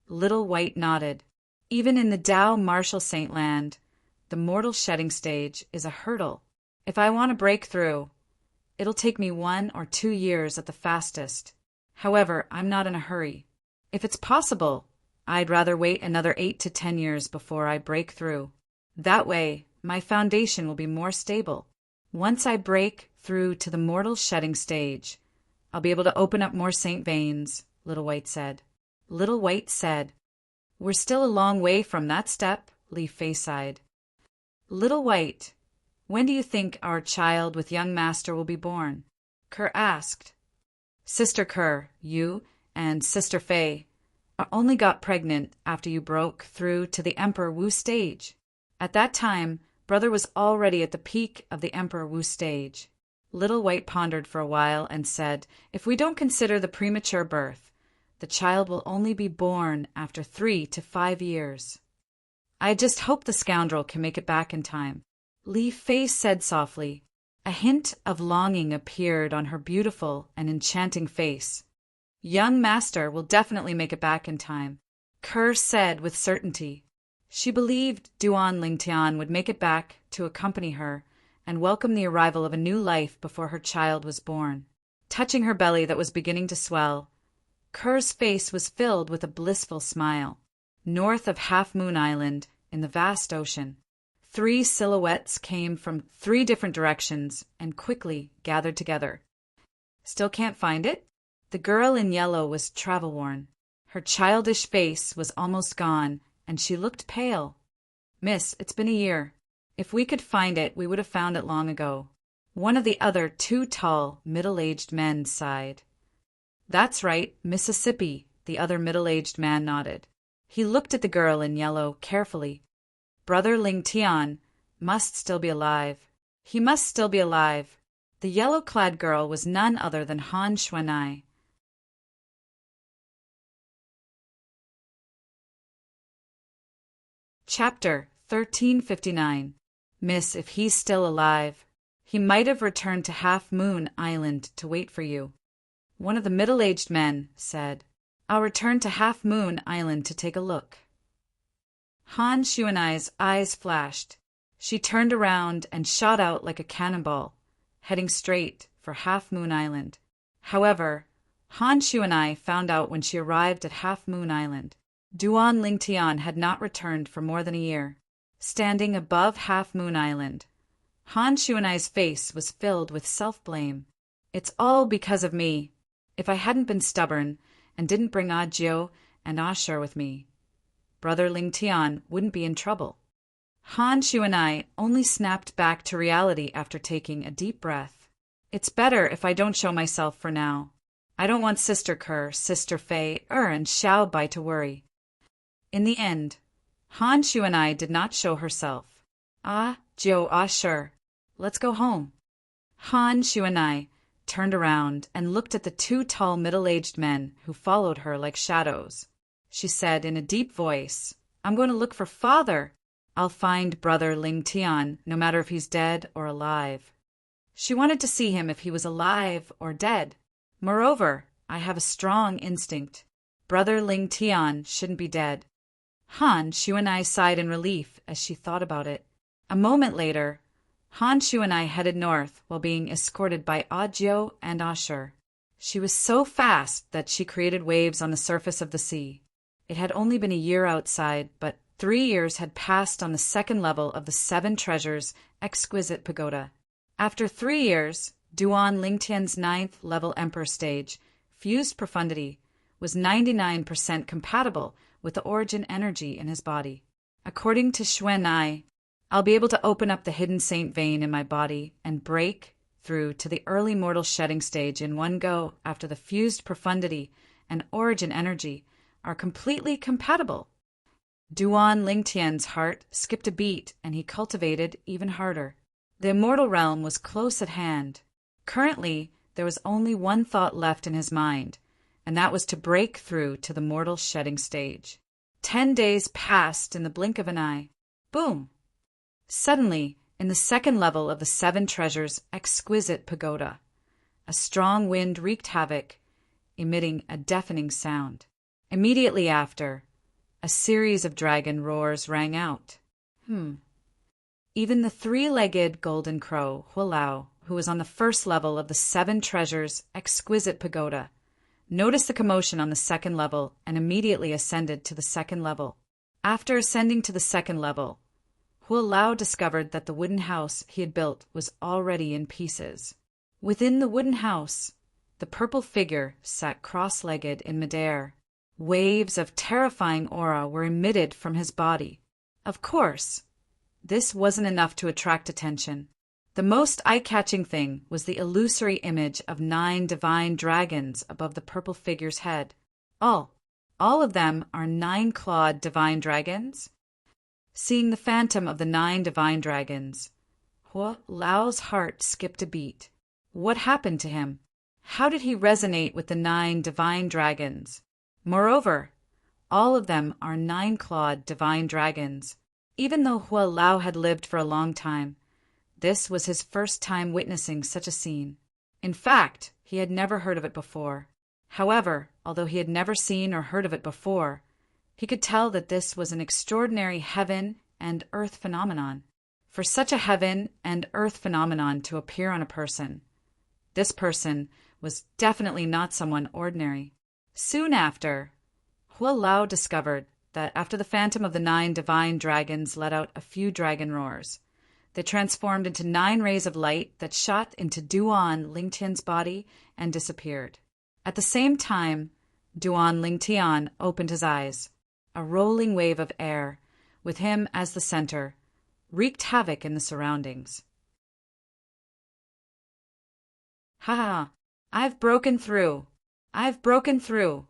Little White nodded. "Even in the Tao Martial Saint Land, the mortal shedding stage is a hurdle. If I want to break through, it'll take me 1 or 2 years at the fastest. However, I'm not in a hurry. If it's possible, I'd rather wait another 8 to 10 years before I break through. That way, my foundation will be more stable. Once I break through to the mortal shedding stage, I'll be able to open up more saint veins," Little White said. Little White said, "We're still a long way from that step," Li Fei sighed. "Little White, when do you think our child with young master will be born?" Kerr asked. "Sister Kerr, you and Sister Fei only got pregnant after you broke through to the Emperor Wu stage. At that time, Brother was already at the peak of the Emperor Wu stage." Little White pondered for a while and said, "If we don't consider the premature birth, the child will only be born after 3 to 5 years. I just hope the scoundrel can make it back in time." Li Fei said softly. A hint of longing appeared on her beautiful and enchanting face. "Young master will definitely make it back in time," Kerr said with certainty. She believed Duan Lingtian would make it back to accompany her and welcome the arrival of a new life before her child was born. Touching her belly that was beginning to swell, Kerr's face was filled with a blissful smile. North of Half Moon Island, in the vast ocean, 3 silhouettes came from 3 different directions and quickly gathered together. "Still can't find it?" The girl in yellow was travel-worn. Her childish face was almost gone, and she looked pale. "Miss, it's been a year. If we could find it, we would have found it long ago." One of the other 2 tall, middle-aged men sighed. "That's right, Mississippi," the other middle-aged man nodded. He looked at the girl in yellow carefully. "Brother Lingtian must still be alive. He must still be alive." The yellow-clad girl was none other than Han Xuanai. Chapter 1359. "Miss, if he's still alive, he might have returned to Half Moon Island to wait for you." One of the middle-aged men said, "I'll return to Half Moon Island to take a look." Han Xuanai's eyes flashed. She turned around and shot out like a cannonball, heading straight for Half Moon Island. However, Han Xuanai found out when she arrived at Half Moon Island. Duan Lingtian had not returned for more than a year. Standing above Half Moon Island, Han Shuanai's face was filled with self-blame. It's all because of me. If I hadn't been stubborn and didn't bring Jiao and Ashur with me, Brother Lingtian wouldn't be in trouble. Han Shuanai only snapped back to reality after taking a deep breath. It's better if I don't show myself for now. I don't want Sister Kerr, Sister Fei, and Xiao Bai to worry. In the end, Han Shuanai did not show herself. Jiao Ashur, let's go home. Han Shuanai turned around and looked at the two tall middle-aged men who followed her like shadows. She said in a deep voice, I'm going to look for Father. I'll find Brother Lingtian, no matter if he's dead or alive. She wanted to see him if he was alive or dead. Moreover, I have a strong instinct. Brother Lingtian shouldn't be dead. Han Shuanai sighed in relief as she thought about it. A moment later, Han Shuanai headed north while being escorted by Jiao and Ashur. She was so fast that she created waves on the surface of the sea. It had only been a year outside, but 3 years had passed on the second level of the Seven Treasures exquisite pagoda. After 3 years, Duan Lingtian's 9th level Emperor stage, fused profundity, was 99% compatible with the origin energy in his body. According to Xuan, I'll be able to open up the hidden saint vein in my body and break through to the early mortal shedding stage in one go after the fused profundity and origin energy are completely compatible. Duan Lingtian's heart skipped a beat and he cultivated even harder. The immortal realm was close at hand. Currently, there was only one thought left in his mind, and that was to break through to the mortal shedding stage. 10 days passed in the blink of an eye. Boom! Suddenly, in the second level of the Seven Treasures exquisite pagoda, a strong wind wreaked havoc, emitting a deafening sound. Immediately after, a series of dragon roars rang out. Even the 3-legged golden crow, Hualao, who was on the first level of the Seven Treasures exquisite pagoda, noticed the commotion on the second level and immediately ascended to the second level. After ascending to the second level, Hualao discovered that the wooden house he had built was already in pieces. Within the wooden house, the purple figure sat cross-legged in midair. Waves of terrifying aura were emitted from his body. Of course, this wasn't enough to attract attention. The most eye-catching thing was the illusory image of 9 divine dragons above the purple figure's head. All of them are 9-clawed divine dragons? Seeing the phantom of the 9 divine dragons, Hualao's heart skipped a beat. What happened to him? How did he resonate with the 9 divine dragons? Moreover, all of them are 9-clawed divine dragons. Even though Hualao had lived for a long time, this was his first time witnessing such a scene. In fact, he had never heard of it before. However, although he had never seen or heard of it before, he could tell that this was an extraordinary heaven and earth phenomenon. For such a heaven and earth phenomenon to appear on a person, this person was definitely not someone ordinary. Soon after, Hualao discovered that after the phantom of the 9 divine dragons let out a few dragon roars, they transformed into 9 rays of light that shot into Duan Lingtian's body and disappeared. At the same time, Duan Lingtian opened his eyes. A rolling wave of air, with him as the center, wreaked havoc in the surroundings. Ha! I've broken through! I've broken through!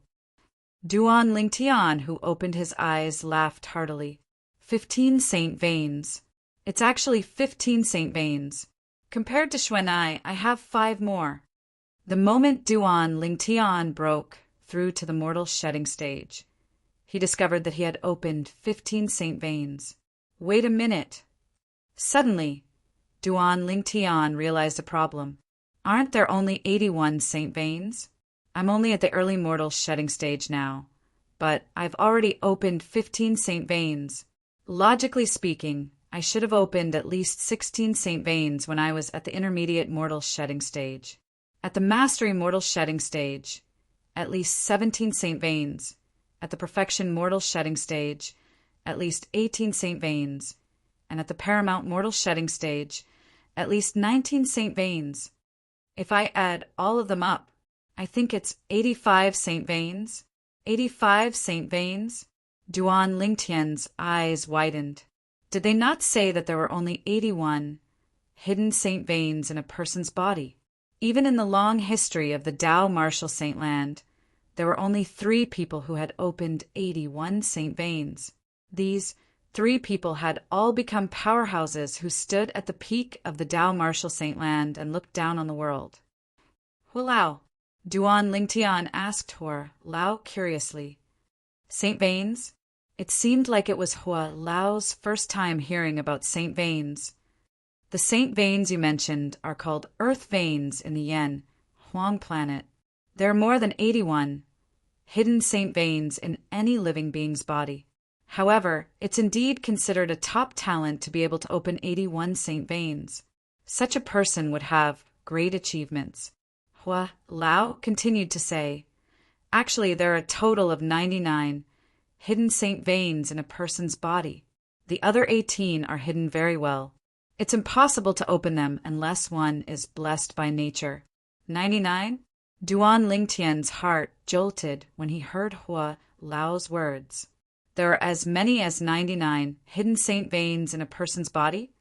Duan Lingtian, who opened his eyes, laughed heartily. 15 saint veins. It's actually 15 saint veins. Compared to Xuanai, I have 5 more. The moment Duan Lingtian broke through to the mortal shedding stage, he discovered that he had opened 15 saint veins. Wait a minute. Suddenly, Duan Lingtian realized a problem. Aren't there only 81 saint veins? I'm only at the early mortal shedding stage now, but I've already opened 15 saint veins. Logically speaking, I should have opened at least 16 saint veins when I was at the intermediate mortal shedding stage. At the mastery mortal shedding stage, at least 17 saint veins, at the perfection mortal shedding stage, at least 18 Saint veins, and at the paramount mortal shedding stage, at least 19 Saint veins. If I add all of them up, I think it's 85 Saint veins. 85 Saint veins? Duan Lingtian's eyes widened. Did they not say that there were only 81 hidden Saint veins in a person's body? Even in the long history of the Tao martial Saint land, there were only 3 people who had opened 81 Saint veins. These 3 people had all become powerhouses who stood at the peak of the Tao martial Saint land and looked down on the world. Hulao, Duan Lingtian asked Hua Lao curiously. Saint veins? It seemed like it was Hua Lao's first time hearing about Saint veins. The Saint veins you mentioned are called Earth veins in the Yen, Huang planet. There are more than 81 hidden Saint veins in any living being's body. However, it's indeed considered a top talent to be able to open 81 Saint veins. Such a person would have great achievements. Hua Lao continued to say, actually, there are a total of 99 hidden Saint veins in a person's body. The other 18 are hidden very well. It's impossible to open them unless one is blessed by nature. 99? Duan Lingtian's heart jolted when he heard Hua Lao's words. There are as many as 99 hidden Saint veins in a person's body?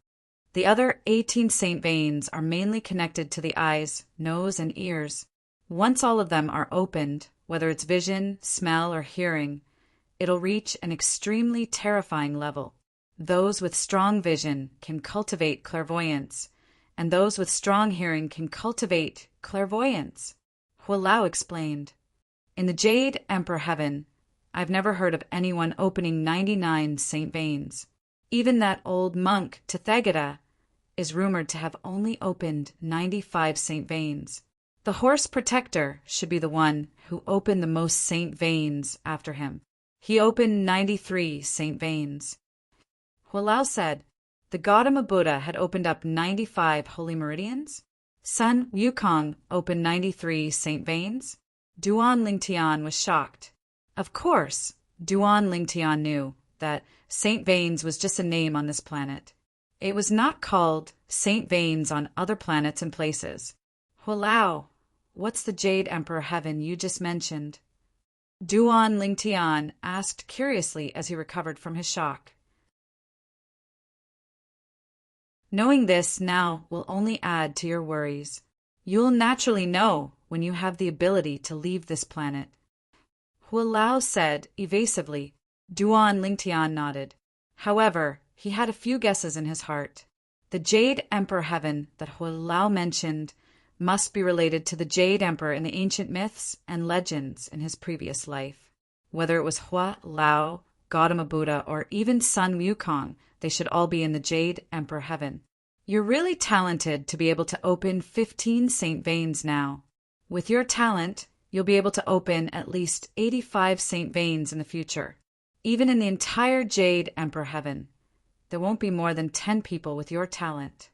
The other 18 Saint veins are mainly connected to the eyes, nose, and ears. Once all of them are opened, whether it's vision, smell, or hearing, it'll reach an extremely terrifying level. Those with strong vision can cultivate clairvoyance, and those with strong hearing can cultivate clairvoyance. Hua Lao explained. In the Jade Emperor Heaven, I've never heard of anyone opening 99 Saint veins. Even that old monk, Tathagata, is rumored to have only opened 95 Saint veins. The horse protector should be the one who opened the most Saint veins after him. He opened 93 Saint veins. Hua Lao said, the Gautama Buddha had opened up 95 holy meridians? Sun Wukong opened 93 Saint veins? Duan Lingtian was shocked. Of course, Duan Lingtian knew that Saint veins was just a name on this planet. It was not called Saint veins on other planets and places. Hua Lao, what's the Jade Emperor Heaven you just mentioned? Duan Lingtian asked curiously as he recovered from his shock. Knowing this now will only add to your worries. You'll naturally know when you have the ability to leave this planet. Hua Lao said evasively. Duan Lingtian nodded. However, he had a few guesses in his heart. The Jade Emperor Heaven that Hua Lao mentioned must be related to the Jade Emperor in the ancient myths and legends in his previous life. Whether it was Hua Lao, Gautama Buddha, or even Sun Wukong, they should all be in the Jade Emperor Heaven. You're really talented to be able to open 15 Saint veins now. With your talent, you'll be able to open at least 85 Saint veins in the future. Even in the entire Jade Emperor Heaven, there won't be more than 10 people with your talent.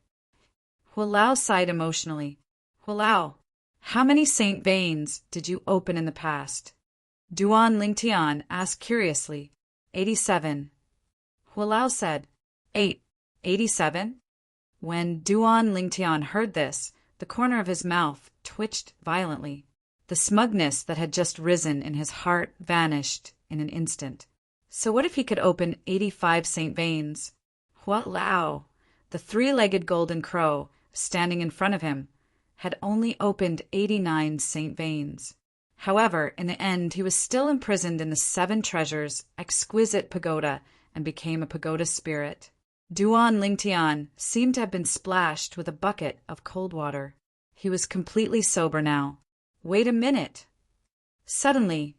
Hua Lao sighed emotionally. Hua Lao, how many Saint veins did you open in the past? Duan Lingtian asked curiously. 87. Hua Lao said, 87? When Duan Lingtian heard this, the corner of his mouth twitched violently. The smugness that had just risen in his heart vanished in an instant. So what if he could open 85 Saint veins? Hua Lao, the 3-legged golden crow, standing in front of him, had only opened 89 Saint veins. However, in the end, he was still imprisoned in the 7 treasures, exquisite pagoda, and became a pagoda spirit. Duan Lingtian seemed to have been splashed with a bucket of cold water. He was completely sober now. Wait a minute. Suddenly,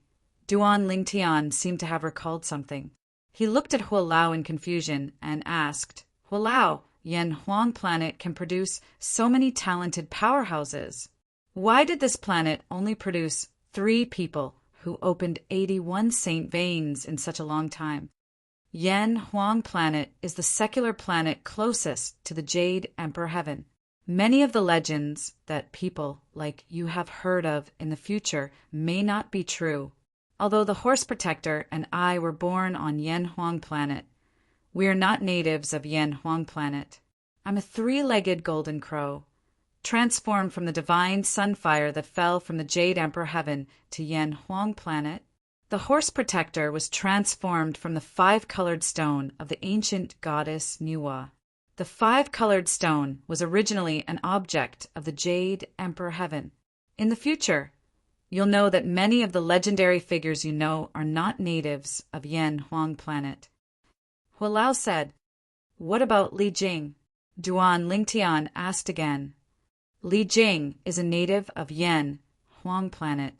Duan Lingtian seemed to have recalled something. He looked at Hua Lao in confusion and asked, Hua Lao, Yen Huang planet can produce so many talented powerhouses. Why did this planet only produce 3 people who opened 81 Saint veins in such a long time? Yen Huang planet is the secular planet closest to the Jade Emperor Heaven. Many of the legends that people like you have heard of in the future may not be true. Although the horse protector and I were born on Yen Huang planet, we are not natives of Yen Huang planet. I'm a three-legged golden crow, transformed from the divine sunfire that fell from the Jade Emperor Heaven to Yen Huang planet. The horse protector was transformed from the five-colored stone of the ancient goddess Nuwa. The five-colored stone was originally an object of the Jade Emperor Heaven. In the future, you'll know that many of the legendary figures you know are not natives of Yen Huang planet. Hualao said, "What about Li Jing?" Duan Lingtian asked again. Li Jing is a native of Yen Huang planet.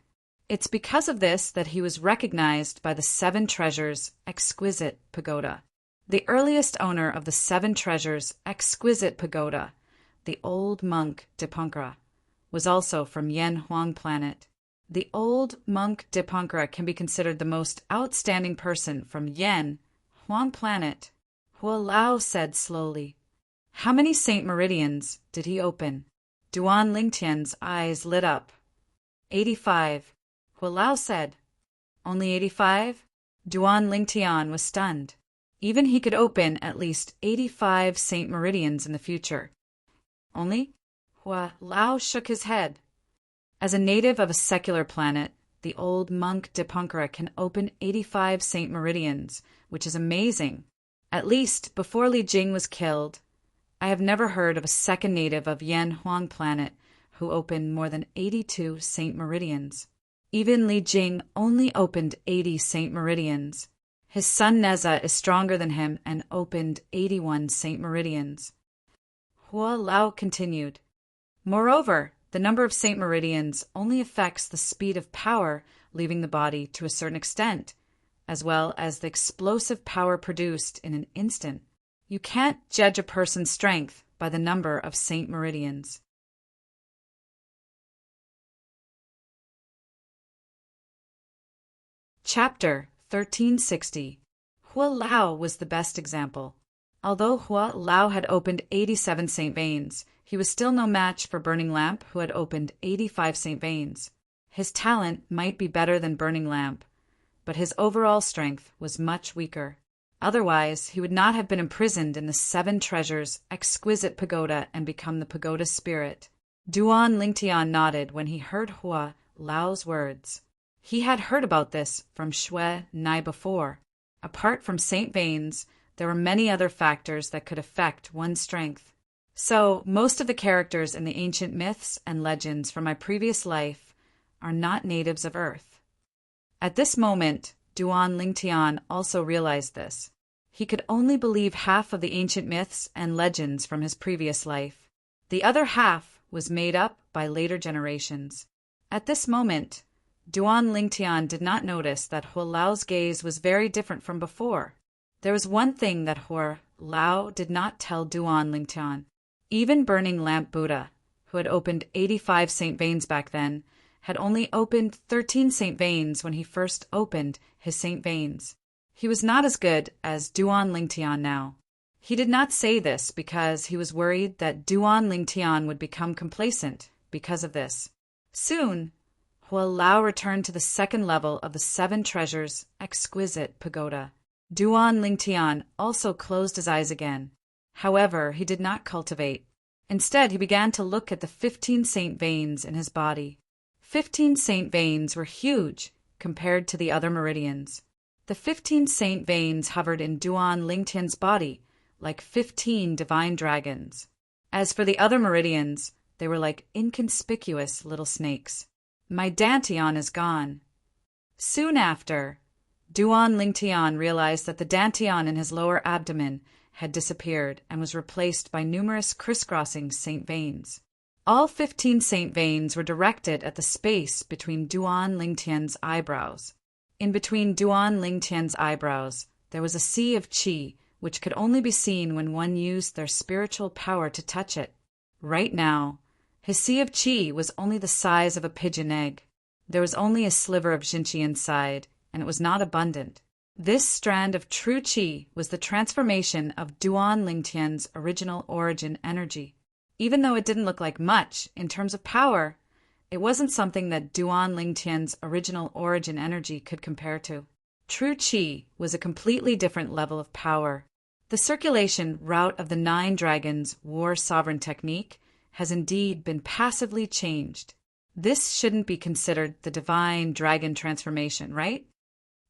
It's because of this that he was recognized by the Seven Treasures Exquisite Pagoda. The earliest owner of the Seven Treasures Exquisite Pagoda, the old monk Dipankara, was also from Yen Huang planet. The old monk Dipankara can be considered the most outstanding person from Yen Huang planet. Hualao said slowly, "How many Saint Meridians did he open?" Duan Lingtian's eyes lit up. 85. Hualao said, "Only 85? Duan Lingtian was stunned. Even he could open at least 85 Saint Meridians in the future. Only? Hualao shook his head. As a native of a secular planet, the old monk Dipankara can open 85 Saint Meridians, which is amazing. At least, before Li Jing was killed, I have never heard of a second native of Yen Huang planet who opened more than 82 Saint Meridians. Even Li Jing only opened 80 Saint Meridians. His son Neza is stronger than him and opened 81 Saint Meridians." Hualao continued, "Moreover, the number of Saint Meridians only affects the speed of power leaving the body to a certain extent, as well as the explosive power produced in an instant. You can't judge a person's strength by the number of Saint Meridians." Chapter 1360. Hualao was the best example. Although Hualao had opened 87 Saint Veins, he was still no match for Burning Lamp, who had opened 85 Saint Veins. His talent might be better than Burning Lamp, but his overall strength was much weaker. Otherwise, he would not have been imprisoned in the Seven Treasures Exquisite Pagoda and become the Pagoda Spirit. Duan Lingtian nodded when he heard Hualao's words. He had heard about this from Shui Nai before. Apart from Saint Veins, there were many other factors that could affect one's strength. So, most of the characters in the ancient myths and legends from my previous life are not natives of Earth. At this moment, Duan Lingtian also realized this. He could only believe half of the ancient myths and legends from his previous life. The other half was made up by later generations. At this moment, Duan Lingtian did not notice that Hualao's gaze was very different from before. There was one thing that Hualao did not tell Duan Lingtian. Even Burning Lamp Buddha, who had opened 85 Saint Veins back then, had only opened 13 Saint Veins when he first opened his Saint Veins. He was not as good as Duan Lingtian now. He did not say this because he was worried that Duan Lingtian would become complacent because of this. Soon, Hualao returned to the second level of the Seven Treasures Exquisite Pagoda. Duan Lingtian also closed his eyes again. However, he did not cultivate. Instead, he began to look at the 15 Saint Veins in his body. 15 Saint Veins were huge compared to the other meridians. The 15 Saint Veins hovered in Duan Lingtian's body like 15 divine dragons. As for the other meridians, they were like inconspicuous little snakes. "My dantian is gone." Soon after, Duan Lingtian realized that the dantian in his lower abdomen had disappeared and was replaced by numerous crisscrossing Saint Veins. All 15 Saint Veins were directed at the space between Duan Lingtian's eyebrows. In between Duan Lingtian's eyebrows, there was a sea of qi, which could only be seen when one used their spiritual power to touch it. Right now, his sea of qi was only the size of a pigeon egg. There was only a sliver of Jinqi inside, and it was not abundant. This strand of true qi was the transformation of Duan Lingtian's original origin energy. Even though it didn't look like much in terms of power, It wasn't something that Duan Lingtian's original origin energy could compare to. True Qi was a completely different level of power. The circulation route of the 9 dragons' war sovereign technique has indeed been passively changed. This shouldn't be considered the divine dragon transformation, right?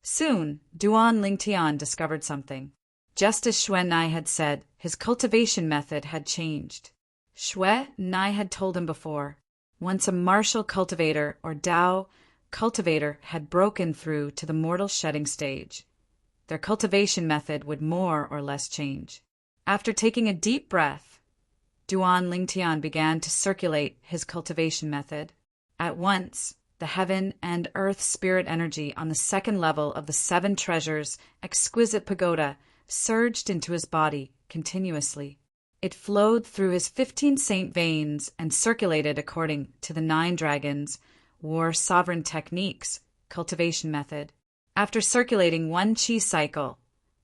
Soon, Duan Lingtian discovered something. Just as Xue Nai had said, his cultivation method had changed. Xue Nai had told him before, once a martial cultivator or Dao cultivator had broken through to the mortal shedding stage, their cultivation method would more or less change. After taking a deep breath, Duan Lingtian began to circulate his cultivation method. At once, the heaven and earth spirit energy on the second level of the 7 treasures' exquisite pagoda surged into his body continuously. It flowed through his 15 saint veins and circulated according to the 9 dragons' war sovereign techniques cultivation method. After circulating 1 Qi cycle,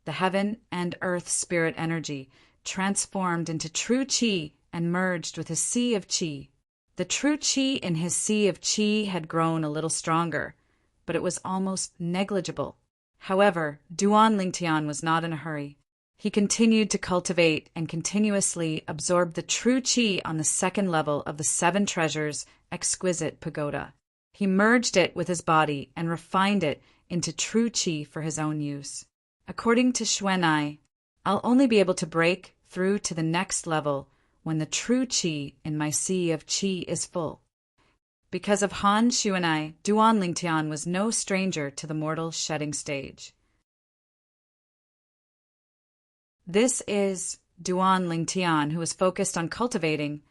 the heaven and earth spirit energy transformed into true Qi and merged with his sea of Qi. The true Qi in his sea of Qi had grown a little stronger, but it was almost negligible. However, Duan Lingtian was not in a hurry. He continued to cultivate and continuously absorb the true Qi on the second level of the 7 treasures' exquisite pagoda. He merged it with his body and refined it into true Qi for his own use. According to Xue Nai, I'll only be able to break through to the next level when the true Qi in my sea of Qi is full. Because of Han Xuanai, Duan Lingtian was no stranger to the mortal shedding stage. This is Duan Lingtian, who was focused on cultivating,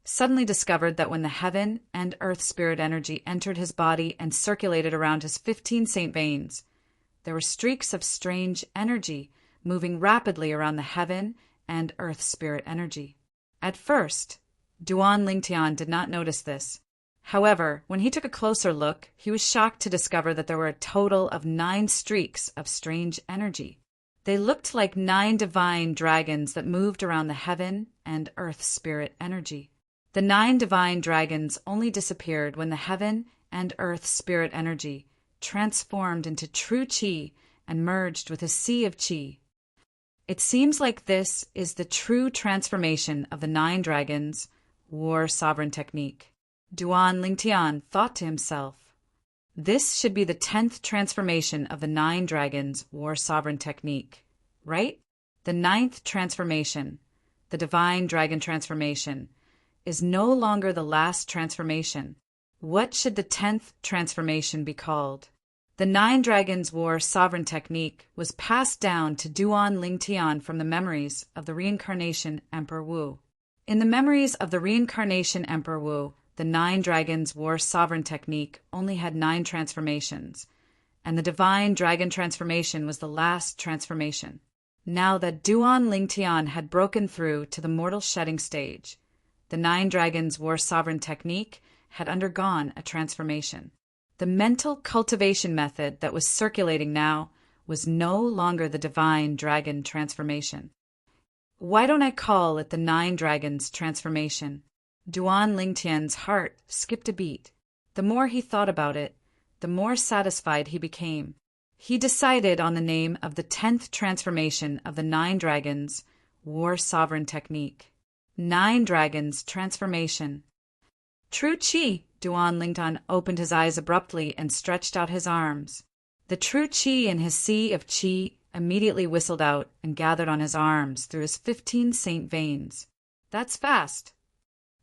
suddenly discovered that when the heaven and earth spirit energy entered his body and circulated around his 15 saint veins, there were streaks of strange energy moving rapidly around the heaven and earth spirit energy. At first, Duan Lingtian did not notice this. However, when he took a closer look, he was shocked to discover that there were a total of 9 streaks of strange energy. They looked like 9 divine dragons that moved around the heaven and earth spirit energy. The 9 divine dragons only disappeared when the heaven and earth spirit energy transformed into true Qi and merged with a sea of Qi. It seems like this is the true transformation of the 9 dragons' war sovereign technique. Duan Lingtian thought to himself, this should be the 10th transformation of the 9 dragons' war sovereign technique, right? The 9th transformation, the divine dragon transformation, is no longer the last transformation. What should the 10th transformation be called? The 9 dragons' war sovereign technique was passed down to Duan Lingtian from the memories of the reincarnation Emperor Wu. In the memories of the reincarnation Emperor Wu, the 9 dragons' war sovereign technique only had 9 transformations, and the divine dragon transformation was the last transformation. Now that Duan Lingtian had broken through to the mortal shedding stage, the 9 dragons' war sovereign technique had undergone a transformation. The mental cultivation method that was circulating now was no longer the divine dragon transformation. Why don't I call it the 9 dragons transformation? Duan Lingtian's heart skipped a beat. The more he thought about it, the more satisfied he became. He decided on the name of the 10th transformation of the 9 dragons' war sovereign technique. 9 dragons transformation. True Qi. Duan Lingtian opened his eyes abruptly and stretched out his arms. The true Qi in his sea of Qi immediately whistled out and gathered on his arms through his 15 saint veins. That's fast.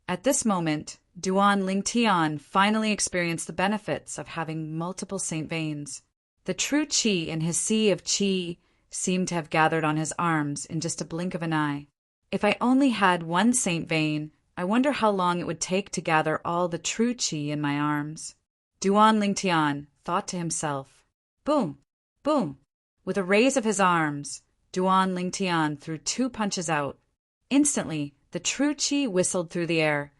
At this moment, Duan Lingtian finally experienced the benefits of having multiple saint veins. The true Qi in his sea of Qi seemed to have gathered on his arms in just a blink of an eye. If I only had 1 saint vein, I wonder how long it would take to gather all the true Qi in my arms. Duan Lingtian thought to himself. Boom! Boom! With a raise of his arms, Duan Lingtian threw 2 punches out. Instantly, the true Qi whistled through the air,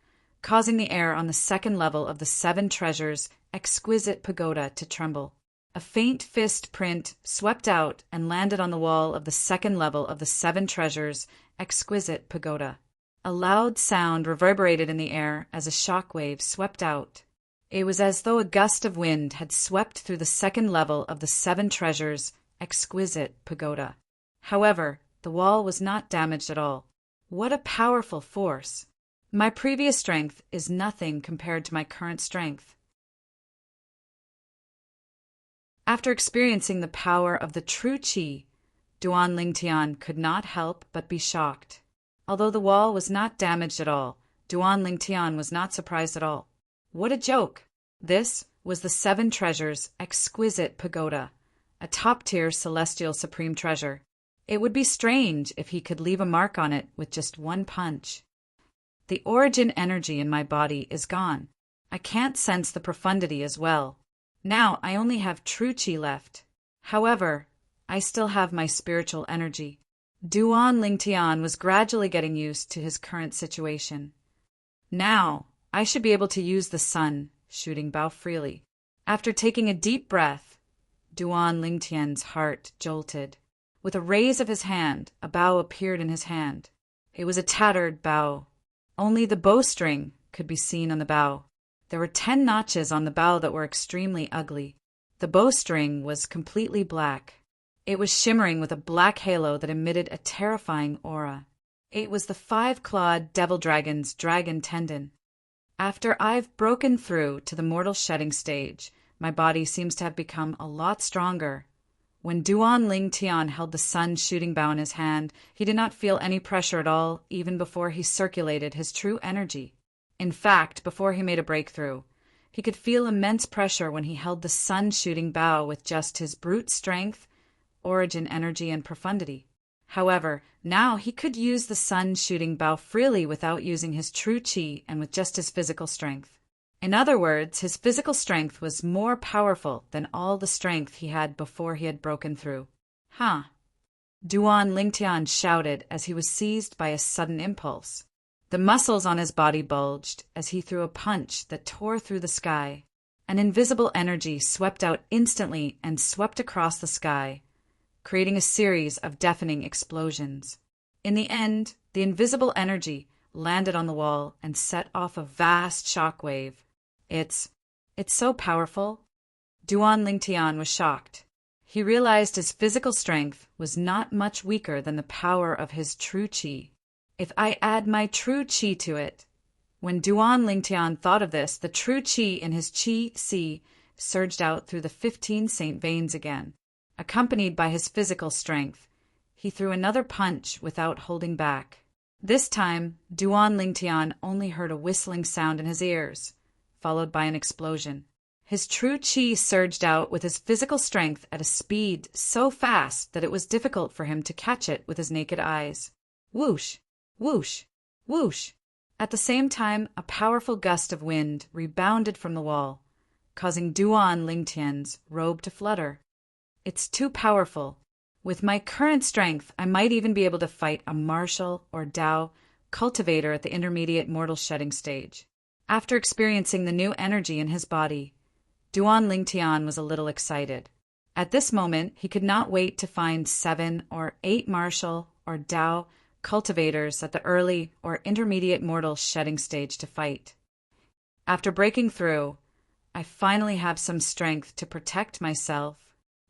causing the air on the second level of the 7 treasures' exquisite pagoda to tremble. A faint fist print swept out and landed on the wall of the second level of the 7 treasures' exquisite pagoda. A loud sound reverberated in the air as a shock wave swept out. It was as though a gust of wind had swept through the second level of the Seven Treasures' exquisite pagoda. However, the wall was not damaged at all. What a powerful force! My previous strength is nothing compared to my current strength. After experiencing the power of the true qi, Duan Lingtian could not help but be shocked. Although the wall was not damaged at all, Duan Lingtian was not surprised at all. What a joke! This was the Seven Treasures' exquisite pagoda, a top-tier celestial supreme treasure. It would be strange if he could leave a mark on it with just one punch. The origin energy in my body is gone. I can't sense the profundity as well. Now I only have true qi left. However, I still have my spiritual energy. Duan Lingtian was gradually getting used to his current situation. Now, I should be able to use the sun, shooting Bao freely. After taking a deep breath, Duan Lingtian's heart jolted. With a raise of his hand, a bow appeared in his hand. It was a tattered bow. Only the bowstring could be seen on the bow. There were 10 notches on the bow that were extremely ugly. The bowstring was completely black. It was shimmering with a black halo that emitted a terrifying aura. It was the 5-clawed devil dragon's dragon tendon. After I've broken through to the mortal shedding stage, my body seems to have become a lot stronger. When Duan Lingtian held the sun-shooting bow in his hand, he did not feel any pressure at all, even before he circulated his true energy. In fact, before he made a breakthrough, he could feel immense pressure when he held the sun-shooting bow with just his brute strength, origin energy, and profundity. However, now he could use the sun-shooting bow freely without using his true qi and with just his physical strength. In other words, his physical strength was more powerful than all the strength he had before he had broken through. Huh! Duan Lingtian shouted as he was seized by a sudden impulse. The muscles on his body bulged as he threw a punch that tore through the sky. An invisible energy swept out instantly and swept across the sky, creating a series of deafening explosions. In the end, the invisible energy landed on the wall and set off a vast shockwave. It's so powerful. Duan Lingtian was shocked. He realized his physical strength was not much weaker than the power of his true qi. If I add my true qi to it. When Duan Lingtian thought of this, the true qi in his qi si surged out through the 15 saint veins again. Accompanied by his physical strength, he threw another punch without holding back. This time, Duan Lingtian only heard a whistling sound in his ears, followed by an explosion. His true qi surged out with his physical strength at a speed so fast that it was difficult for him to catch it with his naked eyes. Whoosh! Whoosh! Whoosh! At the same time, a powerful gust of wind rebounded from the wall, causing Duan Lingtian's robe to flutter. It's too powerful. With my current strength, I might even be able to fight a martial or Dao cultivator at the intermediate mortal shedding stage. After experiencing the new energy in his body, Duan Lingtian was a little excited. At this moment, he could not wait to find 7 or 8 martial or Dao cultivators at the early or intermediate mortal shedding stage to fight. After breaking through, I finally have some strength to protect myself.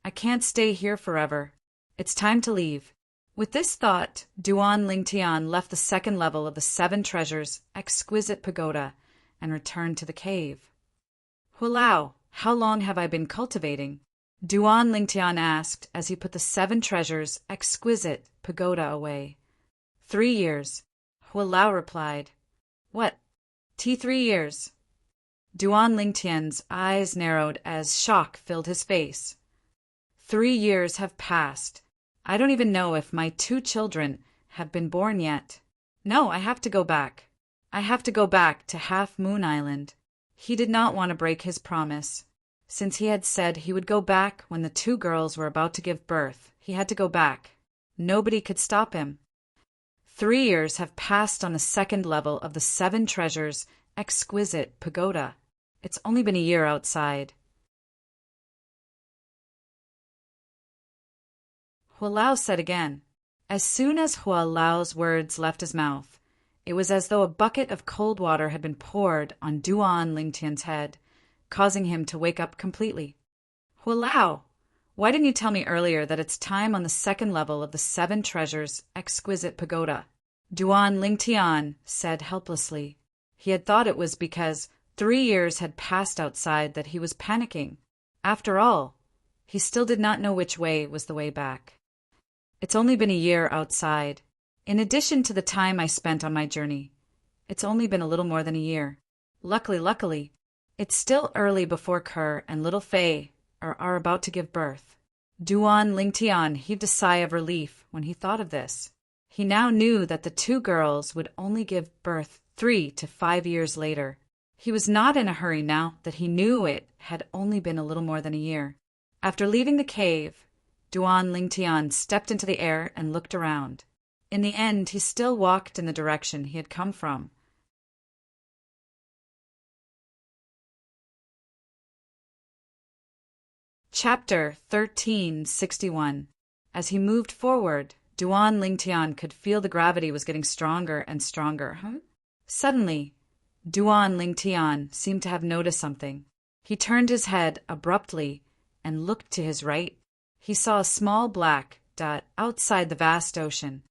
I can't stay here forever. It's time to leave. With this thought, Duan Lingtian left the second level of the 7 Treasures' exquisite pagoda and returned to the cave. Hulao, how long have I been cultivating? Duan Lingtian asked as he put the 7 Treasures' exquisite pagoda away. 3 years. Hulao replied. What? 3 years. Duan Lingtian's eyes narrowed as shock filled his face. 3 years have passed. I don't even know if my 2 children have been born yet. No, I have to go back. I have to go back to Half Moon Island. He did not want to break his promise. Since he had said he would go back when the 2 girls were about to give birth, he had to go back. Nobody could stop him. 3 years have passed on the second level of the 7 Treasures' exquisite pagoda. It's only been a year outside. Hulao said again. As soon as Hualao's words left his mouth, it was as though a bucket of cold water had been poured on Duan Lingtian's head, causing him to wake up completely. Walao! Why didn't you tell me earlier that it's time on the second level of the Seven Treasures exquisite pagoda? Duan Lingtian said helplessly. He had thought it was because 3 years had passed outside that he was panicking. After all, he still did not know which way was the way back. It's only been a year outside. In addition to the time I spent on my journey, it's only been a little more than a year. Luckily, it's still early before Kerr and little Fei are about to give birth. Duan Lingtian heaved a sigh of relief when he thought of this. He now knew that the 2 girls would only give birth 3 to 5 years later. He was not in a hurry now that he knew it had only been a little more than a year. After leaving the cave, Duan Lingtian stepped into the air and looked around. In the end, he still walked in the direction he had come from. Chapter 1361. As he moved forward, Duan Lingtian could feel the gravity was getting stronger and stronger. Suddenly, Duan Lingtian seemed to have noticed something. He turned his head abruptly and looked to his right. He saw a small black dot outside the vast ocean.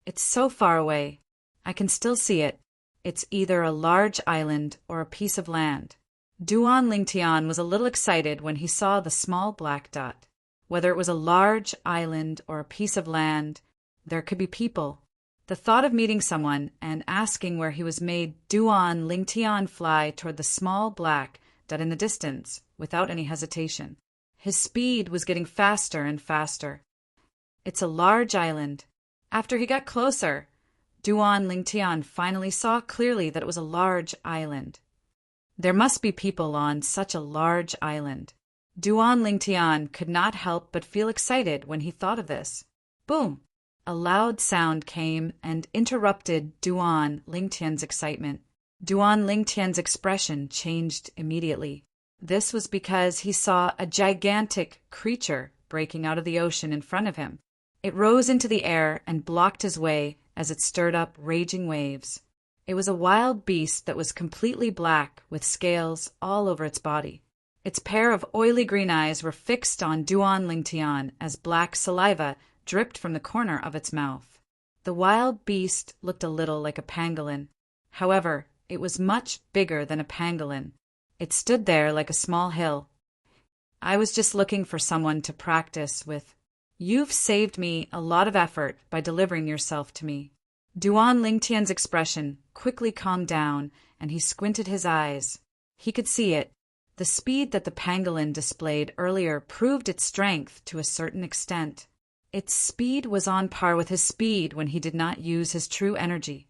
It's so far away. I can still see it. It's either a large island or a piece of land. Duan Lingtian was a little excited when he saw the small black dot. Whether it was a large island or a piece of land, there could be people. The thought of meeting someone and asking where he was made Duan Lingtian fly toward the small black dot in the distance without any hesitation. His speed was getting faster and faster. It's a large island. After he got closer, Duan Lingtian finally saw clearly that it was a large island. There must be people on such a large island. Duan Lingtian could not help but feel excited when he thought of this. Boom! A loud sound came and interrupted Duan Lingtian's excitement. Duan Lingtian's expression changed immediately. This was because he saw a gigantic creature breaking out of the ocean in front of him. It rose into the air and blocked his way as it stirred up raging waves. It was a wild beast that was completely black with scales all over its body. Its pair of oily green eyes were fixed on Duan Lingtian as black saliva dripped from the corner of its mouth. The wild beast looked a little like a pangolin. However, it was much bigger than a pangolin. It stood there like a small hill. I was just looking for someone to practice with. You've saved me a lot of effort by delivering yourself to me. Duan Lingtian's expression quickly calmed down, and he squinted his eyes. He could see it. The speed that the pangolin displayed earlier proved its strength to a certain extent. Its speed was on par with his speed when he did not use his true energy.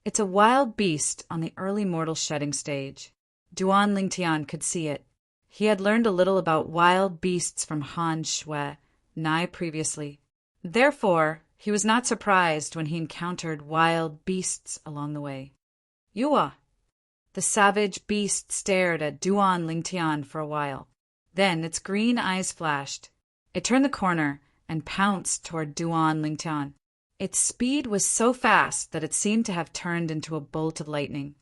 It's a wild beast on the early mortal shedding stage. Duan Lingtian could see it. He had learned a little about wild beasts from Han Shui, nigh previously. Therefore, he was not surprised when he encountered wild beasts along the way. Yua! The savage beast stared at Duan Lingtian for a while. Then its green eyes flashed. It turned the corner and pounced toward Duan Lingtian. Its speed was so fast that it seemed to have turned into a bolt of lightning.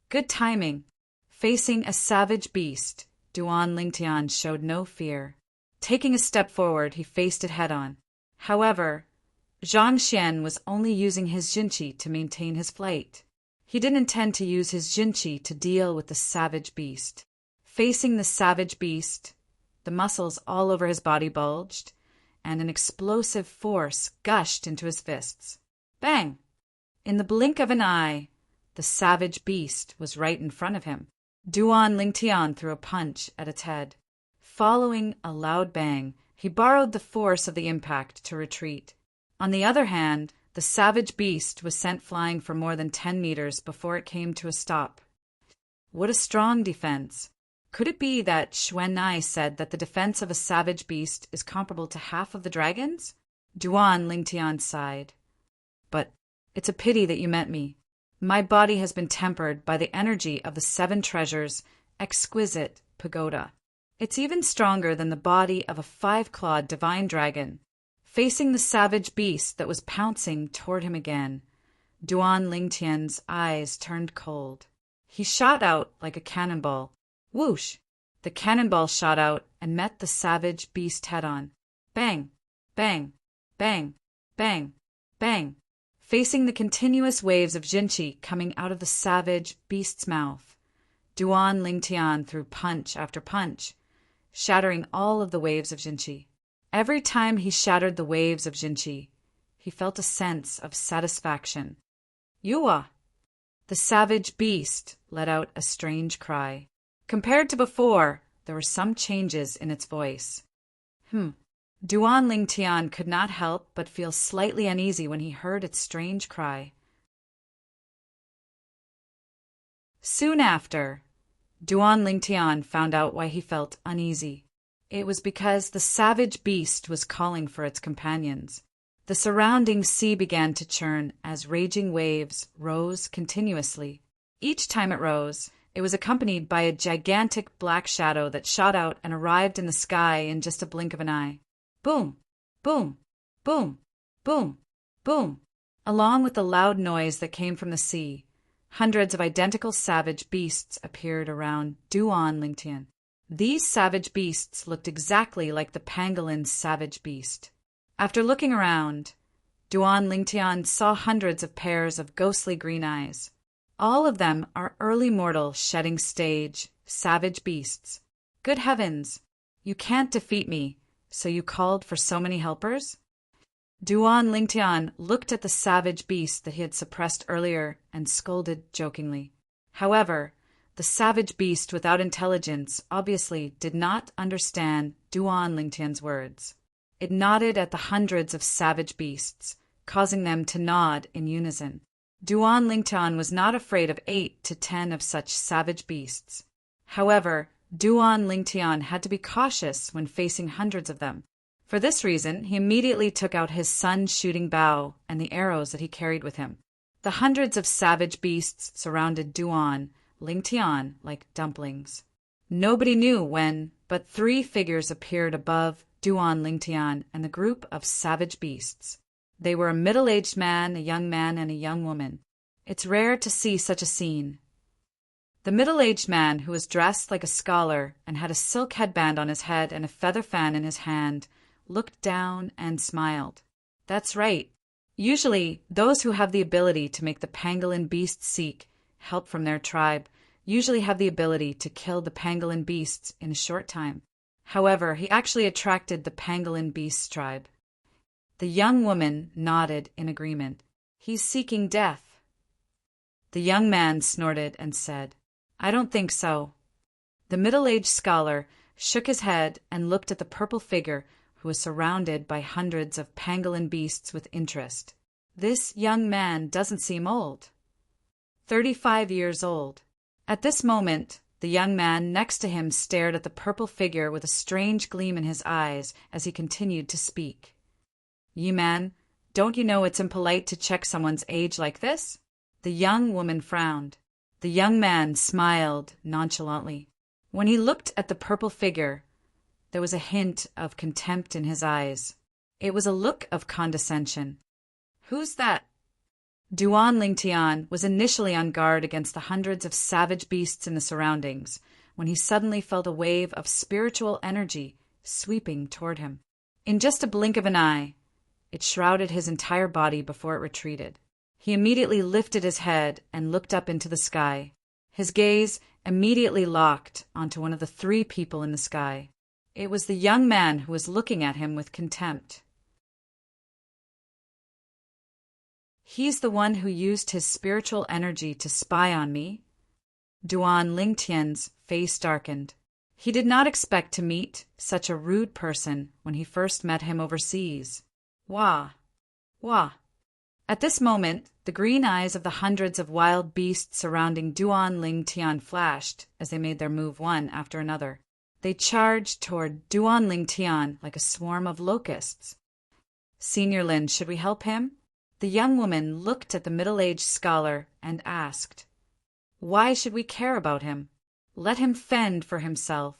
Good timing. Facing a savage beast, Duan Lingtian showed no fear. Taking a step forward, he faced it head-on. However, Zhang Xian was only using his jinqi to maintain his flight. He didn't intend to use his jinqi to deal with the savage beast. Facing the savage beast, the muscles all over his body bulged, and an explosive force gushed into his fists. Bang! In the blink of an eye, the savage beast was right in front of him. Duan Lingtian threw a punch at its head. Following a loud bang, he borrowed the force of the impact to retreat. On the other hand, the savage beast was sent flying for more than 10 meters before it came to a stop. What a strong defense! Could it be that Xuanai said that the defense of a savage beast is comparable to half of the dragons? Duan Lingtian sighed. But it's a pity that you met me. My body has been tempered by the energy of the 7 treasures' exquisite pagoda. It's even stronger than the body of a 5-clawed divine dragon. Facing the savage beast that was pouncing toward him again, Duan Lingtian's eyes turned cold. He shot out like a cannonball. Whoosh! The cannonball shot out and met the savage beast head-on. Bang! Bang! Bang! Bang! Bang! Facing the continuous waves of jinchi coming out of the savage beast's mouth, Duan Lingtian threw punch after punch, shattering all of the waves of jinchi. Every time he shattered the waves of jinchi, he felt a sense of satisfaction. Yua! The savage beast let out a strange cry. Compared to before, there were some changes in its voice. Duan Lingtian could not help but feel slightly uneasy when he heard its strange cry. Soon after, Duan Lingtian found out why he felt uneasy. It was because the savage beast was calling for its companions. The surrounding sea began to churn as raging waves rose continuously. Each time it rose, it was accompanied by a gigantic black shadow that shot out and arrived in the sky in just a blink of an eye. Boom! Boom! Boom! Boom! Boom! Along with the loud noise that came from the sea, hundreds of identical savage beasts appeared around Duan Lingtian. These savage beasts looked exactly like the pangolin's savage beast. After looking around, Duan Lingtian saw hundreds of pairs of ghostly green eyes. All of them are early mortal shedding stage, savage beasts. Good heavens! You can't defeat me, so you called for so many helpers? Duan Lingtian looked at the savage beast that he had suppressed earlier and scolded jokingly. However, the savage beast without intelligence obviously did not understand Duan Lingtian's words. It nodded at the hundreds of savage beasts, causing them to nod in unison. Duan Lingtian was not afraid of 8 to 10 of such savage beasts. However, Duan Lingtian had to be cautious when facing hundreds of them. For this reason, he immediately took out his sun-shooting bow and the arrows that he carried with him. The hundreds of savage beasts surrounded Duan Lingtian like dumplings. Nobody knew when, but 3 figures appeared above Duan Lingtian and the group of savage beasts. They were a middle-aged man, a young man, and a young woman. It's rare to see such a scene. The middle-aged man, who was dressed like a scholar and had a silk headband on his head and a feather fan in his hand, looked down and smiled. That's right. Usually, those who have the ability to make the pangolin beasts seek help from their tribe usually have the ability to kill the pangolin beasts in a short time. However, he actually attracted the pangolin beasts tribe. The young woman nodded in agreement. He's seeking death. The young man snorted and said, I don't think so. The middle-aged scholar shook his head and looked at the purple figure who was surrounded by hundreds of pangolin beasts with interest. This young man doesn't seem old. 35 years old. At this moment, the young man next to him stared at the purple figure with a strange gleam in his eyes as he continued to speak. You man, don't you know it's impolite to check someone's age like this? The young woman frowned. The young man smiled nonchalantly. When he looked at the purple figure, there was a hint of contempt in his eyes. It was a look of condescension. Who's that? Duan Lingtian was initially on guard against the hundreds of savage beasts in the surroundings when he suddenly felt a wave of spiritual energy sweeping toward him. In just a blink of an eye, it shrouded his entire body before it retreated. He immediately lifted his head and looked up into the sky. His gaze immediately locked onto one of the 3 people in the sky. It was the young man who was looking at him with contempt. He's the one who used his spiritual energy to spy on me. Duan Lingtian's face darkened. He did not expect to meet such a rude person when he first met him overseas. Wah! Wah! At this moment, the green eyes of the hundreds of wild beasts surrounding Duan Lingtian flashed as they made their move one after another. They charged toward Duan Lingtian like a swarm of locusts. Senior Lin, should we help him? The young woman looked at the middle-aged scholar and asked, Why should we care about him? Let him fend for himself.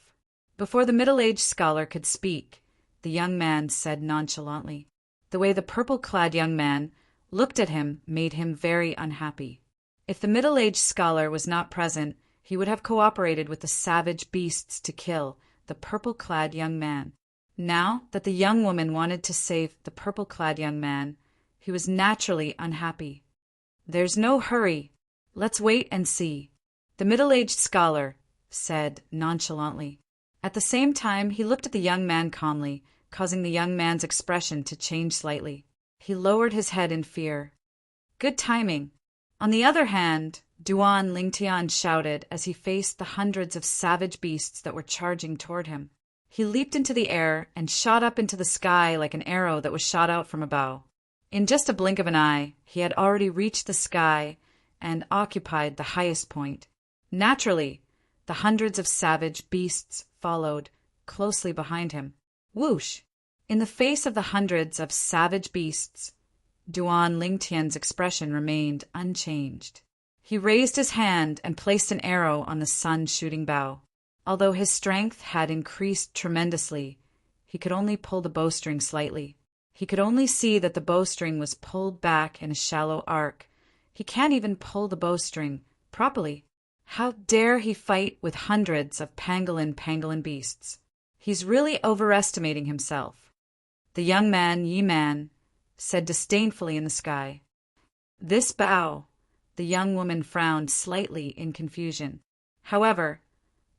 Before the middle-aged scholar could speak, the young man said nonchalantly. The way the purple-clad young man looked at him made him very unhappy. If the middle-aged scholar was not present, he would have cooperated with the savage beasts to kill the purple-clad young man. Now that the young woman wanted to save the purple-clad young man, he was naturally unhappy. "There's no hurry. Let's wait and see," the middle-aged scholar said nonchalantly. At the same time, he looked at the young man calmly, causing the young man's expression to change slightly. He lowered his head in fear. Good timing. On the other hand, Duan Lingtian shouted as he faced the hundreds of savage beasts that were charging toward him. He leaped into the air and shot up into the sky like an arrow that was shot out from a bow. In just a blink of an eye, he had already reached the sky and occupied the highest point. Naturally, the hundreds of savage beasts followed closely behind him. Whoosh! In the face of the hundreds of savage beasts, Duan Lingtian's expression remained unchanged. He raised his hand and placed an arrow on the sun-shooting bow. Although his strength had increased tremendously, he could only pull the bowstring slightly. He could only see that the bowstring was pulled back in a shallow arc. He can't even pull the bowstring properly. How dare he fight with hundreds of pangolin beasts? He's really overestimating himself. The young man, Yi Man, said disdainfully in the sky. This bow, the young woman frowned slightly in confusion. However,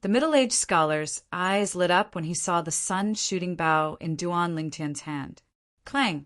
the middle-aged scholar's eyes lit up when he saw the sun-shooting bow in Duan Lingtian's hand. Clang!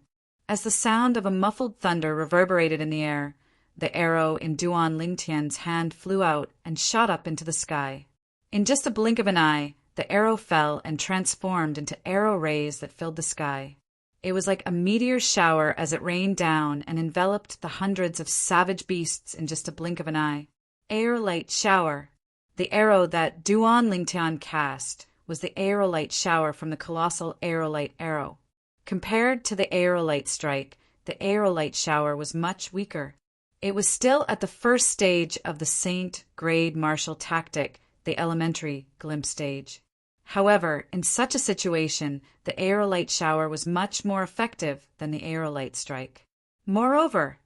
As the sound of a muffled thunder reverberated in the air, the arrow in Duan Lingtian's hand flew out and shot up into the sky. In just a blink of an eye, the arrow fell and transformed into arrow rays that filled the sky. It was like a meteor shower as it rained down and enveloped the hundreds of savage beasts in just a blink of an eye. Aerolite shower. The arrow that Duan Lingtian cast was the aerolite shower from the colossal aerolite arrow. Compared to the aerolite strike, the aerolite shower was much weaker. It was still at the first stage of the Saint grade martial tactic, the elementary glimpse stage. However, in such a situation, the aerolite shower was much more effective than the aerolite strike. Moreover,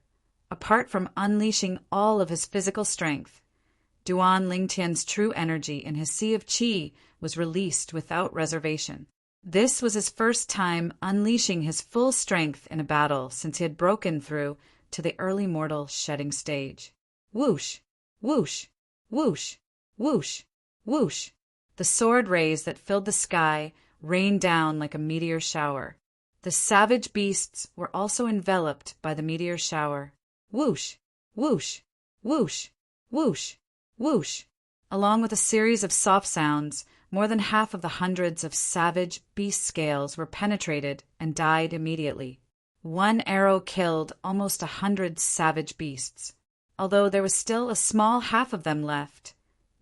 apart from unleashing all of his physical strength, Duan Lingtian's true energy in his sea of qi was released without reservation. This was his first time unleashing his full strength in a battle since he had broken through to the early mortal shedding stage. Whoosh! Whoosh! Whoosh! Whoosh! Whoosh! The sword rays that filled the sky rained down like a meteor shower. The savage beasts were also enveloped by the meteor shower. Whoosh! Whoosh! Whoosh! Whoosh! Whoosh! Along with a series of soft sounds, more than half of the hundreds of savage beast scales were penetrated and died immediately. One arrow killed almost 100 savage beasts. Although there was still a small half of them left,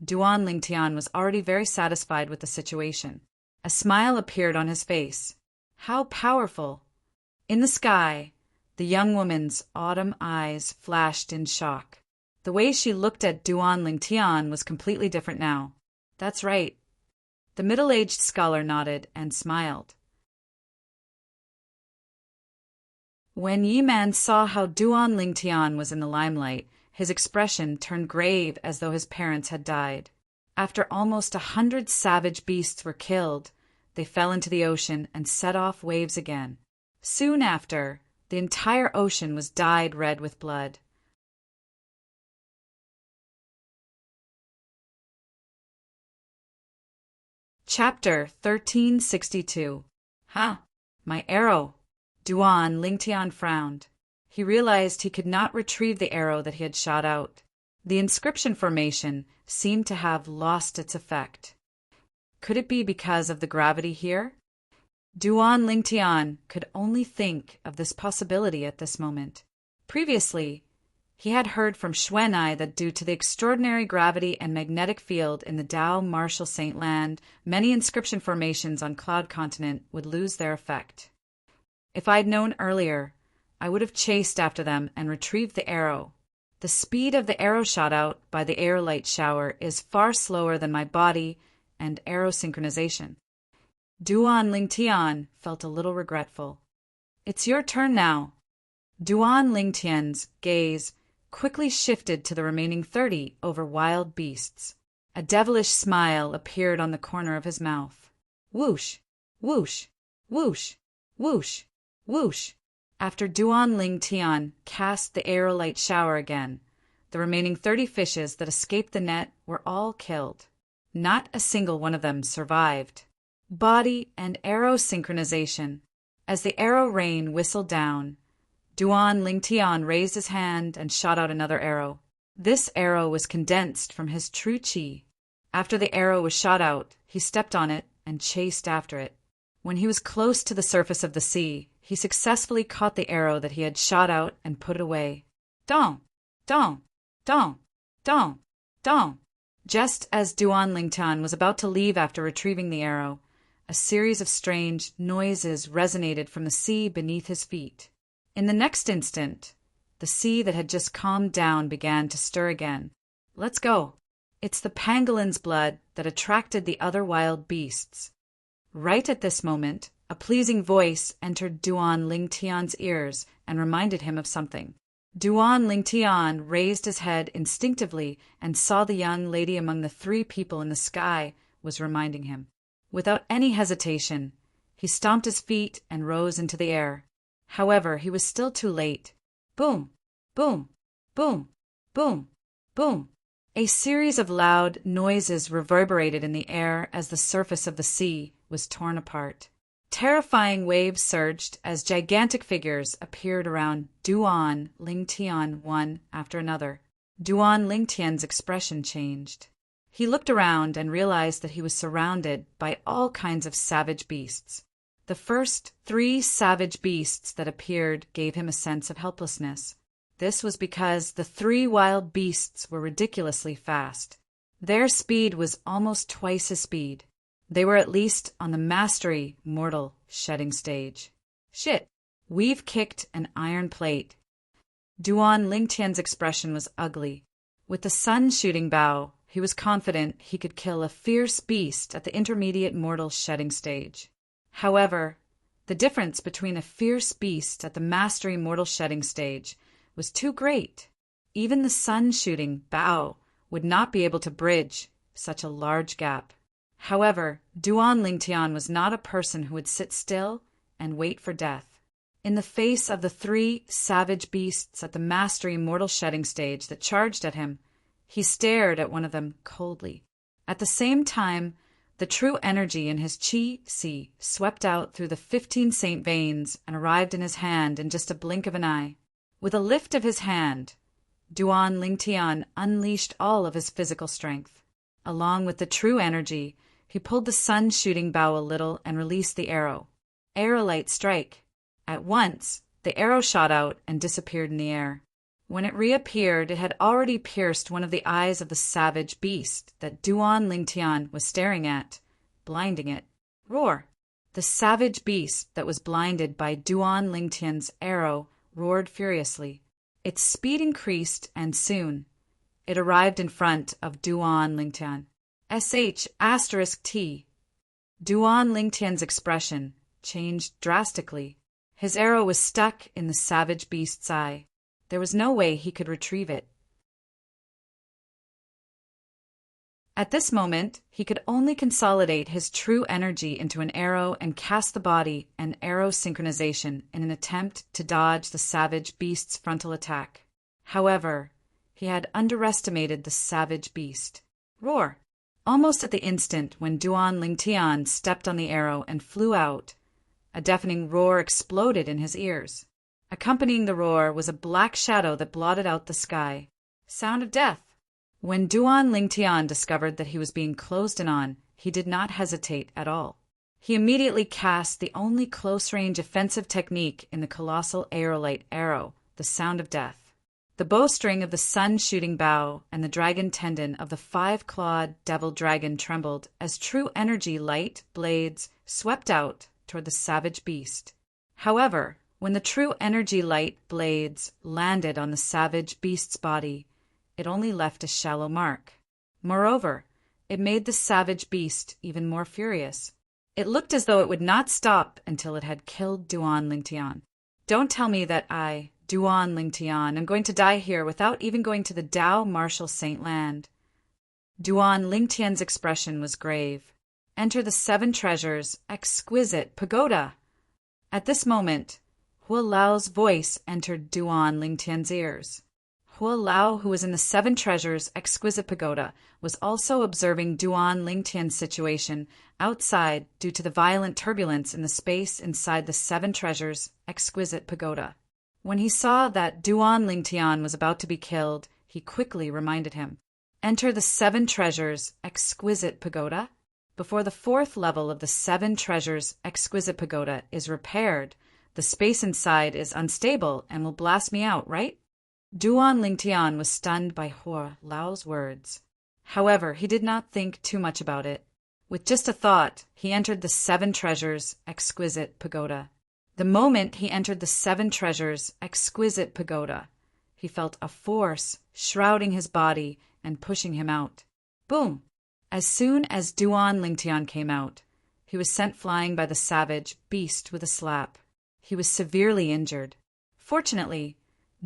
Duan Lingtian was already very satisfied with the situation. A smile appeared on his face. How powerful! In the sky, the young woman's autumn eyes flashed in shock. The way she looked at Duan Lingtian was completely different now. That's right. The middle-aged scholar nodded and smiled. When Yi Man saw how Duan Lingtian was in the limelight, his expression turned grave as though his parents had died. After almost 100 savage beasts were killed, they fell into the ocean and set off waves again. Soon after, the entire ocean was dyed red with blood. Chapter 1362. Ha! My arrow! Duan Lingtian frowned. He realized he could not retrieve the arrow that he had shot out. The inscription formation seemed to have lost its effect. Could it be because of the gravity here? Duan Lingtian could only think of this possibility at this moment. Previously, he had heard from Xuanai that due to the extraordinary gravity and magnetic field in the Dao Martial Saint Land, many inscription formations on Cloud Continent would lose their effect. If I'd known earlier, I would have chased after them and retrieved the arrow. The speed of the arrow shot out by the aerolite shower is far slower than my body and arrow synchronization. Duan Lingtian felt a little regretful. It's your turn now. Duan Lingtian's gaze quickly shifted to the remaining 30 over wild beasts. A devilish smile appeared on the corner of his mouth. Whoosh, whoosh, whoosh, whoosh, whoosh. After Duan Ling Tian cast the aerolite shower again, the remaining 30 fishes that escaped the net were all killed. Not a single one of them survived. Body and arrow synchronization. As the arrow rain whistled down, Duan Ling Tian raised his hand and shot out another arrow. This arrow was condensed from his true qi. After the arrow was shot out, he stepped on it and chased after it. When he was close to the surface of the sea, he successfully caught the arrow that he had shot out and put it away. Dong! Dong! Dong! Dong! Dong! Just as Duan Ling Tian was about to leave after retrieving the arrow, a series of strange noises resonated from the sea beneath his feet. In the next instant, the sea that had just calmed down began to stir again. Let's go. It's the pangolin's blood that attracted the other wild beasts. Right at this moment, a pleasing voice entered Duan Ling Tian's ears and reminded him of something. Duan Ling Tian raised his head instinctively and saw the young lady among the 3 people in the sky was reminding him. Without any hesitation, he stomped his feet and rose into the air. However, he was still too late. Boom! Boom! Boom! Boom! Boom! A series of loud noises reverberated in the air as the surface of the sea was torn apart. Terrifying waves surged as gigantic figures appeared around Duan Ling Tian one after another. Duan Ling Tian's expression changed. He looked around and realized that he was surrounded by all kinds of savage beasts. The first 3 savage beasts that appeared gave him a sense of helplessness. This was because the 3 wild beasts were ridiculously fast. Their speed was almost twice his speed. They were at least on the mastery mortal shedding stage. Shit, we've kicked an iron plate. Duan Ling Tian's expression was ugly. With the sun shooting bow, he was confident he could kill a fierce beast at the intermediate mortal shedding stage. However, the difference between a fierce beast at the mastery mortal shedding stage was too great. Even the sun-shooting bow would not be able to bridge such a large gap. However, Duan Ling Tian was not a person who would sit still and wait for death. In the face of the 3 savage beasts at the mastery mortal shedding stage that charged at him, he stared at one of them coldly. At the same time, the true energy in his qi si swept out through the 15 saint veins and arrived in his hand in just a blink of an eye. With a lift of his hand, Duan Ling Tian unleashed all of his physical strength. Along with the true energy, he pulled the sun-shooting bow a little and released the arrow. Aerolite strike. At once, the arrow shot out and disappeared in the air. When it reappeared, it had already pierced one of the eyes of the savage beast that Duan Ling Tian was staring at, blinding it. Roar! The savage beast that was blinded by Duan Ling Tian's arrow roared furiously. Its speed increased, and soon it arrived in front of Duan Ling Tian. *T. Duan Ling Tian's expression changed drastically. His arrow was stuck in the savage beast's eye. There was no way he could retrieve it. At this moment, he could only consolidate his true energy into an arrow and cast the body and arrow synchronization in an attempt to dodge the savage beast's frontal attack. However, he had underestimated the savage beast. Roar! Almost at the instant when Duan Ling Tian stepped on the arrow and flew out, a deafening roar exploded in his ears. Accompanying the roar was a black shadow that blotted out the sky. Sound of death! When Duan Ling Tian discovered that he was being closed in on, he did not hesitate at all. He immediately cast the only close-range offensive technique in the colossal aerolite arrow, the sound of death. The bowstring of the sun-shooting bow and the dragon tendon of the 5-clawed devil dragon trembled as true energy light blades swept out toward the savage beast. However, when the true energy light blades landed on the savage beast's body, it only left a shallow mark. Moreover, it made the savage beast even more furious. It looked as though it would not stop until it had killed Duan Ling Tian. Don't tell me that I, Duan Ling Tian, am going to die here without even going to the Tao Martial Saint Land. Duan Lingtian's expression was grave. Enter the 7 treasures, exquisite pagoda. At this moment, Hua Lao's voice entered Duan Lingtian's ears. Hua Lao, who was in the 7 treasures, exquisite pagoda, was also observing Duan Lingtian's situation outside due to the violent turbulence in the space inside the 7 treasures, exquisite pagoda. When he saw that Duan Lingtian was about to be killed, he quickly reminded him, "Enter the 7 treasures, exquisite pagoda." Before the 4th level of the 7 treasures, exquisite pagoda, is repaired, the space inside is unstable and will blast me out, right? Duan Lingtian was stunned by Hua Lao's words. However, he did not think too much about it. With just a thought, he entered the 7 treasures, exquisite pagoda. The moment he entered the 7 treasures, exquisite pagoda, he felt a force shrouding his body and pushing him out. Boom! As soon as Duan Lingtian came out, he was sent flying by the savage beast with a slap. He was severely injured. Fortunately,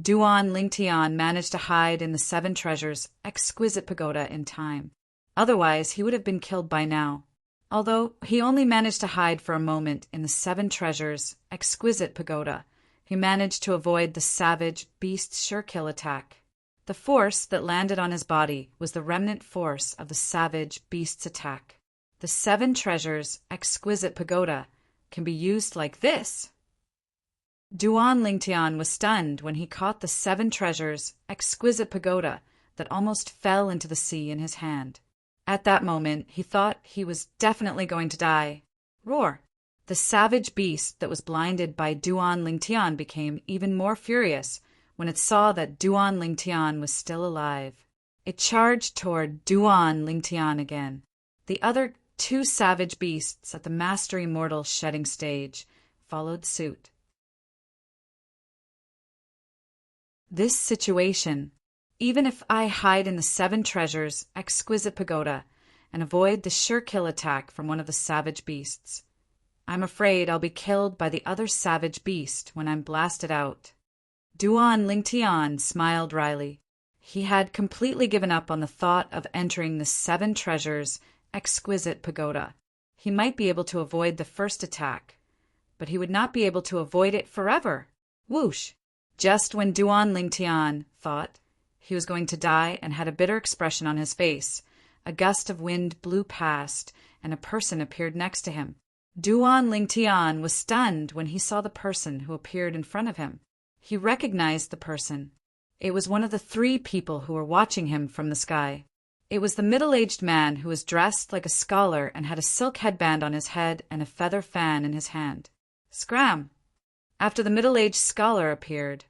Duan Lingtian managed to hide in the 7 treasures, exquisite pagoda in time. Otherwise, he would have been killed by now. Although he only managed to hide for a moment in the 7 treasures, exquisite pagoda, he managed to avoid the savage beast's sure-kill attack. The force that landed on his body was the remnant force of the savage beast's attack. The 7 treasures, exquisite pagoda, can be used like this. Duan Lingtian was stunned when he caught the 7 treasures, exquisite pagoda, that almost fell into the sea in his hand. At that moment, he thought he was definitely going to die. Roar! The savage beast that was blinded by Duan Lingtian became even more furious when it saw that Duan Lingtian was still alive. It charged toward Duan Lingtian again. The other 2 savage beasts at the Mastery Mortal shedding stage followed suit. This situation, even if I hide in the 7 treasures, exquisite pagoda, and avoid the sure-kill attack from one of the savage beasts, I'm afraid I'll be killed by the other savage beast when I'm blasted out. Duan Lingtian smiled wryly. He had completely given up on the thought of entering the 7 treasures, exquisite pagoda. He might be able to avoid the first attack, but he would not be able to avoid it forever. Whoosh! Just when Duan Lingtian thought he was going to die and had a bitter expression on his face, a gust of wind blew past, and a person appeared next to him. Duan Lingtian was stunned when he saw the person who appeared in front of him. He recognized the person. It was one of the 3 people who were watching him from the sky. It was the middle-aged man who was dressed like a scholar and had a silk headband on his head and a feather fan in his hand. Scram! After the middle-aged scholar appeared,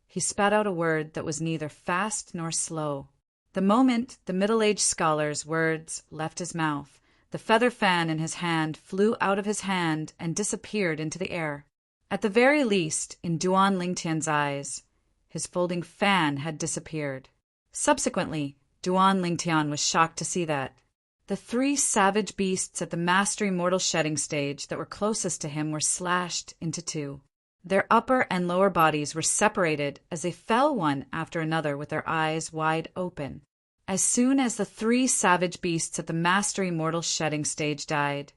he spat out a word that was neither fast nor slow. The moment the middle-aged scholar's words left his mouth, the feather fan in his hand flew out of his hand and disappeared into the air. At the very least, in Duan Lingtian's eyes, his folding fan had disappeared. Subsequently, Duan Lingtian was shocked to see that. The 3 savage beasts at the Mastery Mortal shedding stage that were closest to him were slashed into 2. Their upper and lower bodies were separated as they fell one after another with their eyes wide open. As soon as the 3 savage beasts at the Mastery Mortal shedding stage died,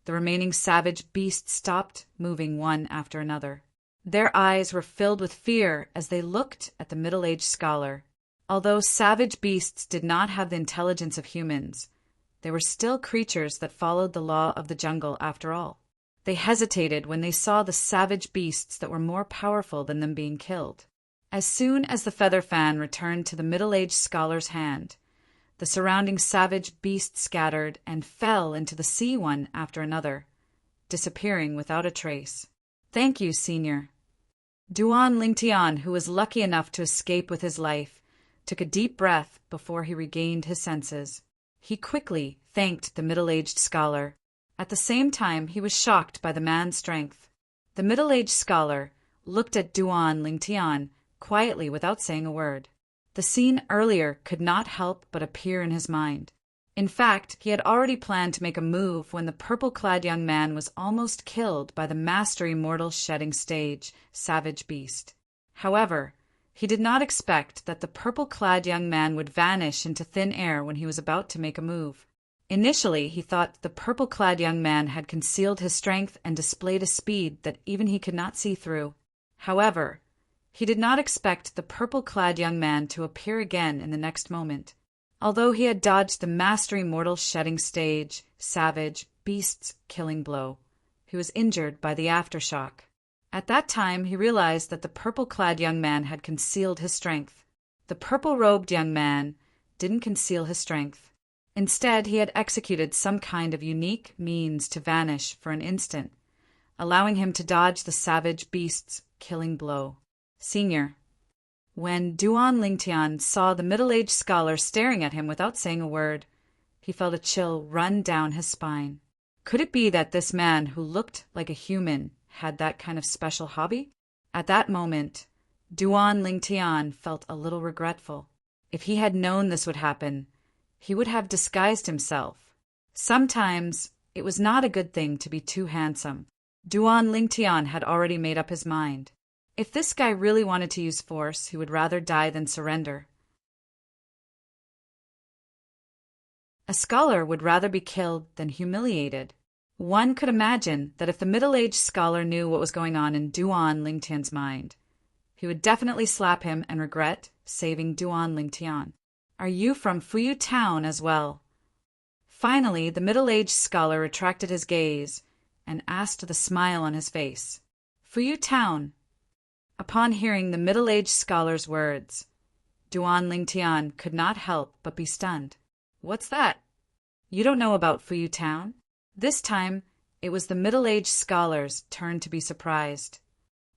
the remaining savage beasts stopped moving one after another. Their eyes were filled with fear as they looked at the middle-aged scholar. Although savage beasts did not have the intelligence of humans, they were still creatures that followed the law of the jungle after all. They hesitated when they saw the savage beasts that were more powerful than them being killed. As soon as the feather fan returned to the middle-aged scholar's hand, the surrounding savage beasts scattered and fell into the sea one after another, disappearing without a trace. Thank you, Senior. Duan Lingtian, who was lucky enough to escape with his life, took a deep breath before he regained his senses. He quickly thanked the middle-aged scholar. At the same time, he was shocked by the man's strength. The middle-aged scholar looked at Duan Lingtian quietly without saying a word. The scene earlier could not help but appear in his mind. In fact, he had already planned to make a move when the purple-clad young man was almost killed by the Mastery Mortal shedding stage savage beast. However, He did not expect that the purple-clad young man would vanish into thin air when he was about to make a move. Initially, he thought the purple-clad young man had concealed his strength and displayed a speed that even he could not see through. However, he did not expect the purple-clad young man to appear again in the next moment. Although he had dodged the mastery mortal shedding stage, savage, beast's killing blow, he was injured by the aftershock. At that time, he realized that the purple-clad young man had concealed his strength. The purple-robed young man didn't conceal his strength. Instead, he had executed some kind of unique means to vanish for an instant, allowing him to dodge the savage beast's killing blow. Senior. When Duan Lingtian saw the middle-aged scholar staring at him without saying a word, he felt a chill run down his spine. Could it be that this man who looked like a human had that kind of special hobby? At that moment, Duan Lingtian felt a little regretful. If he had known this would happen, he would have disguised himself. Sometimes it was not a good thing to be too handsome. Duan Lingtian had already made up his mind. If this guy really wanted to use force, he would rather die than surrender. A scholar would rather be killed than humiliated. One could imagine that if the middle-aged scholar knew what was going on in Duan Lingtian's mind, he would definitely slap him and regret saving Duan Lingtian. Are you from Fuyu Town as well? Finally, the middle-aged scholar retracted his gaze and asked with a smile on his face, Fuyu Town. Upon hearing the middle-aged scholar's words, Duan Lingtian could not help but be stunned. What's that? You don't know about Fuyu Town? This time, it was the middle-aged scholar's turn to be surprised.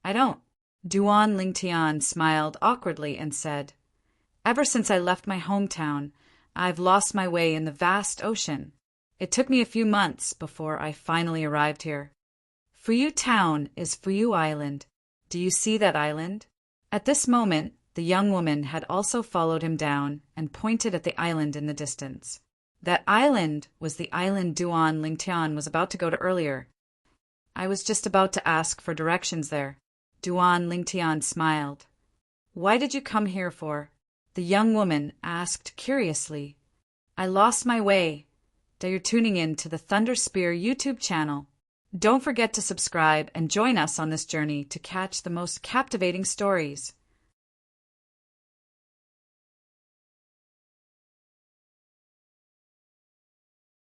I don't. Duan Lingtian smiled awkwardly and said, Ever since I left my hometown, I've lost my way in the vast ocean. It took me a few months before I finally arrived here. Fuyu Town is Fuyu Island. Do you see that island? At this moment, the young woman had also followed him down and pointed at the island in the distance. That island was the island Duan Lingtian was about to go to earlier. I was just about to ask for directions there. Duan Lingtian smiled. Why did you come here for? The young woman asked curiously. I lost my way. You're tuning in to the Thunder Spear YouTube channel. Don't forget to subscribe and join us on this journey to catch the most captivating stories.